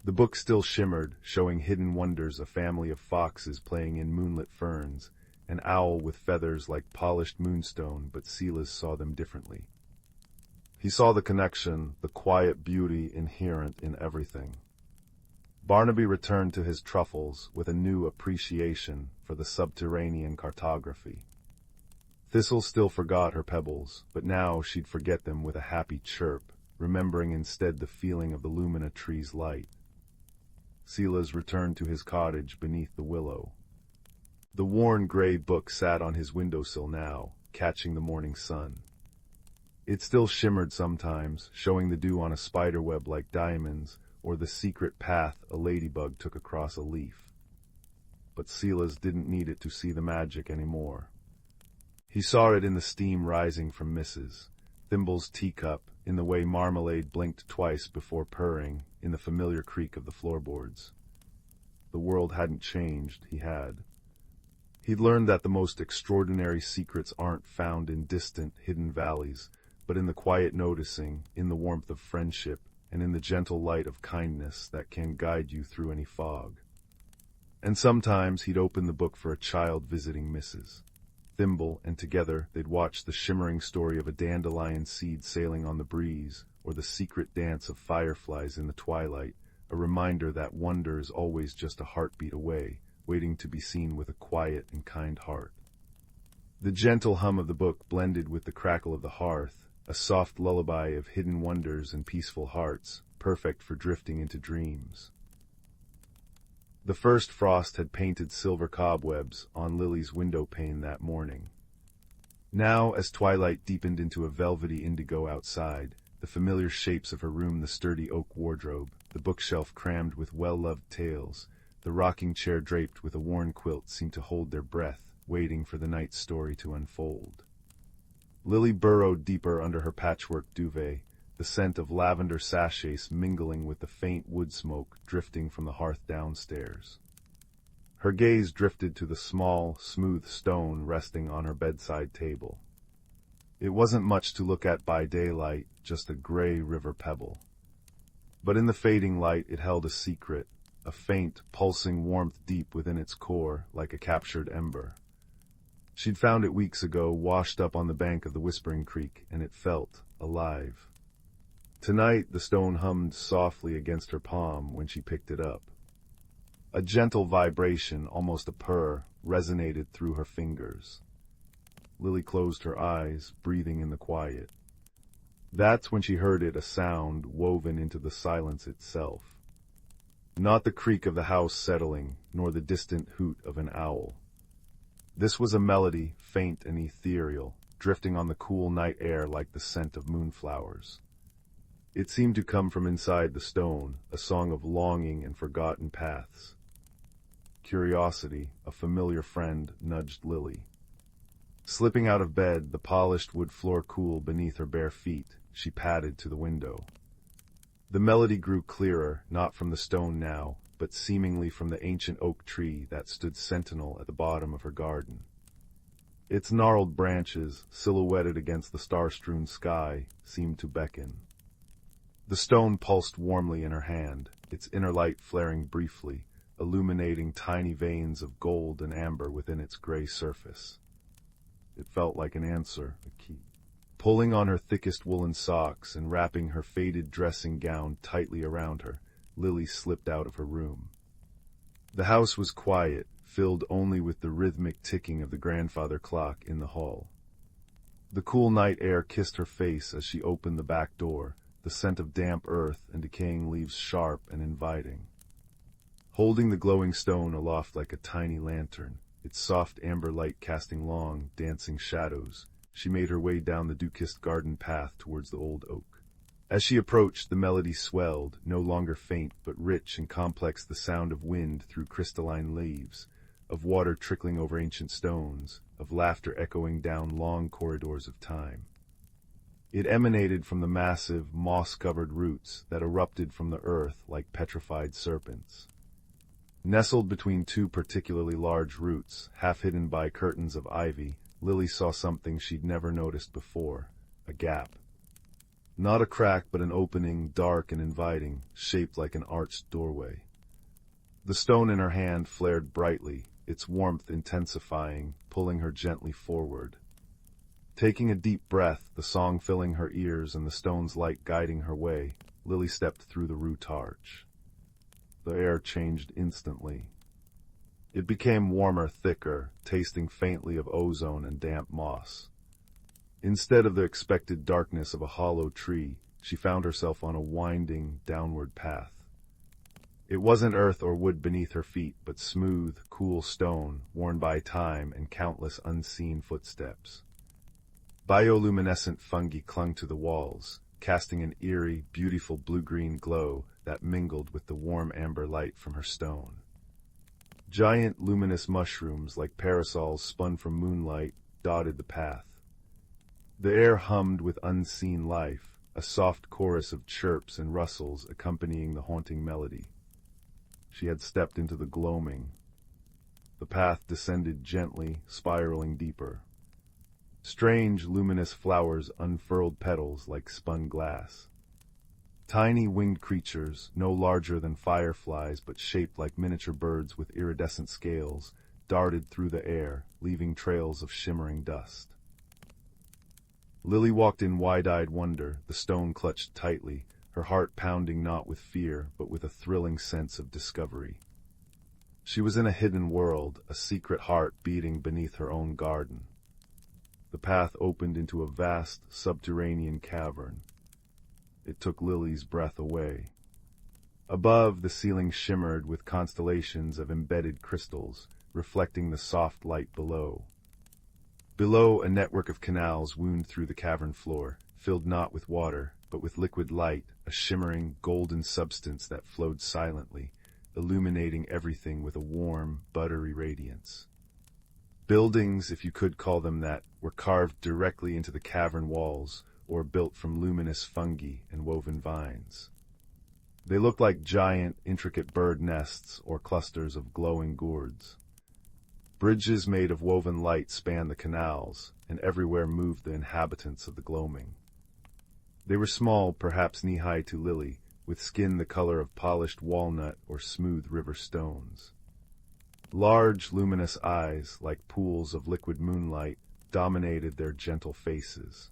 The book still shimmered, showing hidden wonders: a family of foxes playing in moonlit ferns, an owl with feathers like polished moonstone, but Silas saw them differently. He saw the connection, the quiet beauty inherent in everything. Barnaby returned to his truffles with a new appreciation for the subterranean cartography. Thistle still forgot her pebbles, but now she'd forget them with a happy chirp, remembering instead the feeling of the Lumina tree's light. Silas returned to his cottage beneath the willow. The worn gray book sat on his windowsill now, catching the morning sun. It still shimmered sometimes, showing the dew on a spiderweb like diamonds, or the secret path a ladybug took across a leaf. But Silas didn't need it to see the magic anymore. He saw it in the steam rising from Mrs. Thimble's teacup, in the way marmalade blinked twice before purring, in the familiar creak of the floorboards. The world hadn't changed, he had. He'd learned that the most extraordinary secrets aren't found in distant, hidden valleys, but in the quiet noticing, in the warmth of friendship, and in the gentle light of kindness that can guide you through any fog. And sometimes he'd open the book for a child visiting Mrs. Thimble, and together they'd watch the shimmering story of a dandelion seed sailing on the breeze, or the secret dance of fireflies in the twilight, a reminder that wonder is always just a heartbeat away, waiting to be seen with a quiet and kind heart. The gentle hum of the book blended with the crackle of the hearth, a soft lullaby of hidden wonders and peaceful hearts, perfect for drifting into dreams. The first frost had painted silver cobwebs on Lily's window pane that morning. Now, as twilight deepened into a velvety indigo outside, the familiar shapes of her room, the sturdy oak wardrobe, the bookshelf crammed with well-loved tales, the rocking chair draped with a worn quilt, seemed to hold their breath, waiting for the night's story to unfold. Lily burrowed deeper under her patchwork duvet, the scent of lavender sachets mingling with the faint wood smoke drifting from the hearth downstairs. Her gaze drifted to the small, smooth stone resting on her bedside table. It wasn't much to look at by daylight, just a gray river pebble. But in the fading light it held a secret, a faint, pulsing warmth deep within its core, like a captured ember. She'd found it weeks ago, washed up on the bank of the Whispering Creek, and it felt alive. Tonight the stone hummed softly against her palm when she picked it up. A gentle vibration, almost a purr, resonated through her fingers. Lily closed her eyes, breathing in the quiet. That's when she heard it, a sound woven into the silence itself. Not the creak of the house settling, nor the distant hoot of an owl. This was a melody, faint and ethereal, drifting on the cool night air like the scent of moonflowers. It seemed to come from inside the stone, a song of longing and forgotten paths. Curiosity, a familiar friend, nudged Lily. Slipping out of bed, the polished wood floor cool beneath her bare feet, she padded to the window. The melody grew clearer, not from the stone now, but seemingly from the ancient oak tree that stood sentinel at the bottom of her garden. Its gnarled branches, silhouetted against the star-strewn sky, seemed to beckon. The stone pulsed warmly in her hand, its inner light flaring briefly, illuminating tiny veins of gold and amber within its gray surface. It felt like an answer, a key. Pulling on her thickest woolen socks and wrapping her faded dressing gown tightly around her, Lily slipped out of her room. The house was quiet, filled only with the rhythmic ticking of the grandfather clock in the hall. The cool night air kissed her face as she opened the back door, the scent of damp earth and decaying leaves sharp and inviting. Holding the glowing stone aloft like a tiny lantern, its soft amber light casting long, dancing shadows, she made her way down the dew-kissed garden path towards the old oak. As she approached, the melody swelled, no longer faint but rich and complex, the sound of wind through crystalline leaves, of water trickling over ancient stones, of laughter echoing down long corridors of time. It emanated from the massive, moss-covered roots that erupted from the earth like petrified serpents. Nestled between two particularly large roots, half hidden by curtains of ivy, Lily saw something she'd never noticed before, a gap. Not a crack, but an opening, dark and inviting, shaped like an arched doorway. The stone in her hand flared brightly, its warmth intensifying, pulling her gently forward. Taking a deep breath, the song filling her ears and the stone's light guiding her way, Lily stepped through the root arch. The air changed instantly. It became warmer, thicker, tasting faintly of ozone and damp moss. Instead of the expected darkness of a hollow tree, she found herself on a winding, downward path. It wasn't earth or wood beneath her feet, but smooth, cool stone, worn by time and countless unseen footsteps. Bioluminescent fungi clung to the walls, casting an eerie, beautiful blue-green glow that mingled with the warm amber light from her stone. Giant, luminous mushrooms like parasols spun from moonlight dotted the path. The air hummed with unseen life, a soft chorus of chirps and rustles accompanying the haunting melody. She had stepped into the gloaming. The path descended gently, spiraling deeper. Strange, luminous flowers unfurled petals like spun glass. Tiny winged creatures, no larger than fireflies but shaped like miniature birds with iridescent scales, darted through the air, leaving trails of shimmering dust. Lily walked in wide-eyed wonder, the stone clutched tightly, her heart pounding not with fear but with a thrilling sense of discovery. She was in a hidden world, a secret heart beating beneath her own garden. The path opened into a vast, subterranean cavern. It took Lily's breath away. Above, the ceiling shimmered with constellations of embedded crystals, reflecting the soft light below. Below, a network of canals wound through the cavern floor, filled not with water, but with liquid light, a shimmering, golden substance that flowed silently, illuminating everything with a warm, buttery radiance. Buildings, if you could call them that, were carved directly into the cavern walls, or built from luminous fungi and woven vines. They looked like giant, intricate bird nests or clusters of glowing gourds. Bridges made of woven light spanned the canals, and everywhere moved the inhabitants of the gloaming. They were small, perhaps knee-high to Lily, with skin the color of polished walnut or smooth river stones. Large, luminous eyes, like pools of liquid moonlight, dominated their gentle faces.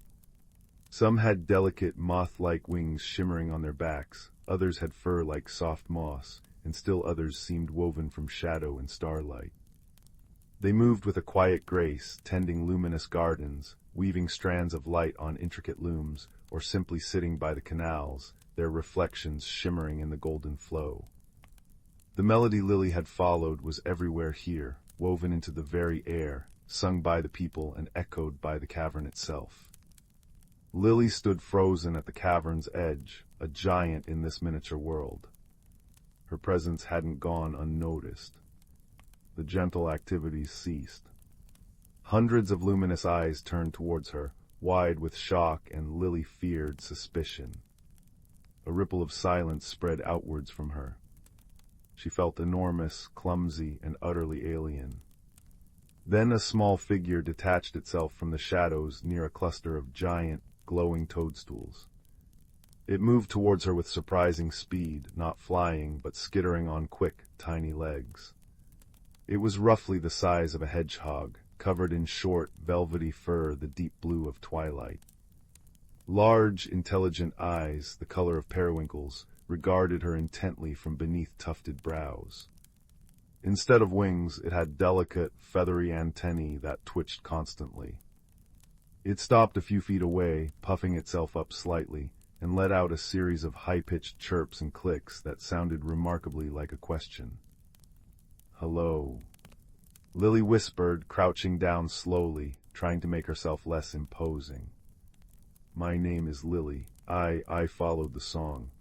Some had delicate, moth-like wings shimmering on their backs, others had fur like soft moss, and still others seemed woven from shadow and starlight. They moved with a quiet grace, tending luminous gardens, weaving strands of light on intricate looms, or simply sitting by the canals, their reflections shimmering in the golden flow. The melody Lily had followed was everywhere here, woven into the very air, sung by the people and echoed by the cavern itself. Lily stood frozen at the cavern's edge, a giant in this miniature world. Her presence hadn't gone unnoticed. The gentle activities ceased. Hundreds of luminous eyes turned towards her, wide with shock and Lily feared suspicion. A ripple of silence spread outwards from her. She felt enormous, clumsy, and utterly alien. Then a small figure detached itself from the shadows near a cluster of giant, glowing toadstools. It moved towards her with surprising speed, not flying, but skittering on quick, tiny legs. It was roughly the size of a hedgehog, covered in short, velvety fur the deep blue of twilight. Large, intelligent eyes, the color of periwinkles, regarded her intently from beneath tufted brows. Instead of wings, it had delicate, feathery antennae that twitched constantly. It stopped a few feet away, puffing itself up slightly, and let out a series of high-pitched chirps and clicks that sounded remarkably like a question. "Hello," Lily whispered, crouching down slowly, trying to make herself less imposing. "My name is Lily. I followed the song."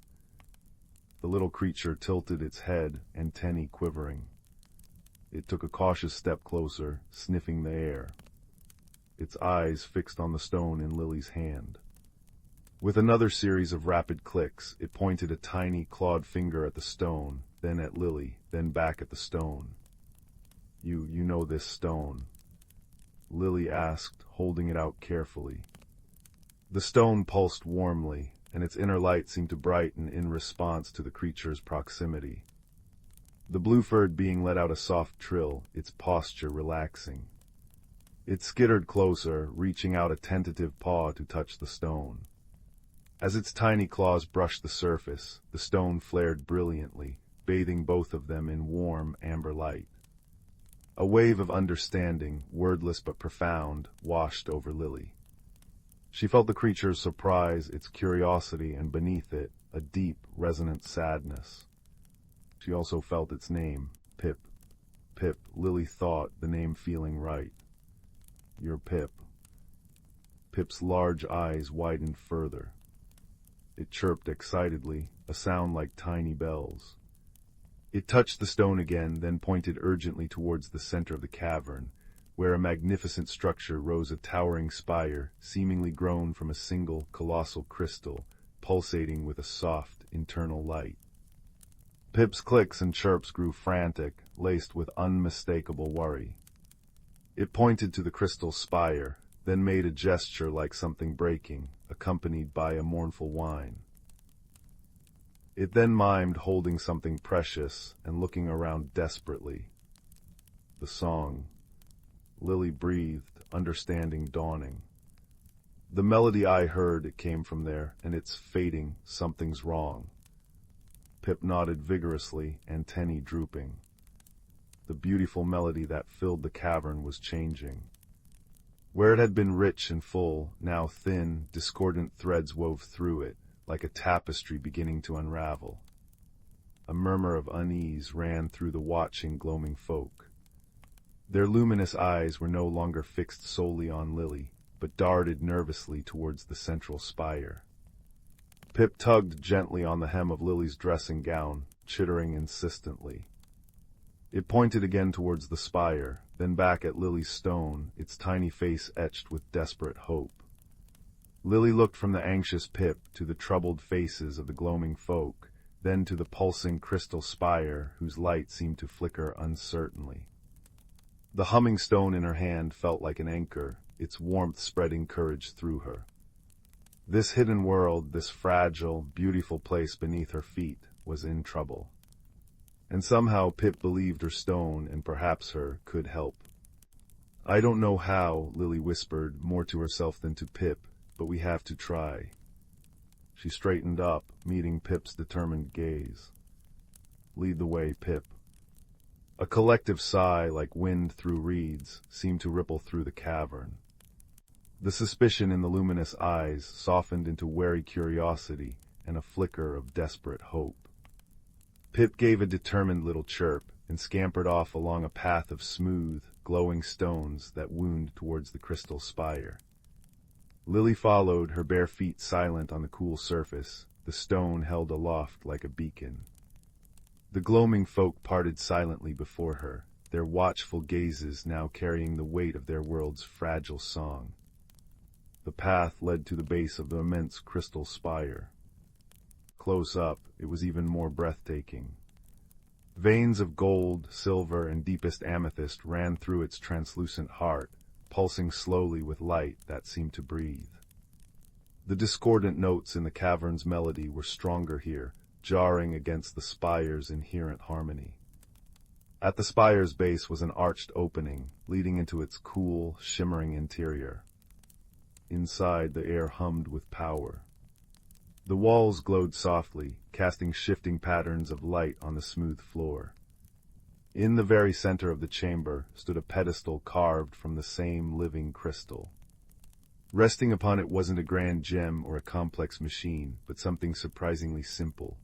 The little creature tilted its head, antennae quivering. It took a cautious step closer, sniffing the air, its eyes fixed on the stone in Lily's hand. With another series of rapid clicks, it pointed a tiny, clawed finger at the stone, then at Lily, then back at the stone. You know this stone?" Lily asked, holding it out carefully. The stone pulsed warmly, and its inner light seemed to brighten in response to the creature's proximity. The blue-furred being let out a soft trill, its posture relaxing. It skittered closer, reaching out a tentative paw to touch the stone. As its tiny claws brushed the surface, the stone flared brilliantly, bathing both of them in warm, amber light. A wave of understanding, wordless but profound, washed over Lily. She felt the creature's surprise, its curiosity, and beneath it, a deep, resonant sadness. She also felt its name, Pip. Pip, Lily thought, the name feeling right. "You're Pip." Pip's large eyes widened further. It chirped excitedly, a sound like tiny bells. It touched the stone again, then pointed urgently towards the center of the cavern, where a magnificent structure rose, a towering spire, seemingly grown from a single, colossal crystal, pulsating with a soft, internal light. Pip's clicks and chirps grew frantic, laced with unmistakable worry. It pointed to the crystal spire, then made a gesture like something breaking, accompanied by a mournful whine. It then mimed holding something precious and looking around desperately. The song. Lily breathed, understanding dawning. "The melody I heard, it came from there, and it's fading. Something's wrong." Pip nodded vigorously, antennae drooping. The beautiful melody that filled the cavern was changing. Where it had been rich and full, now thin, discordant threads wove through it, like a tapestry beginning to unravel. A murmur of unease ran through the watching, gloaming folk. Their luminous eyes were no longer fixed solely on Lily, but darted nervously towards the central spire. Pip tugged gently on the hem of Lily's dressing gown, chittering insistently. It pointed again towards the spire, then back at Lily's stone, its tiny face etched with desperate hope. Lily looked from the anxious Pip to the troubled faces of the gloaming folk, then to the pulsing crystal spire whose light seemed to flicker uncertainly. The humming stone in her hand felt like an anchor, its warmth spreading courage through her. This hidden world, this fragile, beautiful place beneath her feet, was in trouble. And somehow Pip believed her stone, and perhaps her, could help. "I don't know how," Lily whispered, more to herself than to Pip, "but we have to try." She straightened up, meeting Pip's determined gaze. "Lead the way, Pip." A collective sigh, like wind through reeds, seemed to ripple through the cavern. The suspicion in the luminous eyes softened into wary curiosity and a flicker of desperate hope. Pip gave a determined little chirp and scampered off along a path of smooth, glowing stones that wound towards the crystal spire. Lily followed, her bare feet silent on the cool surface, the stone held aloft like a beacon. The gloaming folk parted silently before her, their watchful gazes now carrying the weight of their world's fragile song. The path led to the base of the immense crystal spire. Close up, it was even more breathtaking. Veins of gold, silver, and deepest amethyst ran through its translucent heart, pulsing slowly with light that seemed to breathe. The discordant notes in the cavern's melody were stronger here, jarring against the spire's inherent harmony. At the spire's base was an arched opening, leading into its cool, shimmering interior. inside the air hummed with power. The walls glowed softly, casting shifting patterns of light on the smooth floor. In the very center of the chamber stood a pedestal carved from the same living crystal. Resting upon it wasn't a grand gem or a complex machine, but something surprisingly simple.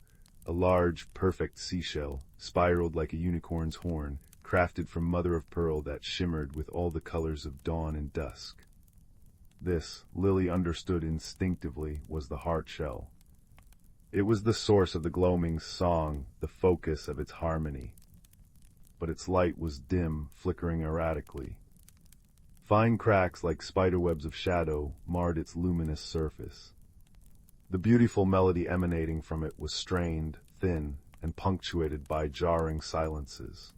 A large, perfect seashell, spiraled like a unicorn's horn, crafted from mother-of-pearl that shimmered with all the colors of dawn and dusk. This, Lily understood instinctively, was the heart shell. It was the source of the gloaming's song, the focus of its harmony. But its light was dim, flickering erratically. Fine cracks like spiderwebs of shadow marred its luminous surface. The beautiful melody emanating from it was strained, thin, and punctuated by jarring silences.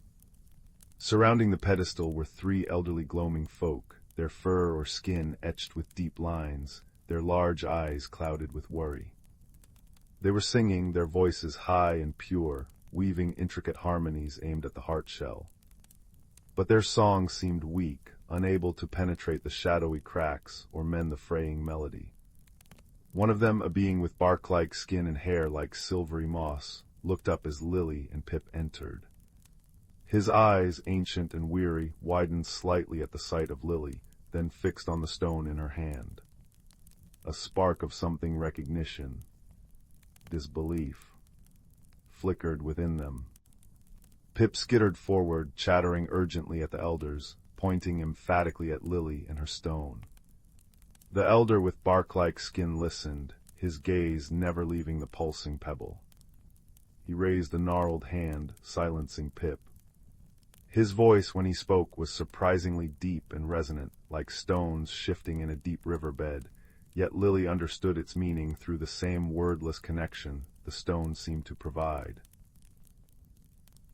Surrounding the pedestal were three elderly gloaming folk, their fur or skin etched with deep lines, their large eyes clouded with worry. They were singing, their voices high and pure, weaving intricate harmonies aimed at the heart shell. But their song seemed weak, unable to penetrate the shadowy cracks or mend the fraying melody. One of them, a being with bark-like skin and hair like silvery moss, looked up as Lily and Pip entered. His eyes, ancient and weary, widened slightly at the sight of Lily, then fixed on the stone in her hand. A spark of something recognition, disbelief, flickered within them. Pip skittered forward, chattering urgently at the elders, pointing emphatically at Lily and her stone. The elder with bark-like skin listened, his gaze never leaving the pulsing pebble. He raised a gnarled hand, silencing Pip. His voice, when he spoke, was surprisingly deep and resonant, like stones shifting in a deep riverbed, yet Lily understood its meaning through the same wordless connection the stone seemed to provide.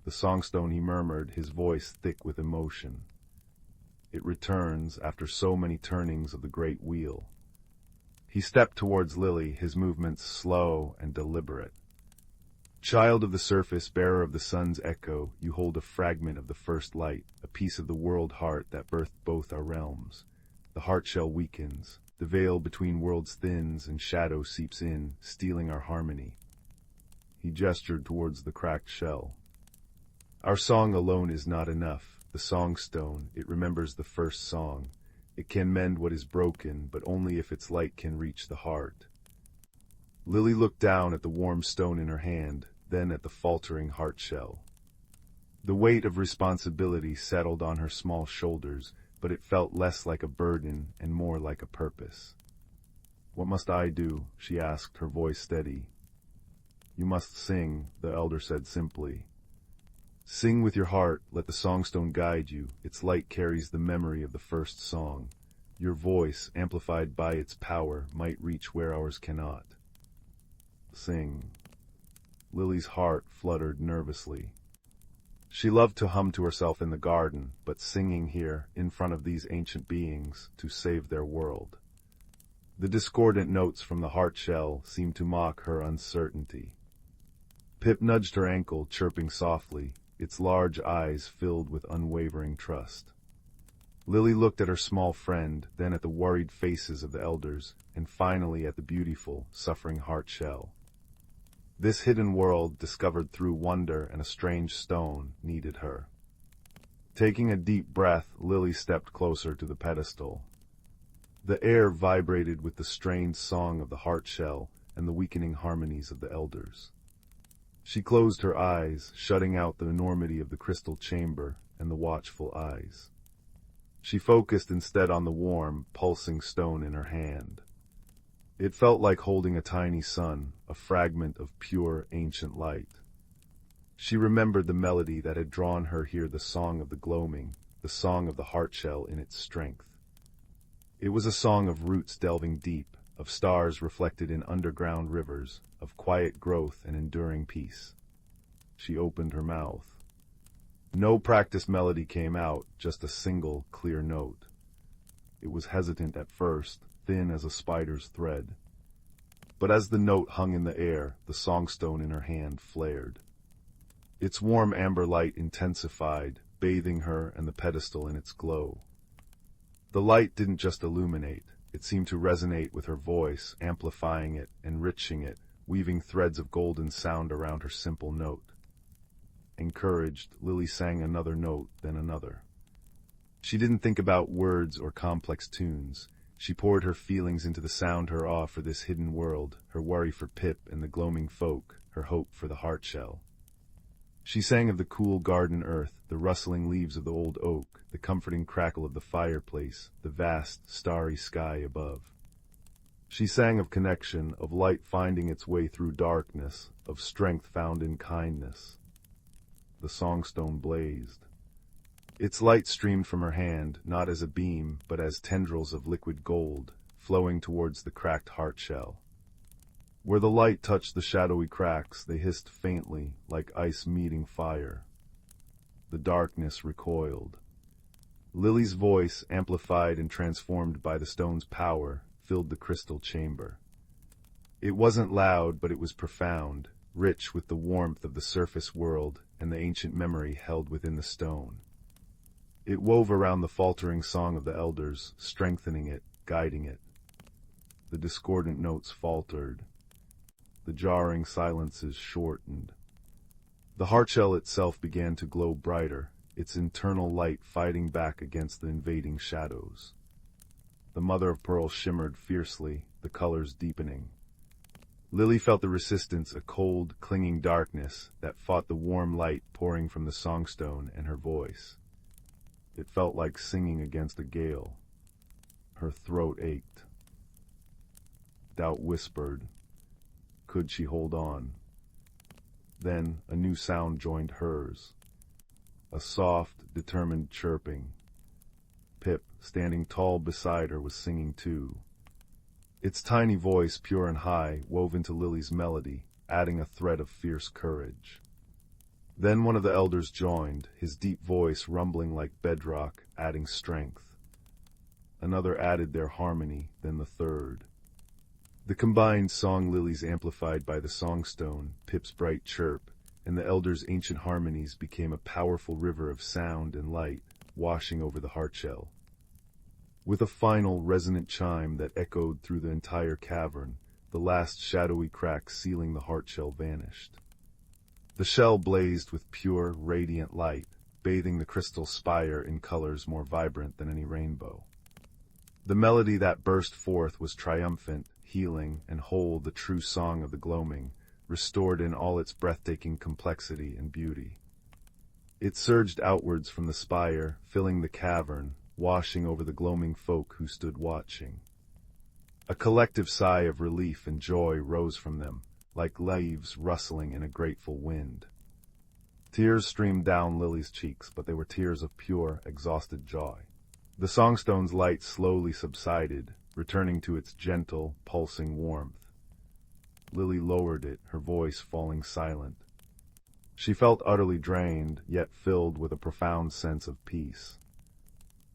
The songstone, he murmured, his voice thick with emotion. It returns after so many turnings of the great wheel. He stepped towards Lily, his movements slow and deliberate. Child of the surface, bearer of the sun's echo, you hold a fragment of the first light, a piece of the world heart that birthed both our realms. The heart shell weakens, the veil between worlds thins, and shadow seeps in, stealing our harmony. He gestured towards the cracked shell. Our song alone is not enough. The songstone, it remembers the first song. It can mend what is broken, but only if its light can reach the heart. Lily looked down at the warm stone in her hand, then at the faltering heart shell. The weight of responsibility settled on her small shoulders, but it felt less like a burden and more like a purpose. "What must I do?" she asked, her voice steady. "You must sing," the elder said simply. "Sing with your heart, let the songstone guide you. Its light carries the memory of the first song. Your voice, amplified by its power, might reach where ours cannot. Sing." Lily's heart fluttered nervously. She loved to hum to herself in the garden, but singing here, in front of these ancient beings, to save their world. The discordant notes from the heart shell seemed to mock her uncertainty. Pip nudged her ankle, chirping softly, its large eyes filled with unwavering trust. Lily looked at her small friend, then at the worried faces of the elders, and finally at the beautiful, suffering heart shell. This hidden world, discovered through wonder and a strange stone, needed her. Taking a deep breath, Lily stepped closer to the pedestal. The air vibrated with the strained song of the heart shell and the weakening harmonies of the elders. She closed her eyes, shutting out the enormity of the crystal chamber and the watchful eyes. She focused instead on the warm, pulsing stone in her hand. It felt like holding a tiny sun, a fragment of pure, ancient light. She remembered the melody that had drawn her here, the song of the gloaming, the song of the heart shell in its strength. It was a song of roots delving deep, of stars reflected in underground rivers, of quiet growth and enduring peace. She opened her mouth. No practiced melody came out, just a single, clear note. It was hesitant at first, thin as a spider's thread. But as the note hung in the air, the songstone in her hand flared. Its warm amber light intensified, bathing her and the pedestal in its glow. The light didn't just illuminate, It seemed to resonate with her voice, amplifying it, enriching it, weaving threads of golden sound around her simple note. Encouraged, Lily sang another note, then another. She didn't think about words or complex tunes. She poured her feelings into the sound, her awe for this hidden world, her worry for Pip and the gloaming folk, her hope for the heart shell. She sang of the cool garden earth, the rustling leaves of the old oak, the comforting crackle of the fireplace, the vast, starry sky above. She sang of connection, of light finding its way through darkness, of strength found in kindness. The songstone blazed. Its light streamed from her hand, not as a beam, but as tendrils of liquid gold, flowing towards the cracked heart shell. Where the light touched the shadowy cracks, they hissed faintly, like ice meeting fire. The darkness recoiled. Lily's voice, amplified and transformed by the stone's power, filled the crystal chamber. It wasn't loud, but it was profound, rich with the warmth of the surface world and the ancient memory held within the stone. It wove around the faltering song of the elders, strengthening it, guiding it. The discordant notes faltered. The jarring silences shortened. The heartshell itself began to glow brighter, its internal light fighting back against the invading shadows. The mother of pearl shimmered fiercely, the colors deepening. Lily felt the resistance, a cold, clinging darkness that fought the warm light pouring from the songstone and her voice. It felt like singing against a gale. Her throat ached. Doubt whispered, could she hold on? Then a new sound joined hers. A soft, determined chirping. Pip, standing tall beside her, was singing too. Its tiny voice, pure and high, wove into Lily's melody, adding a thread of fierce courage. Then one of the elders joined, his deep voice rumbling like bedrock, adding strength. Another added their harmony, then the third. The combined song lilies amplified by the songstone, Pip's bright chirp, and the elders' ancient harmonies became a powerful river of sound and light, washing over the heartshell. With a final, resonant chime that echoed through the entire cavern, the last shadowy crack sealing the heartshell vanished. The shell blazed with pure, radiant light, bathing the crystal spire in colors more vibrant than any rainbow. The melody that burst forth was triumphant, healing, and whole, the true song of the gloaming, restored in all its breathtaking complexity and beauty. It surged outwards from the spire, filling the cavern, washing over the gloaming folk who stood watching. A collective sigh of relief and joy rose from them, like leaves rustling in a grateful wind. Tears streamed down Lily's cheeks, but they were tears of pure, exhausted joy. The songstone's light slowly subsided, returning to its gentle, pulsing warmth. Lily lowered it, her voice falling silent. She felt utterly drained, yet filled with a profound sense of peace.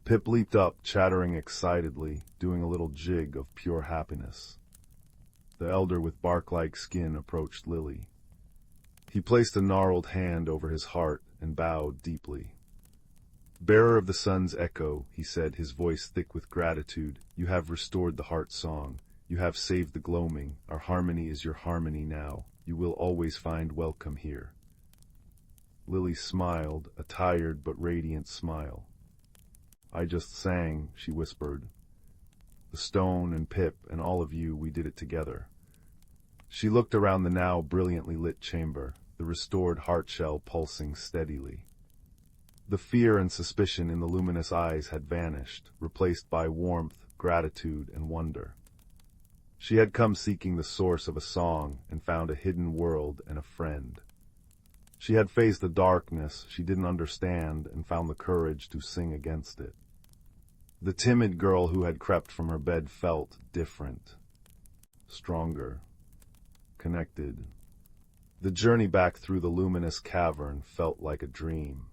Pip leaped up, chattering excitedly, doing a little jig of pure happiness. The elder with bark-like skin approached Lily. He placed a gnarled hand over his heart and bowed deeply. "Bearer of the sun's echo," he said, his voice thick with gratitude, "you have restored the heart song. You have saved the gloaming. Our harmony is your harmony now. You will always find welcome here." Lily smiled, a tired but radiant smile. "I just sang," she whispered. "The stone and Pip and all of you, we did it together." She looked around the now brilliantly lit chamber, the restored heart-shell pulsing steadily. The fear and suspicion in the luminous eyes had vanished, replaced by warmth, gratitude, and wonder. She had come seeking the source of a song and found a hidden world and a friend. She had faced a darkness she didn't understand and found the courage to sing against it. The timid girl who had crept from her bed felt different, stronger, connected. The journey back through the luminous cavern felt like a dream.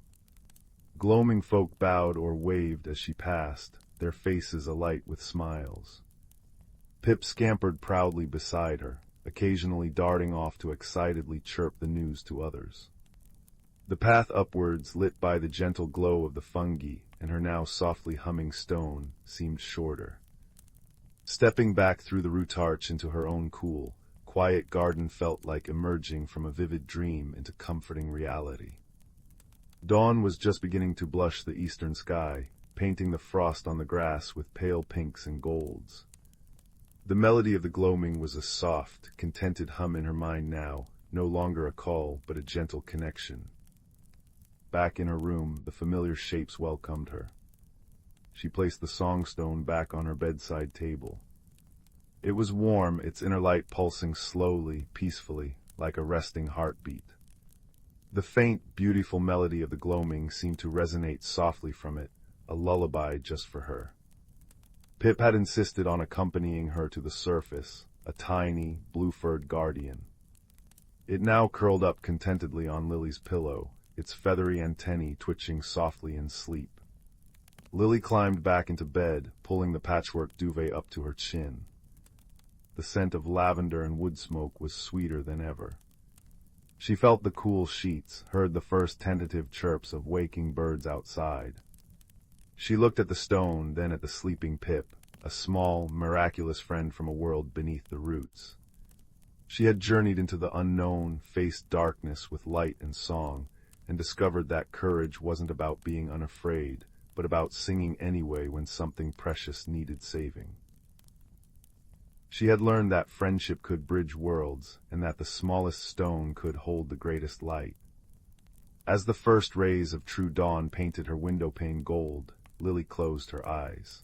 Gloaming folk bowed or waved as she passed, their faces alight with smiles. Pip scampered proudly beside her, occasionally darting off to excitedly chirp the news to others. The path upwards, lit by the gentle glow of the fungi and her now softly humming stone, seemed shorter. Stepping back through the roof arch into her own cool, quiet garden felt like emerging from a vivid dream into comforting reality. Dawn was just beginning to blush the eastern sky, painting the frost on the grass with pale pinks and golds. The melody of the gloaming was a soft, contented hum in her mind now, no longer a call, but a gentle connection. Back in her room, the familiar shapes welcomed her. She placed the songstone back on her bedside table. It was warm, its inner light pulsing slowly, peacefully, like a resting heartbeat. The faint, beautiful melody of the gloaming seemed to resonate softly from it, a lullaby just for her. Pip had insisted on accompanying her to the surface, a tiny, blue-furred guardian. It now curled up contentedly on Lily's pillow, its feathery antennae twitching softly in sleep. Lily climbed back into bed, pulling the patchwork duvet up to her chin. The scent of lavender and wood smoke was sweeter than ever. She felt the cool sheets, heard the first tentative chirps of waking birds outside. She looked at the stone, then at the sleeping Pip, a small, miraculous friend from a world beneath the roots. She had journeyed into the unknown, faced darkness with light and song, and discovered that courage wasn't about being unafraid, but about singing anyway when something precious needed saving. She had learned that friendship could bridge worlds, and that the smallest stone could hold the greatest light. As the first rays of true dawn painted her windowpane gold, Lily closed her eyes.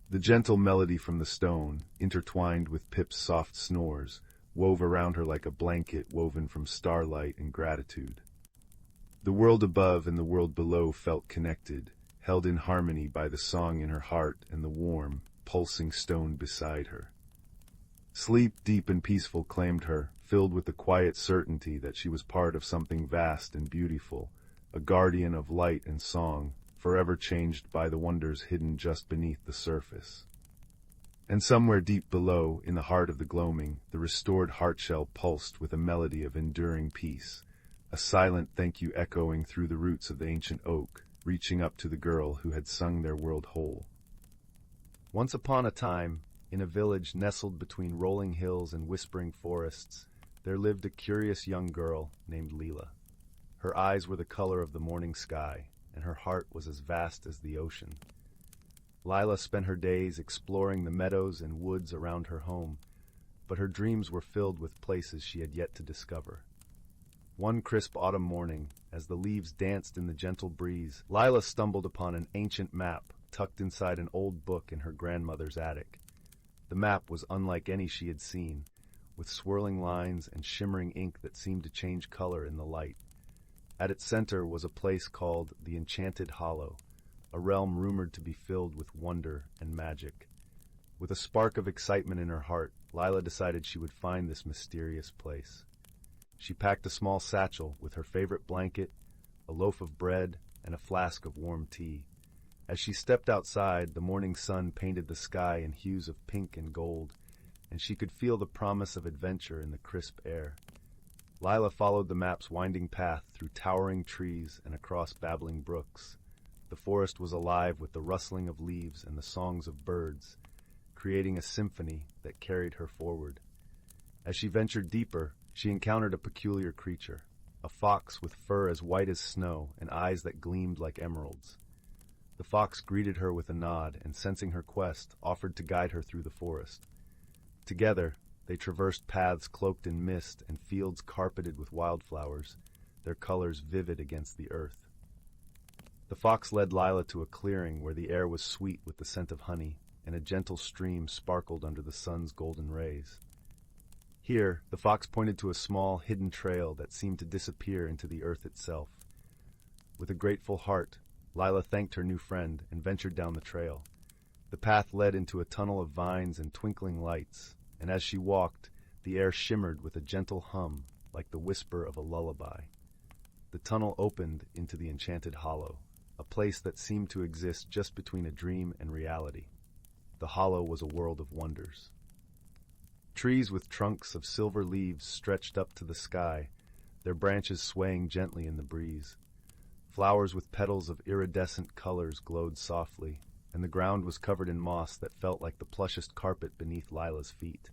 The gentle melody from the stone, intertwined with Pip's soft snores, wove around her like a blanket woven from starlight and gratitude. The world above and the world below felt connected, held in harmony by the song in her heart and the warm, pulsing stone beside her. Sleep deep and peaceful claimed her, filled with the quiet certainty that she was part of something vast and beautiful, a guardian of light and song, forever changed by the wonders hidden just beneath the surface. And somewhere deep below, in the heart of the gloaming, the restored heartshell pulsed with a melody of enduring peace, a silent thank you echoing through the roots of the ancient oak, reaching up to the girl who had sung their world whole. Once upon a time, in a village nestled between rolling hills and whispering forests, there lived a curious young girl named Leela. Her eyes were the color of the morning sky, and her heart was as vast as the ocean. Lila spent her days exploring the meadows and woods around her home, but her dreams were filled with places she had yet to discover. One crisp autumn morning, as the leaves danced in the gentle breeze, Lila stumbled upon an ancient map tucked inside an old book in her grandmother's attic. The map was unlike any she had seen, with swirling lines and shimmering ink that seemed to change color in the light. At its center was a place called the Enchanted Hollow, a realm rumored to be filled with wonder and magic. With a spark of excitement in her heart, Lila decided she would find this mysterious place. She packed a small satchel with her favorite blanket, a loaf of bread, and a flask of warm tea. As she stepped outside, the morning sun painted the sky in hues of pink and gold, and she could feel the promise of adventure in the crisp air. Lila followed the map's winding path through towering trees and across babbling brooks. The forest was alive with the rustling of leaves and the songs of birds, creating a symphony that carried her forward. As she ventured deeper, she encountered a peculiar creature, a fox with fur as white as snow and eyes that gleamed like emeralds. The fox greeted her with a nod and, sensing her quest, offered to guide her through the forest. Together, they traversed paths cloaked in mist and fields carpeted with wildflowers, their colors vivid against the earth. The fox led Lila to a clearing where the air was sweet with the scent of honey, and a gentle stream sparkled under the sun's golden rays. Here, the fox pointed to a small, hidden trail that seemed to disappear into the earth itself. With a grateful heart, Lila thanked her new friend and ventured down the trail. The path led into a tunnel of vines and twinkling lights, and as she walked, the air shimmered with a gentle hum, like the whisper of a lullaby. The tunnel opened into the Enchanted Hollow, a place that seemed to exist just between a dream and reality. The hollow was a world of wonders. Trees with trunks of silver leaves stretched up to the sky, their branches swaying gently in the breeze. Flowers with petals of iridescent colors glowed softly, and the ground was covered in moss that felt like the plushest carpet beneath Lila's feet.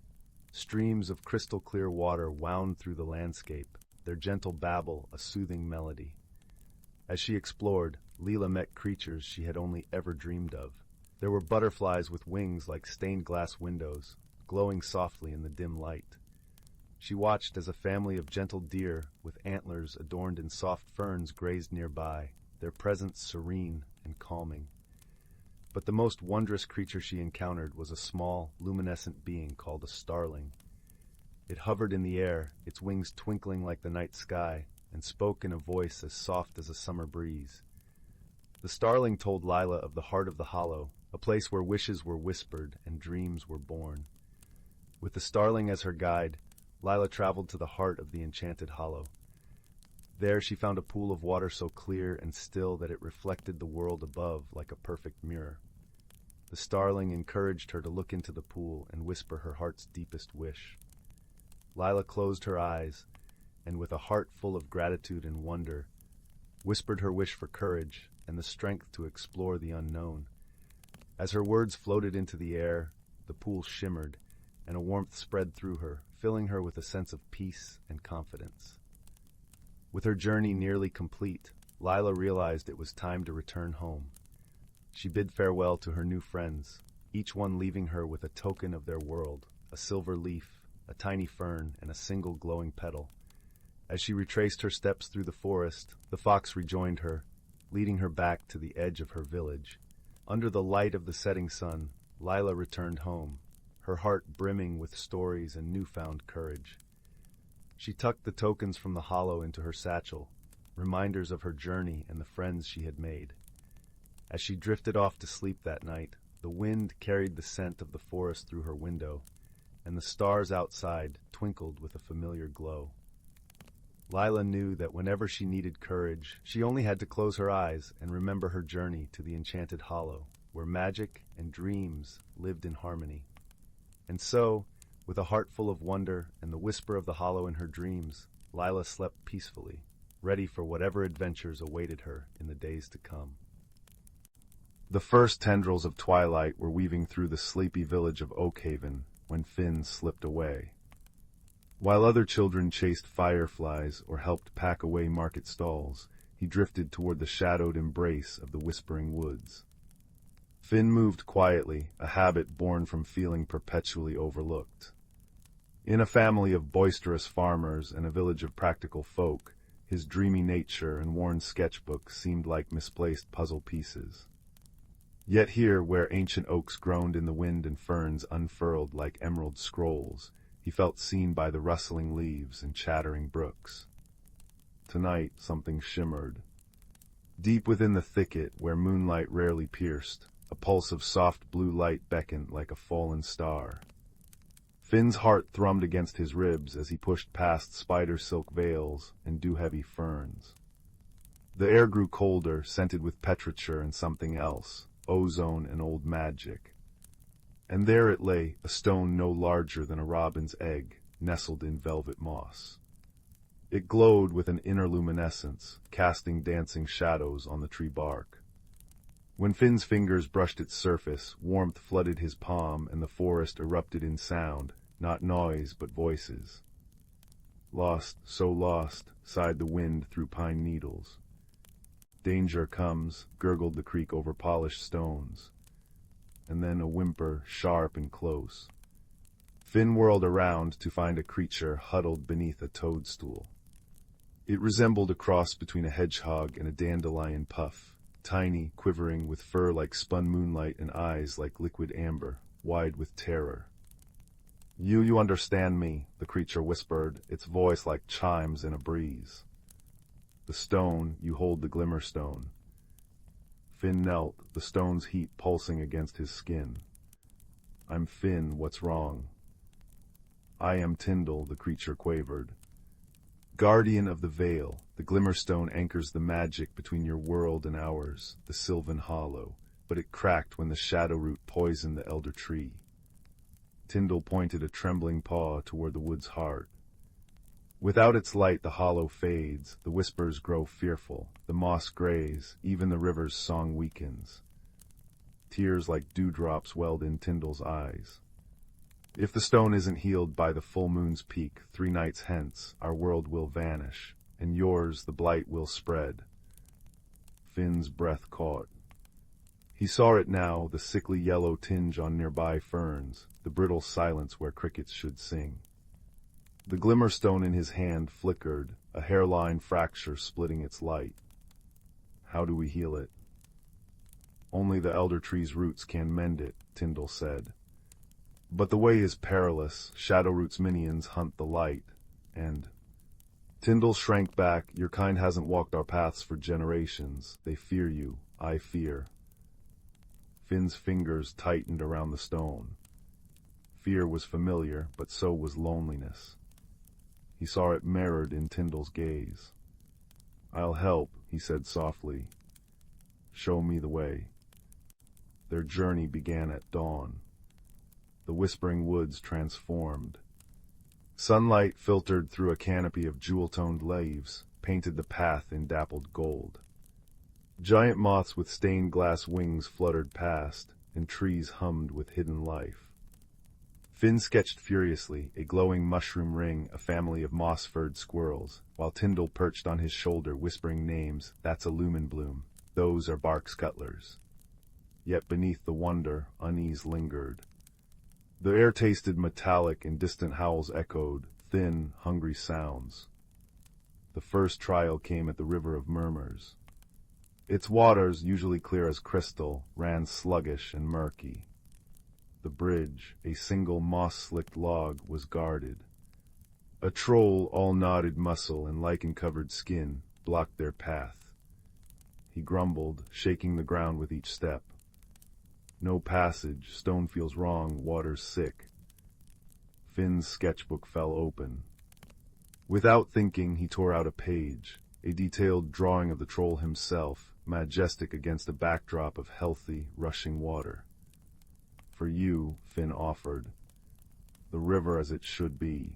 Streams of crystal-clear water wound through the landscape, their gentle babble a soothing melody. As she explored, Lila met creatures she had only ever dreamed of. There were butterflies with wings like stained glass windows, glowing softly in the dim light. She watched as a family of gentle deer with antlers adorned in soft ferns grazed nearby, their presence serene and calming. But the most wondrous creature she encountered was a small, luminescent being called a starling. It hovered in the air, its wings twinkling like the night sky, and spoke in a voice as soft as a summer breeze. The starling told Lila of the heart of the hollow, a place where wishes were whispered and dreams were born. With the starling as her guide, Lila traveled to the heart of the enchanted hollow. There she found a pool of water so clear and still that it reflected the world above like a perfect mirror. The starling encouraged her to look into the pool and whisper her heart's deepest wish. Lila closed her eyes, and with a heart full of gratitude and wonder, whispered her wish for courage and the strength to explore the unknown. As her words floated into the air, the pool shimmered, and a warmth spread through her, filling her with a sense of peace and confidence. With her journey nearly complete, Lila realized it was time to return home. She bid farewell to her new friends, each one leaving her with a token of their world, a silver leaf, a tiny fern, and a single glowing petal. As she retraced her steps through the forest, the fox rejoined her, leading her back to the edge of her village. Under the light of the setting sun, Lila returned home, her heart brimming with stories and newfound courage. She tucked the tokens from the hollow into her satchel, reminders of her journey and the friends she had made. As she drifted off to sleep that night, the wind carried the scent of the forest through her window, and the stars outside twinkled with a familiar glow. Lila knew that whenever she needed courage, she only had to close her eyes and remember her journey to the enchanted hollow, where magic and dreams lived in harmony. And so, with a heart full of wonder and the whisper of the hollow in her dreams, Lila slept peacefully, ready for whatever adventures awaited her in the days to come. The first tendrils of twilight were weaving through the sleepy village of Oakhaven when Finn slipped away. While other children chased fireflies or helped pack away market stalls, he drifted toward the shadowed embrace of the whispering woods. Finn moved quietly, a habit born from feeling perpetually overlooked. In a family of boisterous farmers and a village of practical folk, his dreamy nature and worn sketchbook seemed like misplaced puzzle pieces. Yet here, where ancient oaks groaned in the wind and ferns unfurled like emerald scrolls, he felt seen by the rustling leaves and chattering brooks. Tonight something shimmered. Deep within the thicket, where moonlight rarely pierced, a pulse of soft blue light beckoned like a fallen star. Finn's heart thrummed against his ribs as he pushed past spider silk veils and dew-heavy ferns. The air grew colder, scented with petrichor and something else, ozone and old magic. And there it lay, a stone no larger than a robin's egg, nestled in velvet moss. It glowed with an inner luminescence, casting dancing shadows on the tree bark. When Finn's fingers brushed its surface, warmth flooded his palm and the forest erupted in sound, not noise but voices. Lost, so lost, sighed the wind through pine needles. Danger comes, gurgled the creek over polished stones. And then a whimper, sharp and close. Finn whirled around to find a creature huddled beneath a toadstool. It resembled a cross between a hedgehog and a dandelion puff, tiny, quivering with fur like spun moonlight and eyes like liquid amber, wide with terror. You understand me," the creature whispered, its voice like chimes in a breeze. "The stone, you hold the glimmer stone." Finn knelt, the stone's heat pulsing against his skin. "I'm Finn, what's wrong?" "I am Tyndall," the creature quavered. "Guardian of the veil, the glimmerstone anchors the magic between your world and ours, the sylvan hollow, but it cracked when the shadow root poisoned the elder tree." Tyndall pointed a trembling paw toward the wood's heart. "Without its light the hollow fades, the whispers grow fearful, the moss grays, even the river's song weakens. Tears like dewdrops welled in Tyndall's eyes. If the stone isn't healed by the full moon's peak 3 nights hence, our world will vanish, and yours the blight will spread. Finn's breath caught. He saw it now, the sickly yellow tinge on nearby ferns, the brittle silence where crickets should sing. The glimmerstone in his hand flickered, a hairline fracture splitting its light. How do we heal it? Only the elder tree's roots can mend it, Tyndall said. But the way is perilous. Shadowroot's minions hunt the light, and... Tyndall shrank back. Your kind hasn't walked our paths for generations. They fear you. I fear. Finn's fingers tightened around the stone. Fear was familiar, but so was loneliness. He saw it mirrored in Tyndall's gaze. I'll help, he said softly. Show me the way. Their journey began at dawn. The whispering woods transformed. Sunlight filtered through a canopy of jewel-toned leaves, painted the path in dappled gold. Giant moths with stained glass wings fluttered past, and trees hummed with hidden life. Finn sketched furiously, a glowing mushroom ring, a family of moss-furred squirrels, while Tyndall perched on his shoulder whispering names. That's a lumen bloom. Those are bark scuttlers. Yet beneath the wonder, unease lingered. The air tasted metallic and distant howls echoed, thin, hungry sounds. The first trial came at the River of Murmurs. Its waters, usually clear as crystal, ran sluggish and murky. The bridge, a single moss-slicked log, was guarded. A troll, all knotted muscle and lichen-covered skin, blocked their path. He grumbled, shaking the ground with each step. No passage, stone feels wrong, water's sick. Finn's sketchbook fell open. Without thinking, he tore out a page, a detailed drawing of the troll himself, majestic against a backdrop of healthy, rushing water. For you, Finn offered, the river as it should be.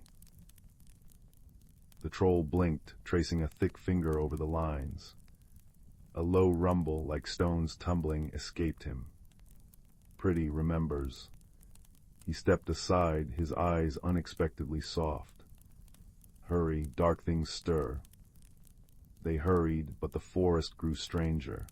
The troll blinked, tracing a thick finger over the lines. A low rumble, like stones tumbling, escaped him. Pretty remembers. He stepped aside, his eyes unexpectedly soft. Hurry, dark things stir. They hurried, but the forest grew stranger.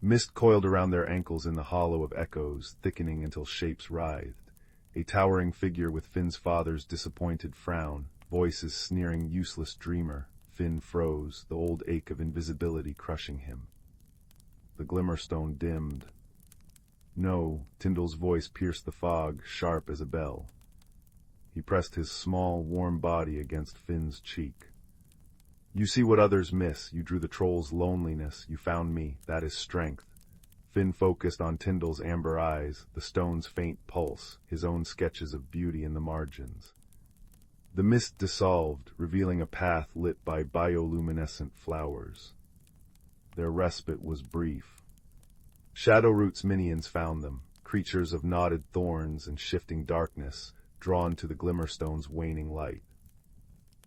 Mist coiled around their ankles in the hollow of echoes, thickening until shapes writhed. A towering figure with Finn's father's disappointed frown, voices sneering useless dreamer. Finn froze, the old ache of invisibility crushing him. The glimmerstone dimmed. No, Tyndall's voice pierced the fog, sharp as a bell. He pressed his small, warm body against Finn's cheek. You see what others miss. You drew the troll's loneliness. You found me. That is strength. Finn focused on Tyndall's amber eyes, the stone's faint pulse, his own sketches of beauty in the margins. The mist dissolved, revealing a path lit by bioluminescent flowers. Their respite was brief. Shadowroot's minions found them, creatures of knotted thorns and shifting darkness, drawn to the glimmerstone's waning light.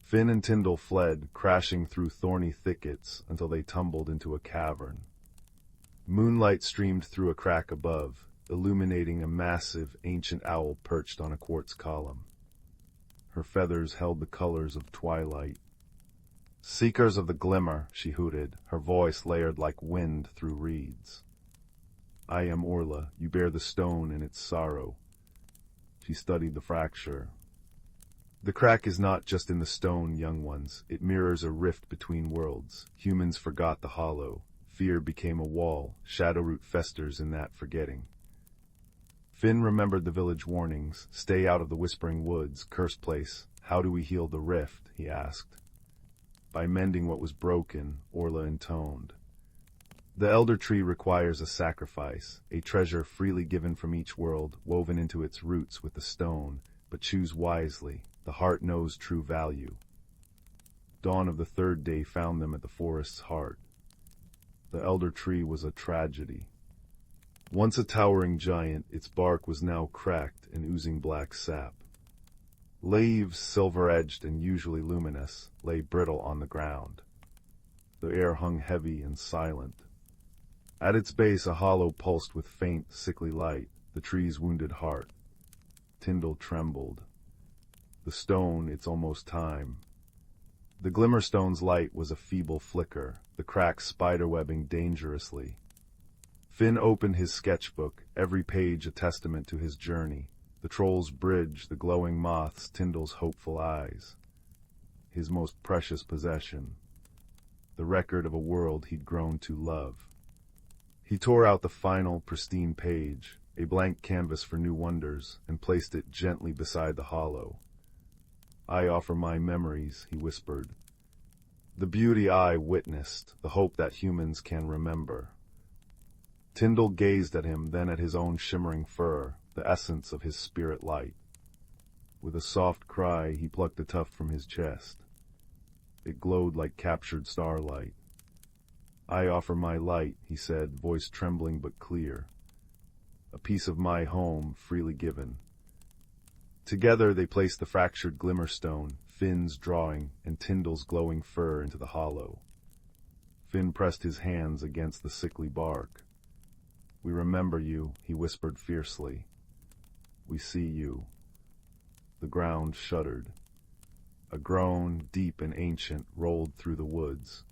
Finn and Tyndall fled, crashing through thorny thickets until they tumbled into a cavern. Moonlight streamed through a crack above, illuminating a massive, ancient owl perched on a quartz column. Her feathers held the colors of twilight. Seekers of the glimmer, she hooted, her voice layered like wind through reeds. I am Orla, you bear the stone in its sorrow. She studied the fracture. The crack is not just in the stone, young ones. It mirrors a rift between worlds. Humans forgot the hollow. Fear became a wall. Shadowroot festers in that forgetting. Finn remembered the village warnings. Stay out of the whispering woods, cursed place. How do we heal the rift? He asked. By mending what was broken, Orla intoned. The elder tree requires a sacrifice, a treasure freely given from each world, woven into its roots with the stone, but choose wisely. The heart knows true value. Dawn of the third day found them at the forest's heart. The elder tree was a tragedy. Once a towering giant, its bark was now cracked and oozing black sap. Leaves, silver-edged and usually luminous, lay brittle on the ground. The air hung heavy and silent. At its base a hollow pulsed with faint, sickly light, the tree's wounded heart. Tyndall trembled. The stone, it's almost time. The glimmerstone's light was a feeble flicker, the cracks spiderwebbing dangerously. Finn opened his sketchbook, every page a testament to his journey. The troll's bridge, the glowing moths, Tyndall's hopeful eyes. His most precious possession. The record of a world he'd grown to love. He tore out the final, pristine page, a blank canvas for new wonders, and placed it gently beside the hollow. I offer my memories, he whispered. The beauty I witnessed, the hope that humans can remember. Tyndall gazed at him, then at his own shimmering fur, the essence of his spirit light. With a soft cry, he plucked a tuft from his chest. It glowed like captured starlight. I offer my light, he said, voice trembling but clear. A piece of my home, freely given. Together they placed the fractured glimmerstone, Finn's drawing, and Tyndall's glowing fur into the hollow. Finn pressed his hands against the sickly bark. We remember you, he whispered fiercely. We see you. The ground shuddered. A groan, deep and ancient, rolled through the woods.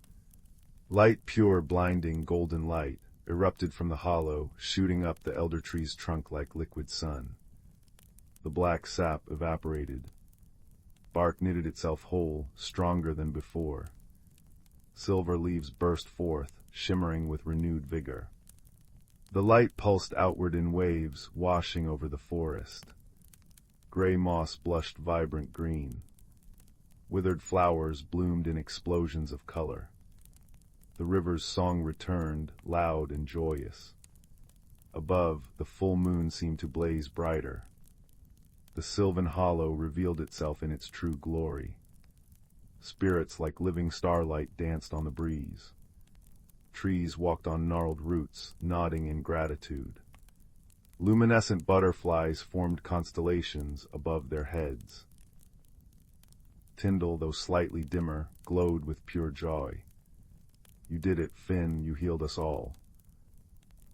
Light, pure, blinding, golden light, erupted from the hollow, shooting up the elder tree's trunk like liquid sun. The black sap evaporated. Bark knitted itself whole, stronger than before. Silver leaves burst forth, shimmering with renewed vigor. The light pulsed outward in waves, washing over the forest. Gray moss blushed vibrant green. Withered flowers bloomed in explosions of color. The river's song returned, loud and joyous. Above, the full moon seemed to blaze brighter. The sylvan hollow revealed itself in its true glory. Spirits like living starlight danced on the breeze. Trees walked on gnarled roots, nodding in gratitude. Luminescent butterflies formed constellations above their heads. Tyndall, though slightly dimmer, glowed with pure joy. You did it, Finn, you healed us all.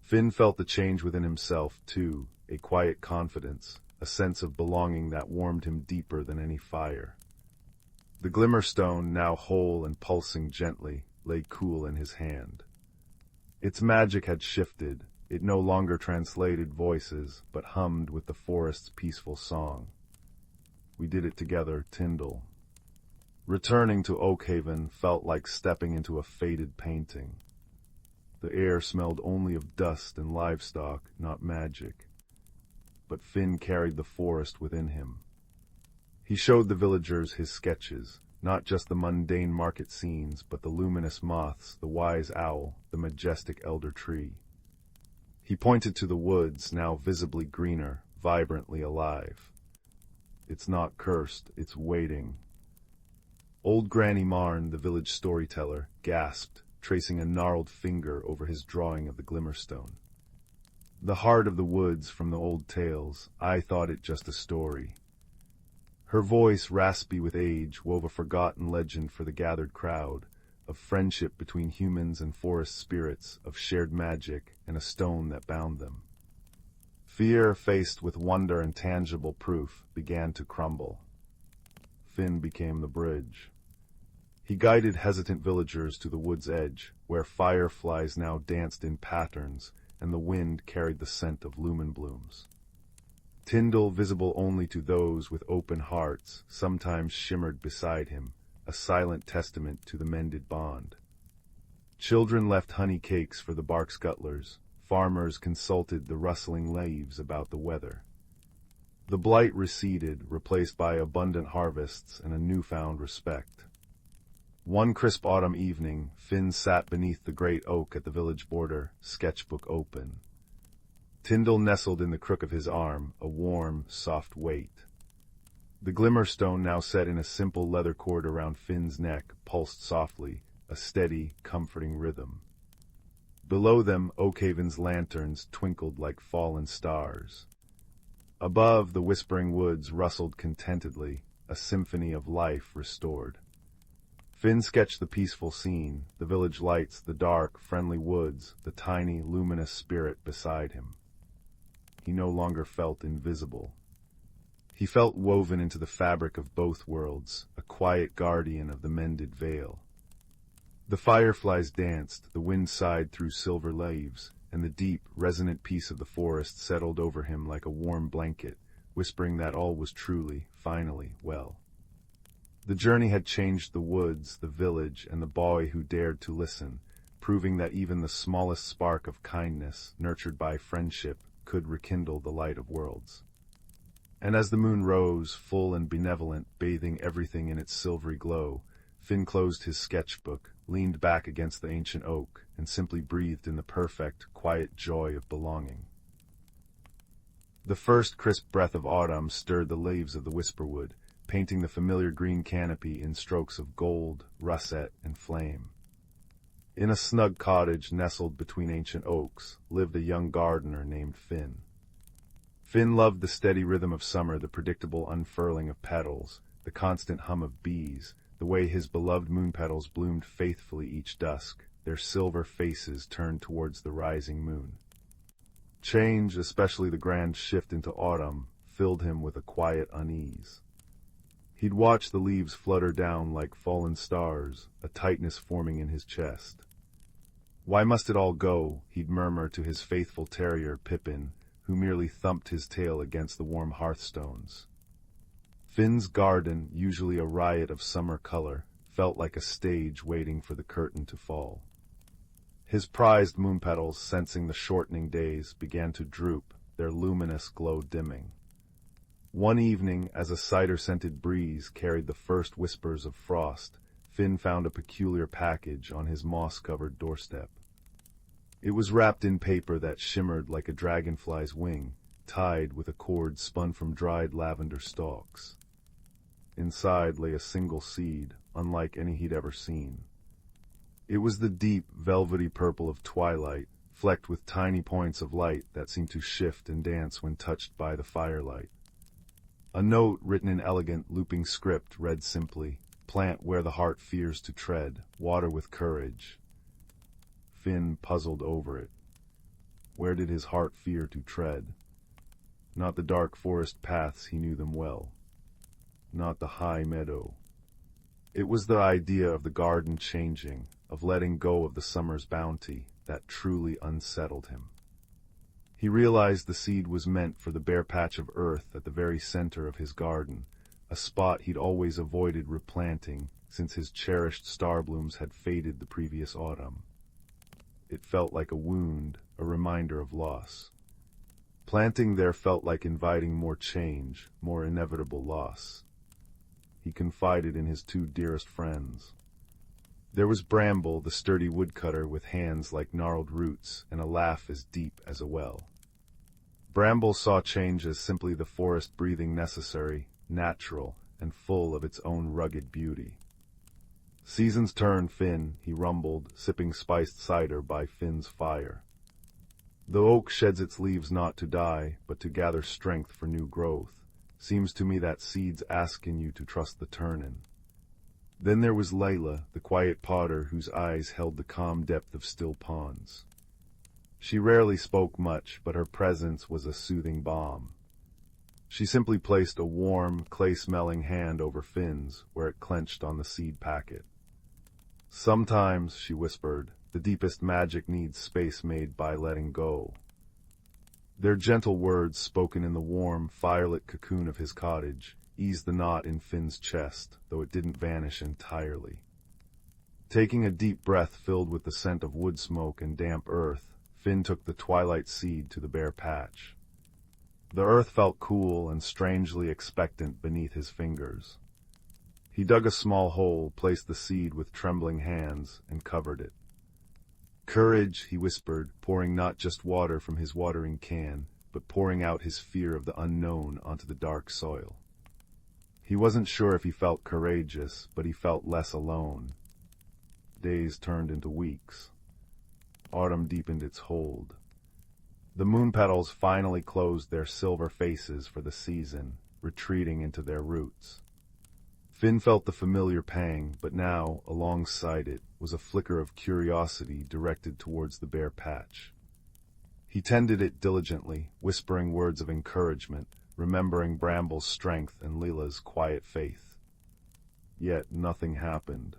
Finn felt the change within himself, too, a quiet confidence, a sense of belonging that warmed him deeper than any fire. The glimmerstone, now whole and pulsing gently, lay cool in his hand. Its magic had shifted. It no longer translated voices, but hummed with the forest's peaceful song. We did it together, Tyndall. Returning to Oakhaven felt like stepping into a faded painting. The air smelled only of dust and livestock, not magic. But Finn carried the forest within him. He showed the villagers his sketches, not just the mundane market scenes, but the luminous moths, the wise owl, the majestic elder tree. He pointed to the woods, now visibly greener, vibrantly alive. It's not cursed, it's waiting. Old Granny Marn, the village storyteller, gasped, tracing a gnarled finger over his drawing of the glimmerstone. The heart of the woods from the old tales, I thought it just a story. Her voice, raspy with age, wove a forgotten legend for the gathered crowd, of friendship between humans and forest spirits, of shared magic, and a stone that bound them. Fear, faced with wonder and tangible proof, began to crumble. Finn became the bridge. He guided hesitant villagers to the wood's edge, where fireflies now danced in patterns, and the wind carried the scent of lumen blooms. Tyndall, visible only to those with open hearts, sometimes shimmered beside him, a silent testament to the mended bond. Children left honey cakes for the bark scuttlers. Farmers consulted the rustling leaves about the weather. The blight receded, replaced by abundant harvests and a newfound respect. One crisp autumn evening, Finn sat beneath the great oak at the village border, sketchbook open. Tyndall nestled in the crook of his arm, a warm, soft weight. The glimmerstone, now set in a simple leather cord around Finn's neck, pulsed softly, a steady, comforting rhythm. Below them, Oakhaven's lanterns twinkled like fallen stars. Above, the whispering woods rustled contentedly, a symphony of life restored. Finn sketched the peaceful scene, the village lights, the dark, friendly woods, the tiny, luminous spirit beside him. He no longer felt invisible. He felt woven into the fabric of both worlds, a quiet guardian of the mended veil. The fireflies danced, the wind sighed through silver leaves, and the deep, resonant peace of the forest settled over him like a warm blanket, whispering that all was truly, finally, well. The journey had changed the woods, the village, and the boy who dared to listen, proving that even the smallest spark of kindness, nurtured by friendship, could rekindle the light of worlds. And as the moon rose, full and benevolent, bathing everything in its silvery glow, Finn closed his sketchbook, leaned back against the ancient oak, and simply breathed in the perfect, quiet joy of belonging. The first crisp breath of autumn stirred the leaves of the whisperwood, painting the familiar green canopy in strokes of gold, russet, and flame. In a snug cottage nestled between ancient oaks lived a young gardener named Finn. Finn loved the steady rhythm of summer, the predictable unfurling of petals, the constant hum of bees, the way his beloved moon petals bloomed faithfully each dusk, their silver faces turned towards the rising moon. Change, especially the grand shift into autumn, filled him with a quiet unease. He'd watch the leaves flutter down like fallen stars, a tightness forming in his chest. Why must it all go? He'd murmur to his faithful terrier, Pippin, who merely thumped his tail against the warm hearthstones. Finn's garden, usually a riot of summer color, felt like a stage waiting for the curtain to fall. His prized moon petals, sensing the shortening days, began to droop, their luminous glow dimming. One evening, as a cider-scented breeze carried the first whispers of frost, Finn found a peculiar package on his moss-covered doorstep. It was wrapped in paper that shimmered like a dragonfly's wing, tied with a cord spun from dried lavender stalks. Inside lay a single seed, unlike any he'd ever seen. It was the deep, velvety purple of twilight, flecked with tiny points of light that seemed to shift and dance when touched by the firelight. A note written in elegant, looping script read simply, "Plant where the heart fears to tread, water with courage." Finn puzzled over it. Where did his heart fear to tread? Not the dark forest paths, he knew them well. Not the high meadow. It was the idea of the garden changing, of letting go of the summer's bounty, that truly unsettled him. He realized the seed was meant for the bare patch of earth at the very center of his garden, a spot he'd always avoided replanting since his cherished starblooms had faded the previous autumn. It felt like a wound, a reminder of loss. Planting there felt like inviting more change, more inevitable loss. He confided in his two dearest friends. There was Bramble, the sturdy woodcutter with hands like gnarled roots and a laugh as deep as a well. Bramble saw change as simply the forest breathing necessary, natural, and full of its own rugged beauty. "Seasons turn, Finn," he rumbled, sipping spiced cider by Finn's fire. "The oak sheds its leaves not to die, but to gather strength for new growth. Seems to me that seed's asking you to trust the turnin'." Then there was Layla, the quiet potter whose eyes held the calm depth of still ponds. She rarely spoke much, but her presence was a soothing balm. She simply placed a warm, clay-smelling hand over Finn's, where it clenched on the seed packet. "Sometimes," she whispered, "the deepest magic needs space made by letting go." Their gentle words, spoken in the warm, firelit cocoon of his cottage, eased the knot in Finn's chest, though it didn't vanish entirely. Taking a deep breath filled with the scent of wood smoke and damp earth, Finn took the twilight seed to the bare patch. The earth felt cool and strangely expectant beneath his fingers. He dug a small hole, placed the seed with trembling hands, and covered it. "Courage," he whispered, pouring not just water from his watering can, but pouring out his fear of the unknown onto the dark soil. He wasn't sure if he felt courageous, but he felt less alone. Days turned into weeks. Autumn deepened its hold. The moon petals finally closed their silver faces for the season, retreating into their roots. Finn felt the familiar pang, but now, alongside it, was a flicker of curiosity directed towards the bare patch. He tended it diligently, whispering words of encouragement, remembering Bramble's strength and Leela's quiet faith. Yet nothing happened.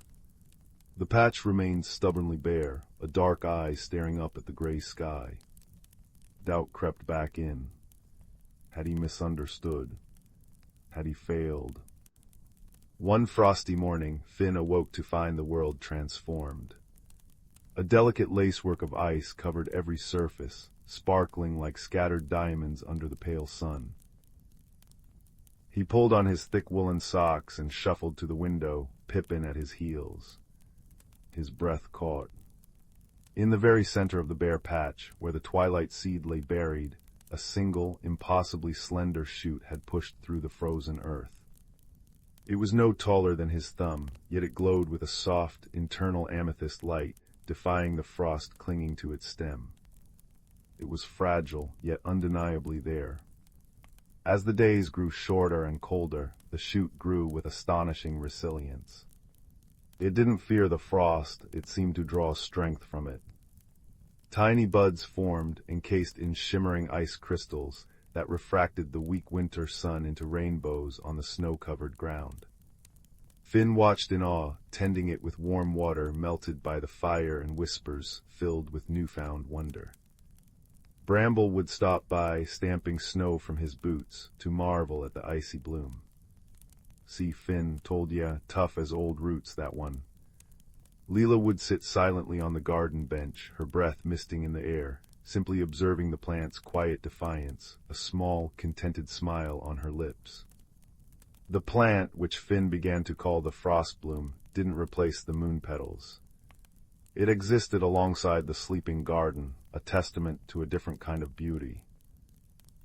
The patch remained stubbornly bare, a dark eye staring up at the gray sky. Doubt crept back in. Had he misunderstood? Had he failed? One frosty morning, Finn awoke to find the world transformed. A delicate lacework of ice covered every surface, sparkling like scattered diamonds under the pale sun. He pulled on his thick woolen socks and shuffled to the window, Pippin at his heels. His breath caught. In the very center of the bare patch, where the twilight seed lay buried, a single, impossibly slender shoot had pushed through the frozen earth. It was no taller than his thumb, yet it glowed with a soft, internal amethyst light, defying the frost clinging to its stem. It was fragile, yet undeniably there. As the days grew shorter and colder, the shoot grew with astonishing resilience. It didn't fear the frost, it seemed to draw strength from it. Tiny buds formed, encased in shimmering ice crystals, that refracted the weak winter sun into rainbows on the snow-covered ground. Finn watched in awe, tending it with warm water melted by the fire and whispers filled with newfound wonder. Bramble would stop by, stamping snow from his boots, to marvel at the icy bloom. "See, Finn, told ya, tough as old roots, that one." Leela would sit silently on the garden bench, her breath misting in the air, simply observing the plant's quiet defiance, a small, contented smile on her lips. The plant, which Finn began to call the frost bloom, didn't replace the moon petals. It existed alongside the sleeping garden, a testament to a different kind of beauty.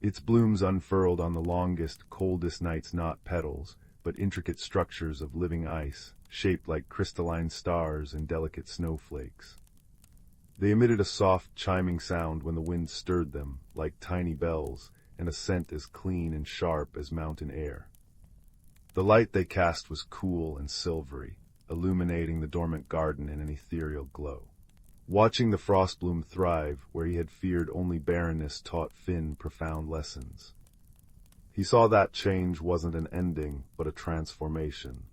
Its blooms unfurled on the longest, coldest nights not petals, but intricate structures of living ice, shaped like crystalline stars and delicate snowflakes. They emitted a soft, chiming sound when the wind stirred them, like tiny bells, and a scent as clean and sharp as mountain air. The light they cast was cool and silvery, illuminating the dormant garden in an ethereal glow. Watching the frost bloom thrive, where he had feared only barrenness, taught Finn profound lessons. He saw that change wasn't an ending, but a transformation.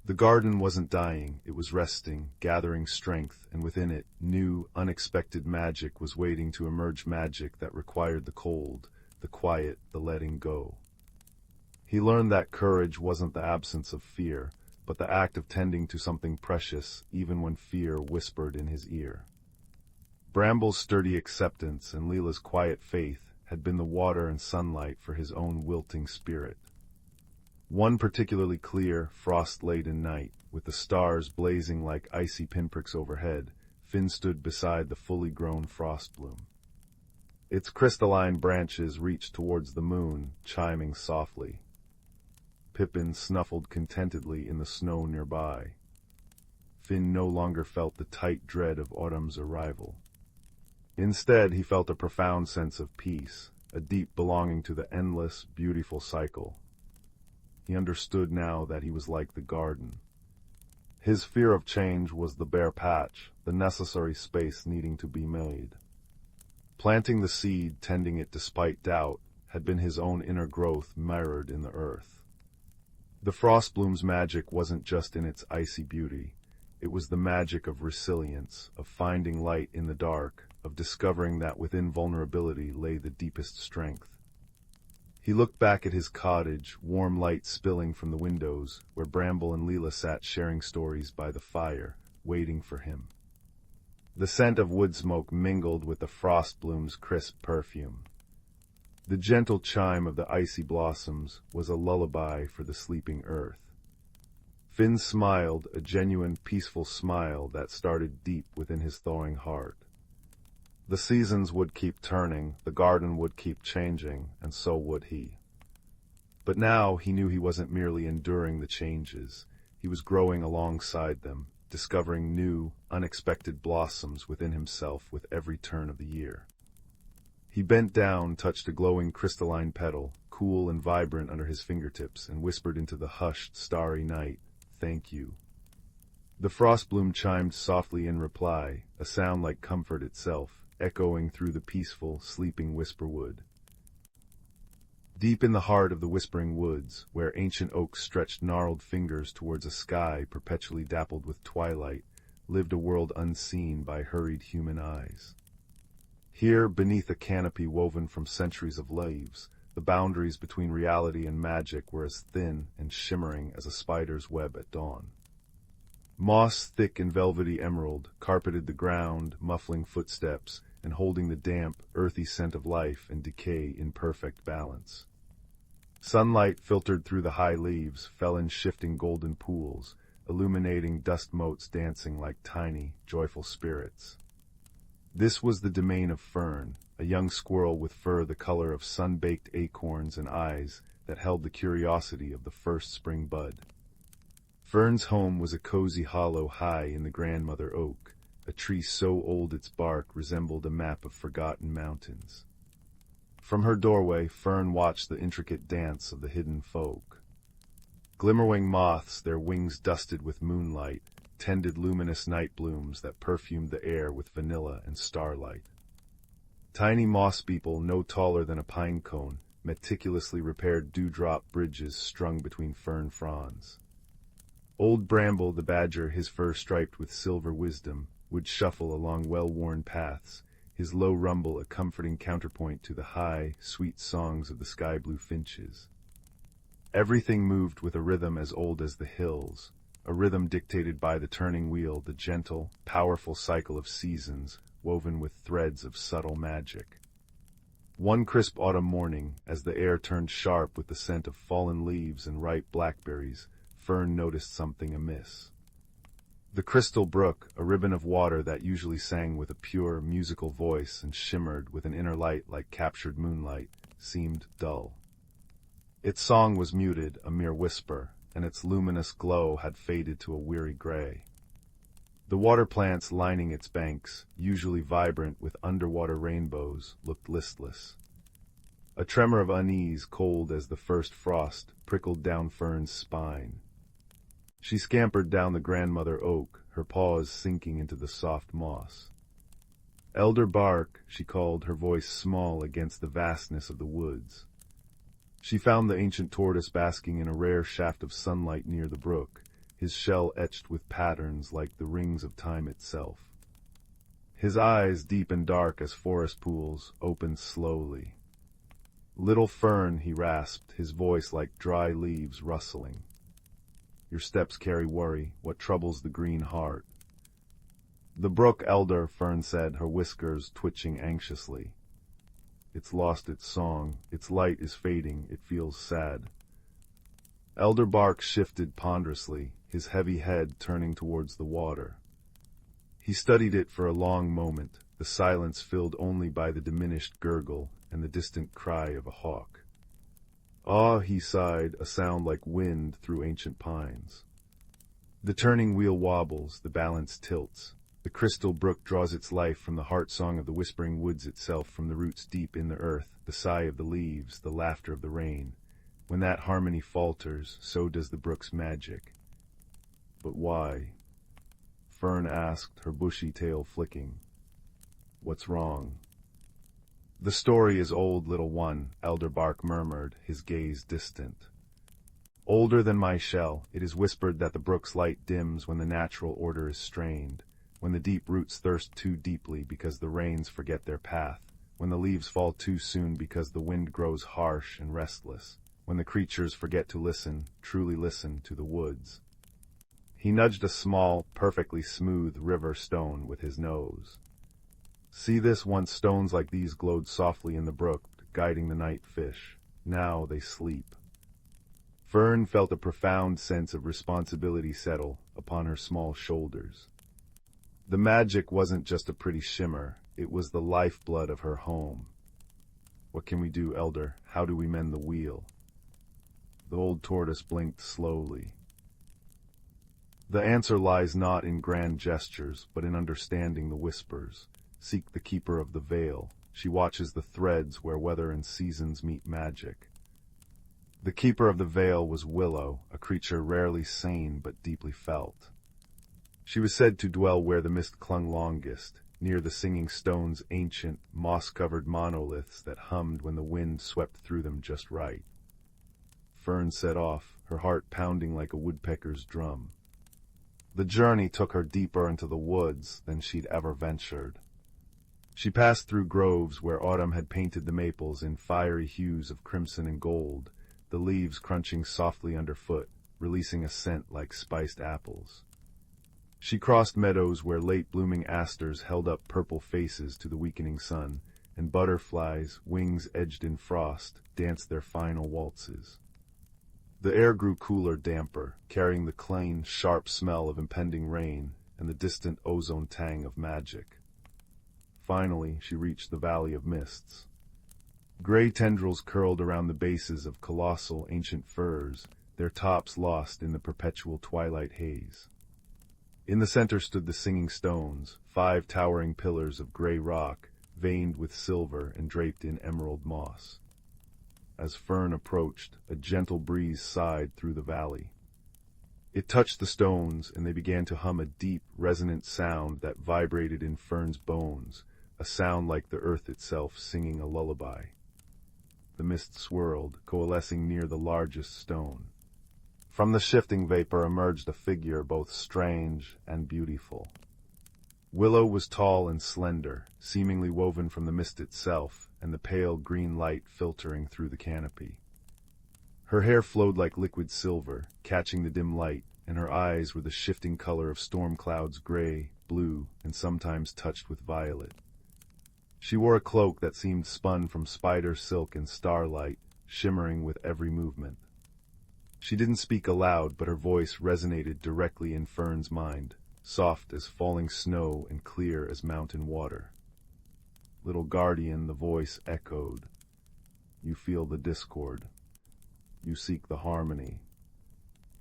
The garden wasn't dying, it was resting, gathering strength, and within it, new, unexpected magic was waiting to emerge, magic that required the cold, the quiet, the letting go. He learned that courage wasn't the absence of fear, but the act of tending to something precious, even when fear whispered in his ear. Bramble's sturdy acceptance and Leela's quiet faith had been the water and sunlight for his own wilting spirit. One particularly clear, frost-laden night, with the stars blazing like icy pinpricks overhead, Finn stood beside the fully grown frost bloom. Its crystalline branches reached towards the moon, chiming softly. Pippin snuffled contentedly in the snow nearby. Finn no longer felt the tight dread of autumn's arrival. Instead, he felt a profound sense of peace, a deep belonging to the endless, beautiful cycle. He understood now that he was like the garden. His fear of change was the bare patch, the necessary space needing to be made. Planting the seed, tending it despite doubt, had been his own inner growth mirrored in the earth. The frost bloom's magic wasn't just in its icy beauty. It was the magic of resilience, of finding light in the dark, of discovering that within vulnerability lay the deepest strength. He looked back at his cottage, warm light spilling from the windows, where Bramble and Leela sat sharing stories by the fire, waiting for him. The scent of wood smoke mingled with the frost bloom's crisp perfume. The gentle chime of the icy blossoms was a lullaby for the sleeping earth. Finn smiled, a genuine, peaceful smile that started deep within his thawing heart. The seasons would keep turning, the garden would keep changing, and so would he. But now he knew he wasn't merely enduring the changes. He was growing alongside them, discovering new, unexpected blossoms within himself with every turn of the year. He bent down, touched a glowing crystalline petal, cool and vibrant under his fingertips and whispered into the hushed, starry night, "Thank you." The frost bloom chimed softly in reply, a sound like comfort itself, echoing through the peaceful, sleeping whisperwood. Deep in the heart of the whispering woods, where ancient oaks stretched gnarled fingers towards a sky perpetually dappled with twilight, lived a world unseen by hurried human eyes. Here, beneath a canopy woven from centuries of leaves, the boundaries between reality and magic were as thin and shimmering as a spider's web at dawn. Moss, thick and velvety emerald, carpeted the ground, muffling footsteps and holding the damp, earthy scent of life and decay in perfect balance. Sunlight filtered through the high leaves, fell in shifting golden pools, illuminating dust motes dancing like tiny, joyful spirits. This was the domain of Fern, a young squirrel with fur the color of sun-baked acorns and eyes that held the curiosity of the first spring bud. Fern's home was a cozy hollow high in the grandmother oak, a tree so old its bark resembled a map of forgotten mountains. From her doorway, Fern watched the intricate dance of the hidden folk. Glimmerwing moths, their wings dusted with moonlight, tended luminous night blooms that perfumed the air with vanilla and starlight. Tiny moss beetle, no taller than a pine cone, meticulously repaired dewdrop bridges strung between fern fronds. Old Bramble the badger, his fur striped with silver wisdom, would shuffle along well-worn paths, his low rumble a comforting counterpoint to the high, sweet songs of the sky-blue finches. Everything moved with a rhythm as old as the hills, a rhythm dictated by the turning wheel, the gentle, powerful cycle of seasons, woven with threads of subtle magic. One crisp autumn morning, as the air turned sharp with the scent of fallen leaves and ripe blackberries, Fern noticed something amiss. The crystal brook, a ribbon of water that usually sang with a pure, musical voice and shimmered with an inner light like captured moonlight, seemed dull. Its song was muted, a mere whisper, and its luminous glow had faded to a weary gray. The water plants lining its banks, usually vibrant with underwater rainbows, looked listless. A tremor of unease, cold as the first frost, prickled down Fern's spine. She scampered down the grandmother oak, her paws sinking into the soft moss. "Elder Bark," she called, her voice small against the vastness of the woods. She found the ancient tortoise basking in a rare shaft of sunlight near the brook, his shell etched with patterns like the rings of time itself. His eyes, deep and dark as forest pools, opened slowly. "Little Fern," he rasped, his voice like dry leaves rustling. "Your steps carry worry. What troubles the green heart?" "The brook, Elder," Fern said, her whiskers twitching anxiously. "It's lost its song. Its light is fading. It feels sad." Elder Bark shifted ponderously, his heavy head turning towards the water. He studied it for a long moment, the silence filled only by the diminished gurgle and the distant cry of a hawk. "Ah," he sighed, a sound like wind through ancient pines. The turning wheel wobbles, the balance tilts. The crystal brook draws its life from the heart song of the whispering woods itself, from the roots deep in the earth, the sigh of the leaves, the laughter of the rain. When that harmony falters, so does the brook's magic. But why? Fern asked, her bushy tail flicking. "What's wrong?" "The story is old, little one," Elder Bark murmured, his gaze distant. "Older than my shell. It is whispered that the brook's light dims when the natural order is strained, when the deep roots thirst too deeply because the rains forget their path, when the leaves fall too soon because the wind grows harsh and restless, when the creatures forget to listen, truly listen, to the woods." He nudged a small, perfectly smooth river stone with his nose. "See this? Once stones like these glowed softly in the brook, guiding the night fish. Now they sleep." Fern felt a profound sense of responsibility settle upon her small shoulders. The magic wasn't just a pretty shimmer, it was the lifeblood of her home. "What can we do, Elder? How do we mend the wheel?" The old tortoise blinked slowly. "The answer lies not in grand gestures, but in understanding the whispers. Seek the keeper of the veil. She watches the threads where weather and seasons meet magic. The keeper of the veil was Willow, a creature rarely sane but deeply felt. She was said to dwell where the mist clung longest, near the singing stones, ancient, moss-covered monoliths that hummed when the wind swept through them just right. Fern set off, her heart pounding like a woodpecker's drum. The journey took her deeper into the woods than she'd ever ventured. She passed through groves where autumn had painted the maples in fiery hues of crimson and gold, the leaves crunching softly underfoot, releasing a scent like spiced apples. She crossed meadows where late-blooming asters held up purple faces to the weakening sun, and butterflies, wings edged in frost, danced their final waltzes. The air grew cooler, damper, carrying the clean, sharp smell of impending rain and the distant ozone tang of magic. Finally, she reached the Valley of Mists. Gray tendrils curled around the bases of colossal ancient firs, their tops lost in the perpetual twilight haze. In the center stood the Singing Stones, 5 towering pillars of gray rock, veined with silver and draped in emerald moss. As Fern approached, a gentle breeze sighed through the valley. It touched the stones, and they began to hum a deep, resonant sound that vibrated in Fern's bones, a sound like the earth itself singing a lullaby. The mist swirled, coalescing near the largest stone. From the shifting vapor emerged a figure both strange and beautiful. Willow was tall and slender, seemingly woven from the mist itself, and the pale green light filtering through the canopy. Her hair flowed like liquid silver, catching the dim light, and her eyes were the shifting color of storm clouds, gray, blue, and sometimes touched with violet. She wore a cloak that seemed spun from spider silk and starlight, shimmering with every movement. She didn't speak aloud, but her voice resonated directly in Fern's mind, soft as falling snow and clear as mountain water. Little guardian, the voice echoed. You feel the discord. You seek the harmony.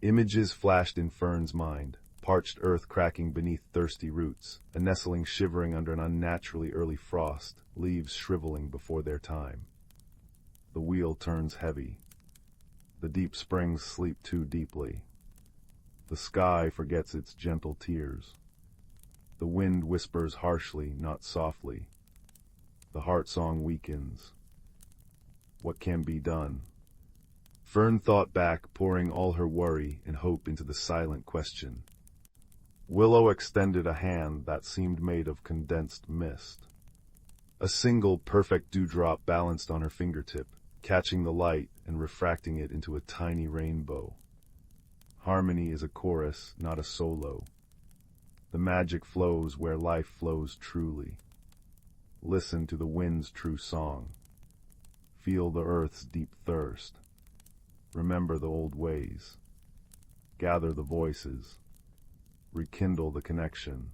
Images flashed in Fern's mind, parched earth cracking beneath thirsty roots, a nestling shivering under an unnaturally early frost, leaves shriveling before their time. The wheel turns heavy. The deep springs sleep too deeply. The sky forgets its gentle tears. The wind whispers harshly, not softly. The heart song weakens. What can be done? Fern thought back, pouring all her worry and hope into the silent question. Willow extended a hand that seemed made of condensed mist. A single perfect dewdrop balanced on her fingertip, catching the light and refracting it into a tiny rainbow. Harmony is a chorus, not a solo. The magic flows where life flows truly. Listen to the wind's true song. Feel the earth's deep thirst. Remember the old ways. Gather the voices. Rekindle the connection.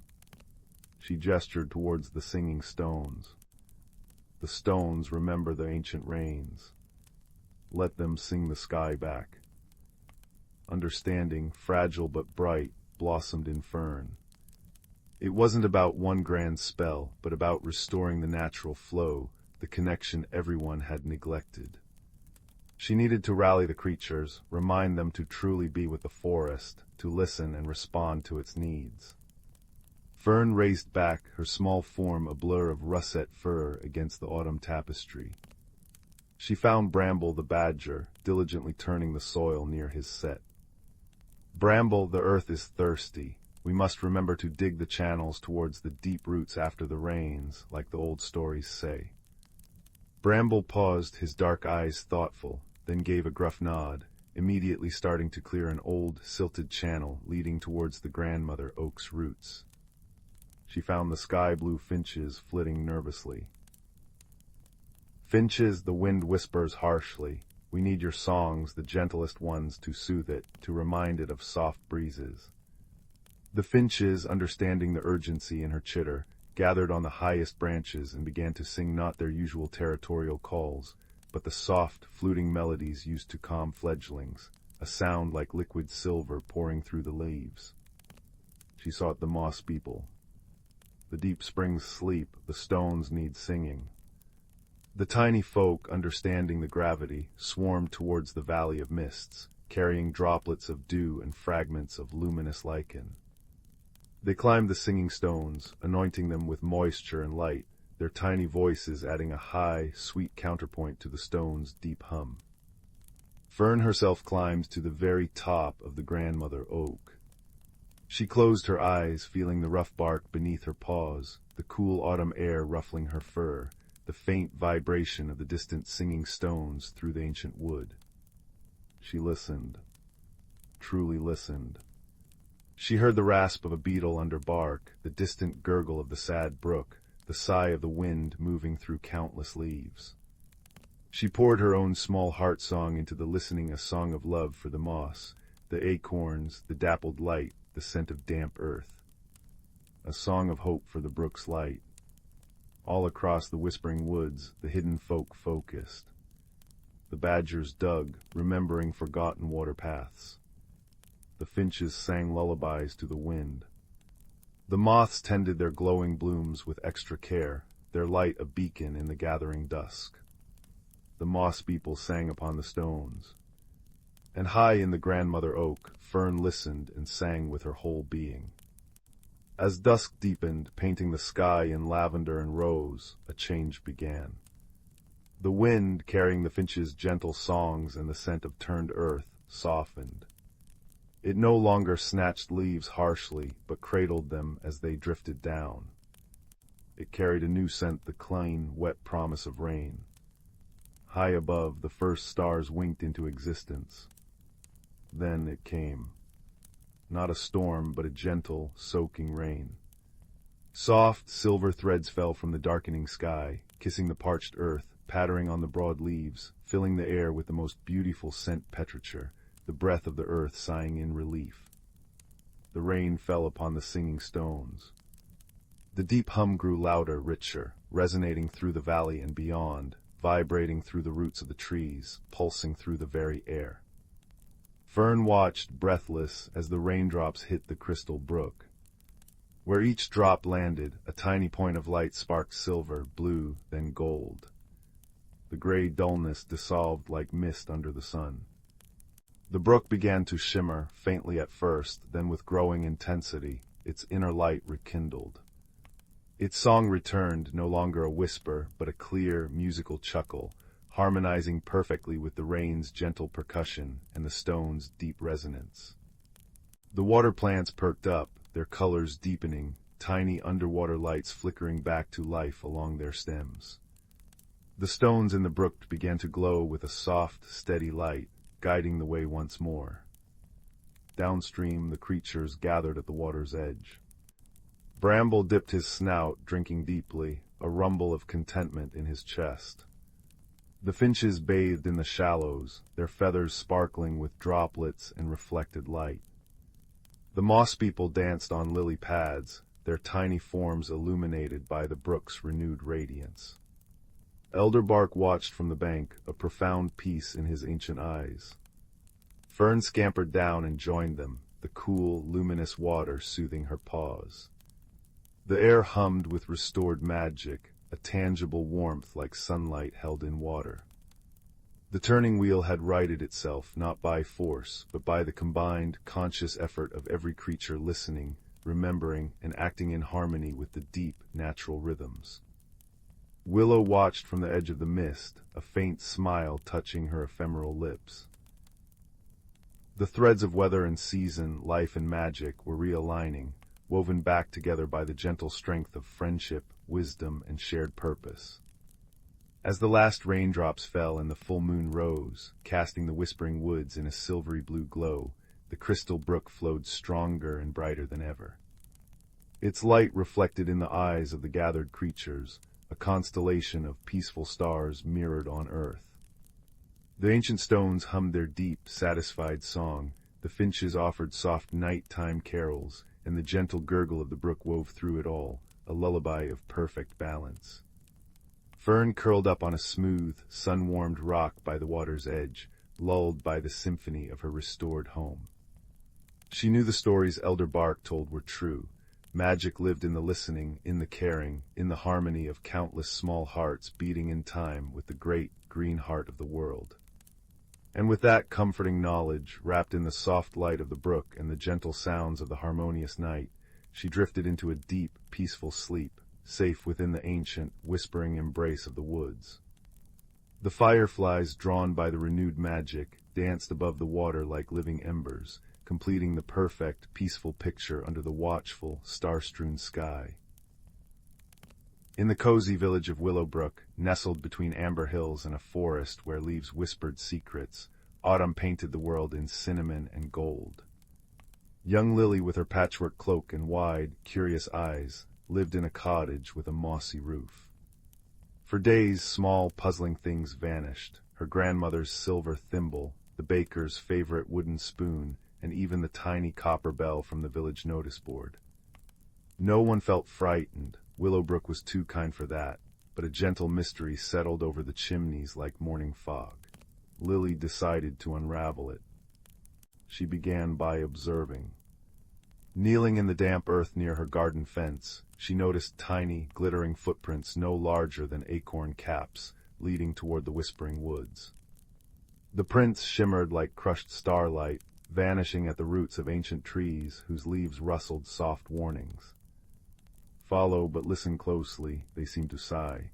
She gestured towards the singing stones. The stones remember the ancient rains. Let them sing the sky back. Understanding, fragile but bright, blossomed in Fern. It wasn't about one grand spell, but about restoring the natural flow, the connection everyone had neglected. She needed to rally the creatures, remind them to truly be with the forest, to listen and respond to its needs. Fern raised back, her small form a blur of russet fur against the autumn tapestry. She found Bramble the badger, diligently turning the soil near his set. Bramble, the earth is thirsty. We must remember to dig the channels towards the deep roots after the rains, like the old stories say. Bramble paused, his dark eyes thoughtful, then gave a gruff nod, immediately starting to clear an old, silted channel leading towards the grandmother oak's roots. She found the sky-blue finches flitting nervously. Finches, the wind whispers harshly. We need your songs, the gentlest ones, to soothe it, to remind it of soft breezes. The finches, understanding the urgency in her chitter, gathered on the highest branches and began to sing not their usual territorial calls, but the soft, fluting melodies used to calm fledglings, a sound like liquid silver pouring through the leaves. She sought the moss people. The deep springs sleep, the stones need singing. The tiny folk, understanding the gravity, swarmed towards the valley of mists, carrying droplets of dew and fragments of luminous lichen. They climbed the singing stones, anointing them with moisture and light, their tiny voices adding a high, sweet counterpoint to the stone's deep hum. Fern herself climbed to the very top of the grandmother oak. She closed her eyes, feeling the rough bark beneath her paws, the cool autumn air ruffling her fur, the faint vibration of the distant singing stones through the ancient wood. She listened, truly listened. She heard the rasp of a beetle under bark, the distant gurgle of the sad brook, the sigh of the wind moving through countless leaves. She poured her own small heart song into the listening, a song of love for the moss, the acorns, the dappled light, the scent of damp earth. A song of hope for the brook's light. All across the whispering woods, the hidden folk focused. The badgers dug, remembering forgotten water paths. The finches sang lullabies to the wind. The moths tended their glowing blooms with extra care, their light a beacon in the gathering dusk. The moss people sang upon the stones. And high in the grandmother oak, Fern listened and sang with her whole being. As dusk deepened, painting the sky in lavender and rose, a change began. The wind, carrying the finches' gentle songs and the scent of turned earth, softened. It no longer snatched leaves harshly, but cradled them as they drifted down. It carried a new scent, the clean, wet promise of rain. High above, the first stars winked into existence. Then it came. Not a storm, but a gentle, soaking rain. Soft, silver threads fell from the darkening sky, kissing the parched earth, pattering on the broad leaves, filling the air with the most beautiful scent petrichor, the breath of the earth sighing in relief. The rain fell upon the singing stones. The deep hum grew louder, richer, resonating through the valley and beyond, vibrating through the roots of the trees, pulsing through the very air. Fern watched, breathless, as the raindrops hit the crystal brook. Where each drop landed, a tiny point of light sparked silver, blue, then gold. The gray dullness dissolved like mist under the sun. The brook began to shimmer, faintly at first, then with growing intensity, its inner light rekindled. Its song returned, no longer a whisper, but a clear, musical chuckle, harmonizing perfectly with the rain's gentle percussion and the stone's deep resonance. The water plants perked up, their colors deepening, tiny underwater lights flickering back to life along their stems. The stones in the brook began to glow with a soft, steady light, guiding the way once more. Downstream, the creatures gathered at the water's edge. Bramble dipped his snout, drinking deeply, a rumble of contentment in his chest. The finches bathed in the shallows, their feathers sparkling with droplets and reflected light. The moss people danced on lily pads, their tiny forms illuminated by the brook's renewed radiance. Elderbark watched from the bank, a profound peace in his ancient eyes. Fern scampered down and joined them, the cool, luminous water soothing her paws. The air hummed with restored magic, a tangible warmth like sunlight held in water. The turning wheel had righted itself not by force, but by the combined, conscious effort of every creature listening, remembering, and acting in harmony with the deep, natural rhythms. Willow watched from the edge of the mist, a faint smile touching her ephemeral lips. The threads of weather and season, life and magic were realigning, woven back together by the gentle strength of friendship, wisdom, and shared purpose. As the last raindrops fell and the full moon rose, casting the whispering woods in a silvery blue glow, the crystal brook flowed stronger and brighter than ever. Its light reflected in the eyes of the gathered creatures, a constellation of peaceful stars mirrored on earth. The ancient stones hummed their deep, satisfied song, the finches offered soft night-time carols, and the gentle gurgle of the brook wove through it all, a lullaby of perfect balance. Fern curled up on a smooth, sun-warmed rock by the water's edge, lulled by the symphony of her restored home. She knew the stories Elder Bark told were true. Magic lived in the listening, in the caring, in the harmony of countless small hearts beating in time with the great, green heart of the world. And with that comforting knowledge, wrapped in the soft light of the brook and the gentle sounds of the harmonious night, she drifted into a deep, peaceful sleep, safe within the ancient, whispering embrace of the woods. The fireflies, drawn by the renewed magic, danced above the water like living embers, completing the perfect, peaceful picture under the watchful, star-strewn sky. In the cozy village of Willowbrook, nestled between amber hills and a forest where leaves whispered secrets, autumn painted the world in cinnamon and gold. Young Lily, with her patchwork cloak and wide, curious eyes, lived in a cottage with a mossy roof. For days, small, puzzling things vanished: her grandmother's silver thimble, the baker's favorite wooden spoon, and even the tiny copper bell from the village notice board. No one felt frightened. Willowbrook was too kind for that, but a gentle mystery settled over the chimneys like morning fog. Lily decided to unravel it. She began by observing. Kneeling in the damp earth near her garden fence, she noticed tiny, glittering footprints no larger than acorn caps, leading toward the whispering woods. The prints shimmered like crushed starlight, vanishing at the roots of ancient trees whose leaves rustled soft warnings. Follow, but listen closely, they seemed to sigh.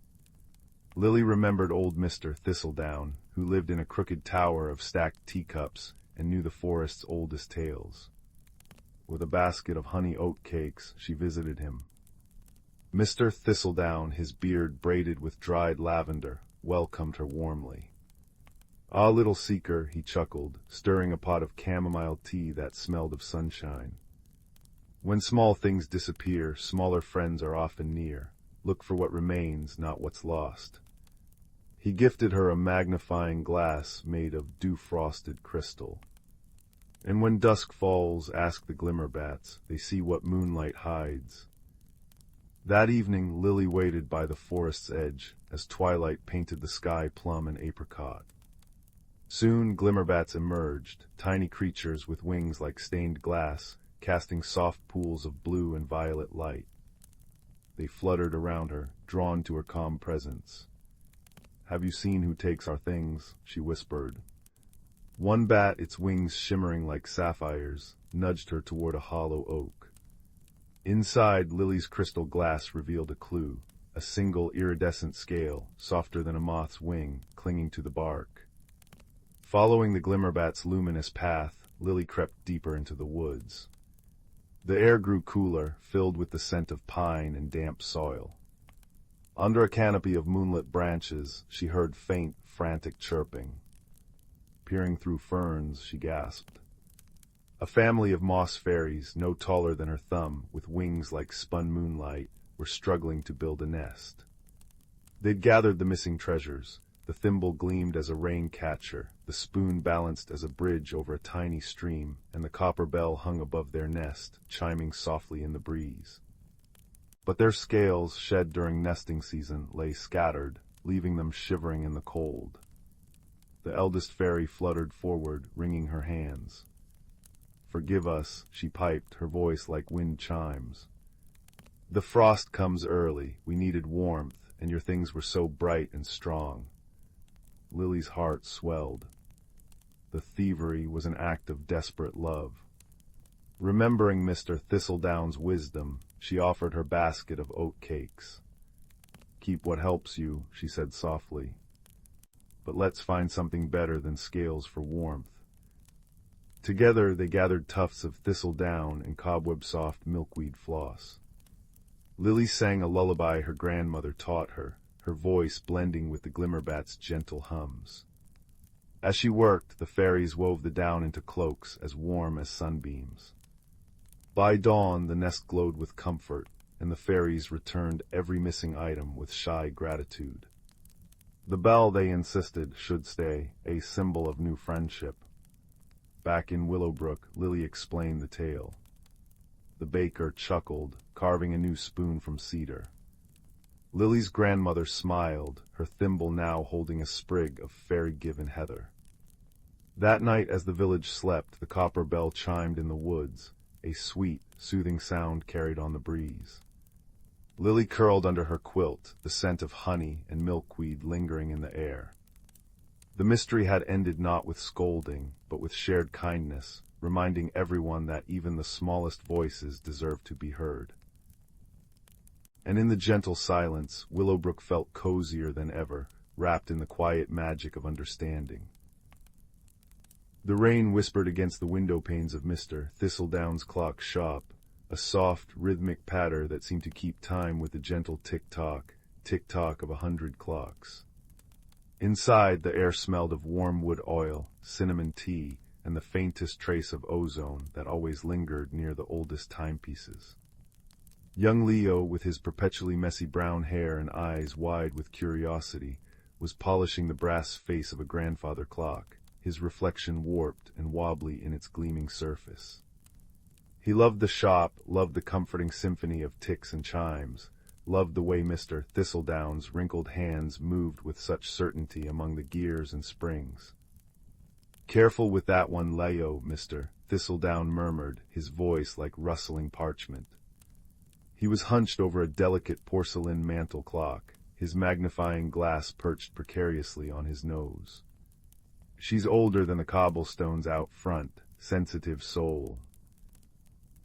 Lily remembered old Mr. Thistledown, who lived in a crooked tower of stacked teacups and knew the forest's oldest tales. With a basket of honey oat cakes, she visited him. Mr. Thistledown, his beard braided with dried lavender, welcomed her warmly. "Ah, little seeker," he chuckled, stirring a pot of chamomile tea that smelled of sunshine. "When small things disappear, smaller friends are often near. Look for what remains, not what's lost." He gifted her a magnifying glass made of dew-frosted crystal. "And when dusk falls, ask the glimmerbats, they see what moonlight hides." That evening, Lily waited by the forest's edge, as twilight painted the sky plum and apricot. Soon glimmerbats emerged, tiny creatures with wings like stained glass, casting soft pools of blue and violet light. They fluttered around her, drawn to her calm presence. "Have you seen who takes our things?" she whispered. One bat, its wings shimmering like sapphires, nudged her toward a hollow oak. Inside, Lily's crystal glass revealed a clue, a single iridescent scale, softer than a moth's wing, clinging to the bark. Following the glimmerbat's luminous path, Lily crept deeper into the woods. The air grew cooler, filled with the scent of pine and damp soil. Under a canopy of moonlit branches, she heard faint, frantic chirping. Peering through ferns, she gasped. A family of moss fairies, no taller than her thumb, with wings like spun moonlight, were struggling to build a nest. They'd gathered the missing treasures. The thimble gleamed as a rain catcher, the spoon balanced as a bridge over a tiny stream, and the copper bell hung above their nest, chiming softly in the breeze. But their scales, shed during nesting season, lay scattered, leaving them shivering in the cold. The eldest fairy fluttered forward, wringing her hands. "Forgive us," she piped, her voice like wind chimes. "The frost comes early, we needed warmth, and your things were so bright and strong." Lily's heart swelled. The thievery was an act of desperate love. Remembering Mr. Thistledown's wisdom, she offered her basket of oat cakes. "Keep what helps you," she said softly. "But let's find something better than scales for warmth." Together they gathered tufts of thistledown and cobweb-soft milkweed floss. Lily sang a lullaby her grandmother taught her, her voice blending with the glimmerbat's gentle hums. As she worked, the fairies wove the down into cloaks as warm as sunbeams. By dawn, the nest glowed with comfort, and the fairies returned every missing item with shy gratitude. The bell, they insisted, should stay, a symbol of new friendship. Back in Willowbrook, Lily explained the tale. The baker chuckled, carving a new spoon from cedar. Lily's grandmother smiled, her thimble now holding a sprig of fairy-given heather. That night, as the village slept, the copper bell chimed in the woods, a sweet, soothing sound carried on the breeze. Lily curled under her quilt, the scent of honey and milkweed lingering in the air. The mystery had ended not with scolding, but with shared kindness, reminding everyone that even the smallest voices deserve to be heard. And in the gentle silence, Willowbrook felt cozier than ever, wrapped in the quiet magic of understanding. The rain whispered against the window panes of Mr. Thistledown's clock shop, a soft, rhythmic patter that seemed to keep time with the gentle tick-tock of 100 clocks. Inside, the air smelled of warm wood oil, cinnamon tea, and the faintest trace of ozone that always lingered near the oldest timepieces. Young Leo, with his perpetually messy brown hair and eyes wide with curiosity, was polishing the brass face of a grandfather clock, his reflection warped and wobbly in its gleaming surface. He loved the shop, loved the comforting symphony of ticks and chimes, loved the way Mr. Thistledown's wrinkled hands moved with such certainty among the gears and springs. "Careful with that one, Leo," Mr. Thistledown murmured, his voice like rustling parchment. He was hunched over a delicate porcelain mantel clock, his magnifying glass perched precariously on his nose. "She's older than the cobblestones out front, sensitive soul."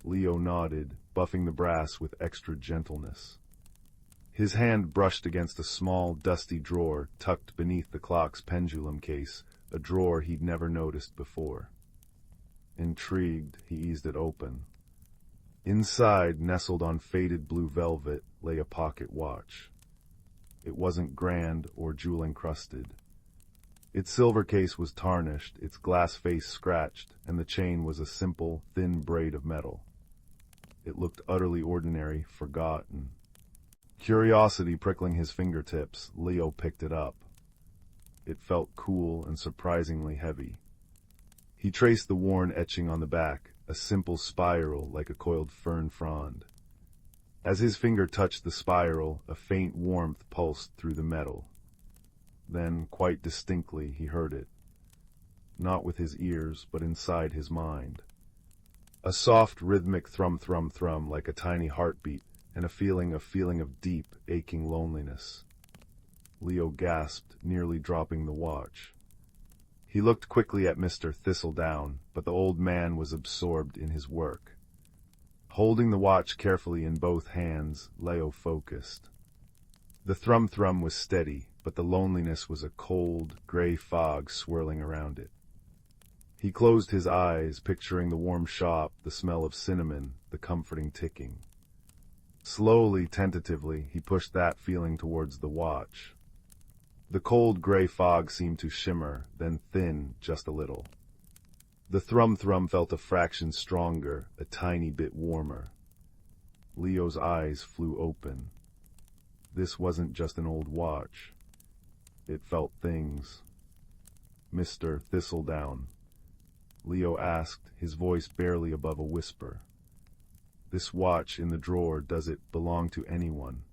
Leo nodded, buffing the brass with extra gentleness. His hand brushed against a small, dusty drawer tucked beneath the clock's pendulum case, a drawer he'd never noticed before. Intrigued, he eased it open. Inside, nestled on faded blue velvet, lay a pocket watch. It wasn't grand or jewel-encrusted. Its silver case was tarnished, its glass face scratched, and the chain was a simple, thin braid of metal. It looked utterly ordinary, forgotten. Curiosity prickling his fingertips, Leo picked it up. It felt cool and surprisingly heavy. He traced the worn etching on the back, a simple spiral like a coiled fern frond. As his finger touched the spiral, a faint warmth pulsed through the metal. Then, quite distinctly, he heard it. Not with his ears, but inside his mind. A soft, rhythmic thrum-thrum-thrum like a tiny heartbeat, and a feeling of deep, aching loneliness. Leo gasped, nearly dropping the watch. He looked quickly at Mr. Thistledown, but the old man was absorbed in his work. Holding the watch carefully in both hands, Leo focused. The thrum-thrum was steady, but the loneliness was a cold, gray fog swirling around it. He closed his eyes, picturing the warm shop, the smell of cinnamon, the comforting ticking. Slowly, tentatively, he pushed that feeling towards the watch. The cold gray fog seemed to shimmer, then thin just a little. The thrum-thrum felt a fraction stronger, a tiny bit warmer. Leo's eyes flew open. This wasn't just an old watch. It felt things. "Mr. Thistledown," Leo asked, his voice barely above a whisper. "This watch in the drawer, does it belong to anyone?"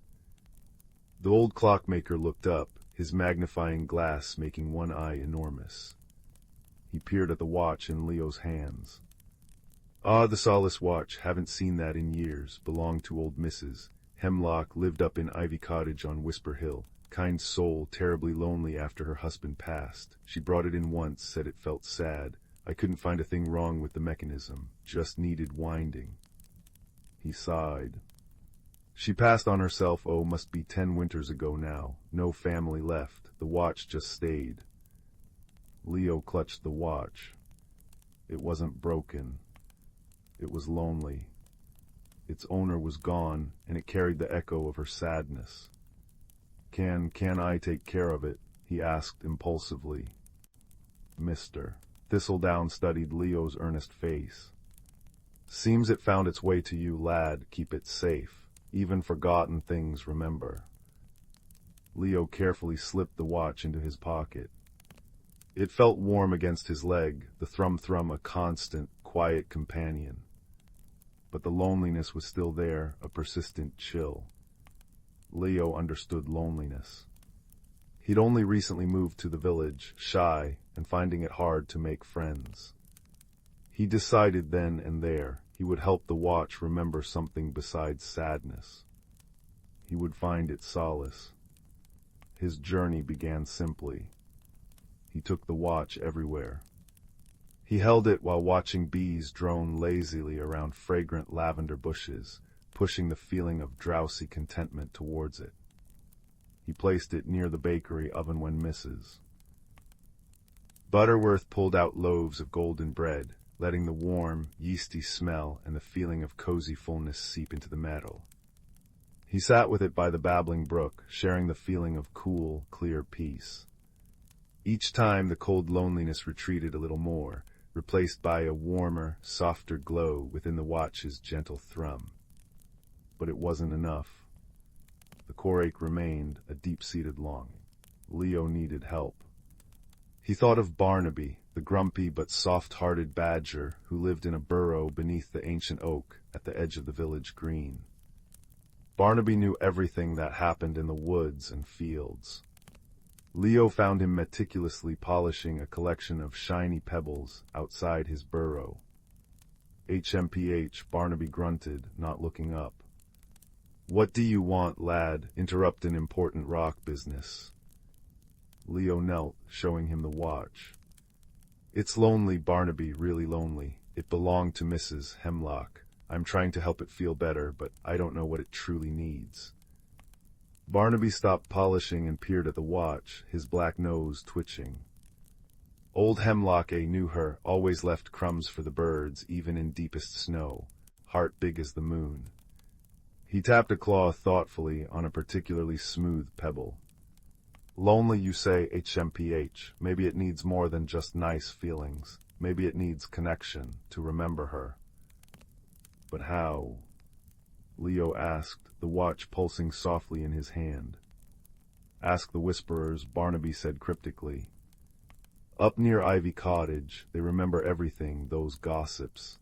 The old clockmaker looked up, his magnifying glass making one eye enormous. He peered at the watch in Leo's hands. "Ah, the Solace watch, haven't seen that in years, belonged to old Mrs. Hemlock, lived up in Ivy Cottage on Whisper Hill. Kind soul, terribly lonely after her husband passed. She brought it in once, said it felt sad. I couldn't find a thing wrong with the mechanism, just needed winding." He sighed. "She passed on herself, oh, must be 10 winters ago now. No family left, the watch just stayed." Leo clutched the watch. It wasn't broken. It was lonely. Its owner was gone, and it carried the echo of her sadness. Can I take care of it?" he asked impulsively. "Mr." Thistledown studied Leo's earnest face. "Seems it found its way to you, lad. Keep it safe. Even forgotten things remember." Leo carefully slipped the watch into his pocket. It felt warm against his leg, the thrum-thrum a constant, quiet companion. But the loneliness was still there, a persistent chill. Leo understood loneliness. He'd only recently moved to the village, shy, and finding it hard to make friends. He decided then and there, He would help the watch remember something besides sadness. He would find its solace. His journey began simply. He took the watch everywhere. He held it while watching bees drone lazily around fragrant lavender bushes, pushing the feeling of drowsy contentment towards it. He placed it near the bakery oven when Mrs. Butterworth pulled out loaves of golden bread, letting the warm, yeasty smell and the feeling of cozy fullness seep into the metal. He sat with it by the babbling brook, sharing the feeling of cool, clear peace. Each time the cold loneliness retreated a little more, replaced by a warmer, softer glow within the watch's gentle thrum. But it wasn't enough. The core ache remained, a deep-seated longing. Leo needed help. He thought of Barnaby, the grumpy but soft-hearted badger who lived in a burrow beneath the ancient oak at the edge of the village green. Barnaby knew everything that happened in the woods and fields. Leo found him meticulously polishing a collection of shiny pebbles outside his burrow. HMPH, Barnaby grunted, not looking up. "What do you want, lad? Interrupt an important rock business." Leo knelt, showing him the watch. "It's lonely, Barnaby, really lonely. It belonged to Mrs. Hemlock. I'm trying to help it feel better, but I don't know what it truly needs." Barnaby stopped polishing and peered at the watch, his black nose twitching. Old Hemlock knew her, always left crumbs for the birds, even in deepest snow, heart big as the moon. He tapped a claw thoughtfully on a particularly smooth pebble. "Lonely, you say, HMPH. Maybe it needs more than just nice feelings. Maybe it needs connection, to remember her." "But how?" Leo asked, the watch pulsing softly in his hand. "Ask the Whisperers," Barnaby said cryptically. "Up near Ivy Cottage, they remember everything, those gossips."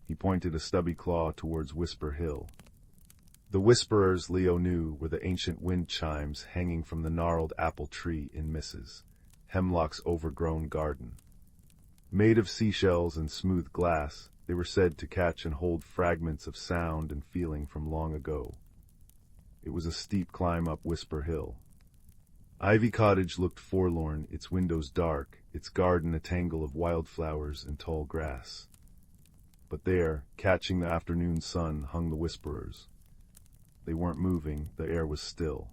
He pointed a stubby claw towards Whisper Hill. The Whisperers, Leo knew, were the ancient wind chimes hanging from the gnarled apple tree in Mrs. Hemlock's overgrown garden. Made of seashells and smooth glass, they were said to catch and hold fragments of sound and feeling from long ago. It was a steep climb up Whisper Hill. Ivy Cottage looked forlorn, its windows dark, its garden a tangle of wildflowers and tall grass. But there, catching the afternoon sun, hung the Whisperers. They weren't moving, the air was still.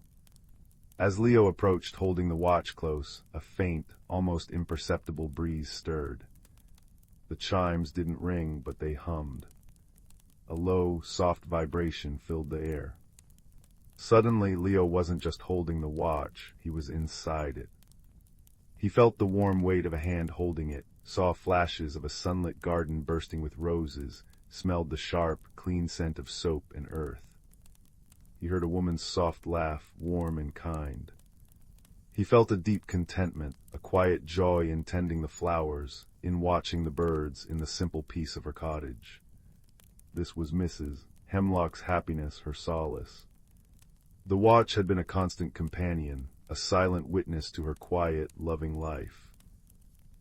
As Leo approached, holding the watch close, a faint, almost imperceptible breeze stirred. The chimes didn't ring, but they hummed. A low, soft vibration filled the air. Suddenly, Leo wasn't just holding the watch, he was inside it. He felt the warm weight of a hand holding it, saw flashes of a sunlit garden bursting with roses, smelled the sharp, clean scent of soap and earth. He heard a woman's soft laugh, warm and kind. He felt a deep contentment, a quiet joy in tending the flowers, in watching the birds, in the simple peace of her cottage. This was Mrs. Hemlock's happiness, her solace. The watch had been a constant companion, a silent witness to her quiet, loving life.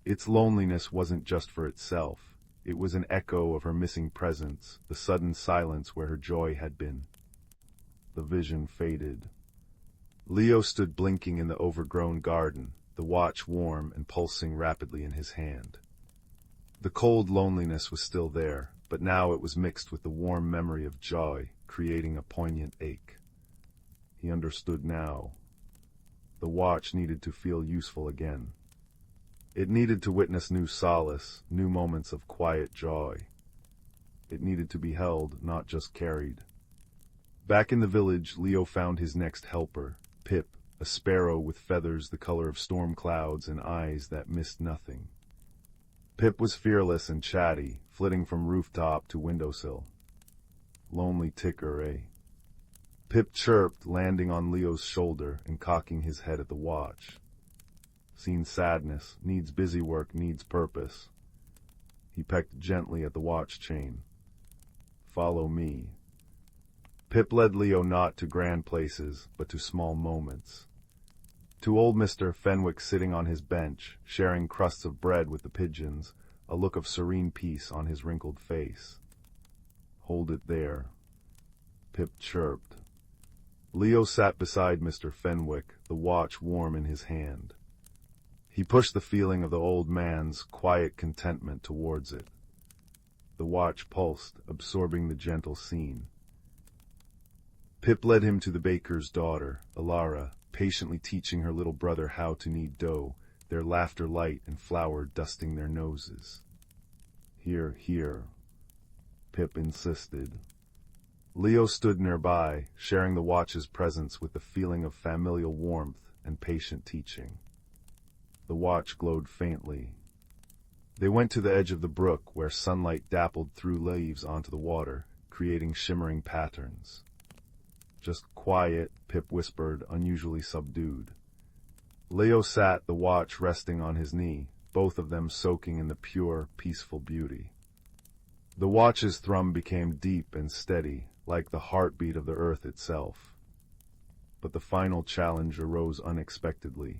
Its loneliness wasn't just for itself. It was an echo of her missing presence, the sudden silence where her joy had been. The vision faded. Leo stood blinking in the overgrown garden, the watch warm and pulsing rapidly in his hand. The cold loneliness was still there, but now it was mixed with the warm memory of joy, creating a poignant ache. He understood now. The watch needed to feel useful again. It needed to witness new solace, new moments of quiet joy. It needed to be held, not just carried. Back in the village, Leo found his next helper, Pip, a sparrow with feathers the color of storm clouds and eyes that missed nothing. Pip was fearless and chatty, flitting from rooftop to windowsill. "Lonely ticker, eh?" Pip chirped, landing on Leo's shoulder and cocking his head at the watch. "Seen sadness, needs busy work, needs purpose." He pecked gently at the watch chain. "Follow me." Pip led Leo not to grand places, but to small moments. To old Mr. Fenwick sitting on his bench, sharing crusts of bread with the pigeons, a look of serene peace on his wrinkled face. Hold it there, Pip chirped. Leo sat beside Mr. Fenwick, the watch warm in his hand. He pushed the feeling of the old man's quiet contentment towards it. The watch pulsed, absorbing the gentle scene. Pip led him to the baker's daughter, Aurora, patiently teaching her little brother how to knead dough, their laughter light and flour dusting their noses. Here, here, Pip insisted. Leo stood nearby, sharing the watch's presence with the feeling of familial warmth and patient teaching. The watch glowed faintly. They went to the edge of the brook where sunlight dappled through leaves onto the water, creating shimmering patterns. Just quiet, Pip whispered, unusually subdued. Leo sat, the watch resting on his knee, both of them soaking in the pure, peaceful beauty. The watch's thrum became deep and steady, like the heartbeat of the earth itself. But the final challenge arose unexpectedly.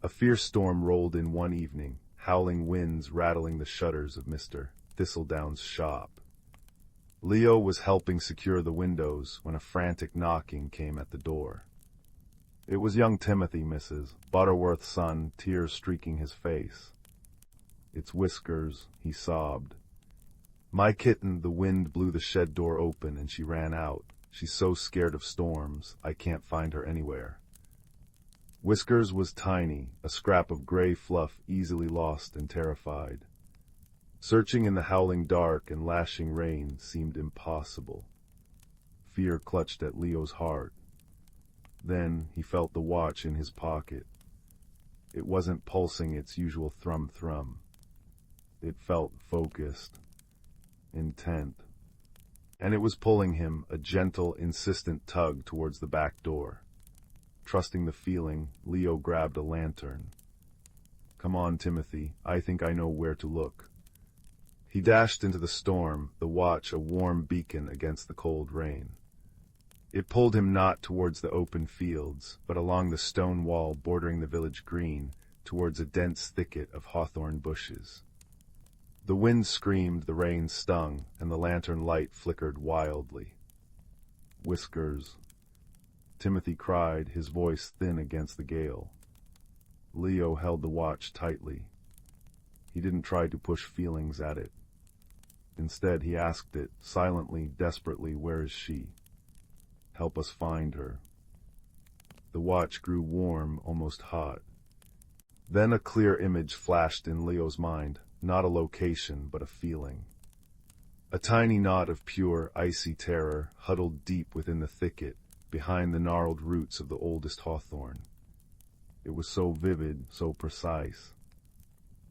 A fierce storm rolled in one evening, howling winds rattling the shutters of Mr. Thistledown's shop. Leo was helping secure the windows when a frantic knocking came at the door. It was young Timothy, Mrs. Butterworth's son, tears streaking his face. "It's Whiskers," he sobbed. "My kitten, the wind blew the shed door open and she ran out. She's so scared of storms, I can't find her anywhere." Whiskers was tiny, a scrap of gray fluff easily lost and terrified. Searching in the howling dark and lashing rain seemed impossible. Fear clutched at Leo's heart. Then he felt the watch in his pocket. It wasn't pulsing its usual thrum-thrum. It felt focused, intent. And it was pulling him, a gentle, insistent tug towards the back door. Trusting the feeling, Leo grabbed a lantern. "Come on, Timothy, I think I know where to look." He dashed into the storm, the watch a warm beacon against the cold rain. It pulled him not towards the open fields, but along the stone wall bordering the village green, towards a dense thicket of hawthorn bushes. The wind screamed, the rain stung, and the lantern light flickered wildly. "Whiskers," Timothy cried, his voice thin against the gale. Leo held the watch tightly. He didn't try to push feelings at it. Instead, he asked it, silently, desperately, "Where is she? Help us find her." The watch grew warm, almost hot. Then a clear image flashed in Leo's mind, not a location, but a feeling. A tiny knot of pure, icy terror huddled deep within the thicket, behind the gnarled roots of the oldest hawthorn. It was so vivid, so precise.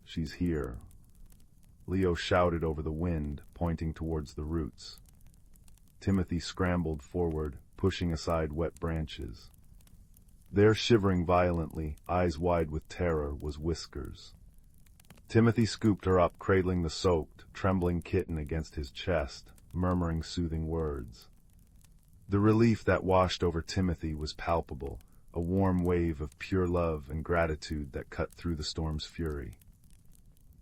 "She's here," Leo shouted over the wind, pointing towards the roots. Timothy scrambled forward, pushing aside wet branches. There, shivering violently, eyes wide with terror, was Whiskers. Timothy scooped her up, cradling the soaked, trembling kitten against his chest, murmuring soothing words. The relief that washed over Timothy was palpable, a warm wave of pure love and gratitude that cut through the storm's fury.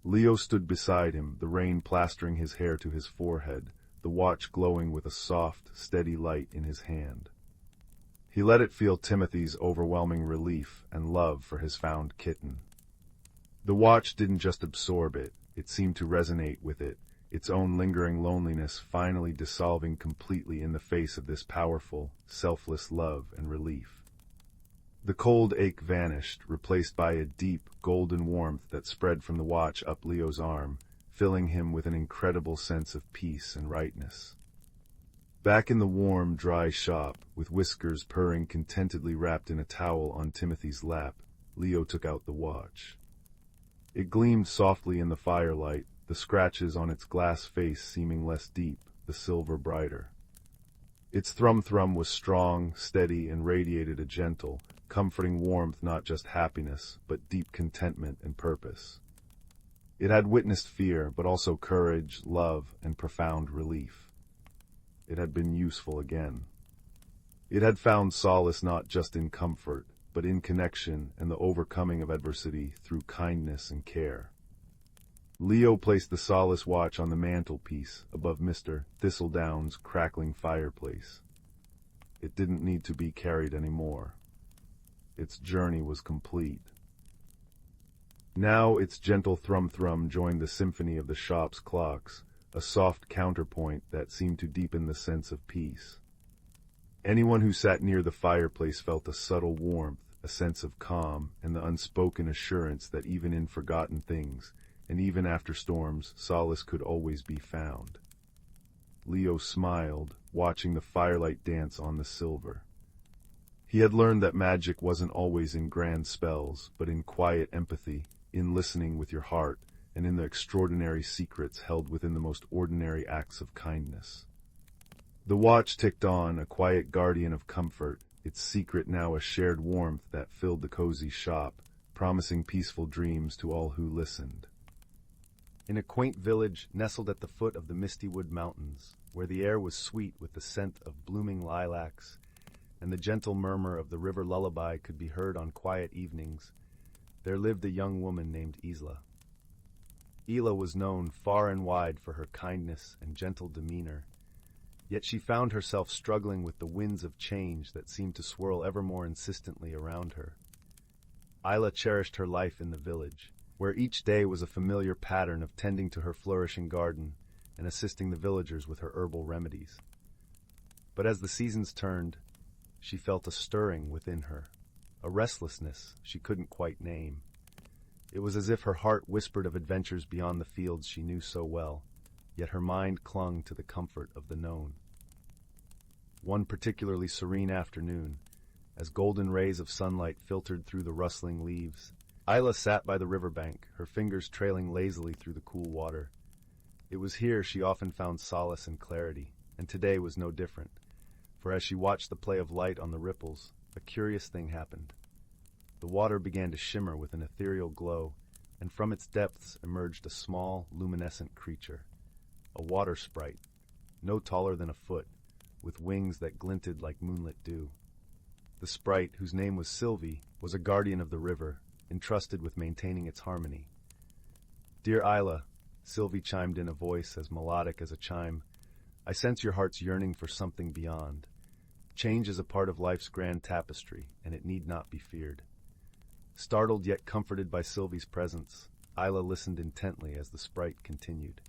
Leo stood beside him, the rain plastering his hair to his forehead, the watch glowing with a soft, steady light in his hand. He let it feel Timothy's overwhelming relief and love for his found kitten. The watch didn't just absorb it, it seemed to resonate with it, its own lingering loneliness finally dissolving completely in the face of this powerful, selfless love and relief. The cold ache vanished, replaced by a deep, golden warmth that spread from the watch up Leo's arm, filling him with an incredible sense of peace and rightness. Back in the warm, dry shop, with Whiskers purring contentedly wrapped in a towel on Timothy's lap, Leo took out the watch. It gleamed softly in the firelight, the scratches on its glass face seeming less deep, the silver brighter. Its thrum-thrum was strong, steady, and radiated a gentle, comforting warmth, not just happiness, but deep contentment and purpose. It had witnessed fear, but also courage, love, and profound relief. It had been useful again. It had found solace not just in comfort, but in connection and the overcoming of adversity through kindness and care. Leo placed the solace watch on the mantelpiece above Mr. Thistledown's crackling fireplace. It didn't need to be carried anymore. Its journey was complete. Now its gentle thrum-thrum joined the symphony of the shop's clocks, a soft counterpoint that seemed to deepen the sense of peace. Anyone who sat near the fireplace felt a subtle warmth, a sense of calm, and the unspoken assurance that even in forgotten things, and even after storms, solace could always be found. Leo smiled, watching the firelight dance on the silver. He had learned that magic wasn't always in grand spells, but in quiet empathy, in listening with your heart, and in the extraordinary secrets held within the most ordinary acts of kindness. The watch ticked on, a quiet guardian of comfort, its secret now a shared warmth that filled the cozy shop, promising peaceful dreams to all who listened. In a quaint village nestled at the foot of the Misty Wood Mountains, where the air was sweet with the scent of blooming lilacs, and the gentle murmur of the river lullaby could be heard on quiet evenings, there lived a young woman named Isla. Isla was known far and wide for her kindness and gentle demeanor, yet she found herself struggling with the winds of change that seemed to swirl ever more insistently around her. Isla cherished her life in the village, where each day was a familiar pattern of tending to her flourishing garden and assisting the villagers with her herbal remedies. But as the seasons turned, she felt a stirring within her, a restlessness she couldn't quite name. It was as if her heart whispered of adventures beyond the fields she knew so well, yet her mind clung to the comfort of the known. One particularly serene afternoon, as golden rays of sunlight filtered through the rustling leaves, Isla sat by the riverbank, her fingers trailing lazily through the cool water. It was here she often found solace and clarity, and today was no different, for as she watched the play of light on the ripples, a curious thing happened. The water began to shimmer with an ethereal glow, and from its depths emerged a small, luminescent creature, a water sprite, no taller than a foot, with wings that glinted like moonlit dew. The sprite, whose name was Sylvie, was a guardian of the river, entrusted with maintaining its harmony. "Dear Isla," Sylvie chimed in a voice as melodic as a chime, "I sense your heart's yearning for something beyond. Change is a part of life's grand tapestry, and it need not be feared." Startled yet comforted by Sylvie's presence, Isla listened intently as the sprite continued.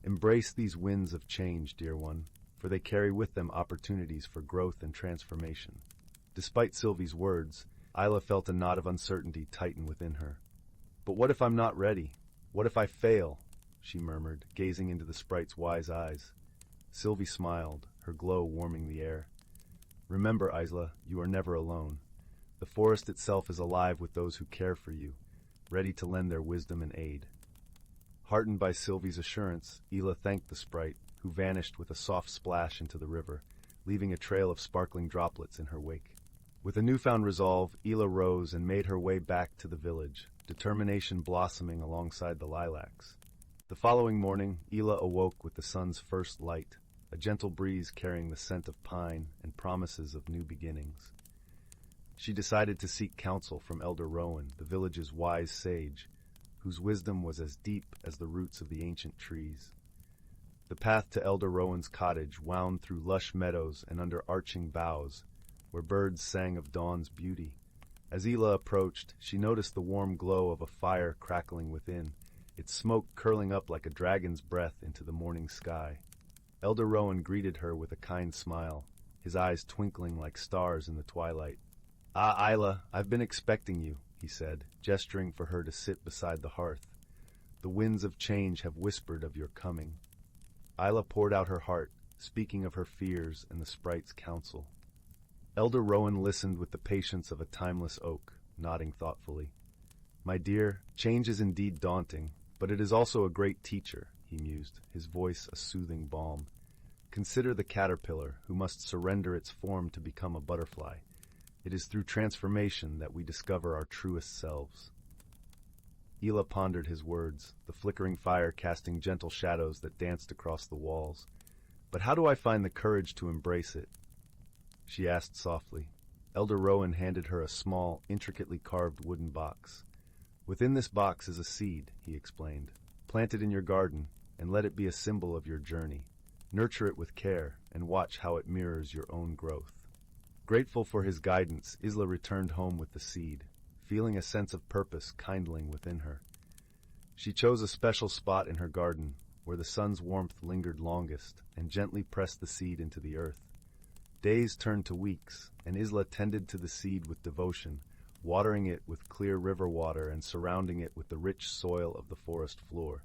"Embrace these winds of change, dear one, for they carry with them opportunities for growth and transformation." Despite Sylvie's words, Isla felt a knot of uncertainty tighten within her. "But what if I'm not ready? What if I fail?" she murmured, gazing into the sprite's wise eyes. Sylvie smiled, her glow warming the air. "Remember, Isla, you are never alone. The forest itself is alive with those who care for you, ready to lend their wisdom and aid." Heartened by Sylvie's assurance, Isla thanked the sprite, who vanished with a soft splash into the river, leaving a trail of sparkling droplets in her wake. With a newfound resolve, Isla rose and made her way back to the village, determination blossoming alongside the lilacs. The following morning, Isla awoke with the sun's first light, a gentle breeze carrying the scent of pine and promises of new beginnings. She decided to seek counsel from Elder Rowan, the village's wise sage, whose wisdom was as deep as the roots of the ancient trees. The path to Elder Rowan's cottage wound through lush meadows and under arching boughs, where birds sang of dawn's beauty. As Isla approached, she noticed the warm glow of a fire crackling within, its smoke curling up like a dragon's breath into the morning sky. Elder Rowan greeted her with a kind smile, his eyes twinkling like stars in the twilight. "Ah, Isla, I've been expecting you," he said, gesturing for her to sit beside the hearth. "The winds of change have whispered of your coming." Isla poured out her heart, speaking of her fears and the sprite's counsel. Elder Rowan listened with the patience of a timeless oak, nodding thoughtfully. "My dear, change is indeed daunting, but it is also a great teacher," he mused, his voice a soothing balm. "Consider the caterpillar, who must surrender its form to become a butterfly. It is through transformation that we discover our truest selves." Isla pondered his words, the flickering fire casting gentle shadows that danced across the walls. "But how do I find the courage to embrace it?" she asked softly. Elder Rowan handed her a small, intricately carved wooden box. "Within this box is a seed," he explained, Plant it in your garden, and let it be a symbol of your journey. Nurture it with care, and watch how it mirrors your own growth. Grateful for his guidance, Isla returned home with the seed, feeling a sense of purpose kindling within her. She chose a special spot in her garden, where the sun's warmth lingered longest, and gently pressed the seed into the earth. Days turned to weeks, and Isla tended to the seed with devotion, watering it with clear river water and surrounding it with the rich soil of the forest floor.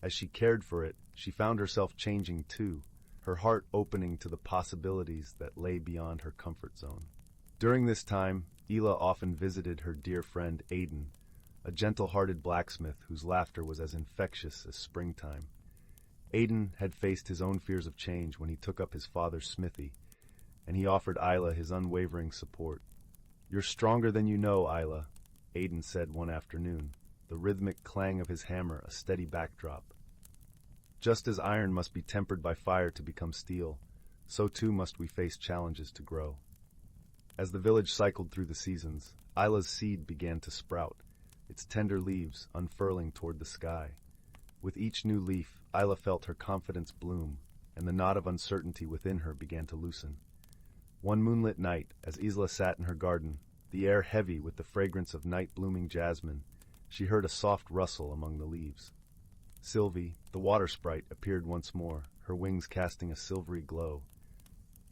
As she cared for it, she found herself changing too, her heart opening to the possibilities that lay beyond her comfort zone. During this time, Ela often visited her dear friend Aiden, a gentle-hearted blacksmith whose laughter was as infectious as springtime. Aiden had faced his own fears of change when he took up his father's smithy, and he offered Isla his unwavering support. "You're stronger than you know, Isla," Aiden said one afternoon, the rhythmic clang of his hammer a steady backdrop. "Just as iron must be tempered by fire to become steel, so too must we face challenges to grow." As the village cycled through the seasons, Isla's seed began to sprout, its tender leaves unfurling toward the sky. With each new leaf, Isla felt her confidence bloom, and the knot of uncertainty within her began to loosen. One moonlit night, as Isla sat in her garden, the air heavy with the fragrance of night-blooming jasmine, she heard a soft rustle among the leaves. Sylvie, the water sprite, appeared once more, her wings casting a silvery glow.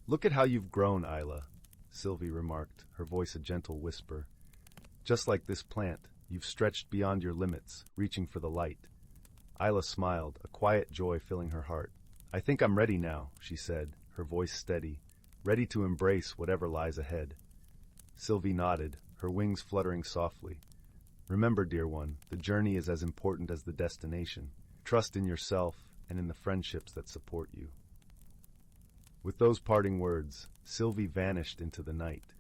"Look at how you've grown, Isla," Sylvie remarked, her voice a gentle whisper. "Just like this plant, you've stretched beyond your limits, reaching for the light." Isla smiled, a quiet joy filling her heart. "I think I'm ready now," she said, her voice steady, ready to embrace whatever lies ahead. Sylvie nodded, her wings fluttering softly. "Remember, dear one, the journey is as important as the destination. Trust in yourself and in the friendships that support you." With those parting words, Sylvie vanished into the night,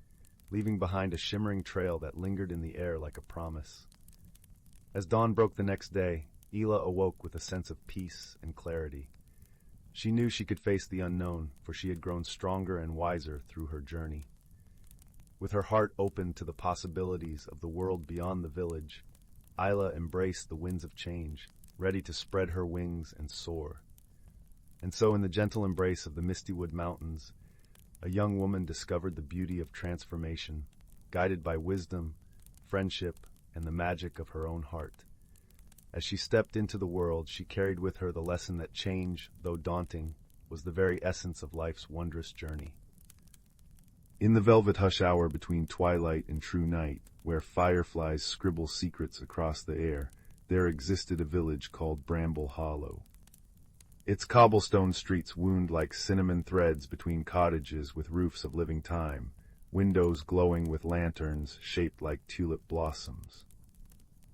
leaving behind a shimmering trail that lingered in the air like a promise. As dawn broke the next day, Ela awoke with a sense of peace and clarity. She knew she could face the unknown, for she had grown stronger and wiser through her journey. With her heart open to the possibilities of the world beyond the village, Isla embraced the winds of change, ready to spread her wings and soar. And so in the gentle embrace of the Mistywood Mountains, a young woman discovered the beauty of transformation, guided by wisdom, friendship, and the magic of her own heart. As she stepped into the world, she carried with her the lesson that change, though daunting, was the very essence of life's wondrous journey. In the velvet hush hour between twilight and true night, where fireflies scribble secrets across the air, there existed a village called Bramble Hollow. Its cobblestone streets wound like cinnamon threads between cottages with roofs of living time, windows glowing with lanterns shaped like tulip blossoms.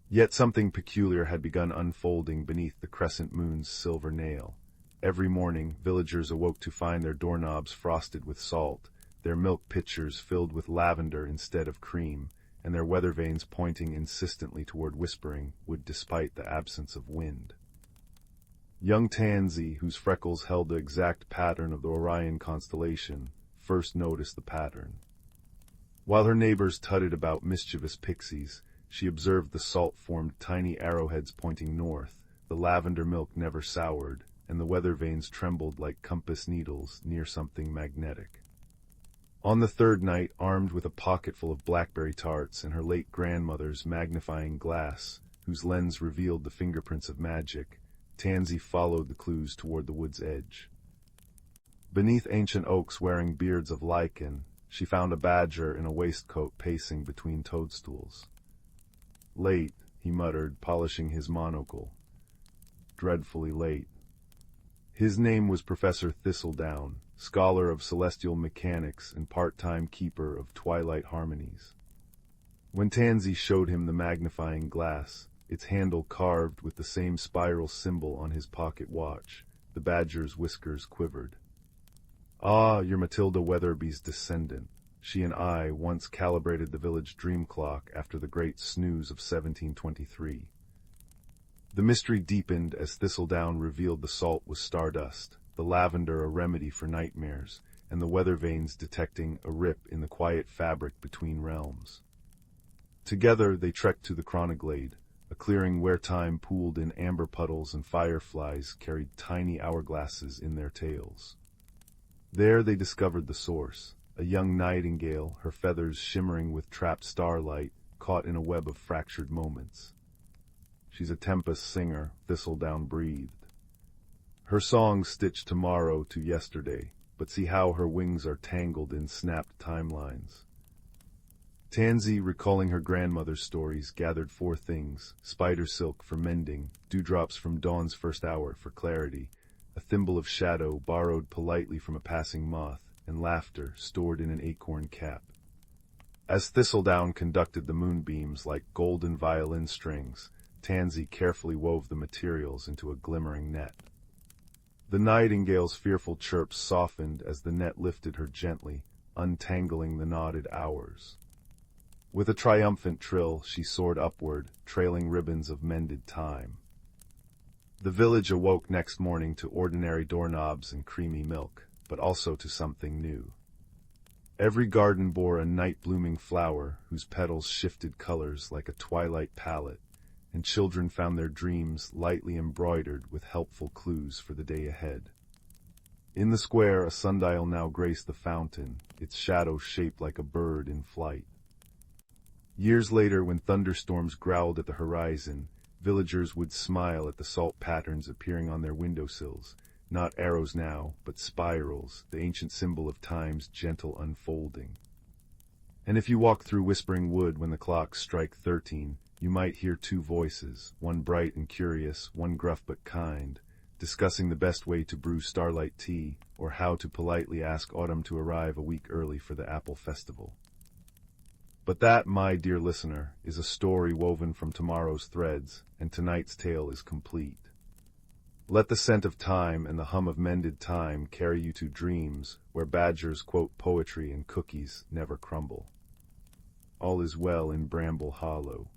Yet something peculiar had begun unfolding beneath the crescent moon's silver nail. Every morning, villagers awoke to find their doorknobs frosted with salt, their milk pitchers filled with lavender instead of cream, and their weather vanes pointing insistently toward whispering wood despite the absence of wind. Young Tansy, whose freckles held the exact pattern of the Orion constellation, first noticed the pattern. While her neighbors tutted about mischievous pixies, she observed the salt-formed tiny arrowheads pointing north, the lavender milk never soured, and the weather vanes trembled like compass needles near something magnetic. On the third night, armed with a pocketful of blackberry tarts and her late grandmother's magnifying glass, whose lens revealed the fingerprints of magic, Tansy followed the clues toward the wood's edge. Beneath ancient oaks wearing beards of lichen, she found a badger in a waistcoat pacing between toadstools. "Late," he muttered, polishing his monocle. "Dreadfully late." His name was Professor Thistledown, scholar of celestial mechanics and part-time keeper of twilight harmonies. When Tansy showed him the magnifying glass, its handle carved with the same spiral symbol on his pocket watch, the badger's whiskers quivered. "Ah, you're Matilda Weatherby's descendant. She and I once calibrated the village dream clock after the great snooze of 1723. The mystery deepened as Thistledown revealed the salt was stardust, the lavender a remedy for nightmares, and the weather vanes detecting a rip in the quiet fabric between realms. Together they trekked to the Chronoglade, a clearing where time pooled in amber puddles and fireflies carried tiny hourglasses in their tails. There they discovered the source, a young nightingale, her feathers shimmering with trapped starlight, caught in a web of fractured moments. She's a tempest singer, thistledown breathed. Her song stitched tomorrow to yesterday, but see how her wings are tangled in snapped timelines. Tansy, recalling her grandmother's stories, gathered four things: spider silk for mending, dewdrops from dawn's first hour for clarity, a thimble of shadow borrowed politely from a passing moth, and laughter stored in an acorn cap. As Thistledown conducted the moonbeams like golden violin strings, Tansy carefully wove the materials into a glimmering net. The nightingale's fearful chirps softened as the net lifted her gently, untangling the knotted hours. With a triumphant trill, she soared upward, trailing ribbons of mended time. The village awoke next morning to ordinary doorknobs and creamy milk, but also to something new. Every garden bore a night-blooming flower whose petals shifted colors like a twilight palette, and children found their dreams lightly embroidered with helpful clues for the day ahead. In the square, a sundial now graced the fountain, its shadow shaped like a bird in flight. Years later, when thunderstorms growled at the horizon, villagers would smile at the salt patterns appearing on their windowsills, not arrows now, but spirals, the ancient symbol of time's gentle unfolding. And if you walk through Whispering Wood when the clocks strike 13, you might hear two voices, one bright and curious, one gruff but kind, discussing the best way to brew starlight tea, or how to politely ask autumn to arrive a week early for the apple festival. But that, my dear listener, is a story woven from tomorrow's threads, and tonight's tale is complete. Let the scent of time and the hum of mended time carry you to dreams where badgers quote poetry and cookies never crumble. All is well in Bramble Hollow.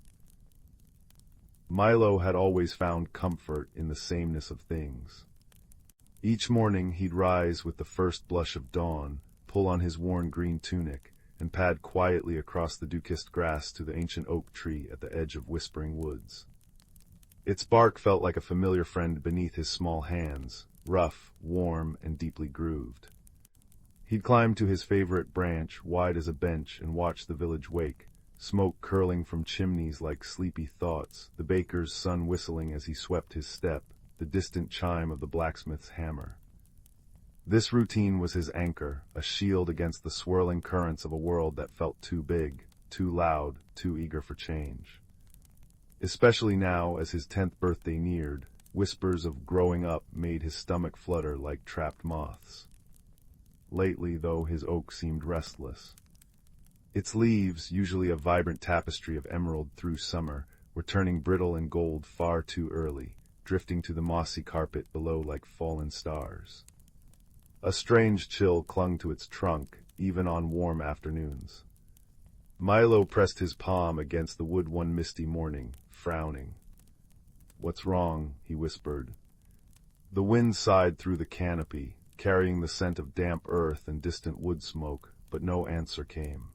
Milo had always found comfort in the sameness of things. Each morning he'd rise with the first blush of dawn, pull on his worn green tunic, and pad quietly across the dew-kissed grass to the ancient oak tree at the edge of Whispering Woods. Its bark felt like a familiar friend beneath his small hands, rough, warm, and deeply grooved. He'd climb to his favorite branch, wide as a bench, and watch the village wake, smoke curling from chimneys like sleepy thoughts, the baker's son whistling as he swept his step, the distant chime of the blacksmith's hammer. This routine was his anchor, a shield against the swirling currents of a world that felt too big, too loud, too eager for change. Especially now, as his 10th birthday neared, whispers of growing up made his stomach flutter like trapped moths. Lately, though, his oak seemed restless. Its leaves, usually a vibrant tapestry of emerald through summer, were turning brittle and gold far too early, drifting to the mossy carpet below like fallen stars. A strange chill clung to its trunk, even on warm afternoons. Milo pressed his palm against the wood one misty morning, frowning. "What's wrong?" he whispered. The wind sighed through the canopy, carrying the scent of damp earth and distant wood smoke, but no answer came.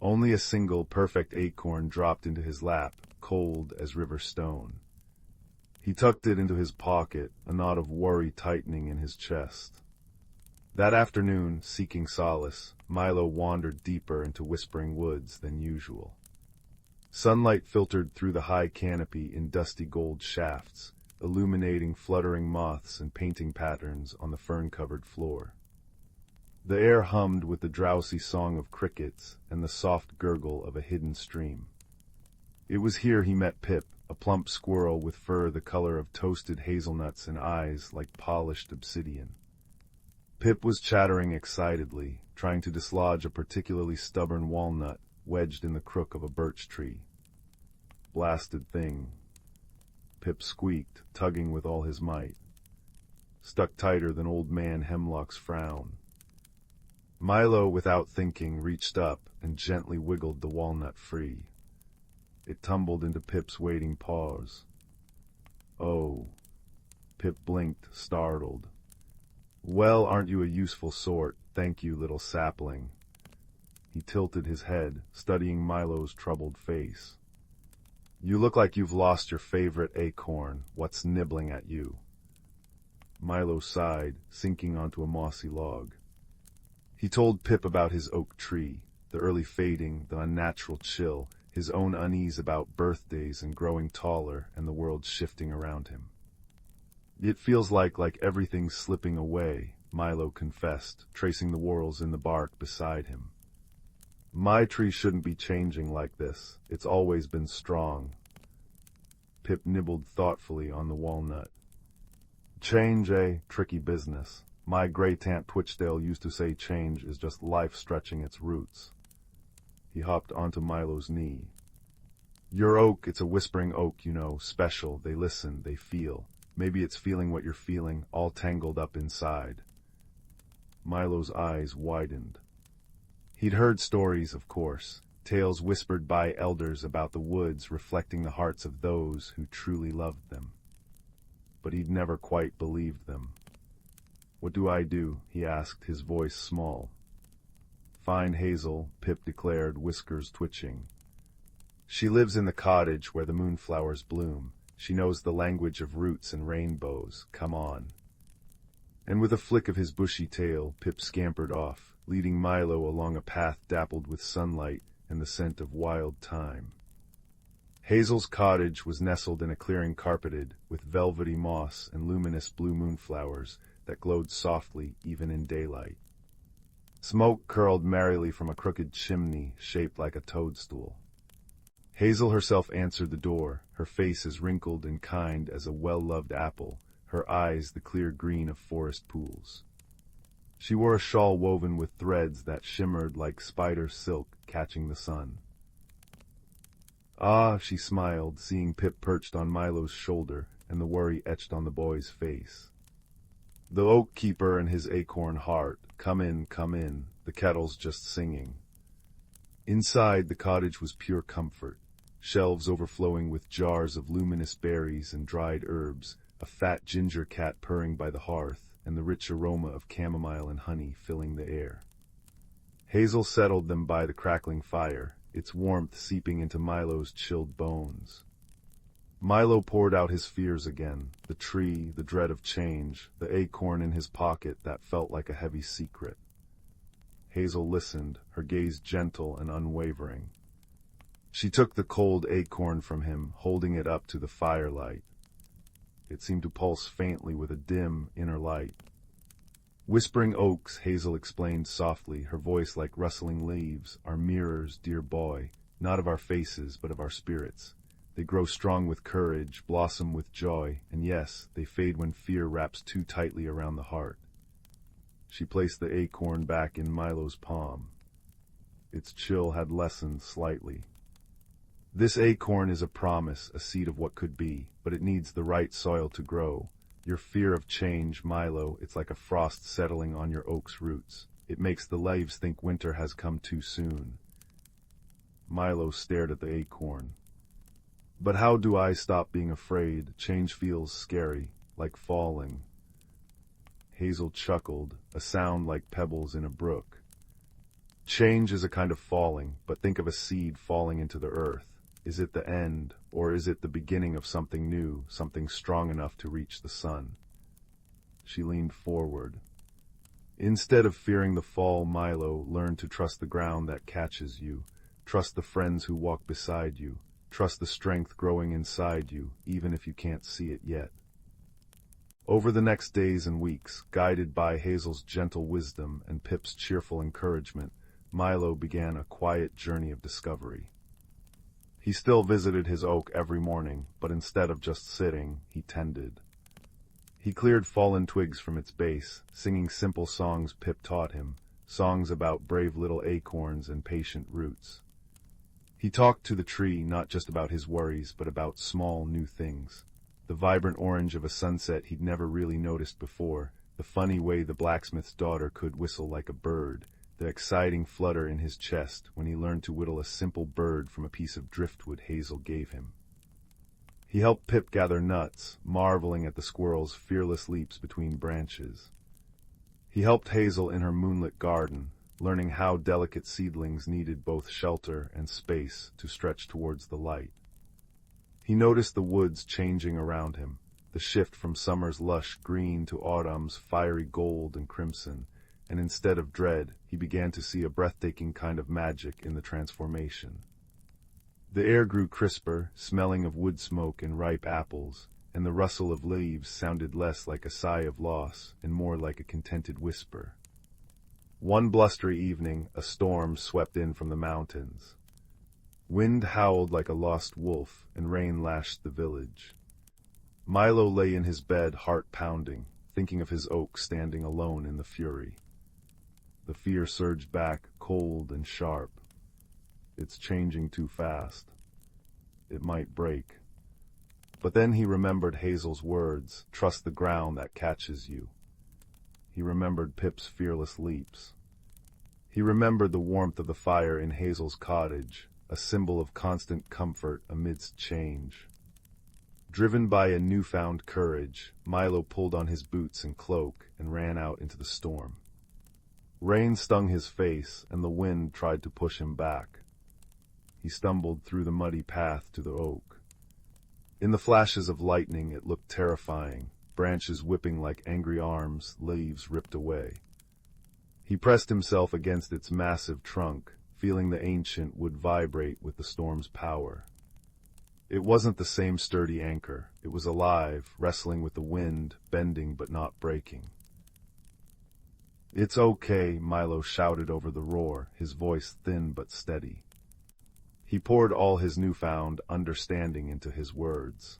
Only a single perfect acorn dropped into his lap, cold as river stone. He tucked it into his pocket, a knot of worry tightening in his chest. That afternoon, seeking solace, Milo wandered deeper into Whispering Woods than usual. Sunlight filtered through the high canopy in dusty gold shafts, illuminating fluttering moths and painting patterns on the fern-covered floor. The air hummed with the drowsy song of crickets and the soft gurgle of a hidden stream. It was here he met Pip, a plump squirrel with fur the color of toasted hazelnuts and eyes like polished obsidian. Pip was chattering excitedly, trying to dislodge a particularly stubborn walnut wedged in the crook of a birch tree. "Blasted thing," Pip squeaked, tugging with all his might. Stuck tighter than Old Man Hemlock's frown. Milo, without thinking, reached up and gently wiggled the walnut free. It tumbled into Pip's waiting paws. "Oh." Pip blinked, startled. "Well, aren't you a useful sort? Thank you, little sapling." He tilted his head, studying Milo's troubled face. You look like you've lost your favorite acorn. What's nibbling at you? Milo sighed, sinking onto a mossy log. He told Pip about his oak tree, the early fading, the unnatural chill, his own unease about birthdays and growing taller and the world shifting around him. It feels like everything's slipping away, Milo confessed, tracing the whorls in the bark beside him. My tree shouldn't be changing like this. It's always been strong. Pip nibbled thoughtfully on the walnut. Change, tricky business. My great-aunt Twitchdale used to say change is just life stretching its roots. He hopped onto Milo's knee. Your oak, it's a whispering oak, you know, special. They listen, they feel. Maybe it's feeling what you're feeling, all tangled up inside. Milo's eyes widened. He'd heard stories, of course, tales whispered by elders about the woods reflecting the hearts of those who truly loved them. But he'd never quite believed them. What do I do? He asked, his voice small. Find Hazel, Pip declared, whiskers twitching. She lives in the cottage where the moonflowers bloom. She knows the language of roots and rainbows. Come on. And with a flick of his bushy tail, Pip scampered off, leading Milo along a path dappled with sunlight and the scent of wild thyme. Hazel's cottage was nestled in a clearing carpeted with velvety moss and luminous blue moonflowers that glowed softly even in daylight. Smoke curled merrily from a crooked chimney shaped like a toadstool. Hazel herself answered the door, her face as wrinkled and kind as a well-loved apple, her eyes the clear green of forest pools. She wore a shawl woven with threads that shimmered like spider silk catching the sun. Ah, she smiled, seeing Pip perched on Milo's shoulder and the worry etched on the boy's face. The oak keeper and his acorn heart, come in, the kettle's just singing. Inside, the cottage was pure comfort, shelves overflowing with jars of luminous berries and dried herbs, a fat ginger cat purring by the hearth, and the rich aroma of chamomile and honey filling the air. Hazel settled them by the crackling fire, its warmth seeping into Milo's chilled bones. Milo poured out his fears again, the tree, the dread of change, the acorn in his pocket that felt like a heavy secret. Hazel listened, her gaze gentle and unwavering. She took the cold acorn from him, holding it up to the firelight. It seemed to pulse faintly with a dim, inner light. Whispering oaks, Hazel explained softly, her voice like rustling leaves, are mirrors, dear boy, not of our faces, but of our spirits. They grow strong with courage, blossom with joy, and yes, they fade when fear wraps too tightly around the heart. She placed the acorn back in Milo's palm. Its chill had lessened slightly. This acorn is a promise, a seed of what could be, but it needs the right soil to grow. Your fear of change, Milo, it's like a frost settling on your oak's roots. It makes the leaves think winter has come too soon. Milo stared at the acorn. But how do I stop being afraid? Change feels scary, like falling. Hazel chuckled, a sound like pebbles in a brook. Change is a kind of falling, but think of a seed falling into the earth. Is it the end, or is it the beginning of something new, something strong enough to reach the sun? She leaned forward. Instead of fearing the fall, Milo, learn to trust the ground that catches you. Trust the friends who walk beside you. Trust the strength growing inside you, even if you can't see it yet. Over the next days and weeks, guided by Hazel's gentle wisdom and Pip's cheerful encouragement, Milo began a quiet journey of discovery. He still visited his oak every morning, but instead of just sitting, he tended. He cleared fallen twigs from its base, singing simple songs Pip taught him, songs about brave little acorns and patient roots. He talked to the tree not just about his worries, but about small, new things. The vibrant orange of a sunset he'd never really noticed before, the funny way the blacksmith's daughter could whistle like a bird, the exciting flutter in his chest when he learned to whittle a simple bird from a piece of driftwood Hazel gave him. He helped Pip gather nuts, marveling at the squirrel's fearless leaps between branches. He helped Hazel in her moonlit garden, learning how delicate seedlings needed both shelter and space to stretch towards the light. He noticed the woods changing around him, the shift from summer's lush green to autumn's fiery gold and crimson, and instead of dread, he began to see a breathtaking kind of magic in the transformation. The air grew crisper, smelling of wood smoke and ripe apples, and the rustle of leaves sounded less like a sigh of loss and more like a contented whisper. One blustery evening, a storm swept in from the mountains. Wind howled like a lost wolf, and rain lashed the village. Milo lay in his bed, heart pounding, thinking of his oak standing alone in the fury. The fear surged back, cold and sharp. It's changing too fast. It might break. But then he remembered Hazel's words, trust the ground that catches you. He remembered Pip's fearless leaps. He remembered the warmth of the fire in Hazel's cottage, a symbol of constant comfort amidst change. Driven by a newfound courage, Milo pulled on his boots and cloak and ran out into the storm. Rain stung his face, and the wind tried to push him back. He stumbled through the muddy path to the oak. In the flashes of lightning it looked terrifying, branches whipping like angry arms, leaves ripped away. He pressed himself against its massive trunk, feeling the ancient wood vibrate with the storm's power. It wasn't the same sturdy anchor. It was alive, wrestling with the wind, bending but not breaking. "It's okay," Milo shouted over the roar, his voice thin but steady. He poured all his newfound understanding into his words.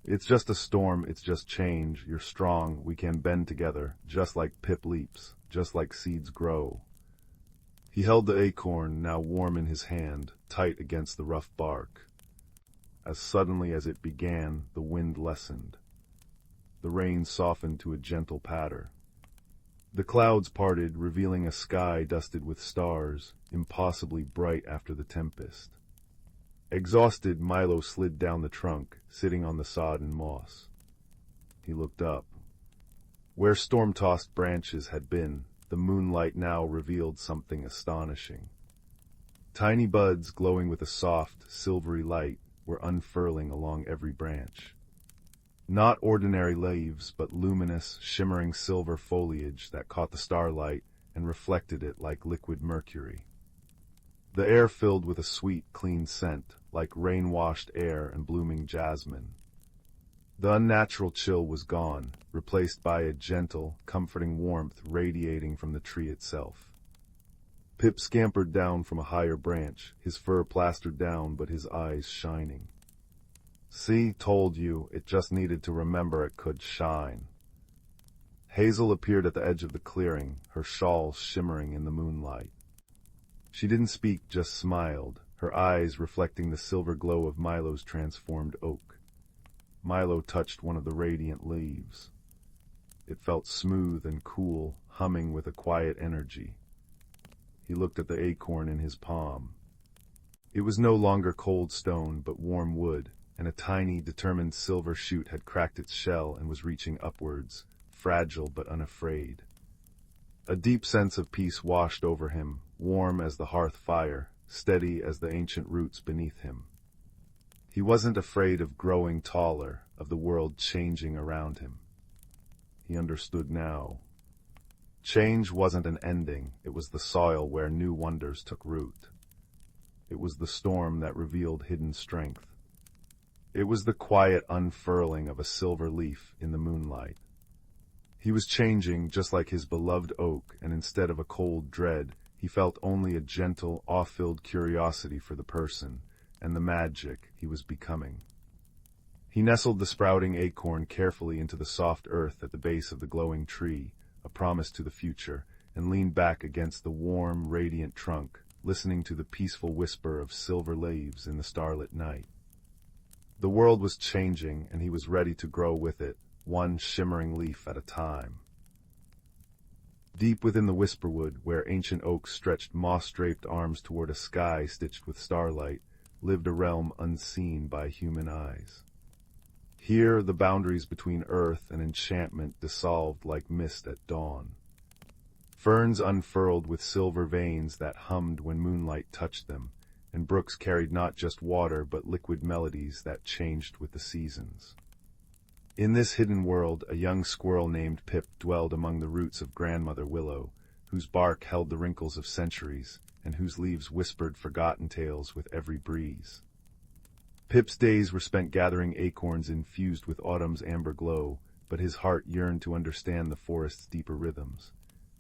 "It's just a storm, it's just change. You're strong, we can bend together, just like Pip leaps, just like seeds grow." He held the acorn, now warm in his hand, tight against the rough bark. As suddenly as it began, the wind lessened. The rain softened to a gentle patter. The clouds parted, revealing a sky dusted with stars, impossibly bright after the tempest. Exhausted, Milo slid down the trunk, sitting on the sodden moss. He looked up. Where storm-tossed branches had been, the moonlight now revealed something astonishing. Tiny buds, glowing with a soft, silvery light, were unfurling along every branch. Not ordinary leaves, but luminous, shimmering silver foliage that caught the starlight and reflected it like liquid mercury. The air filled with a sweet, clean scent, like rain-washed air and blooming jasmine. The unnatural chill was gone, replaced by a gentle, comforting warmth radiating from the tree itself. Pip scampered down from a higher branch, his fur plastered down but his eyes shining. "See, told you, it just needed to remember it could shine." Hazel appeared at the edge of the clearing, her shawl shimmering in the moonlight. She didn't speak, just smiled, her eyes reflecting the silver glow of Milo's transformed oak. Milo touched one of the radiant leaves. It felt smooth and cool, humming with a quiet energy. He looked at the acorn in his palm. It was no longer cold stone, but warm wood, and a tiny, determined silver shoot had cracked its shell and was reaching upwards, fragile but unafraid. A deep sense of peace washed over him, warm as the hearth fire, steady as the ancient roots beneath him. He wasn't afraid of growing taller, of the world changing around him. He understood now. Change wasn't an ending, it was the soil where new wonders took root. It was the storm that revealed hidden strength. It was the quiet unfurling of a silver leaf in the moonlight. He was changing just like his beloved oak, and instead of a cold dread, he felt only a gentle, awe-filled curiosity for the person and the magic he was becoming. He nestled the sprouting acorn carefully into the soft earth at the base of the glowing tree, a promise to the future, and leaned back against the warm, radiant trunk, listening to the peaceful whisper of silver leaves in the starlit night. The world was changing, and he was ready to grow with it, one shimmering leaf at a time. Deep within the whisperwood, where ancient oaks stretched moss-draped arms toward a sky stitched with starlight, lived a realm unseen by human eyes. Here the boundaries between earth and enchantment dissolved like mist at dawn. Ferns unfurled with silver veins that hummed when moonlight touched them, and brooks carried not just water but liquid melodies that changed with the seasons. In this hidden world, a young squirrel named Pip dwelled among the roots of Grandmother Willow, whose bark held the wrinkles of centuries, and whose leaves whispered forgotten tales with every breeze. Pip's days were spent gathering acorns infused with autumn's amber glow, but his heart yearned to understand the forest's deeper rhythms,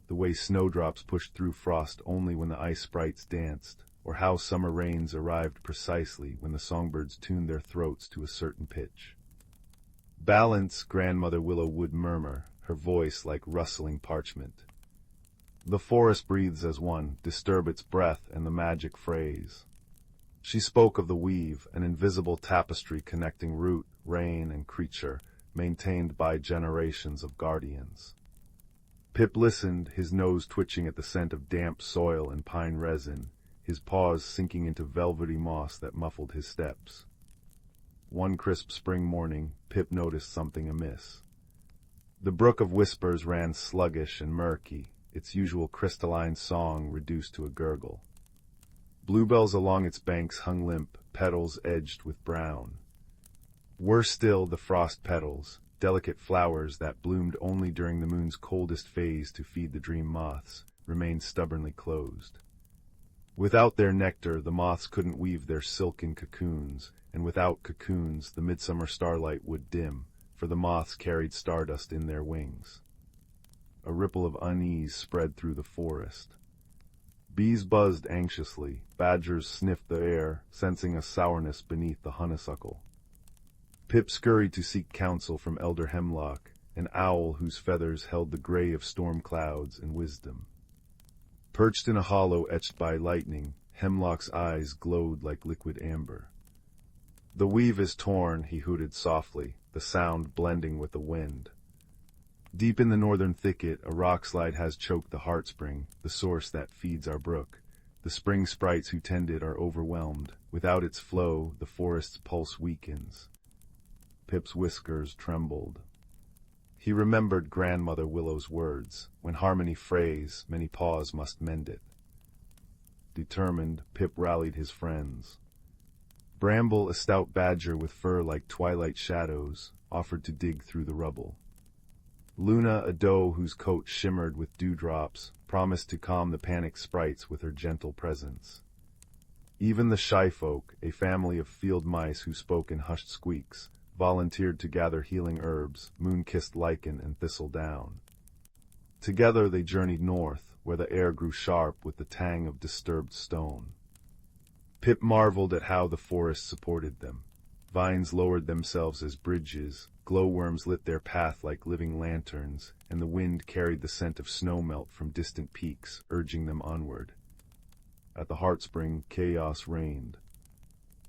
the way snowdrops pushed through frost only when the ice sprites danced, or how summer rains arrived precisely when the songbirds tuned their throats to a certain pitch. "Balance," Grandmother Willow would murmur, her voice like rustling parchment. "The forest breathes as one, disturb its breath and the magic phrase." She spoke of the weave, an invisible tapestry connecting root, rain, and creature, maintained by generations of guardians. Pip listened, his nose twitching at the scent of damp soil and pine resin, his paws sinking into velvety moss that muffled his steps. One crisp spring morning, Pip noticed something amiss. The brook of whispers ran sluggish and murky, its usual crystalline song reduced to a gurgle. Bluebells along its banks hung limp, petals edged with brown. Worse still, the frost petals, delicate flowers that bloomed only during the moon's coldest phase to feed the dream moths, remained stubbornly closed. Without their nectar, the moths couldn't weave their silken cocoons, and without cocoons, the midsummer starlight would dim, for the moths carried stardust in their wings. A ripple of unease spread through the forest. Bees buzzed anxiously, badgers sniffed the air, sensing a sourness beneath the honeysuckle. Pip scurried to seek counsel from Elder Hemlock, an owl whose feathers held the gray of storm clouds and wisdom. Perched in a hollow etched by lightning, Hemlock's eyes glowed like liquid amber. "The weave is torn," he hooted softly, the sound blending with the wind. "Deep in the northern thicket, a rockslide has choked the heartspring, the source that feeds our brook. The spring sprites who tend it are overwhelmed. Without its flow, the forest's pulse weakens." Pip's whiskers trembled. He remembered Grandmother Willow's words, "When harmony frays, many paws must mend it." Determined, Pip rallied his friends. Bramble, a stout badger with fur like twilight shadows, offered to dig through the rubble. Luna, a doe whose coat shimmered with dewdrops, promised to calm the panicked sprites with her gentle presence. Even the shy folk, a family of field mice who spoke in hushed squeaks, volunteered to gather healing herbs, moon-kissed lichen and thistledown. Together they journeyed north, where the air grew sharp with the tang of disturbed stone. Pip marveled at how the forest supported them. Vines lowered themselves as bridges, glowworms lit their path like living lanterns, and the wind carried the scent of snowmelt from distant peaks, urging them onward. At the heartspring, chaos reigned.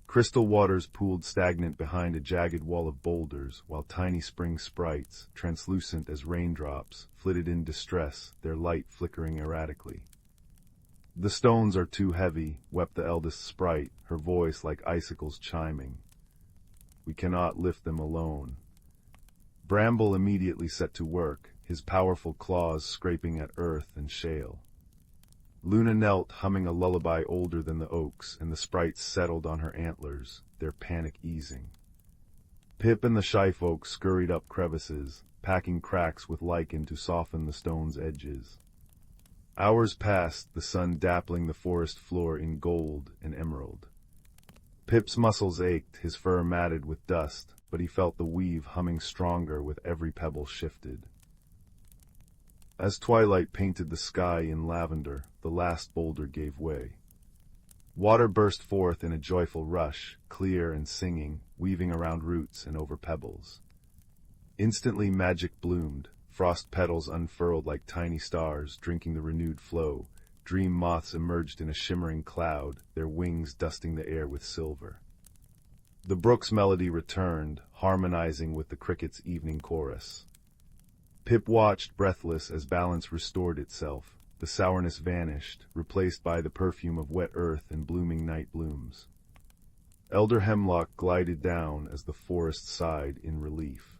Crystal waters pooled stagnant behind a jagged wall of boulders, while tiny spring sprites, translucent as raindrops, flitted in distress, their light flickering erratically. "The stones are too heavy," wept the eldest sprite, her voice like icicles chiming. "We cannot lift them alone." Bramble immediately set to work, his powerful claws scraping at earth and shale. Luna knelt, humming a lullaby older than the oaks, and the sprites settled on her antlers, their panic easing. Pip and the shy folk scurried up crevices, packing cracks with lichen to soften the stone's edges. Hours passed, the sun dappling the forest floor in gold and emerald. Pip's muscles ached, his fur matted with dust, but he felt the weave humming stronger with every pebble shifted. As twilight painted the sky in lavender, the last boulder gave way. Water burst forth in a joyful rush, clear and singing, weaving around roots and over pebbles. Instantly magic bloomed, frost petals unfurled like tiny stars, drinking the renewed flow. Dream moths emerged in a shimmering cloud, their wings dusting the air with silver. The brook's melody returned, harmonizing with the cricket's evening chorus. Pip watched, breathless, as balance restored itself. The sourness vanished, replaced by the perfume of wet earth and blooming night blooms. Elder Hemlock glided down as the forest sighed in relief.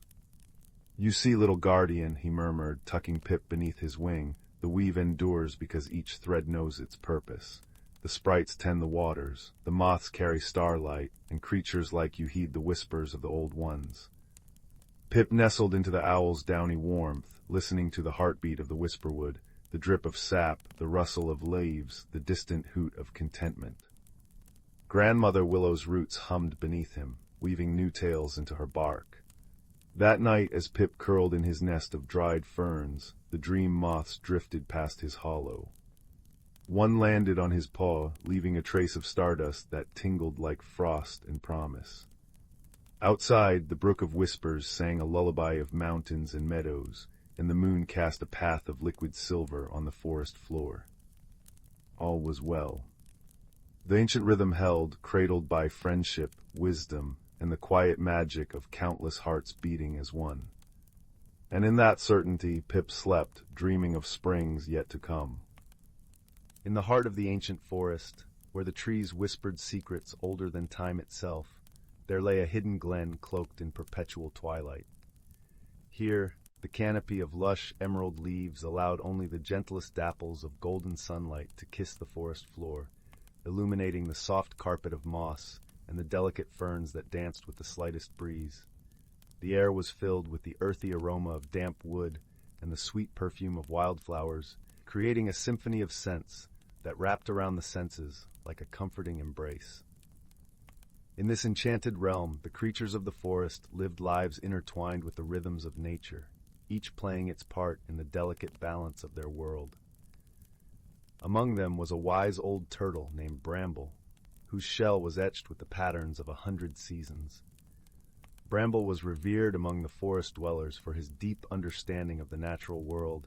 "You see, little guardian," he murmured, tucking Pip beneath his wing, "the weave endures because each thread knows its purpose. The sprites tend the waters, the moths carry starlight, and creatures like you heed the whispers of the old ones. Pip nestled into the owl's downy warmth, listening to the heartbeat of the whisperwood, the drip of sap, the rustle of leaves, the distant hoot of contentment. Grandmother Willow's roots hummed beneath him, weaving new tales into her bark. That night, as Pip curled in his nest of dried ferns, the dream moths drifted past his hollow. One landed on his paw, leaving a trace of stardust that tingled like frost and promise. Outside, the brook of whispers sang a lullaby of mountains and meadows, and the moon cast a path of liquid silver on the forest floor. All was well. The ancient rhythm held, cradled by friendship, wisdom, and the quiet magic of countless hearts beating as one. And in that certainty, Pip slept, dreaming of springs yet to come. In the heart of the ancient forest, where the trees whispered secrets older than time itself, there lay a hidden glen cloaked in perpetual twilight. Here, the canopy of lush emerald leaves allowed only the gentlest dapples of golden sunlight to kiss the forest floor, illuminating the soft carpet of moss and the delicate ferns that danced with the slightest breeze. The air was filled with the earthy aroma of damp wood and the sweet perfume of wildflowers, creating a symphony of scents that wrapped around the senses like a comforting embrace. In this enchanted realm, the creatures of the forest lived lives intertwined with the rhythms of nature, each playing its part in the delicate balance of their world. Among them was a wise old turtle named Bramble, whose shell was etched with the patterns of 100 seasons. Bramble was revered among the forest dwellers for his deep understanding of the natural world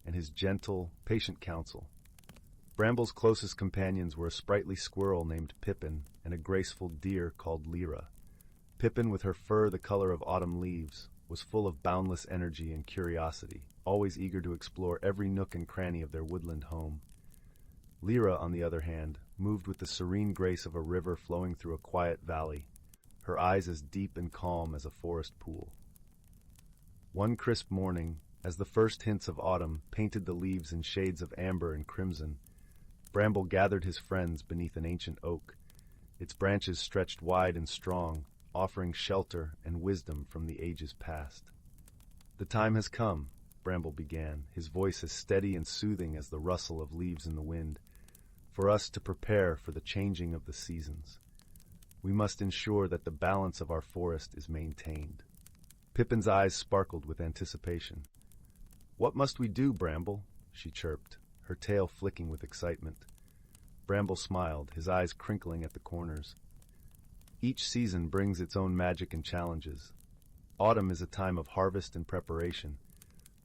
and his gentle, patient counsel. Bramble's closest companions were a sprightly squirrel named Pippin and a graceful deer called Lyra. Pippin, with her fur the color of autumn leaves, was full of boundless energy and curiosity, always eager to explore every nook and cranny of their woodland home. Lyra, on the other hand, moved with the serene grace of a river flowing through a quiet valley, her eyes as deep and calm as a forest pool. One crisp morning, as the first hints of autumn painted the leaves in shades of amber and crimson, Bramble gathered his friends beneath an ancient oak. Its branches stretched wide and strong, offering shelter and wisdom from the ages past. "The time has come," Bramble began, his voice as steady and soothing as the rustle of leaves in the wind, "for us to prepare for the changing of the seasons. We must ensure that the balance of our forest is maintained." Pippin's eyes sparkled with anticipation. "What must we do, Bramble?" she chirped, her tail flicking with excitement. Bramble smiled, his eyes crinkling at the corners. "Each season brings its own magic and challenges. Autumn is a time of harvest and preparation.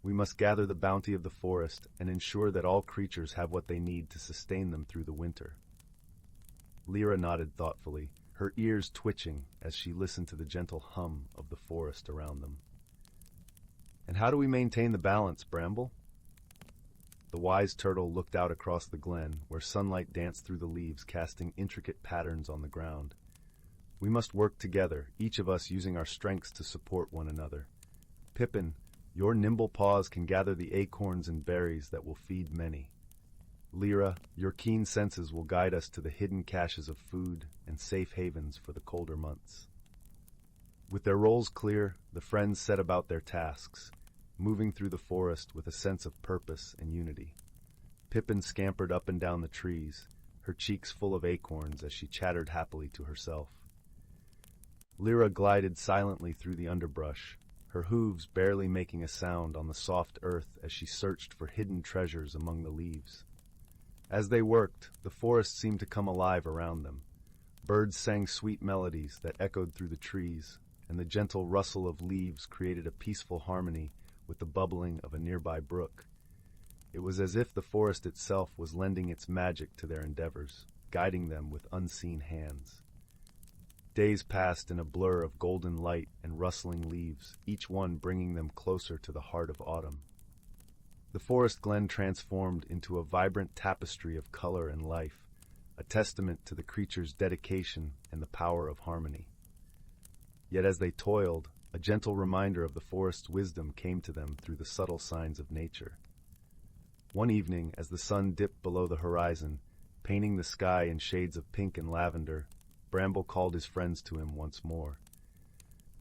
We must gather the bounty of the forest and ensure that all creatures have what they need to sustain them through the winter." Lyra nodded thoughtfully, her ears twitching as she listened to the gentle hum of the forest around them. "And how do we maintain the balance, Bramble?" The wise turtle looked out across the glen, where sunlight danced through the leaves, casting intricate patterns on the ground. "We must work together, each of us using our strengths to support one another. Pippin, your nimble paws can gather the acorns and berries that will feed many. Lyra, your keen senses will guide us to the hidden caches of food and safe havens for the colder months." With their roles clear, the friends set about their tasks, moving through the forest with a sense of purpose and unity. Pippin scampered up and down the trees, her cheeks full of acorns as she chattered happily to herself. Lyra glided silently through the underbrush, her hooves barely making a sound on the soft earth as she searched for hidden treasures among the leaves. As they worked, the forest seemed to come alive around them. Birds sang sweet melodies that echoed through the trees, and the gentle rustle of leaves created a peaceful harmony with the bubbling of a nearby brook. It was as if the forest itself was lending its magic to their endeavors, guiding them with unseen hands. Days passed in a blur of golden light and rustling leaves, each one bringing them closer to the heart of autumn. The forest glen transformed into a vibrant tapestry of color and life, a testament to the creature's dedication and the power of harmony. Yet as they toiled, a gentle reminder of the forest's wisdom came to them through the subtle signs of nature. One evening, as the sun dipped below the horizon, Painting the sky in shades of pink and lavender, Bramble called his friends to him once more.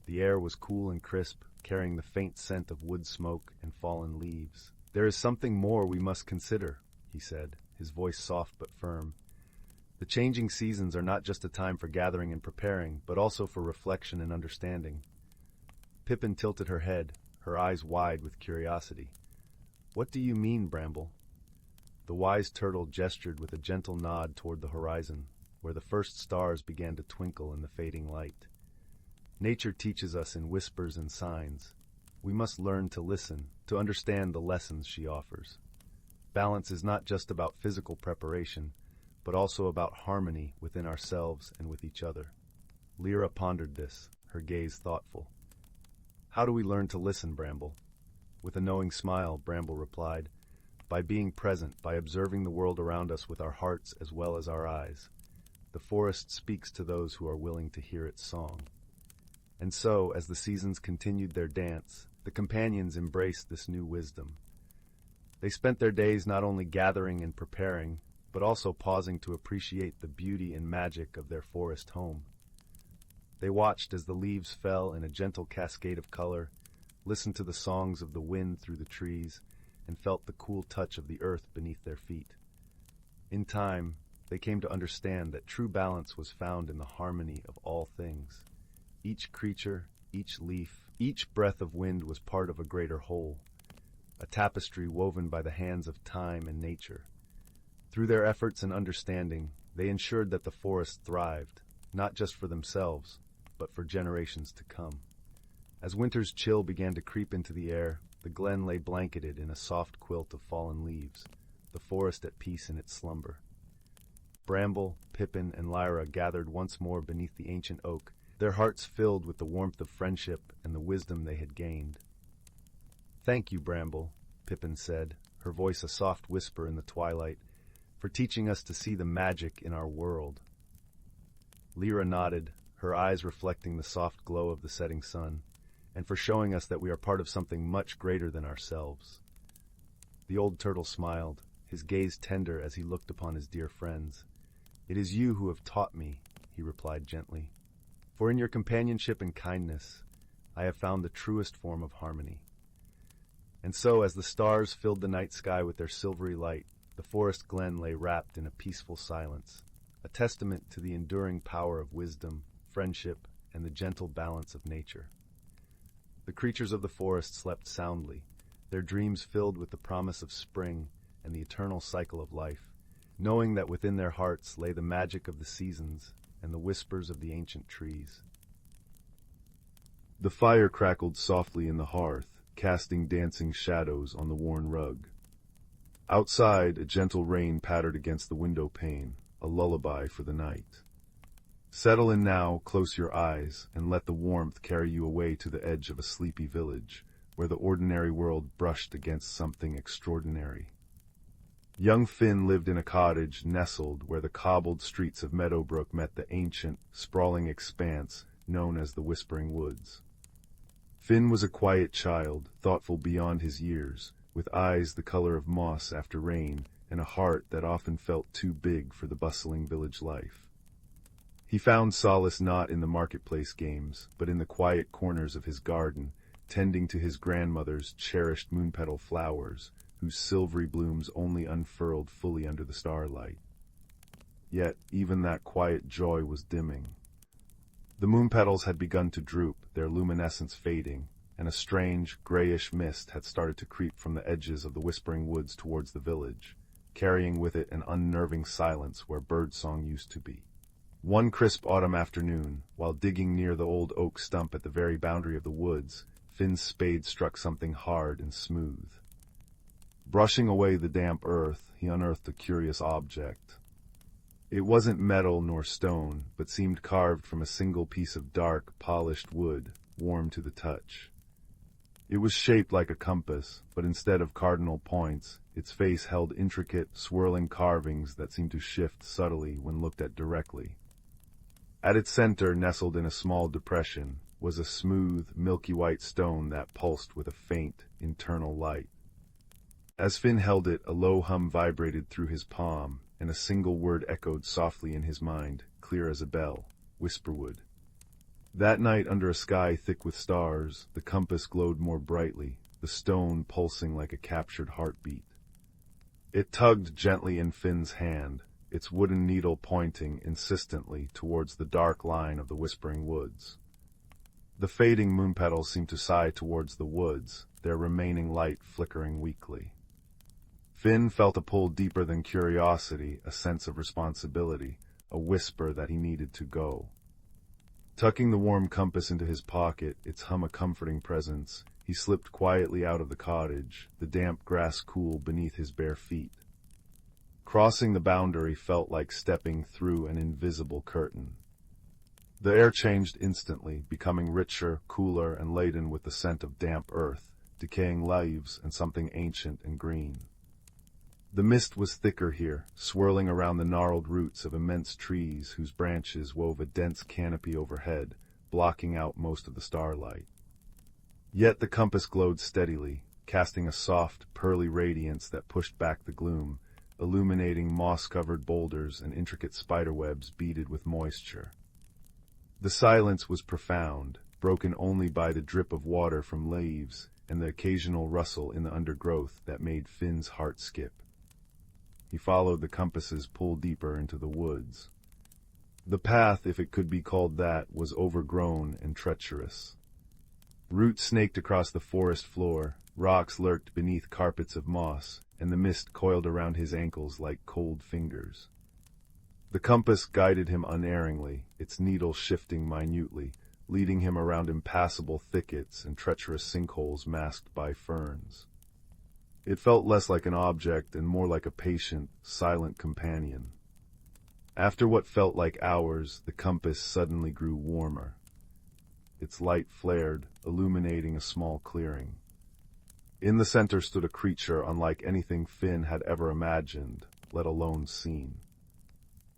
The air was cool and crisp, carrying the faint scent of wood smoke and fallen leaves. "There is something more we must consider," he said, his voice soft but firm. "The changing seasons are not just a time for gathering and preparing, but also for reflection and understanding." Pippin tilted her head, her eyes wide with curiosity. "What do you mean, Bramble?" The wise turtle gestured with a gentle nod toward the horizon, where the first stars began to twinkle in the fading light. "Nature teaches us in whispers and signs. We must learn to listen, to understand the lessons she offers. Balance is not just about physical preparation, but also about harmony within ourselves and with each other." Lyra pondered this, her gaze thoughtful. "How do we learn to listen, Bramble?" With a knowing smile, Bramble replied, "By being present, by observing the world around us with our hearts as well as our eyes. The forest speaks to those who are willing to hear its song." And so, as the seasons continued their dance, the companions embraced this new wisdom. They spent their days not only gathering and preparing, but also pausing to appreciate the beauty and magic of their forest home. They watched as the leaves fell in a gentle cascade of color, listened to the songs of the wind through the trees, and felt the cool touch of the earth beneath their feet. In time, they came to understand that true balance was found in the harmony of all things. Each creature, each leaf, each breath of wind was part of a greater whole, a tapestry woven by the hands of time and nature. Through their efforts and understanding, they ensured that the forest thrived, not just for themselves, but for generations to come. As winter's chill began to creep into the air, the glen lay blanketed in a soft quilt of fallen leaves, the forest at peace in its slumber. Bramble, Pippin, and Lyra gathered once more beneath the ancient oak, their hearts filled with the warmth of friendship and the wisdom they had gained. "Thank you, Bramble," Pippin said, her voice a soft whisper in the twilight, "for teaching us to see the magic in our world." Lyra nodded, her eyes reflecting the soft glow of the setting sun, and for showing us that we are part of something much greater than ourselves. The old turtle smiled, his gaze tender as he looked upon his dear friends. "It is you who have taught me," he replied gently. "For in your companionship and kindness, I have found the truest form of harmony." And so, as the stars filled the night sky with their silvery light, the forest glen lay wrapped in a peaceful silence, a testament to the enduring power of wisdom, friendship, and the gentle balance of nature. The creatures of the forest slept soundly, their dreams filled with the promise of spring and the eternal cycle of life, knowing that within their hearts lay the magic of the seasons and the whispers of the ancient trees. The fire crackled softly in the hearth, casting dancing shadows on the worn rug. Outside, a gentle rain pattered against the window pane, a lullaby for the night. Settle in now, close your eyes, and let the warmth carry you away to the edge of a sleepy village, where the ordinary world brushed against something extraordinary. Young Finn lived in a cottage nestled where the cobbled streets of Meadowbrook met the ancient, sprawling expanse known as the Whispering Woods. Finn was a quiet child, thoughtful beyond his years, with eyes the color of moss after rain and a heart that often felt too big for the bustling village life. He found solace not in the marketplace games, but in the quiet corners of his garden, tending to his grandmother's cherished moonpetal flowers, whose silvery blooms only unfurled fully under the starlight. Yet even that quiet joy was dimming. The moonpetals had begun to droop, their luminescence fading, and a strange, grayish mist had started to creep from the edges of the Whispering Woods towards the village, carrying with it an unnerving silence where birdsong used to be. One crisp autumn afternoon, while digging near the old oak stump at the very boundary of the woods, Finn's spade struck something hard and smooth. Brushing away the damp earth, he unearthed a curious object. It wasn't metal nor stone, but seemed carved from a single piece of dark, polished wood, warm to the touch. It was shaped like a compass, but instead of cardinal points, its face held intricate, swirling carvings that seemed to shift subtly when looked at directly. At its center, nestled in a small depression, was a smooth, milky white stone that pulsed with a faint, internal light. As Finn held it, a low hum vibrated through his palm, and a single word echoed softly in his mind, clear as a bell: Whisperwood. That night, under a sky thick with stars, the compass glowed more brightly, the stone pulsing like a captured heartbeat. It tugged gently in Finn's hand, its wooden needle pointing insistently towards the dark line of the whispering woods. The fading moon petals seemed to sigh towards the woods, their remaining light flickering weakly. Finn felt a pull deeper than curiosity, a sense of responsibility, a whisper that he needed to go. Tucking the warm compass into his pocket, its hum a comforting presence, he slipped quietly out of the cottage, the damp grass cool beneath his bare feet. Crossing the boundary felt like stepping through an invisible curtain. The air changed instantly, becoming richer, cooler, and laden with the scent of damp earth, decaying leaves, and something ancient and green. The mist was thicker here, swirling around the gnarled roots of immense trees whose branches wove a dense canopy overhead, blocking out most of the starlight. Yet the compass glowed steadily, casting a soft, pearly radiance that pushed back the gloom, illuminating moss-covered boulders and intricate spiderwebs beaded with moisture. The silence was profound, broken only by the drip of water from leaves and the occasional rustle in the undergrowth that made Finn's heart skip. He followed the compass's pull deeper into the woods. The path, if it could be called that, was overgrown and treacherous. Roots snaked across the forest floor, rocks lurked beneath carpets of moss, and the mist coiled around his ankles like cold fingers. The compass guided him unerringly, its needle shifting minutely, leading him around impassable thickets and treacherous sinkholes masked by ferns. It felt less like an object and more like a patient, silent companion. After what felt like hours, the compass suddenly grew warmer. Its light flared, illuminating a small clearing. In the center stood a creature unlike anything Finn had ever imagined, let alone seen.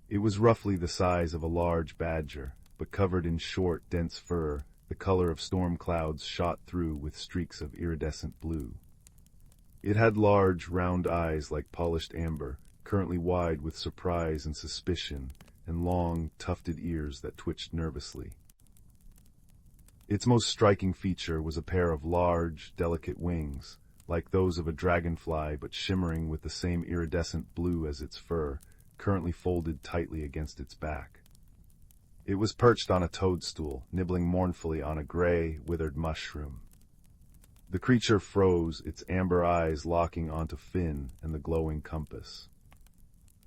It was roughly the size of a large badger, but covered in short, dense fur, the color of storm clouds shot through with streaks of iridescent blue. It had large, round eyes like polished amber, currently wide with surprise and suspicion, and long, tufted ears that twitched nervously. Its most striking feature was a pair of large, delicate wings, like those of a dragonfly but shimmering with the same iridescent blue as its fur, currently folded tightly against its back. It was perched on a toadstool, nibbling mournfully on a gray, withered mushroom. The creature froze, its amber eyes locking onto Finn and the glowing compass.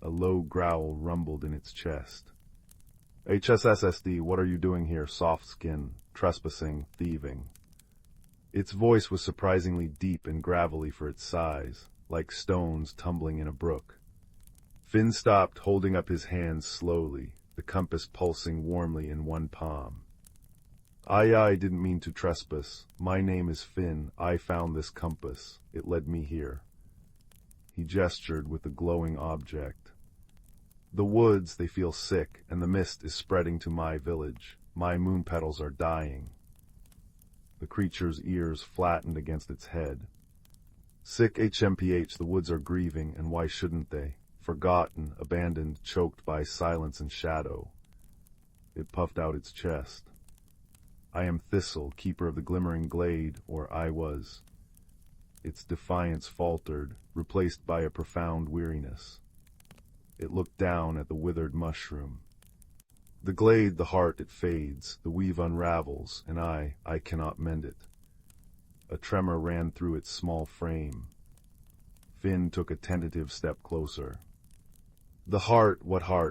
A low growl rumbled in its chest. "HSSSD, what are you doing here, soft skin? Trespassing, thieving." Its voice was surprisingly deep and gravelly for its size, like stones tumbling in a brook. Finn stopped, holding up his hands slowly, the compass pulsing warmly in one palm. I didn't mean to trespass. My name is Finn. I found this compass. It led me here." He gestured with the glowing object. "The woods, they feel sick, and the mist is spreading to my village. My moon petals are dying." The creature's ears flattened against its head. "Sick HMPH, the woods are grieving, and why shouldn't they? Forgotten, abandoned, choked by silence and shadow." It puffed out its chest. "I am Thistle, keeper of the glimmering glade, or I was." Its defiance faltered, replaced by a profound weariness. It looked down at the withered mushroom. "The glade, the heart, it fades, the weave unravels, and I cannot mend it." A tremor ran through its small frame. Finn took a tentative step closer. "The heart,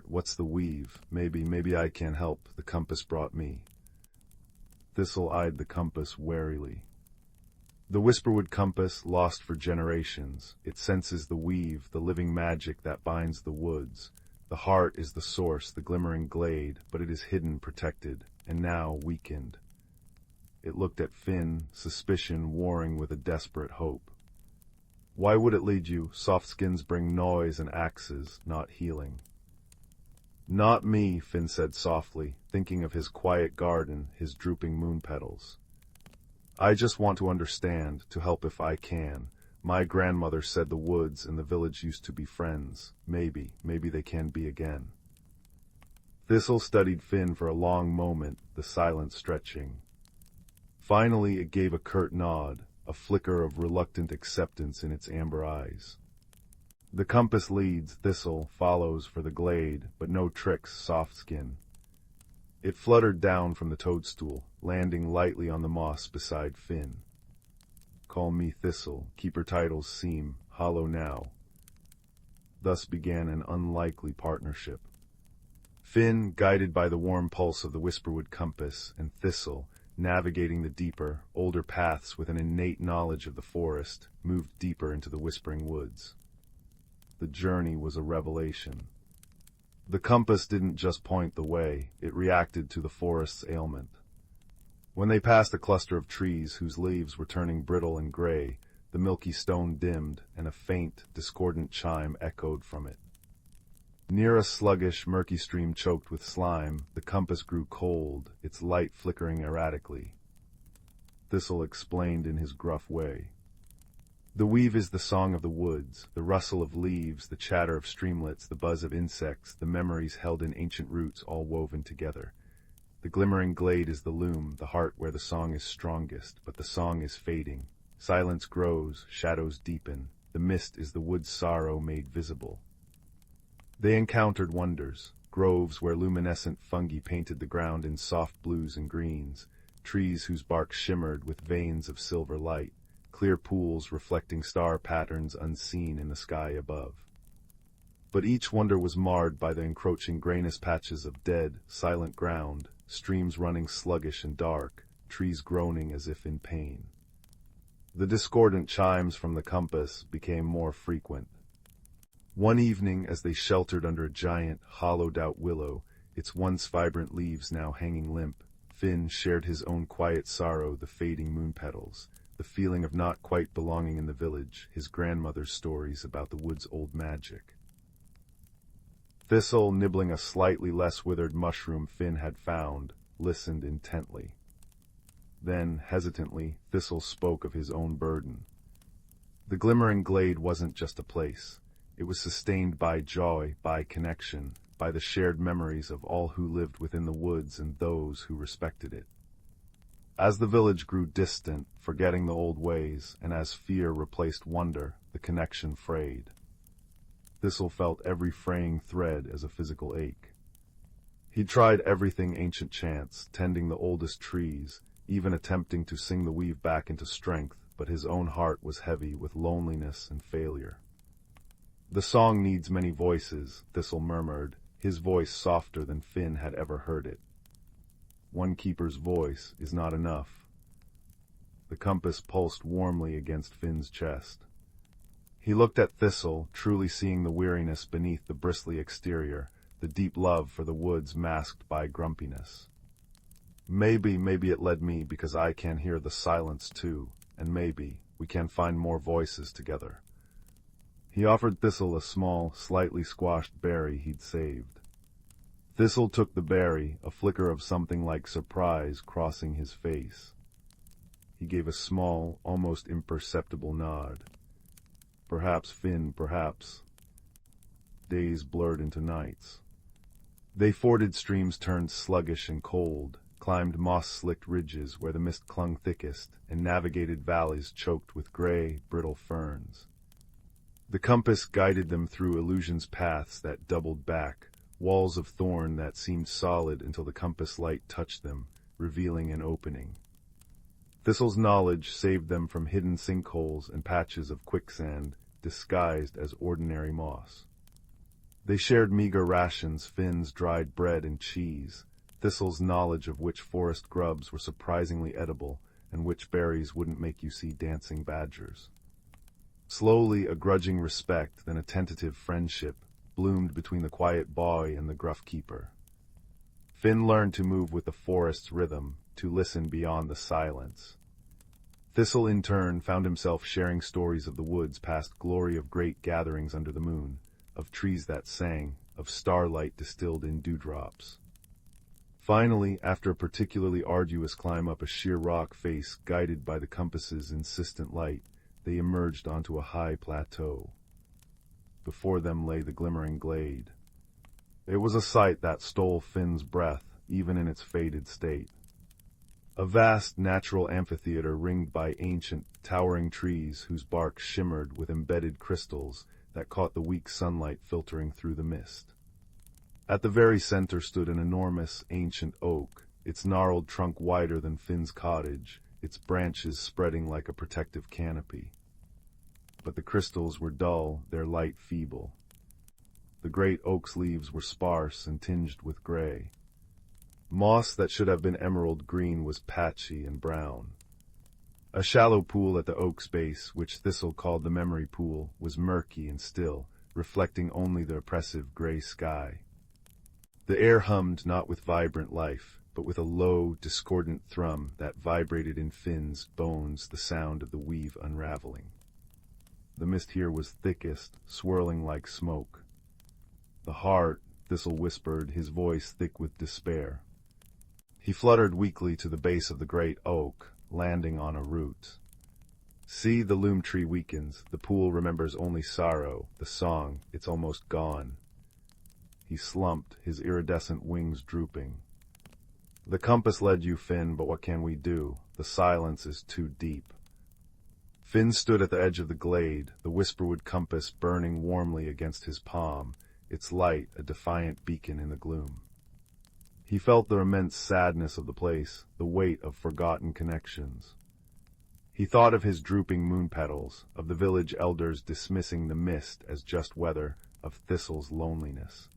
what's the weave? Maybe I can help, the compass brought me." Thistle eyed the compass warily. The Whisperwood compass, lost for generations, it senses the weave, the living magic that binds the woods. The heart is the source, the glimmering glade, but it is hidden, protected, and now weakened. It looked at Finn, suspicion warring with a desperate hope. "Why would it lead you? Soft skins bring noise and axes, not healing." "Not me," Finn said softly, thinking of his quiet garden, his drooping moon petals. "I just want to understand, to help if I can. My grandmother said the woods and the village used to be friends. Maybe they can be again. Thistle studied Finn for a long moment, the silence stretching. Finally it gave a curt nod, a flicker of reluctant acceptance in its amber eyes. The compass leads, Thistle follows for the glade, but no tricks, soft skin. It fluttered down from the toadstool, landing lightly on the moss beside Finn. Call me Thistle, keeper titles seem hollow now. Thus began an unlikely partnership. Finn, guided by the warm pulse of the whisperwood compass, and Thistle, navigating the deeper, older paths with an innate knowledge of the forest, moved deeper into the whispering woods. The journey was a revelation. The compass didn't just point the way, it reacted to the forest's ailment. When they passed a cluster of trees whose leaves were turning brittle and gray, the milky stone dimmed, and a faint, discordant chime echoed from it. Near a sluggish, murky stream choked with slime, the compass grew cold, its light flickering erratically. Thistle explained in his gruff way. The weave is the song of the woods, the rustle of leaves, the chatter of streamlets, the buzz of insects, the memories held in ancient roots all woven together. The glimmering glade is the loom, the heart where the song is strongest, but the song is fading. Silence grows, shadows deepen, the mist is the wood's sorrow made visible. They encountered wonders, groves where luminescent fungi painted the ground in soft blues and greens, trees whose bark shimmered with veins of silver light, clear pools reflecting star patterns unseen in the sky above. But each wonder was marred by the encroaching grayness patches of dead, silent ground, streams running sluggish and dark, trees groaning as if in pain. The discordant chimes from the compass became more frequent. One evening, as they sheltered under a giant, hollowed-out willow, its once vibrant leaves now hanging limp, Finn shared his own quiet sorrow, the fading moon petals, the feeling of not quite belonging in the village, his grandmother's stories about the wood's old magic. Thistle, nibbling a slightly less withered mushroom Finn had found, listened intently. Then, hesitantly, Thistle spoke of his own burden. The glimmering glade wasn't just a place. It was sustained by joy, by connection, by the shared memories of all who lived within the woods and those who respected it. As the village grew distant, forgetting the old ways, and as fear replaced wonder, the connection frayed. Thistle felt every fraying thread as a physical ache. He'd tried everything ancient chants, tending the oldest trees, even attempting to sing the weave back into strength, but his own heart was heavy with loneliness and failure. The song needs many voices, Thistle murmured, his voice softer than Finn had ever heard it. One keeper's voice is not enough. The compass pulsed warmly against Finn's chest. He looked at Thistle, truly seeing the weariness beneath the bristly exterior, the deep love for the woods masked by grumpiness. Maybe it led me because I can hear the silence too, and maybe we can find more voices together. He offered Thistle a small, slightly squashed berry he'd saved. Thistle took the berry, a flicker of something like surprise crossing his face. He gave a small, almost imperceptible nod. Perhaps, Finn, perhaps. Days blurred into nights. They forded streams turned sluggish and cold, climbed moss-slicked ridges where the mist clung thickest, and navigated valleys choked with gray, brittle ferns. The compass guided them through illusion's paths that doubled back, walls of thorn that seemed solid until the compass light touched them, revealing an opening. Thistle's knowledge saved them from hidden sinkholes and patches of quicksand, disguised as ordinary moss. They shared meager rations, Finn's dried bread and cheese, Thistle's knowledge of which forest grubs were surprisingly edible and which berries wouldn't make you see dancing badgers. Slowly, a grudging respect, then a tentative friendship, bloomed between the quiet boy and the gruff keeper. Finn learned to move with the forest's rhythm, to listen beyond the silence. Thistle, in turn, found himself sharing stories of the woods past glory of great gatherings under the moon, of trees that sang, of starlight distilled in dewdrops. Finally, after a particularly arduous climb up a sheer rock face guided by the compass's insistent light, they emerged onto a high plateau. Before them lay the glimmering glade. It was a sight that stole Finn's breath, even in its faded state. A vast natural amphitheater ringed by ancient, towering trees whose bark shimmered with embedded crystals that caught the weak sunlight filtering through the mist. At the very center stood an enormous, ancient oak, its gnarled trunk wider than Finn's cottage, its branches spreading like a protective canopy. But the crystals were dull, their light feeble. The great oak's leaves were sparse and tinged with gray. Moss that should have been emerald green was patchy and brown. A shallow pool at the oak's base, which Thistle called the memory pool, was murky and still, reflecting only the oppressive gray sky. The air hummed not with vibrant life, but with a low, discordant thrum that vibrated in Finn's bones, the sound of the weave unraveling. The mist here was thickest, swirling like smoke. "The heart," Thistle whispered, his voice thick with despair. He fluttered weakly to the base of the great oak, landing on a root. "See, the loom tree weakens, the pool remembers only sorrow, the song, it's almost gone." He slumped, his iridescent wings drooping. "The compass led you, Finn, but what can we do? The silence is too deep." Finn stood at the edge of the glade, the whisperwood compass burning warmly against his palm, its light a defiant beacon in the gloom. He felt the immense sadness of the place, the weight of forgotten connections. He thought of his drooping moon petals, of the village elders dismissing the mist as just weather, of Thistle's loneliness.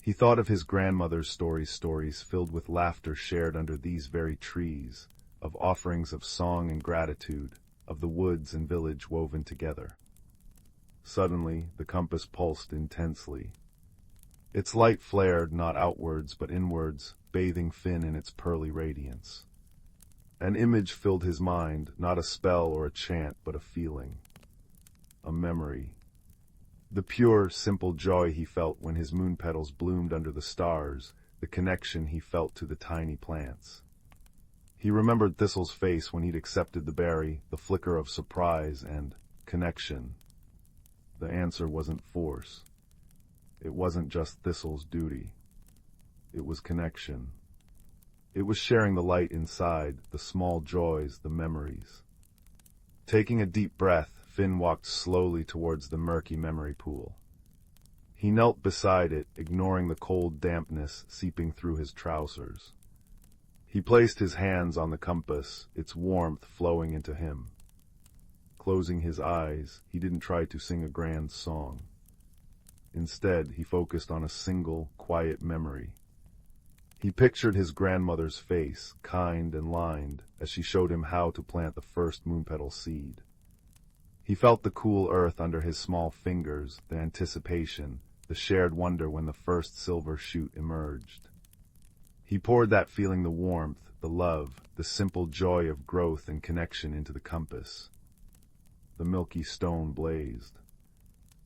He thought of his grandmother's stories filled with laughter shared under these very trees, of offerings of song and gratitude, of the woods and village woven together. Suddenly, the compass pulsed intensely. Its light flared not outwards but inwards, bathing Finn in its pearly radiance. An image filled his mind, not a spell or a chant, but a feeling. A memory. The pure, simple joy he felt when his moon petals bloomed under the stars, the connection he felt to the tiny plants. He remembered Thistle's face when he'd accepted the berry, the flicker of surprise and connection. The answer wasn't force. It wasn't just Thistle's duty. It was connection. It was sharing the light inside, the small joys, the memories. Taking a deep breath, Finn walked slowly towards the murky memory pool. He knelt beside it, ignoring the cold dampness seeping through his trousers. He placed his hands on the compass, its warmth flowing into him. Closing his eyes, he didn't try to sing a grand song. Instead, he focused on a single, quiet memory. He pictured his grandmother's face, kind and lined, as she showed him how to plant the first moonpetal seed. He felt the cool earth under his small fingers, the anticipation, the shared wonder when the first silver shoot emerged. He poured that feeling, the warmth, the love, the simple joy of growth and connection into the compass. The milky stone blazed.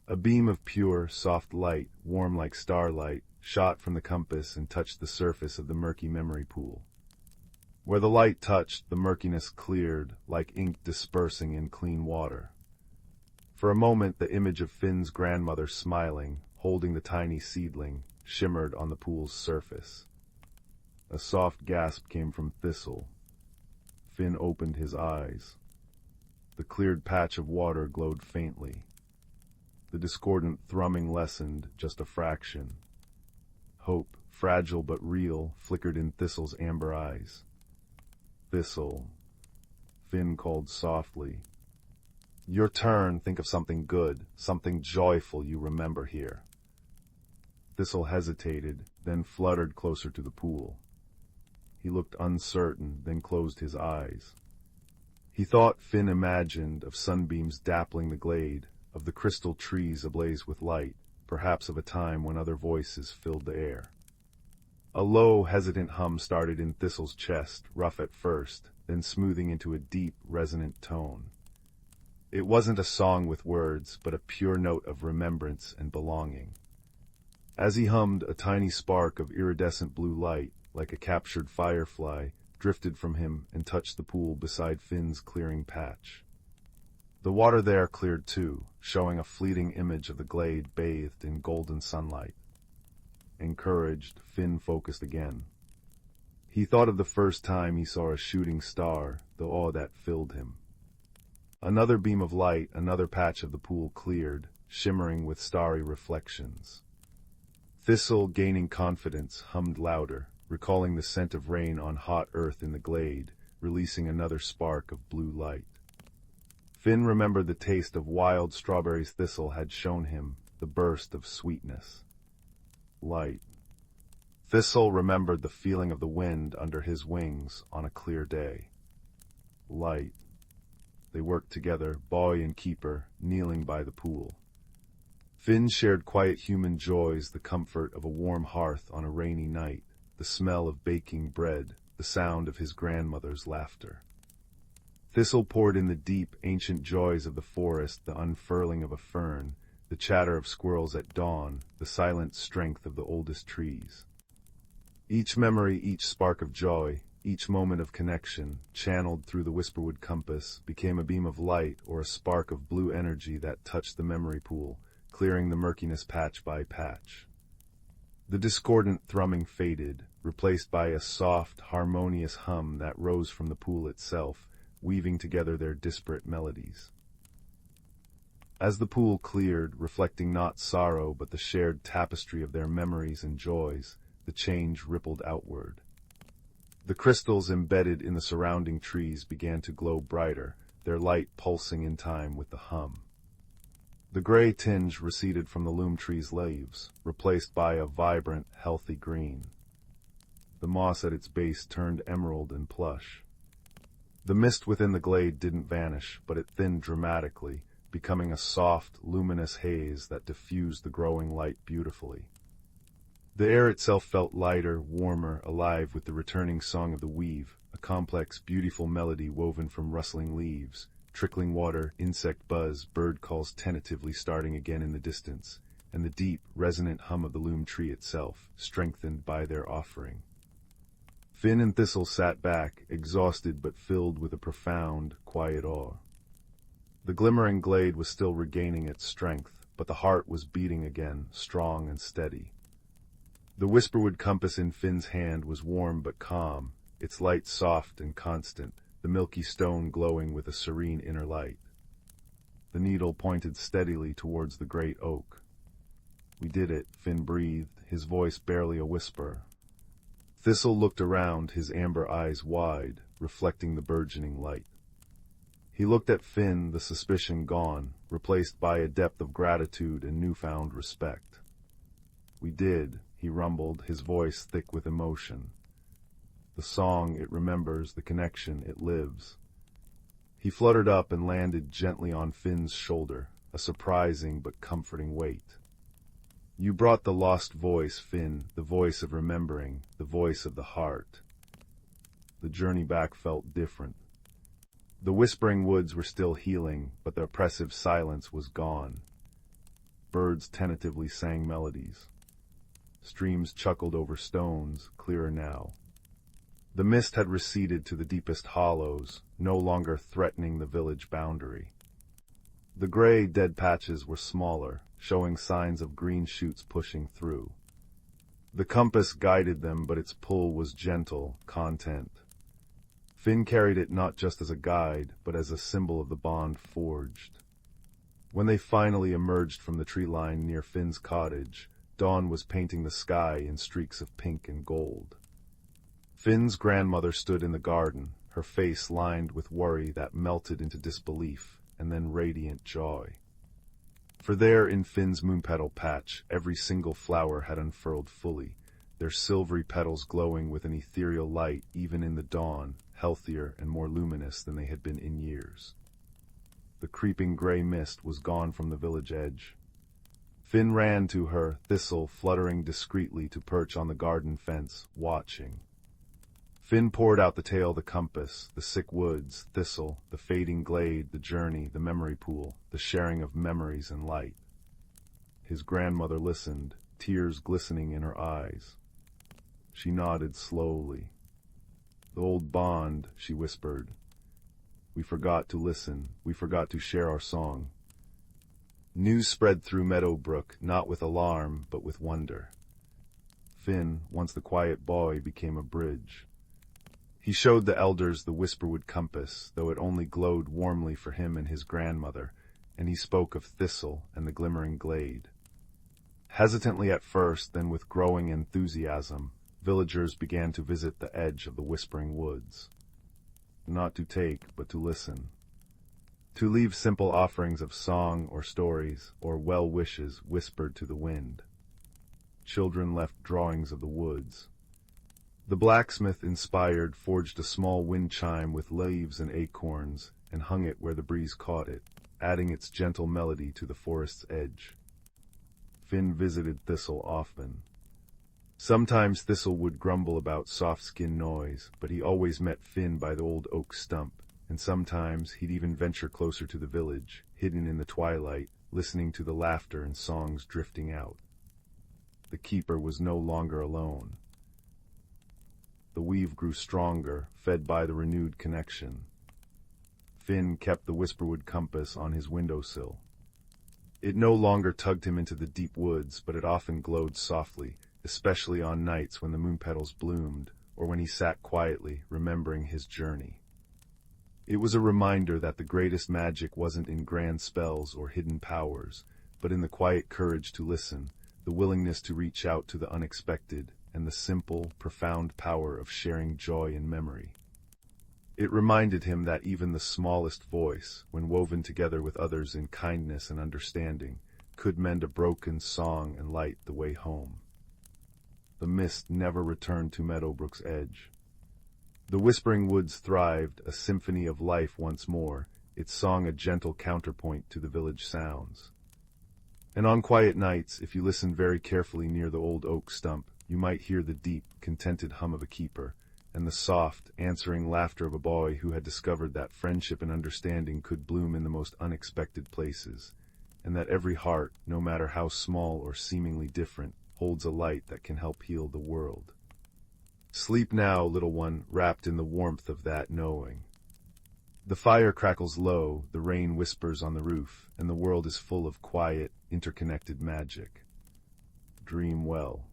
A beam of pure, soft light, warm like starlight, shot from the compass and touched the surface of the murky memory pool. Where the light touched, the murkiness cleared, like ink dispersing in clean water. For a moment, the image of Finn's grandmother smiling, holding the tiny seedling, shimmered on the pool's surface. A soft gasp came from Thistle. Finn opened his eyes. The cleared patch of water glowed faintly. The discordant thrumming lessened just a fraction. Hope, fragile but real, flickered in Thistle's amber eyes. "Thistle," Finn called softly. "Your turn, think of something good, something joyful you remember here." Thistle hesitated, then fluttered closer to the pool. He looked uncertain, then closed his eyes. He thought Finn imagined of sunbeams dappling the glade, of the crystal trees ablaze with light, perhaps of a time when other voices filled the air. A low, hesitant hum started in Thistle's chest, rough at first, then smoothing into a deep, resonant tone. It wasn't a song with words, but a pure note of remembrance and belonging. As he hummed, a tiny spark of iridescent blue light, like a captured firefly, drifted from him and touched the pool beside Finn's clearing patch. The water there cleared too, showing a fleeting image of the glade bathed in golden sunlight. Encouraged, Finn focused again. He thought of the first time he saw a shooting star, the awe that filled him. Another beam of light, another patch of the pool cleared, shimmering with starry reflections. Thistle, gaining confidence, hummed louder, recalling the scent of rain on hot earth in the glade, releasing another spark of blue light. Finn remembered the taste of wild strawberries Thistle had shown him, the burst of sweetness. Light. Thistle remembered the feeling of the wind under his wings on a clear day. Light. They worked together, boy and keeper, kneeling by the pool. Finn shared quiet human joys, the comfort of a warm hearth on a rainy night, the smell of baking bread, the sound of his grandmother's laughter. Thistle poured in the deep, ancient joys of the forest, the unfurling of a fern, the chatter of squirrels at dawn, the silent strength of the oldest trees. Each memory, each spark of joy, each moment of connection, channeled through the whisperwood compass, became a beam of light or a spark of blue energy that touched the memory pool, clearing the murkiness patch by patch. The discordant thrumming faded, replaced by a soft, harmonious hum that rose from the pool itself, weaving together their disparate melodies. As the pool cleared, reflecting not sorrow but the shared tapestry of their memories and joys, the change rippled outward. The crystals embedded in the surrounding trees began to glow brighter, their light pulsing in time with the hum. The gray tinge receded from the loom tree's leaves, replaced by a vibrant, healthy green. The moss at its base turned emerald and plush. The mist within the glade didn't vanish, but it thinned dramatically, becoming a soft, luminous haze that diffused the growing light beautifully. The air itself felt lighter, warmer, alive with the returning song of the weave, a complex, beautiful melody woven from rustling leaves, trickling water, insect buzz, bird calls tentatively starting again in the distance, and the deep, resonant hum of the loom tree itself, strengthened by their offering. Finn and Thistle sat back, exhausted but filled with a profound, quiet awe. The glimmering glade was still regaining its strength, but the heart was beating again, strong and steady. The whisperwood compass in Finn's hand was warm but calm, its light soft and constant, the milky stone glowing with a serene inner light. The needle pointed steadily towards the great oak. "We did it," Finn breathed, his voice barely a whisper. Thistle looked around, his amber eyes wide, reflecting the burgeoning light. He looked at Finn, the suspicion gone, replaced by a depth of gratitude and newfound respect. "We did," he rumbled, his voice thick with emotion. "The song, it remembers, the connection, it lives." He fluttered up and landed gently on Finn's shoulder, a surprising but comforting weight. "You brought the lost voice, Finn, the voice of remembering, the voice of the heart." The journey back felt different. The whispering woods were still healing, but the oppressive silence was gone. Birds tentatively sang melodies. Streams chuckled over stones, clearer now. The mist had receded to the deepest hollows, no longer threatening the village boundary. The gray, dead patches were smaller, showing signs of green shoots pushing through. The compass guided them, but its pull was gentle, content. Finn carried it not just as a guide, but as a symbol of the bond forged. When they finally emerged from the tree line near Finn's cottage, dawn was painting the sky in streaks of pink and gold. Finn's grandmother stood in the garden, her face lined with worry that melted into disbelief, and then radiant joy. For there in Finn's moonpetal patch, every single flower had unfurled fully, their silvery petals glowing with an ethereal light even in the dawn, healthier and more luminous than they had been in years. The creeping gray mist was gone from the village edge. Finn ran to her, Thistle fluttering discreetly to perch on the garden fence, watching. Finn poured out the tale, the compass, the sick woods, Thistle, the fading glade, the journey, the memory pool, the sharing of memories and light. His grandmother listened, tears glistening in her eyes. She nodded slowly. "The old bond," she whispered. We forgot to listen. We forgot to share our song. News spread through Meadowbrook, not with alarm, but with wonder. Finn, once the quiet boy, became a bridge. He showed the elders the whisperwood compass, though it only glowed warmly for him and his grandmother, and he spoke of Thistle and the glimmering glade. Hesitantly at first, then with growing enthusiasm, villagers began to visit the edge of the whispering woods. Not to take, but to listen. To leave simple offerings of song or stories or well wishes whispered to the wind. Children left drawings of the woods. The blacksmith, inspired, forged a small wind chime with leaves and acorns and hung it where the breeze caught it, adding its gentle melody to the forest's edge. Finn visited Thistle often. Sometimes Thistle would grumble about soft-skin noise, but he always met Finn by the old oak stump, and sometimes he'd even venture closer to the village, hidden in the twilight, listening to the laughter and songs drifting out. The keeper was no longer alone. The weave grew stronger, fed by the renewed connection. Finn kept the whisperwood compass on his windowsill. It no longer tugged him into the deep woods, but it often glowed softly, especially on nights when the moon petals bloomed, or when he sat quietly, remembering his journey. It was a reminder that the greatest magic wasn't in grand spells or hidden powers, but in the quiet courage to listen, the willingness to reach out to the unexpected, and the simple, profound power of sharing joy in memory. It reminded him that even the smallest voice, when woven together with others in kindness and understanding, could mend a broken song and light the way home. The mist never returned to Meadowbrook's edge. The whispering woods thrived, a symphony of life once more, its song a gentle counterpoint to the village sounds. And on quiet nights, if you listened very carefully near the old oak stump, you might hear the deep, contented hum of a keeper, and the soft, answering laughter of a boy who had discovered that friendship and understanding could bloom in the most unexpected places, and that every heart, no matter how small or seemingly different, holds a light that can help heal the world. Sleep now, little one, wrapped in the warmth of that knowing. The fire crackles low, the rain whispers on the roof, and the world is full of quiet, interconnected magic. Dream well.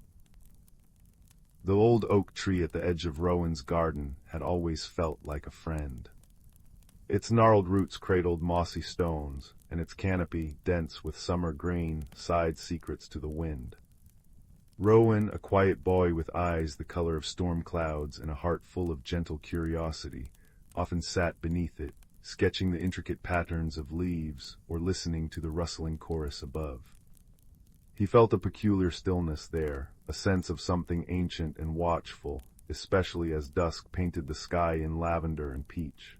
The old oak tree at the edge of Rowan's garden had always felt like a friend. Its gnarled roots cradled mossy stones, and its canopy, dense with summer grain, sighed secrets to the wind. Rowan, a quiet boy with eyes the color of storm clouds and a heart full of gentle curiosity, often sat beneath it, sketching the intricate patterns of leaves or listening to the rustling chorus above. He felt a peculiar stillness there, a sense of something ancient and watchful, especially as dusk painted the sky in lavender and peach.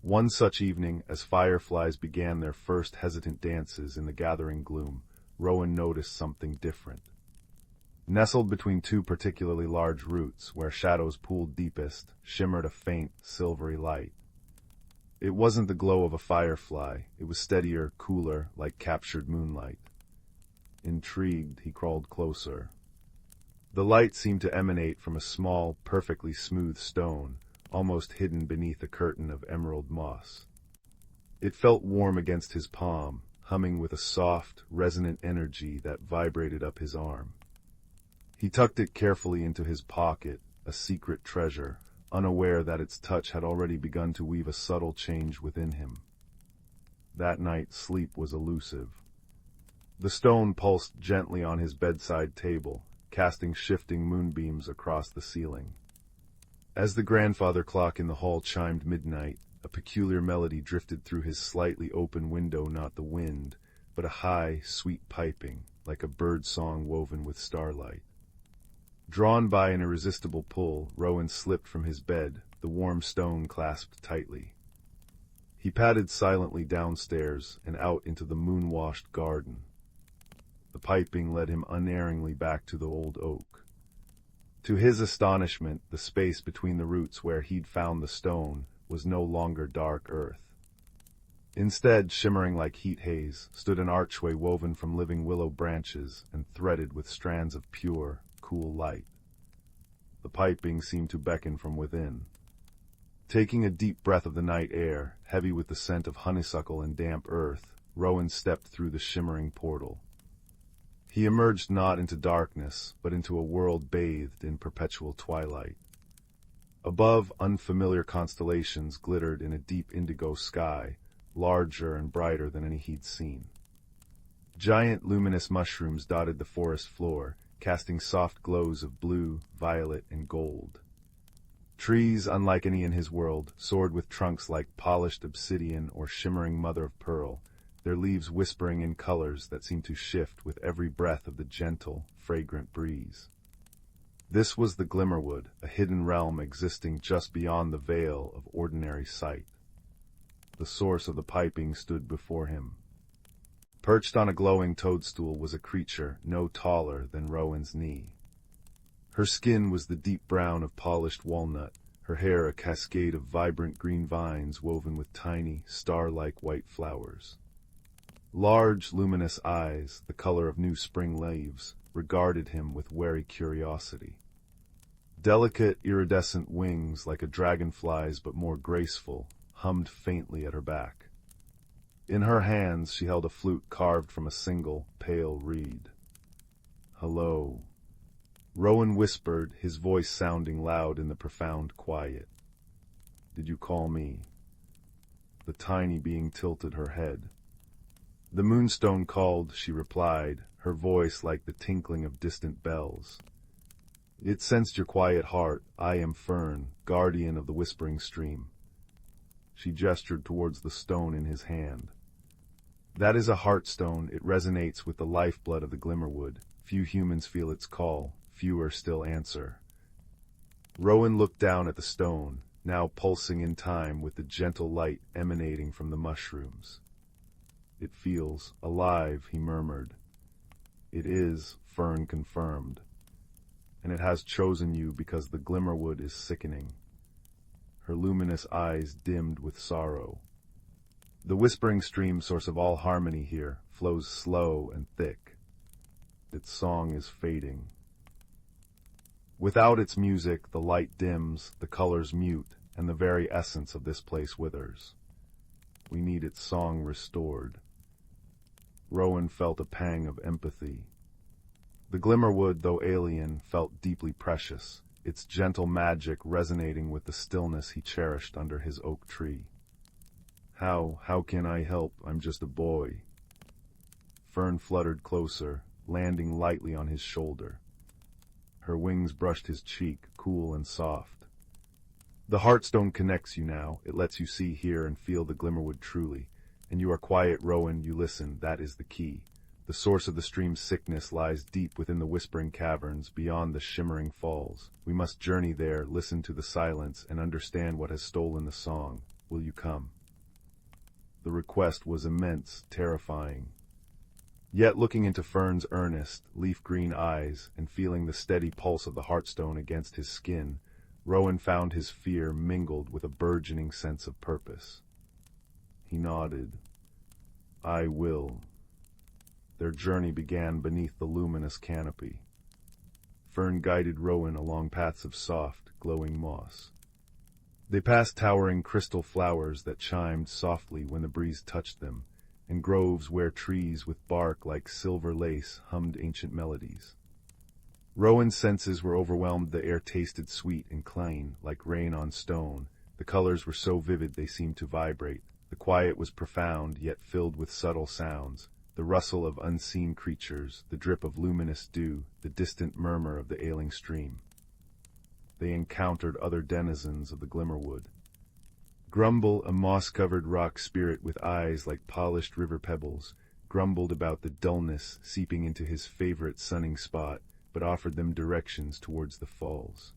One such evening, as fireflies began their first hesitant dances in the gathering gloom, Rowan noticed something different. Nestled between two particularly large roots, where shadows pooled deepest, shimmered a faint, silvery light. It wasn't the glow of a firefly, it was steadier, cooler, like captured moonlight. Intrigued, he crawled closer. The light seemed to emanate from a small, perfectly smooth stone, almost hidden beneath a curtain of emerald moss. It felt warm against his palm, humming with a soft, resonant energy that vibrated up his arm. He tucked it carefully into his pocket, a secret treasure, unaware that its touch had already begun to weave a subtle change within him. That night, sleep was elusive. The stone pulsed gently on his bedside table, casting shifting moonbeams across the ceiling. As the grandfather clock in the hall chimed midnight, a peculiar melody drifted through his slightly open window, not the wind, but a high, sweet piping, like a bird song woven with starlight. Drawn by an irresistible pull, Rowan slipped from his bed, the warm stone clasped tightly. He padded silently downstairs and out into the moon-washed garden. The piping led him unerringly back to the old oak. To his astonishment, the space between the roots where he'd found the stone was no longer dark earth. Instead, shimmering like heat haze, stood an archway woven from living willow branches and threaded with strands of pure, cool light. The piping seemed to beckon from within. Taking a deep breath of the night air, heavy with the scent of honeysuckle and damp earth, Rowan stepped through the shimmering portal. He emerged not into darkness, but into a world bathed in perpetual twilight. Above, unfamiliar constellations glittered in a deep indigo sky, larger and brighter than any he'd seen. Giant luminous mushrooms dotted the forest floor, casting soft glows of blue, violet, and gold. Trees, unlike any in his world, soared with trunks like polished obsidian or shimmering mother-of-pearl, their leaves whispering in colors that seemed to shift with every breath of the gentle, fragrant breeze. This was the Glimmerwood, a hidden realm existing just beyond the veil of ordinary sight. The source of the piping stood before him. Perched on a glowing toadstool was a creature no taller than Rowan's knee. Her skin was the deep brown of polished walnut, her hair a cascade of vibrant green vines woven with tiny, star-like white flowers. Large, luminous eyes, the color of new spring leaves, regarded him with wary curiosity. Delicate, iridescent wings, like a dragonfly's but more graceful, hummed faintly at her back. In her hands she held a flute carved from a single, pale reed. "Hello," Rowan whispered, his voice sounding loud in the profound quiet. "Did you call me?" The tiny being tilted her head. "The moonstone called," she replied, her voice like the tinkling of distant bells. "It sensed your quiet heart. I am Fern, guardian of the whispering stream." She gestured towards the stone in his hand. "That is a heartstone. It resonates with the lifeblood of the Glimmerwood. Few humans feel its call. Fewer still answer." Rowan looked down at the stone, now pulsing in time with the gentle light emanating from the mushrooms. "It feels alive," he murmured. "It is," Fern confirmed. "And it has chosen you because the Glimmerwood is sickening." Her luminous eyes dimmed with sorrow. "The whispering stream, source of all harmony here, flows slow and thick. Its song is fading. Without its music, the light dims, the colors mute, and the very essence of this place withers. We need its song restored." Rowan felt a pang of empathy. The Glimmerwood, though alien, felt deeply precious, its gentle magic resonating with the stillness he cherished under his oak tree. How can I help? I'm just a boy." Fern fluttered closer, landing lightly on his shoulder. Her wings brushed his cheek, cool and soft. "The Heartstone connects you now. It lets you see, hear, and feel the Glimmerwood truly. And you are quiet, Rowan, you listen. That is the key. The source of the stream's sickness lies deep within the whispering caverns, beyond the shimmering falls. We must journey there, listen to the silence, and understand what has stolen the song. Will you come?" The request was immense, terrifying. Yet looking into Fern's earnest, leaf-green eyes, and feeling the steady pulse of the Heartstone against his skin, Rowan found his fear mingled with a burgeoning sense of purpose. He nodded. "I will." Their journey began beneath the luminous canopy. Fern guided Rowan along paths of soft, glowing moss. They passed towering crystal flowers that chimed softly when the breeze touched them, and groves where trees with bark like silver lace hummed ancient melodies. Rowan's senses were overwhelmed. The air tasted sweet and clean, like rain on stone. The colors were so vivid they seemed to vibrate. The quiet was profound, yet filled with subtle sounds. The rustle of unseen creatures, the drip of luminous dew, the distant murmur of the ailing stream. They encountered other denizens of the Glimmerwood. Grumble, a moss-covered rock spirit with eyes like polished river pebbles, grumbled about the dullness seeping into his favorite sunning spot, but offered them directions towards the falls.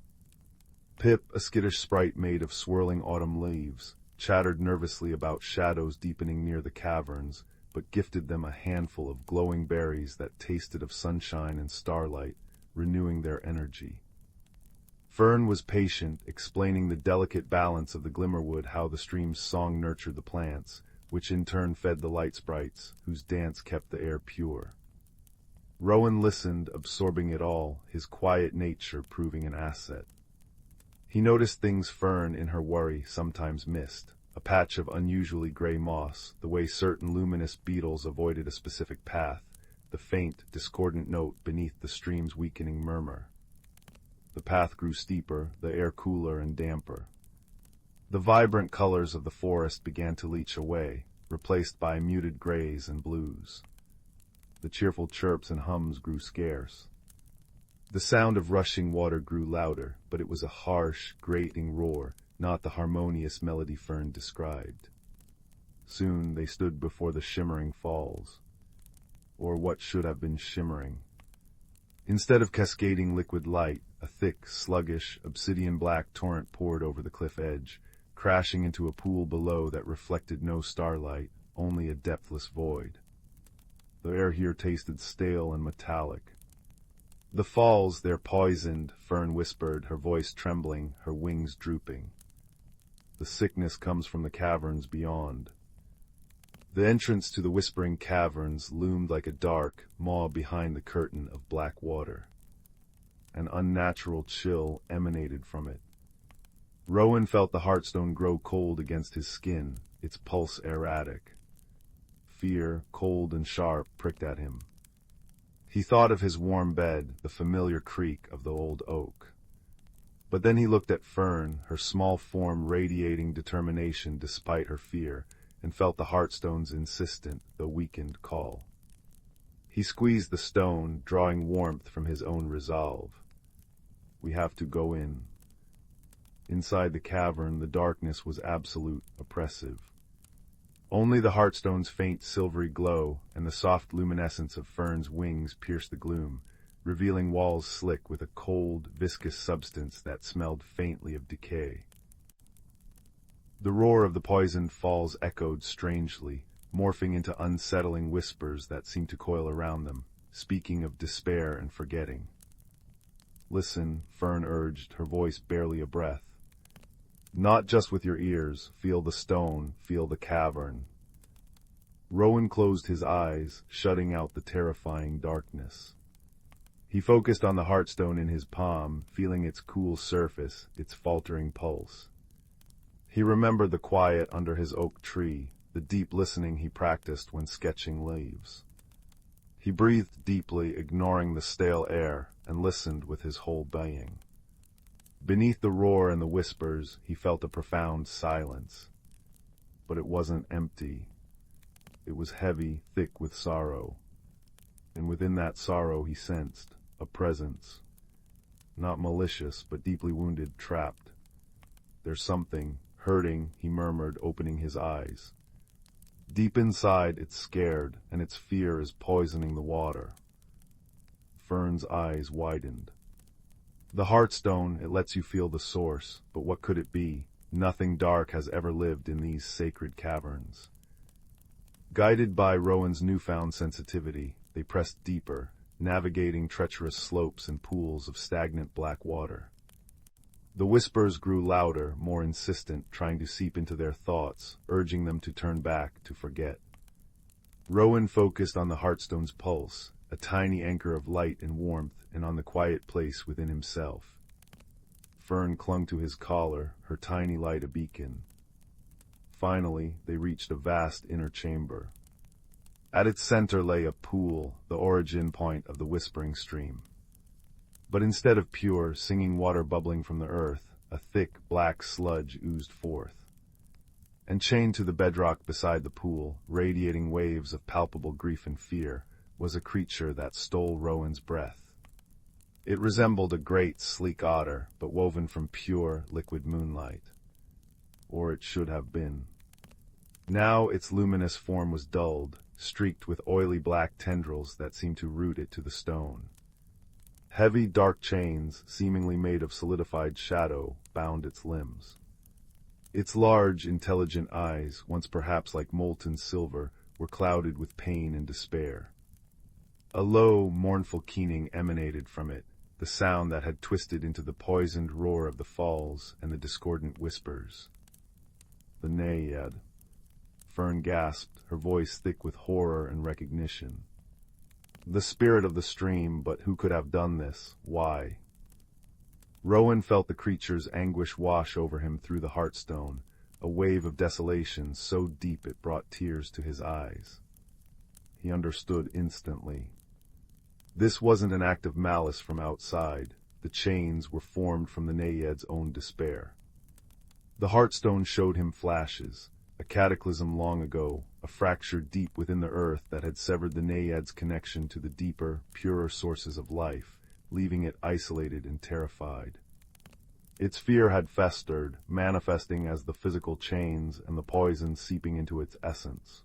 Pip, a skittish sprite made of swirling autumn leaves, chattered nervously about shadows deepening near the caverns, but gifted them a handful of glowing berries that tasted of sunshine and starlight, renewing their energy. Fern was patient, explaining the delicate balance of the Glimmerwood, how the stream's song nurtured the plants, which in turn fed the light sprites, whose dance kept the air pure. Rowan listened, absorbing it all, his quiet nature proving an asset. He noticed things Fern, in her worry, sometimes missed. A patch of unusually gray moss, the way certain luminous beetles avoided a specific path, the faint, discordant note beneath the stream's weakening murmur. The path grew steeper, the air cooler and damper. The vibrant colors of the forest began to leach away, replaced by muted grays and blues. The cheerful chirps and hums grew scarce. The sound of rushing water grew louder, but it was a harsh, grating roar, not the harmonious melody Fern described. Soon they stood before the shimmering falls, or what should have been shimmering. Instead of cascading liquid light, a thick, sluggish, obsidian-black torrent poured over the cliff edge, crashing into a pool below that reflected no starlight, only a depthless void. The air here tasted stale and metallic. "The falls, they're poisoned," Fern whispered, her voice trembling, her wings drooping. "The sickness comes from the caverns beyond." The entrance to the whispering caverns loomed like a dark maw behind the curtain of black water. An unnatural chill emanated from it. Rowan felt the heartstone grow cold against his skin, its pulse erratic. Fear, cold and sharp, pricked at him. He thought of his warm bed, the familiar creak of the old oak. But then he looked at Fern, her small form radiating determination despite her fear, and felt the heartstone's insistent, though weakened, call. He squeezed the stone, drawing warmth from his own resolve. "We have to go in." Inside the cavern, the darkness was absolute, oppressive. Only the heartstone's faint silvery glow and the soft luminescence of Fern's wings pierced the gloom, revealing walls slick with a cold, viscous substance that smelled faintly of decay. The roar of the poisoned falls echoed strangely, morphing into unsettling whispers that seemed to coil around them, speaking of despair and forgetting. "Listen," Fern urged, her voice barely a breath. "Not just with your ears. Feel the stone, feel the cavern." Rowan closed his eyes, shutting out the terrifying darkness. He focused on the heartstone in his palm, feeling its cool surface, its faltering pulse. He remembered the quiet under his oak tree, the deep listening he practiced when sketching leaves. He breathed deeply, ignoring the stale air, and listened with his whole being. Beneath the roar and the whispers, he felt a profound silence. But it wasn't empty. It was heavy, thick with sorrow. And within that sorrow he sensed a presence. Not malicious, but deeply wounded, trapped. "There's something, hurting," he murmured, opening his eyes. "Deep inside, it's scared, and its fear is poisoning the water." Fern's eyes widened. "The heartstone, it lets you feel the source, but what could it be? Nothing dark has ever lived in these sacred caverns." Guided by Rowan's newfound sensitivity, they pressed deeper, navigating treacherous slopes and pools of stagnant black water. The whispers grew louder, more insistent, trying to seep into their thoughts, urging them to turn back, to forget. Rowan focused on the heartstone's pulse, a tiny anchor of light and warmth, and on the quiet place within himself. Fern clung to his collar, her tiny light a beacon. Finally, they reached a vast inner chamber. At its center lay a pool, the origin point of the whispering stream. But instead of pure, singing water bubbling from the earth, a thick, black sludge oozed forth. And chained to the bedrock beside the pool, radiating waves of palpable grief and fear, was a creature that stole Rowan's breath. It resembled a great, sleek otter, but woven from pure, liquid moonlight. Or it should have been. Now its luminous form was dulled, streaked with oily black tendrils that seemed to root it to the stone. Heavy, dark chains, seemingly made of solidified shadow, bound its limbs. Its large, intelligent eyes, once perhaps like molten silver, were clouded with pain and despair. A low, mournful keening emanated from it, the sound that had twisted into the poisoned roar of the falls and the discordant whispers. "The Naiad." Fern gasped, her voice thick with horror and recognition. "The spirit of the stream, but who could have done this? Why?" Rowan felt the creature's anguish wash over him through the heartstone, a wave of desolation so deep it brought tears to his eyes. He understood instantly. This wasn't an act of malice from outside. The chains were formed from the Naiad's own despair. The heartstone showed him flashes, a cataclysm long ago, a fracture deep within the earth that had severed the Naiad's connection to the deeper, purer sources of life, leaving it isolated and terrified. Its fear had festered, manifesting as the physical chains and the poison seeping into its essence.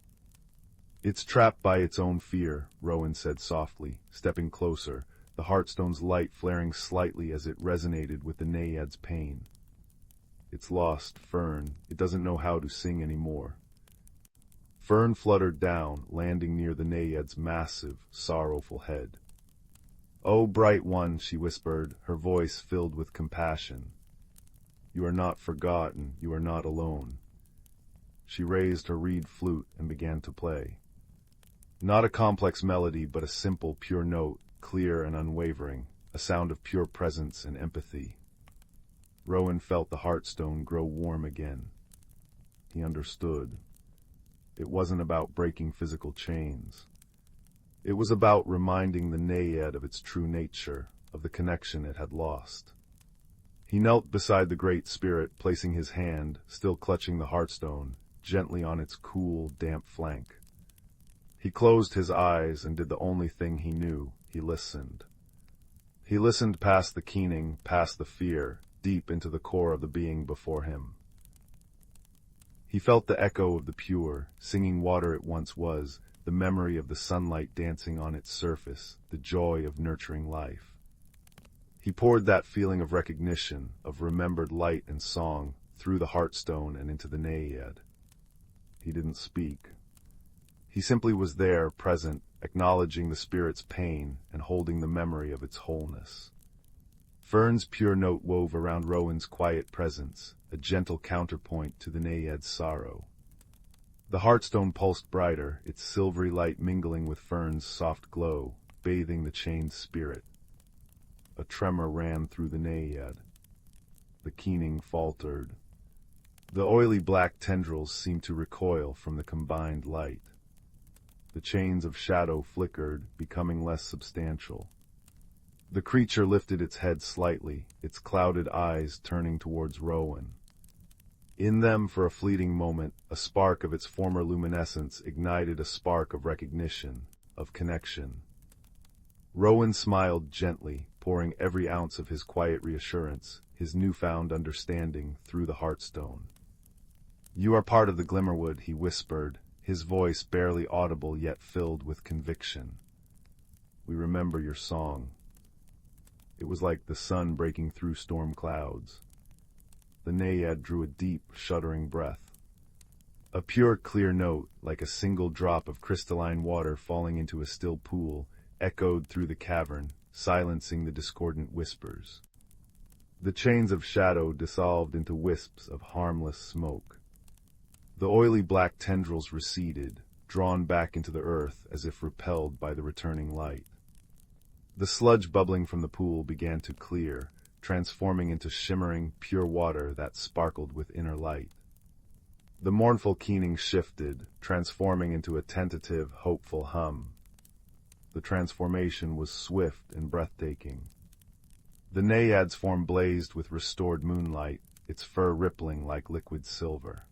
"It's trapped by its own fear," Rowan said softly, stepping closer, the heartstone's light flaring slightly as it resonated with the Naiad's pain. "It's lost, Fern. It doesn't know how to sing anymore." Fern fluttered down, landing near the Naiad's massive, sorrowful head. "Oh, bright one," she whispered, her voice filled with compassion. "You are not forgotten, you are not alone." She raised her reed flute and began to play. Not a complex melody, but a simple, pure note, clear and unwavering, a sound of pure presence and empathy. Rowan felt the heartstone grow warm again. He understood. It wasn't about breaking physical chains. It was about reminding the Naiad of its true nature, of the connection it had lost. He knelt beside the Great Spirit, placing his hand, still clutching the heartstone, gently on its cool, damp flank. He closed his eyes and did the only thing he knew. He listened. He listened past the keening, past the fear, deep into the core of the being before him. He felt the echo of the pure, singing water it once was, the memory of the sunlight dancing on its surface, the joy of nurturing life. He poured that feeling of recognition, of remembered light and song, through the heartstone and into the Naiad. He didn't speak. He simply was there, present, acknowledging the spirit's pain and holding the memory of its wholeness. Fern's pure note wove around Rowan's quiet presence, a gentle counterpoint to the Naiad's sorrow. The heartstone pulsed brighter, its silvery light mingling with Fern's soft glow, bathing the chained spirit. A tremor ran through the Naiad. The keening faltered. The oily black tendrils seemed to recoil from the combined light. The chains of shadow flickered, becoming less substantial. The creature lifted its head slightly, its clouded eyes turning towards Rowan. In them, for a fleeting moment, a spark of its former luminescence ignited a spark of recognition, of connection. Rowan smiled gently, pouring every ounce of his quiet reassurance, his newfound understanding, through the heartstone. "You are part of the Glimmerwood," he whispered, his voice barely audible yet filled with conviction. "We remember your song." It was like the sun breaking through storm clouds. The Naiad drew a deep, shuddering breath. A pure, clear note, like a single drop of crystalline water falling into a still pool, echoed through the cavern, silencing the discordant whispers. The chains of shadow dissolved into wisps of harmless smoke. The oily black tendrils receded, drawn back into the earth as if repelled by the returning light. The sludge bubbling from the pool began to clear, transforming into shimmering, pure water that sparkled with inner light. The mournful keening shifted, transforming into a tentative, hopeful hum. The transformation was swift and breathtaking. The Naiad's form blazed with restored moonlight, its fur rippling like liquid silver.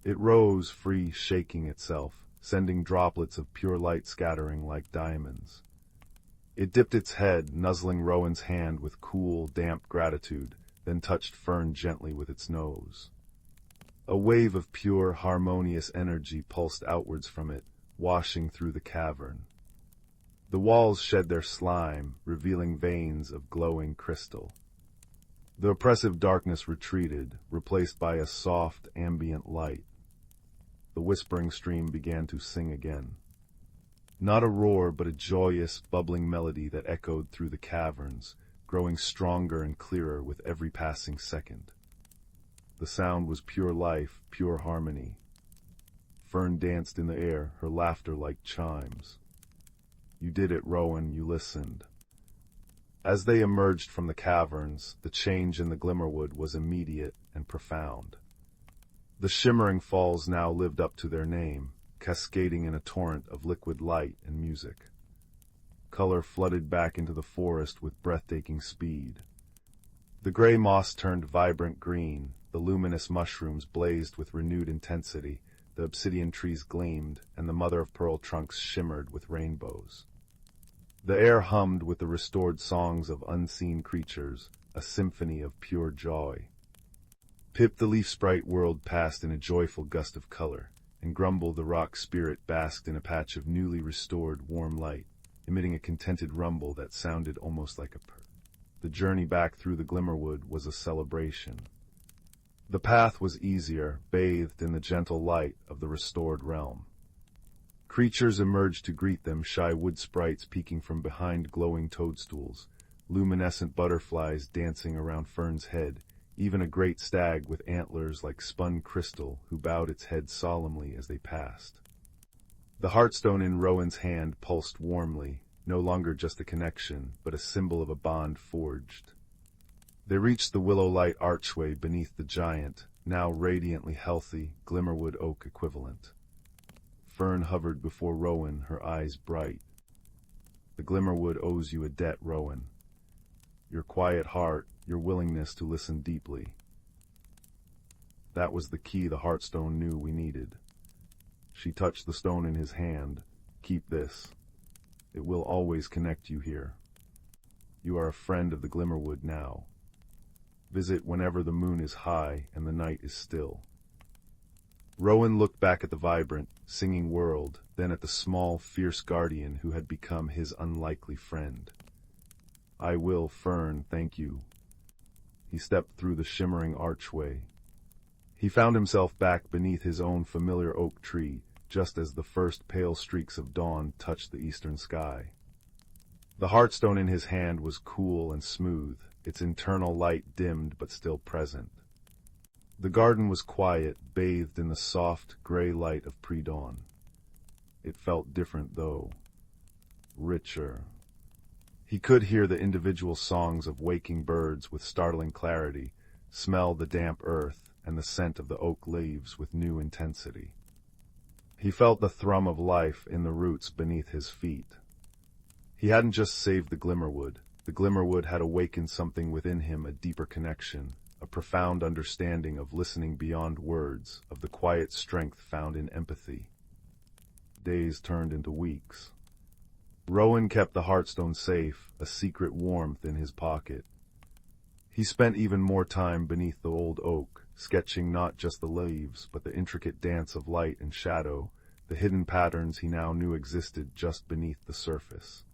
It rose free, shaking itself, sending droplets of pure light scattering like diamonds. It dipped its head, nuzzling Rowan's hand with cool, damp gratitude, then touched Fern gently with its nose. A wave of pure, harmonious energy pulsed outwards from it, washing through the cavern. The walls shed their slime, revealing veins of glowing crystal. The oppressive darkness retreated, replaced by a soft, ambient light. The whispering stream began to sing again. Not a roar, but a joyous, bubbling melody that echoed through the caverns, growing stronger and clearer with every passing second. The sound was pure life, pure harmony. Fern danced in the air, her laughter like chimes. "You did it, Rowan, you listened." As they emerged from the caverns, the change in the Glimmerwood was immediate and profound. The shimmering falls now lived up to their name, cascading in a torrent of liquid light and music. Color flooded back into the forest with breathtaking speed. The gray moss turned vibrant green, the luminous mushrooms blazed with renewed intensity, the obsidian trees gleamed, and the mother-of-pearl trunks shimmered with rainbows. The air hummed with the restored songs of unseen creatures, a symphony of pure joy. Pip the leaf sprite whirled past in a joyful gust of color, and Grumble the rock spirit basked in a patch of newly restored warm light, emitting a contented rumble that sounded almost like a purr. The journey back through the Glimmerwood was a celebration. The path was easier, bathed in the gentle light of the restored realm. Creatures emerged to greet them, shy wood sprites peeking from behind glowing toadstools, luminescent butterflies dancing around Fern's head, even a great stag with antlers like spun crystal who bowed its head solemnly as they passed. The heartstone in Rowan's hand pulsed warmly, no longer just a connection, but a symbol of a bond forged. They reached the willow light archway beneath the giant, now radiantly healthy, Glimmerwood oak equivalent. Fern hovered before Rowan, her eyes bright. The Glimmerwood owes you a debt, Rowan. Your quiet heart, your willingness to listen deeply. That was the key the Heartstone knew we needed. She touched the stone in his hand. Keep this. It will always connect you here. You are a friend of the Glimmerwood now. Visit whenever the moon is high and the night is still. Rowan looked back at the vibrant, singing world, then at the small, fierce guardian who had become his unlikely friend. I will, Fern, thank you. He stepped through the shimmering archway. He found himself back beneath his own familiar oak tree, just as the first pale streaks of dawn touched the eastern sky. The heartstone in his hand was cool and smooth, its internal light dimmed but still present. The garden was quiet, bathed in the soft, gray light of pre-dawn. It felt different, though. Richer. He could hear the individual songs of waking birds with startling clarity, smell the damp earth and the scent of the oak leaves with new intensity. He felt the thrum of life in the roots beneath his feet. He hadn't just saved the Glimmerwood had awakened something within him, a deeper connection, a profound understanding of listening beyond words, of the quiet strength found in empathy. Days turned into weeks. Rowan kept the Heartstone safe, a secret warmth in his pocket. He spent even more time beneath the old oak, sketching not just the leaves, but the intricate dance of light and shadow, the hidden patterns he now knew existed just beneath the surface.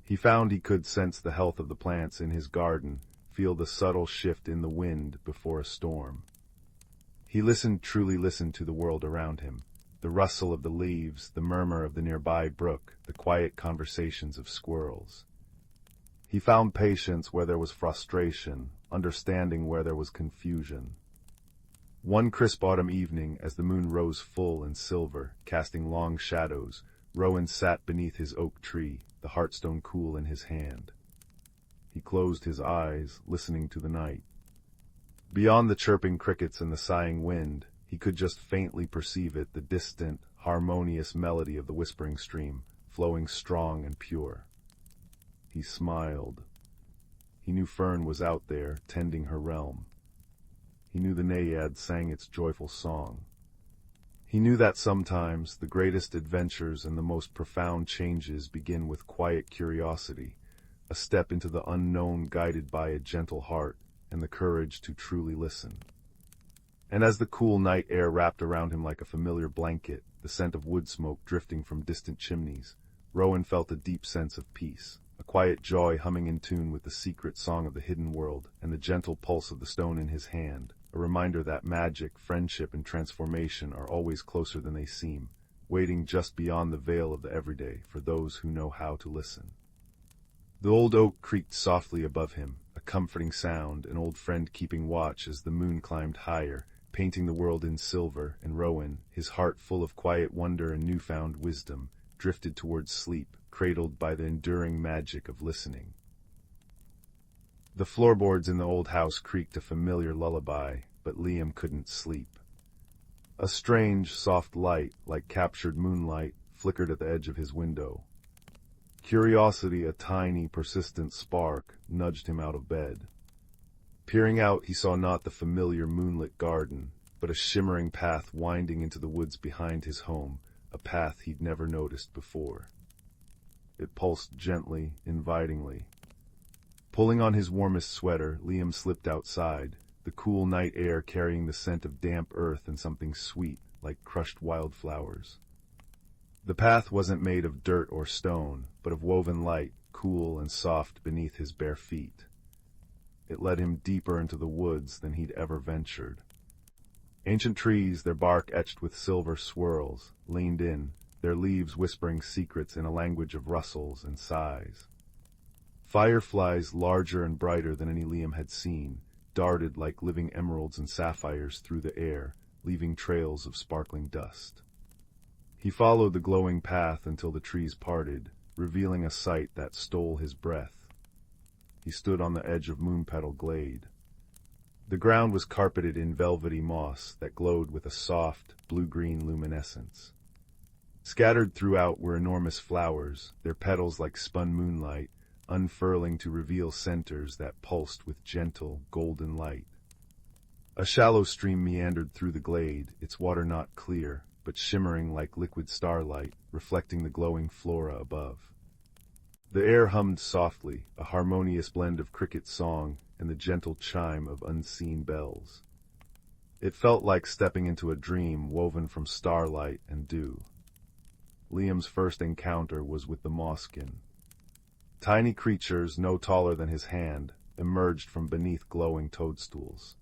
He found he could sense the health of the plants in his garden, feel the subtle shift in the wind before a storm. He truly listened to the world around him, the rustle of the leaves, the murmur of the nearby brook, the quiet conversations of squirrels. He found patience where there was frustration, understanding where there was confusion. One crisp autumn evening, as the moon rose full and silver, casting long shadows, Rowan sat beneath his oak tree, the Heartstone cool in his hand. He closed his eyes, listening to the night. Beyond the chirping crickets and the sighing wind, he could just faintly perceive it, the distant, harmonious melody of the whispering stream, flowing strong and pure. He smiled. He knew Fern was out there, tending her realm. He knew the naiad sang its joyful song. He knew that sometimes the greatest adventures and the most profound changes begin with quiet curiosity, a step into the unknown guided by a gentle heart and the courage to truly listen. And as the cool night air wrapped around him like a familiar blanket, the scent of wood smoke drifting from distant chimneys, Rowan felt a deep sense of peace, a quiet joy humming in tune with the secret song of the hidden world and the gentle pulse of the stone in his hand, a reminder that magic, friendship, and transformation are always closer than they seem, waiting just beyond the veil of the everyday for those who know how to listen. The old oak creaked softly above him, a comforting sound, an old friend keeping watch as the moon climbed higher, painting the world in silver, and Rowan, his heart full of quiet wonder and newfound wisdom, drifted towards sleep, cradled by the enduring magic of listening. The floorboards in the old house creaked a familiar lullaby, but Liam couldn't sleep. A strange, soft light, like captured moonlight, flickered at the edge of his window. Curiosity, a tiny, persistent spark, nudged him out of bed. Peering out, he saw not the familiar moonlit garden, but a shimmering path winding into the woods behind his home, a path he'd never noticed before. It pulsed gently, invitingly. Pulling on his warmest sweater, Liam slipped outside, the cool night air carrying the scent of damp earth and something sweet, like crushed wildflowers. The path wasn't made of dirt or stone, but of woven light, cool and soft beneath his bare feet. It led him deeper into the woods than he'd ever ventured. Ancient trees, their bark etched with silver swirls, leaned in, their leaves whispering secrets in a language of rustles and sighs. Fireflies, larger and brighter than any Liam had seen, darted like living emeralds and sapphires through the air, leaving trails of sparkling dust. He followed the glowing path until the trees parted, revealing a sight that stole his breath. He stood on the edge of Moonpetal Glade. The ground was carpeted in velvety moss that glowed with a soft, blue-green luminescence. Scattered throughout were enormous flowers, their petals like spun moonlight, unfurling to reveal centers that pulsed with gentle, golden light. A shallow stream meandered through the glade, its water not clear, but shimmering like liquid starlight, reflecting the glowing flora above. The air hummed softly, a harmonious blend of cricket song and the gentle chime of unseen bells. It felt like stepping into a dream woven from starlight and dew. Liam's first encounter was with the mosskin. Tiny creatures, no taller than his hand, emerged from beneath glowing toadstools.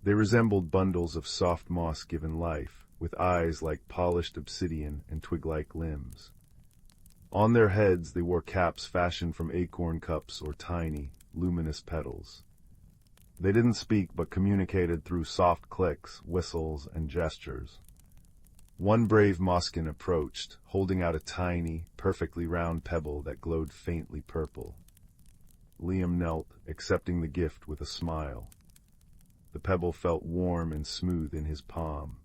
They resembled bundles of soft moss given life, with eyes like polished obsidian and twig-like limbs. On their heads they wore caps fashioned from acorn cups or tiny, luminous petals. They didn't speak but communicated through soft clicks, whistles, and gestures. One brave mosskin approached, holding out a tiny, perfectly round pebble that glowed faintly purple. Liam knelt, accepting the gift with a smile. The pebble felt warm and smooth in his palm.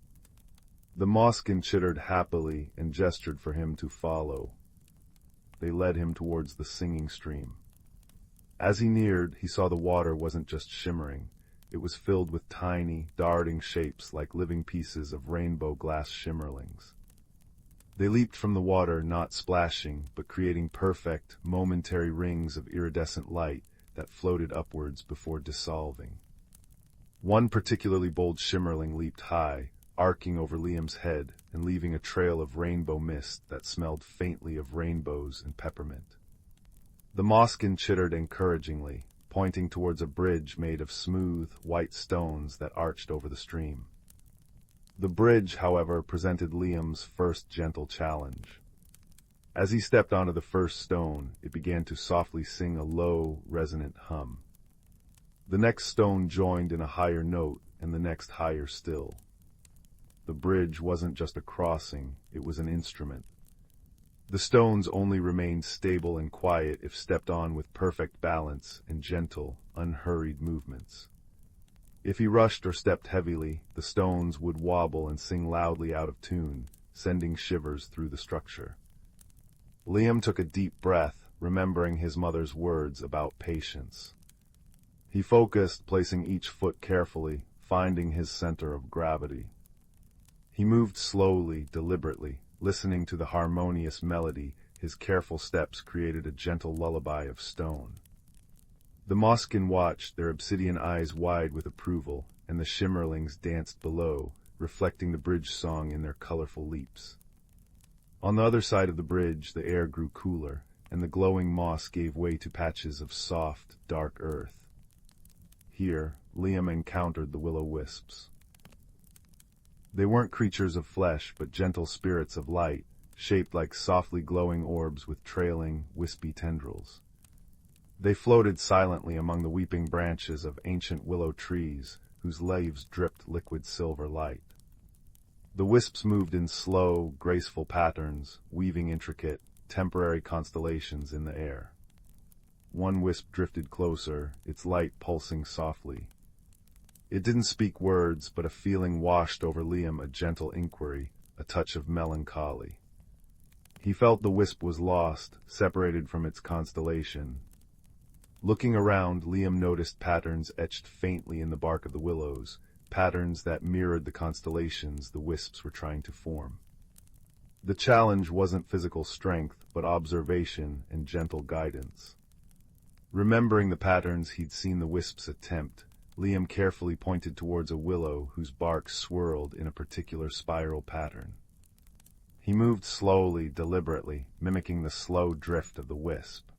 The mosskin chittered happily and gestured for him to follow. They led him towards the singing stream. As he neared, he saw the water wasn't just shimmering. It was filled with tiny, darting shapes like living pieces of rainbow glass shimmerlings. They leaped from the water, not splashing, but creating perfect, momentary rings of iridescent light that floated upwards before dissolving. One particularly bold shimmerling leaped high, arcing over Liam's head and leaving a trail of rainbow mist that smelled faintly of rainbows and peppermint. The mosskin chittered encouragingly, pointing towards a bridge made of smooth, white stones that arched over the stream. The bridge, however, presented Liam's first gentle challenge. As he stepped onto the first stone, it began to softly sing a low, resonant hum. The next stone joined in a higher note, and the next higher still. The bridge wasn't just a crossing, it was an instrument. The stones only remained stable and quiet if stepped on with perfect balance and gentle, unhurried movements. If he rushed or stepped heavily, the stones would wobble and sing loudly out of tune, sending shivers through the structure. Liam took a deep breath, remembering his mother's words about patience. He focused, placing each foot carefully, finding his center of gravity. He moved slowly, deliberately, listening to the harmonious melody. His careful steps created a gentle lullaby of stone. The mosskin watched, their obsidian eyes wide with approval, and the shimmerlings danced below, reflecting the bridge song in their colorful leaps. On the other side of the bridge, the air grew cooler, and the glowing moss gave way to patches of soft, dark earth. Here, Liam encountered the will-o'-wisps. They weren't creatures of flesh, but gentle spirits of light, shaped like softly glowing orbs with trailing, wispy tendrils. They floated silently among the weeping branches of ancient willow trees, whose leaves dripped liquid silver light. The wisps moved in slow, graceful patterns, weaving intricate, temporary constellations in the air. one wisp drifted closer, its light pulsing softly. It didn't speak words, but a feeling washed over Liam, a gentle inquiry, a touch of melancholy. He felt the wisp was lost, separated from its constellation. Looking around, Liam noticed patterns etched faintly in the bark of the willows, patterns that mirrored the constellations the wisps were trying to form. The challenge wasn't physical strength, but observation and gentle guidance. Remembering the patterns he'd seen the wisps attempt, Liam carefully pointed towards a willow whose bark swirled in a particular spiral pattern. He moved slowly, deliberately, mimicking the slow drift of the wisp.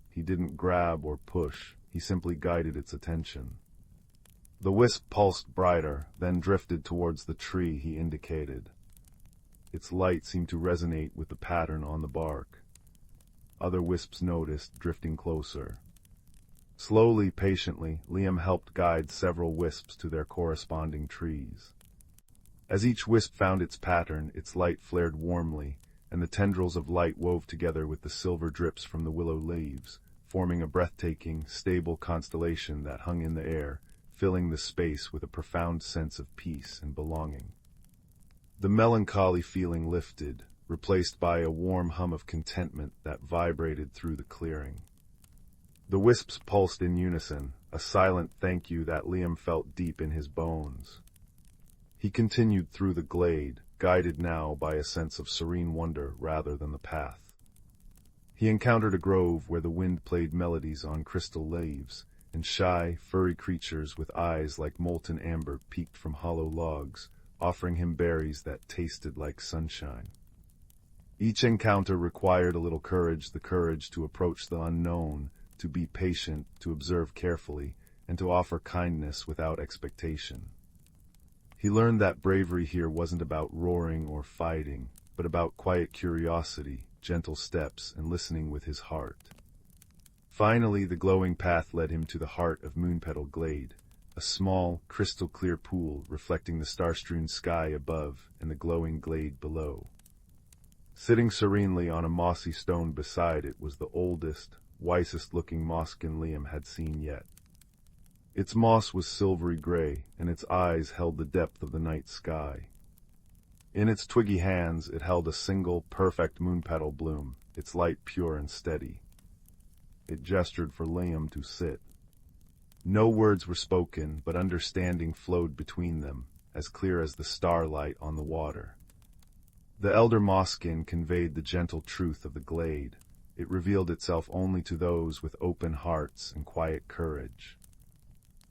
He didn't grab or push, he simply guided its attention. The wisp pulsed brighter, then drifted towards the tree he indicated. Its light seemed to resonate with the pattern on the bark. Other wisps noticed, drifting closer. Slowly, patiently, Liam helped guide several wisps to their corresponding trees. As each wisp found its pattern, its light flared warmly, and the tendrils of light wove together with the silver drips from the willow leaves, forming a breathtaking, stable constellation that hung in the air, filling the space with a profound sense of peace and belonging. The melancholy feeling lifted, replaced by a warm hum of contentment that vibrated through the clearing. The wisps pulsed in unison, a silent thank you that Liam felt deep in his bones. He continued through the glade, guided now by a sense of serene wonder rather than the path. He encountered a grove where the wind played melodies on crystal leaves, and shy, furry creatures with eyes like molten amber peeked from hollow logs, offering him berries that tasted like sunshine. Each encounter required a little courage, the courage to approach the unknown, to be patient, to observe carefully, and to offer kindness without expectation. He learned that bravery here wasn't about roaring or fighting, but about quiet curiosity, gentle steps, and listening with his heart. Finally, the glowing path led him to the heart of Moonpetal Glade, a small, crystal-clear pool reflecting the star-strewn sky above and the glowing glade below. Sitting serenely on a mossy stone beside it was the oldest, wisest-looking mosskin Liam had seen yet. Its moss was silvery gray, and its eyes held the depth of the night sky. In its twiggy hands it held a single, perfect moonpetal bloom, its light pure and steady. It gestured for Liam to sit. No words were spoken, but understanding flowed between them, as clear as the starlight on the water. The elder mosskin conveyed the gentle truth of the glade. It revealed itself only to those with open hearts and quiet courage.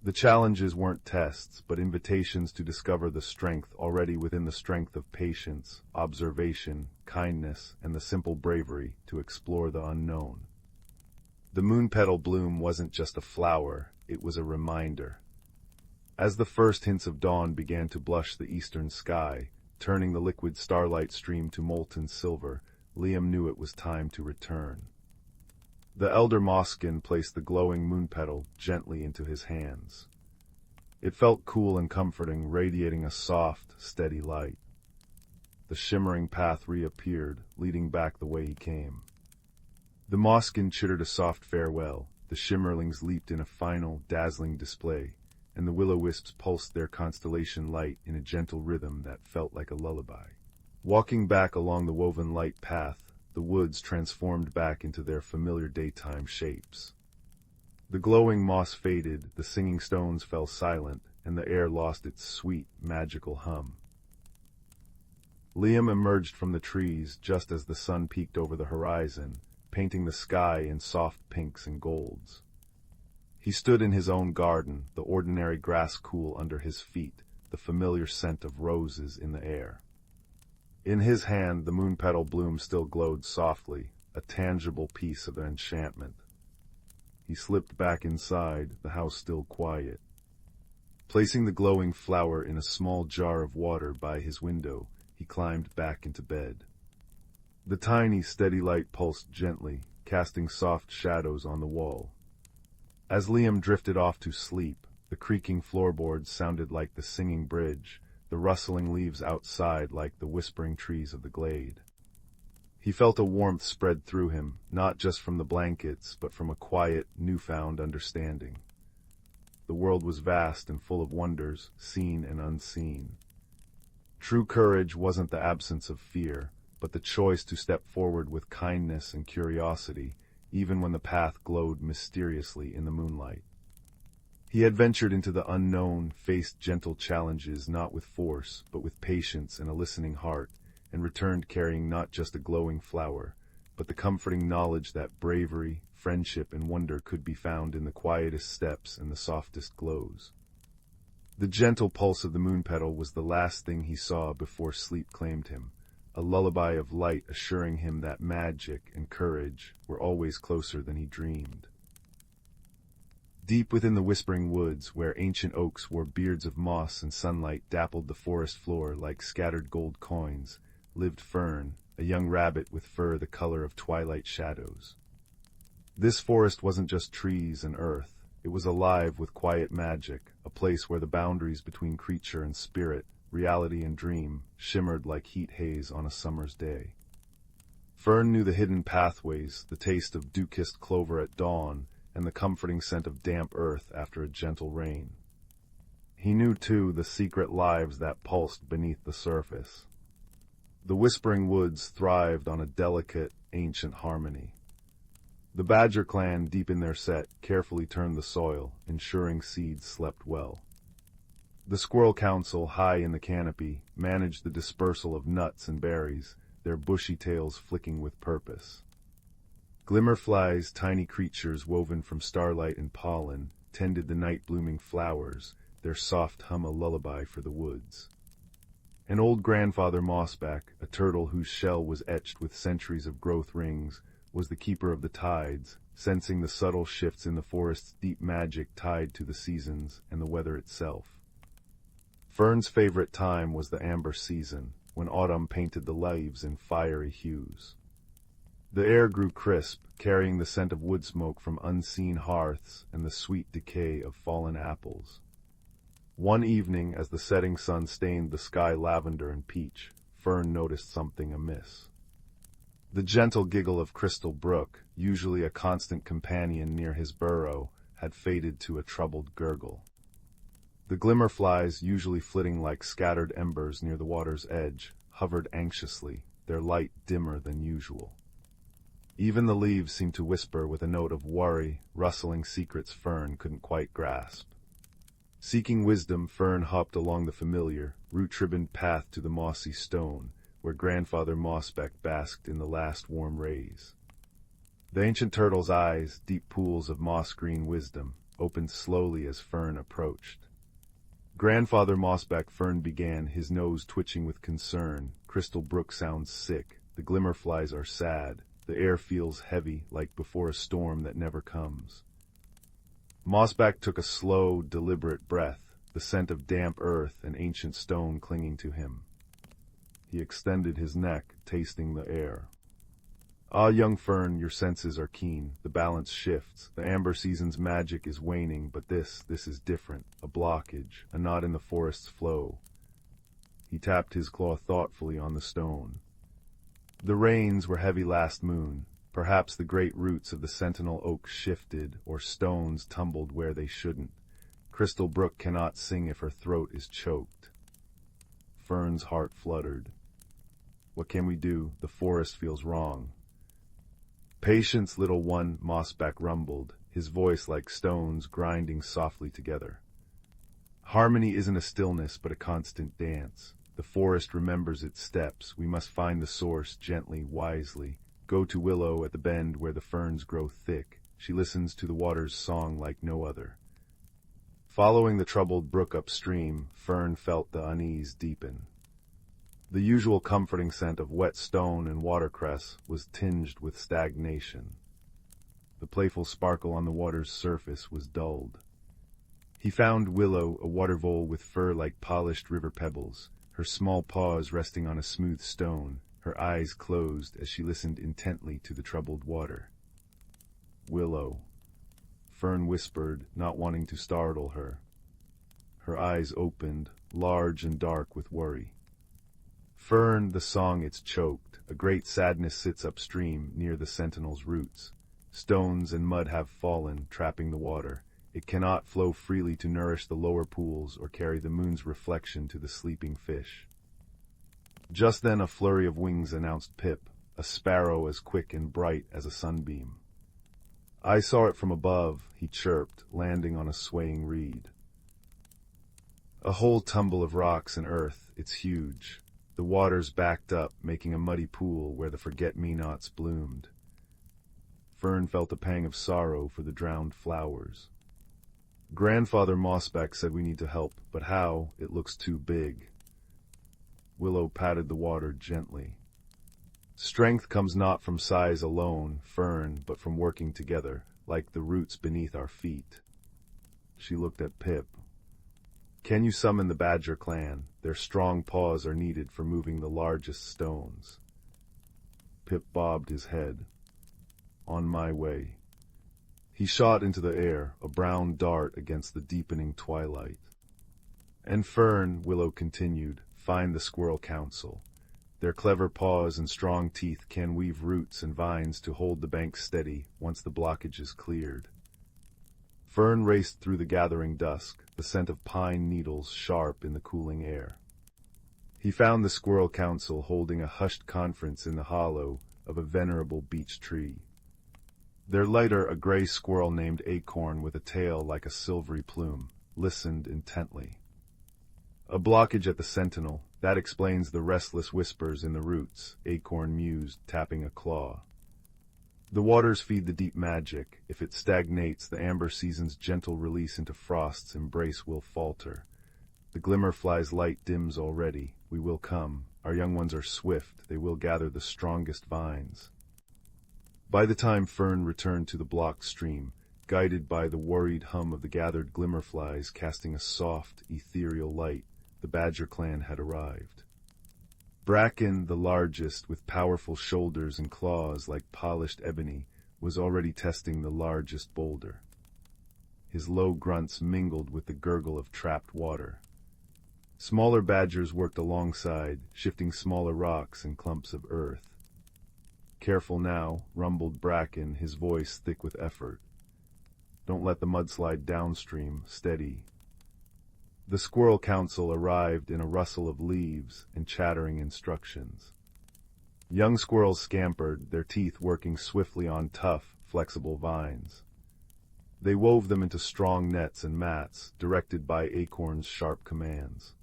The challenges weren't tests, but invitations to discover the strength already within the strength of patience, observation, kindness, and the simple bravery to explore the unknown. The moonpetal bloom wasn't just a flower, it was a reminder. As the first hints of dawn began to blush the eastern sky, turning the liquid starlight stream to molten silver, Liam knew it was time to return. The elder mosskin placed the glowing moonpetal gently into his hands. It felt cool and comforting, radiating a soft, steady light. The shimmering path reappeared, leading back the way he came. The mosskin chittered a soft farewell, the shimmerlings leaped in a final, dazzling display, and the willow-wisps pulsed their constellation light in a gentle rhythm that felt like a lullaby. Walking back along the woven light path, the woods transformed back into their familiar daytime shapes. The glowing moss faded, the singing stones fell silent, and the air lost its sweet, magical hum. Liam emerged from the trees just as the sun peeked over the horizon, painting the sky in soft pinks and golds. He stood in his own garden, the ordinary grass cool under his feet, the familiar scent of roses in the air. In his hand, the moonpetal bloom still glowed softly, a tangible piece of enchantment. He slipped back inside, the house still quiet. Placing the glowing flower in a small jar of water by his window, he climbed back into bed. The tiny, steady light pulsed gently, casting soft shadows on the wall. As Liam drifted off to sleep, the creaking floorboards sounded like the singing bridge, the rustling leaves outside like the whispering trees of the glade. He felt a warmth spread through him, not just from the blankets, but from a quiet, newfound understanding. The world was vast and full of wonders, seen and unseen. True courage wasn't the absence of fear, but the choice to step forward with kindness and curiosity, even when the path glowed mysteriously in the moonlight. He had ventured into the unknown, faced gentle challenges not with force, but with patience and a listening heart, and returned carrying not just a glowing flower, but the comforting knowledge that bravery, friendship, and wonder could be found in the quietest steps and the softest glows. The gentle pulse of the moon petal was the last thing he saw before sleep claimed him, a lullaby of light assuring him that magic and courage were always closer than he dreamed. Deep within the whispering woods, where ancient oaks wore beards of moss and sunlight dappled the forest floor like scattered gold coins, lived Fern, a young rabbit with fur the color of twilight shadows. This forest wasn't just trees and earth, it was alive with quiet magic, a place where the boundaries between creature and spirit, reality and dream, shimmered like heat haze on a summer's day. Fern knew the hidden pathways, the taste of dew-kissed clover at dawn, and the comforting scent of damp earth after a gentle rain. He knew, too, the secret lives that pulsed beneath the surface. The whispering woods thrived on a delicate, ancient harmony. The Badger clan, deep in their set, carefully turned the soil, ensuring seeds slept well. The Squirrel Council, high in the canopy, managed the dispersal of nuts and berries, their bushy tails flicking with purpose. Glimmerflies, tiny creatures woven from starlight and pollen, tended the night-blooming flowers, their soft hum a lullaby for the woods. An old grandfather mossback, a turtle whose shell was etched with centuries of growth rings, was the keeper of the tides, sensing the subtle shifts in the forest's deep magic tied to the seasons and the weather itself. Fern's favorite time was the amber season, when autumn painted the leaves in fiery hues. The air grew crisp, carrying the scent of wood smoke from unseen hearths and the sweet decay of fallen apples. One evening, as the setting sun stained the sky lavender and peach, Fern noticed something amiss. The gentle giggle of Crystal Brook, usually a constant companion near his burrow, had faded to a troubled gurgle. The glimmerflies, usually flitting like scattered embers near the water's edge, hovered anxiously, their light dimmer than usual. Even the leaves seemed to whisper with a note of worry, rustling secrets Fern couldn't quite grasp. Seeking wisdom, Fern hopped along the familiar, root-ribboned path to the mossy stone, where Grandfather Mossback basked in the last warm rays. The ancient turtle's eyes, deep pools of moss-green wisdom, opened slowly as Fern approached. Grandfather Mossback, Fern began, his nose twitching with concern. Crystal Brook sounds sick, the glimmerflies are sad, the air feels heavy, like before a storm that never comes. Mossback took a slow, deliberate breath, the scent of damp earth and ancient stone clinging to him. He extended his neck, tasting the air. Ah, young Fern, your senses are keen, the balance shifts, the amber season's magic is waning, but this is different, a blockage, a knot in the forest's flow. He tapped his claw thoughtfully on the stone. The rains were heavy last moon, perhaps the great roots of the sentinel oak shifted, or stones tumbled where they shouldn't. Crystal Brook cannot sing if her throat is choked. Fern's heart fluttered. What can we do? The forest feels wrong. Patience, little one, Mossback rumbled, his voice like stones grinding softly together. Harmony isn't a stillness, but a constant dance. The forest remembers its steps. We must find the source gently, wisely. Go to Willow at the bend where the ferns grow thick. She listens to the water's song like no other. Following the troubled brook upstream, Fern felt the unease deepen. The usual comforting scent of wet stone and watercress was tinged with stagnation. The playful sparkle on the water's surface was dulled. He found Willow, a water vole with fur like polished river pebbles, her small paws resting on a smooth stone, her eyes closed as she listened intently to the troubled water. Willow, Fern whispered, not wanting to startle her. Her eyes opened, large and dark with worry. Fern, the song it's choked, a great sadness sits upstream near the sentinel's roots. Stones and mud have fallen, trapping the water. It cannot flow freely to nourish the lower pools or carry the moon's reflection to the sleeping fish. Just then a flurry of wings announced Pip, a sparrow as quick and bright as a sunbeam. I saw it from above, he chirped, landing on a swaying reed. A whole tumble of rocks and earth, it's huge. The waters backed up, making a muddy pool where the forget-me-nots bloomed. Fern felt a pang of sorrow for the drowned flowers. Grandfather Mossback said we need to help, but how? It looks too big. Willow patted the water gently. Strength comes not from size alone, Fern, but from working together, like the roots beneath our feet. She looked at Pip. Can you summon the Badger clan? Their strong paws are needed for moving the largest stones. Pip bobbed his head. On my way. He shot into the air, a brown dart against the deepening twilight. And Fern, Willow continued, find the Squirrel Council. Their clever paws and strong teeth can weave roots and vines to hold the bank steady once the blockage is cleared. Fern raced through the gathering dusk, the scent of pine needles sharp in the cooling air. He found the Squirrel Council holding a hushed conference in the hollow of a venerable beech tree. Their leader, a gray squirrel named Acorn with a tail like a silvery plume, listened intently. A blockage at the sentinel, that explains the restless whispers in the roots, Acorn mused, tapping a claw. The waters feed the deep magic. If it stagnates, the amber season's gentle release into frost's embrace will falter. The glimmerfly's light dims already. We will come. Our young ones are swift. They will gather the strongest vines. By the time Fern returned to the blocked stream, guided by the worried hum of the gathered glimmerflies casting a soft, ethereal light, the Badger clan had arrived. Bracken, the largest, with powerful shoulders and claws like polished ebony, was already testing the largest boulder. His low grunts mingled with the gurgle of trapped water. Smaller badgers worked alongside, shifting smaller rocks and clumps of earth. Careful now, rumbled Bracken, his voice thick with effort. Don't let the mudslide downstream, steady. The Squirrel Council arrived in a rustle of leaves and chattering instructions. Young squirrels scampered, their teeth working swiftly on tough, flexible vines. They wove them into strong nets and mats, directed by Acorn's sharp commands.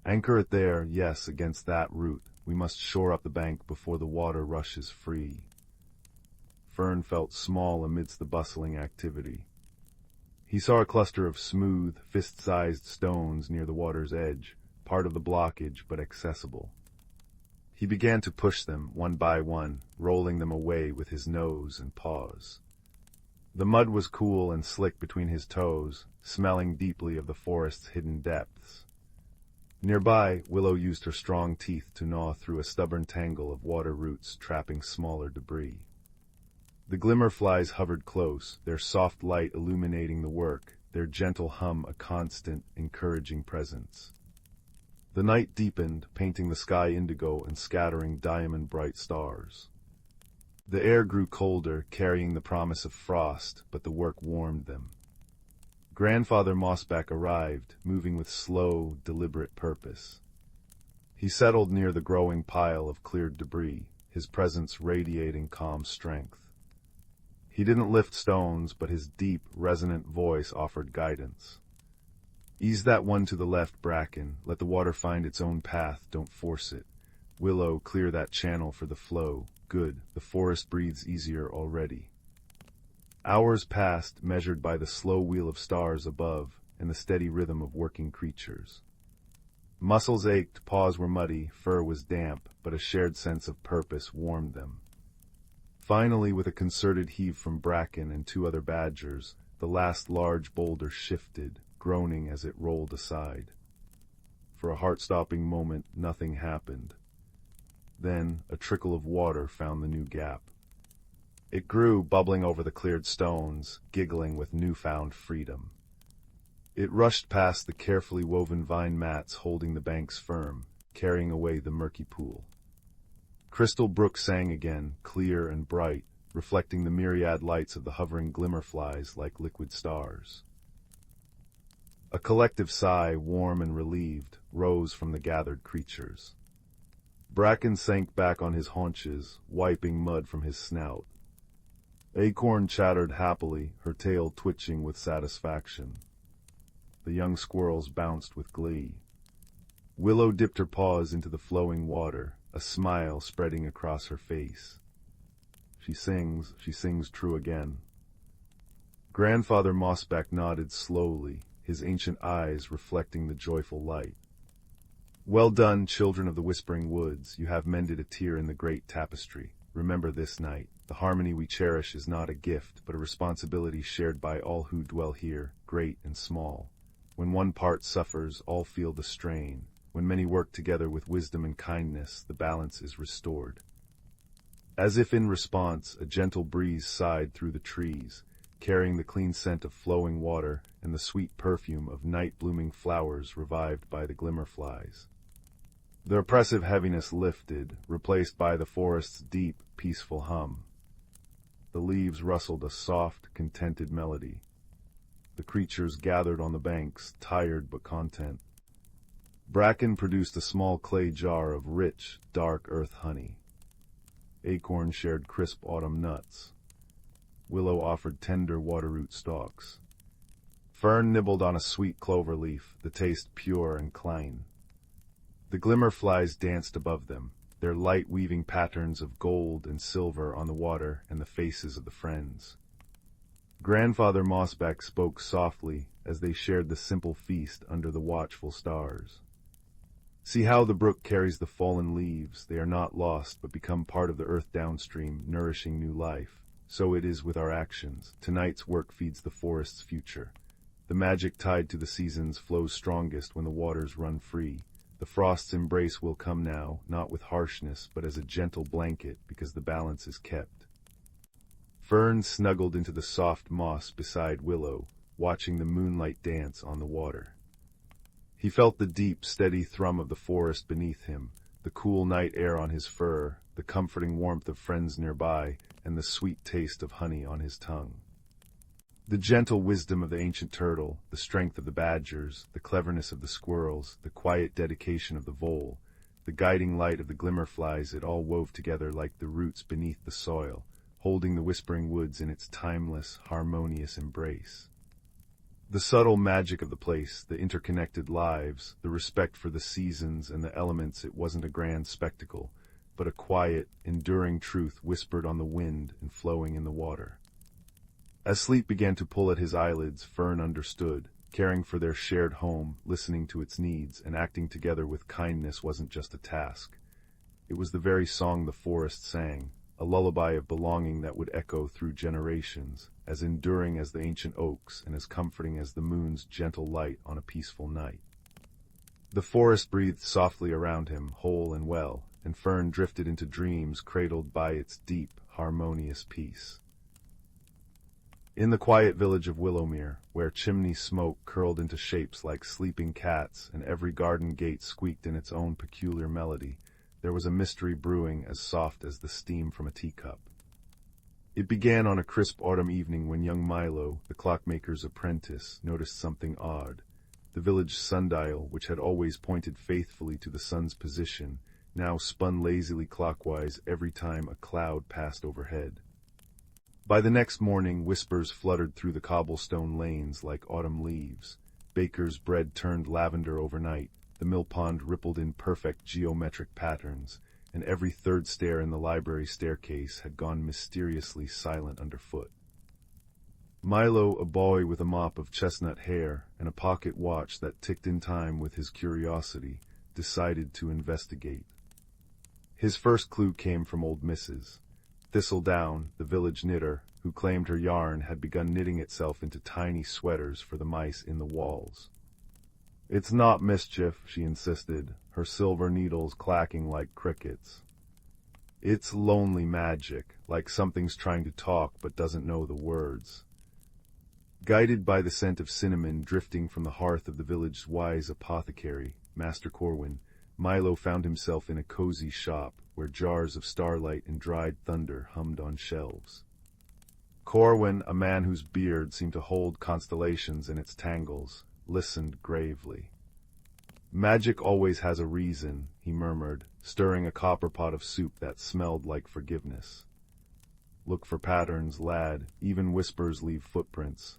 Anchor it there, yes, against that root. We must shore up the bank before the water rushes free. Fern felt small amidst the bustling activity. He saw a cluster of smooth, fist-sized stones near the water's edge, part of the blockage but accessible. He began to push them, one by one, rolling them away with his nose and paws. The mud was cool and slick between his toes, smelling deeply of the forest's hidden depths. Nearby, Willow used her strong teeth to gnaw through a stubborn tangle of water roots trapping smaller debris. The glimmerflies hovered close, their soft light illuminating the work, their gentle hum a constant, encouraging presence. The night deepened, painting the sky indigo and scattering diamond-bright stars. The air grew colder, carrying the promise of frost, but the work warmed them. Grandfather Mossback arrived, moving with slow, deliberate purpose. He settled near the growing pile of cleared debris, his presence radiating calm strength. He didn't lift stones, but his deep, resonant voice offered guidance. Ease that one to the left, Bracken. Let the water find its own path, don't force it. Willow, clear that channel for the flow. Good, the forest breathes easier already. Hours passed, measured by the slow wheel of stars above and the steady rhythm of working creatures. Muscles ached, paws were muddy, fur was damp, but a shared sense of purpose warmed them. Finally, with a concerted heave from Bracken and two other badgers, the last large boulder shifted, groaning as it rolled aside. For a heart-stopping moment, nothing happened. Then, a trickle of water found the new gap. It grew, bubbling over the cleared stones, giggling with newfound freedom. It rushed past the carefully woven vine mats holding the banks firm, carrying away the murky pool. Crystal Brook sang again, clear and bright, reflecting the myriad lights of the hovering glimmerflies like liquid stars. A collective sigh, warm and relieved, rose from the gathered creatures. Bracken sank back on his haunches, wiping mud from his snout. Acorn chattered happily, her tail twitching with satisfaction. The young squirrels bounced with glee. Willow dipped her paws into the flowing water, a smile spreading across her face. She sings true again. Grandfather Mossback nodded slowly, his ancient eyes reflecting the joyful light. Well done, children of the Whispering Woods, you have mended a tear in the great tapestry. Remember this night, the harmony we cherish is not a gift, but a responsibility shared by all who dwell here, great and small. When one part suffers, all feel the strain. When many work together with wisdom and kindness, the balance is restored. As if in response, a gentle breeze sighed through the trees, carrying the clean scent of flowing water and the sweet perfume of night-blooming flowers revived by the glimmerflies. The oppressive heaviness lifted, replaced by the forest's deep, peaceful hum. The leaves rustled a soft, contented melody. The creatures gathered on the banks, tired but content. Bracken produced a small clay jar of rich, dark earth honey. Acorn shared crisp autumn nuts. Willow offered tender waterroot stalks. Fern nibbled on a sweet clover leaf, the taste pure and clean. The glimmerflies danced above them, their light weaving patterns of gold and silver on the water and the faces of the friends. Grandfather Mossback spoke softly as they shared the simple feast under the watchful stars. See how the brook carries the fallen leaves. They are not lost, but become part of the earth downstream, nourishing new life. So it is with our actions. Tonight's work feeds the forest's future. The magic tied to the seasons flows strongest when the waters run free. The frost's embrace will come now, not with harshness, but as a gentle blanket, because the balance is kept. Fern snuggled into the soft moss beside Willow, watching the moonlight dance on the water. He felt the deep, steady thrum of the forest beneath him, the cool night air on his fur, the comforting warmth of friends nearby, and the sweet taste of honey on his tongue. The gentle wisdom of the ancient turtle, the strength of the badgers, the cleverness of the squirrels, the quiet dedication of the vole, the guiding light of the glimmerflies, it all wove together like the roots beneath the soil, holding the Whispering Woods in its timeless, harmonious embrace. The subtle magic of the place, the interconnected lives, the respect for the seasons and the elements, it wasn't a grand spectacle, but a quiet, enduring truth whispered on the wind and flowing in the water. As sleep began to pull at his eyelids, Fern understood. Caring for their shared home, listening to its needs, and acting together with kindness wasn't just a task. It was the very song the forest sang, a lullaby of belonging that would echo through generations, as enduring as the ancient oaks and as comforting as the moon's gentle light on a peaceful night. The forest breathed softly around him, whole and well, and Fern drifted into dreams cradled by its deep, harmonious peace. In the quiet village of Willowmere, where chimney smoke curled into shapes like sleeping cats and every garden gate squeaked in its own peculiar melody, there was a mystery brewing as soft as the steam from a teacup. It began on a crisp autumn evening when young Milo, the clockmaker's apprentice, noticed something odd. The village sundial, which had always pointed faithfully to the sun's position, now spun lazily clockwise every time a cloud passed overhead. By the next morning, whispers fluttered through the cobblestone lanes like autumn leaves. Baker's bread turned lavender overnight, the mill pond rippled in perfect geometric patterns, and every third stair in the library staircase had gone mysteriously silent underfoot. Milo, a boy with a mop of chestnut hair and a pocket watch that ticked in time with his curiosity, decided to investigate. His first clue came from old Mrs. Thistledown, the village knitter, who claimed her yarn had begun knitting itself into tiny sweaters for the mice in the walls. "It's not mischief," she insisted, her silver needles clacking like crickets. "It's lonely magic, like something's trying to talk but doesn't know the words." Guided by the scent of cinnamon drifting from the hearth of the village's wise apothecary, Master Corwin, Milo found himself in a cozy shop where jars of starlight and dried thunder hummed on shelves. Corwin, a man whose beard seemed to hold constellations in its tangles, listened gravely. "Magic always has a reason," he murmured, stirring a copper pot of soup that smelled like forgiveness. "Look for patterns, lad. Even whispers leave footprints."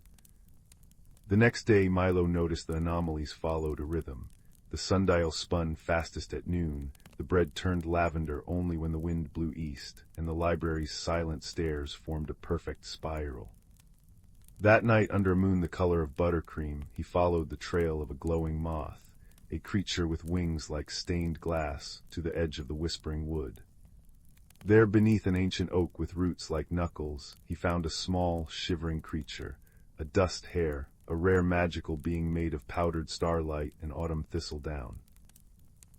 The next day Milo noticed the anomalies followed a rhythm. The sundial spun fastest at noon, the bread turned lavender only when the wind blew east, and the library's silent stairs formed a perfect spiral. That night, under a moon the color of buttercream, he followed the trail of a glowing moth, a creature with wings like stained glass, to the edge of the whispering wood. There, beneath an ancient oak with roots like knuckles, he found a small, shivering creature, a dust hare, a rare magical being made of powdered starlight and autumn thistledown.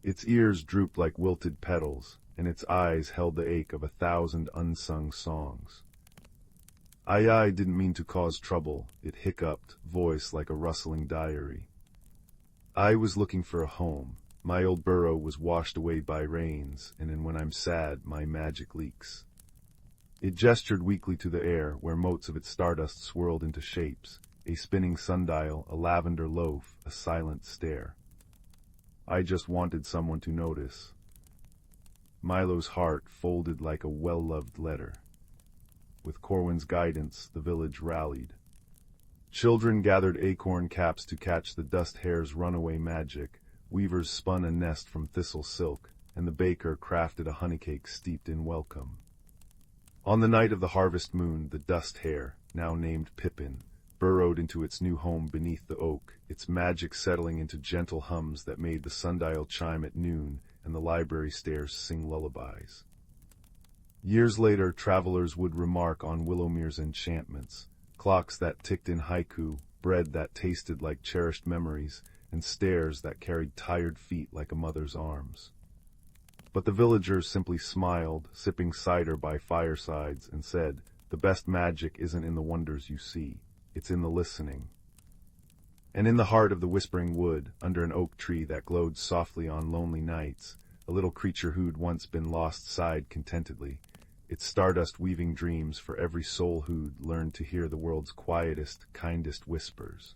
Its ears drooped like wilted petals, and its eyes held the ache of 1,000 unsung songs. "I didn't mean to cause trouble," it hiccuped, voice like a rustling diary. "I was looking for a home. My old burrow was washed away by rains, and when I'm sad, my magic leaks." It gestured weakly to the air, where motes of its stardust swirled into shapes, a spinning sundial, a lavender loaf, a silent stare. "I just wanted someone to notice." Milo's heart folded like a well-loved letter. With Corwin's guidance, the village rallied. Children gathered acorn caps to catch the dust hare's runaway magic, weavers spun a nest from thistle silk, and the baker crafted a honeycake steeped in welcome. On the night of the harvest moon, the dust hare, now named Pippin, burrowed into its new home beneath the oak, its magic settling into gentle hums that made the sundial chime at noon and the library stairs sing lullabies. Years later, travelers would remark on Willowmere's enchantments, clocks that ticked in haiku, bread that tasted like cherished memories, and stairs that carried tired feet like a mother's arms. But the villagers simply smiled, sipping cider by firesides, and said, "The best magic isn't in the wonders you see, it's in the listening." And in the heart of the whispering wood, under an oak tree that glowed softly on lonely nights, a little creature who'd once been lost sighed contentedly, its stardust weaving dreams for every soul who'd learned to hear the world's quietest, kindest whispers.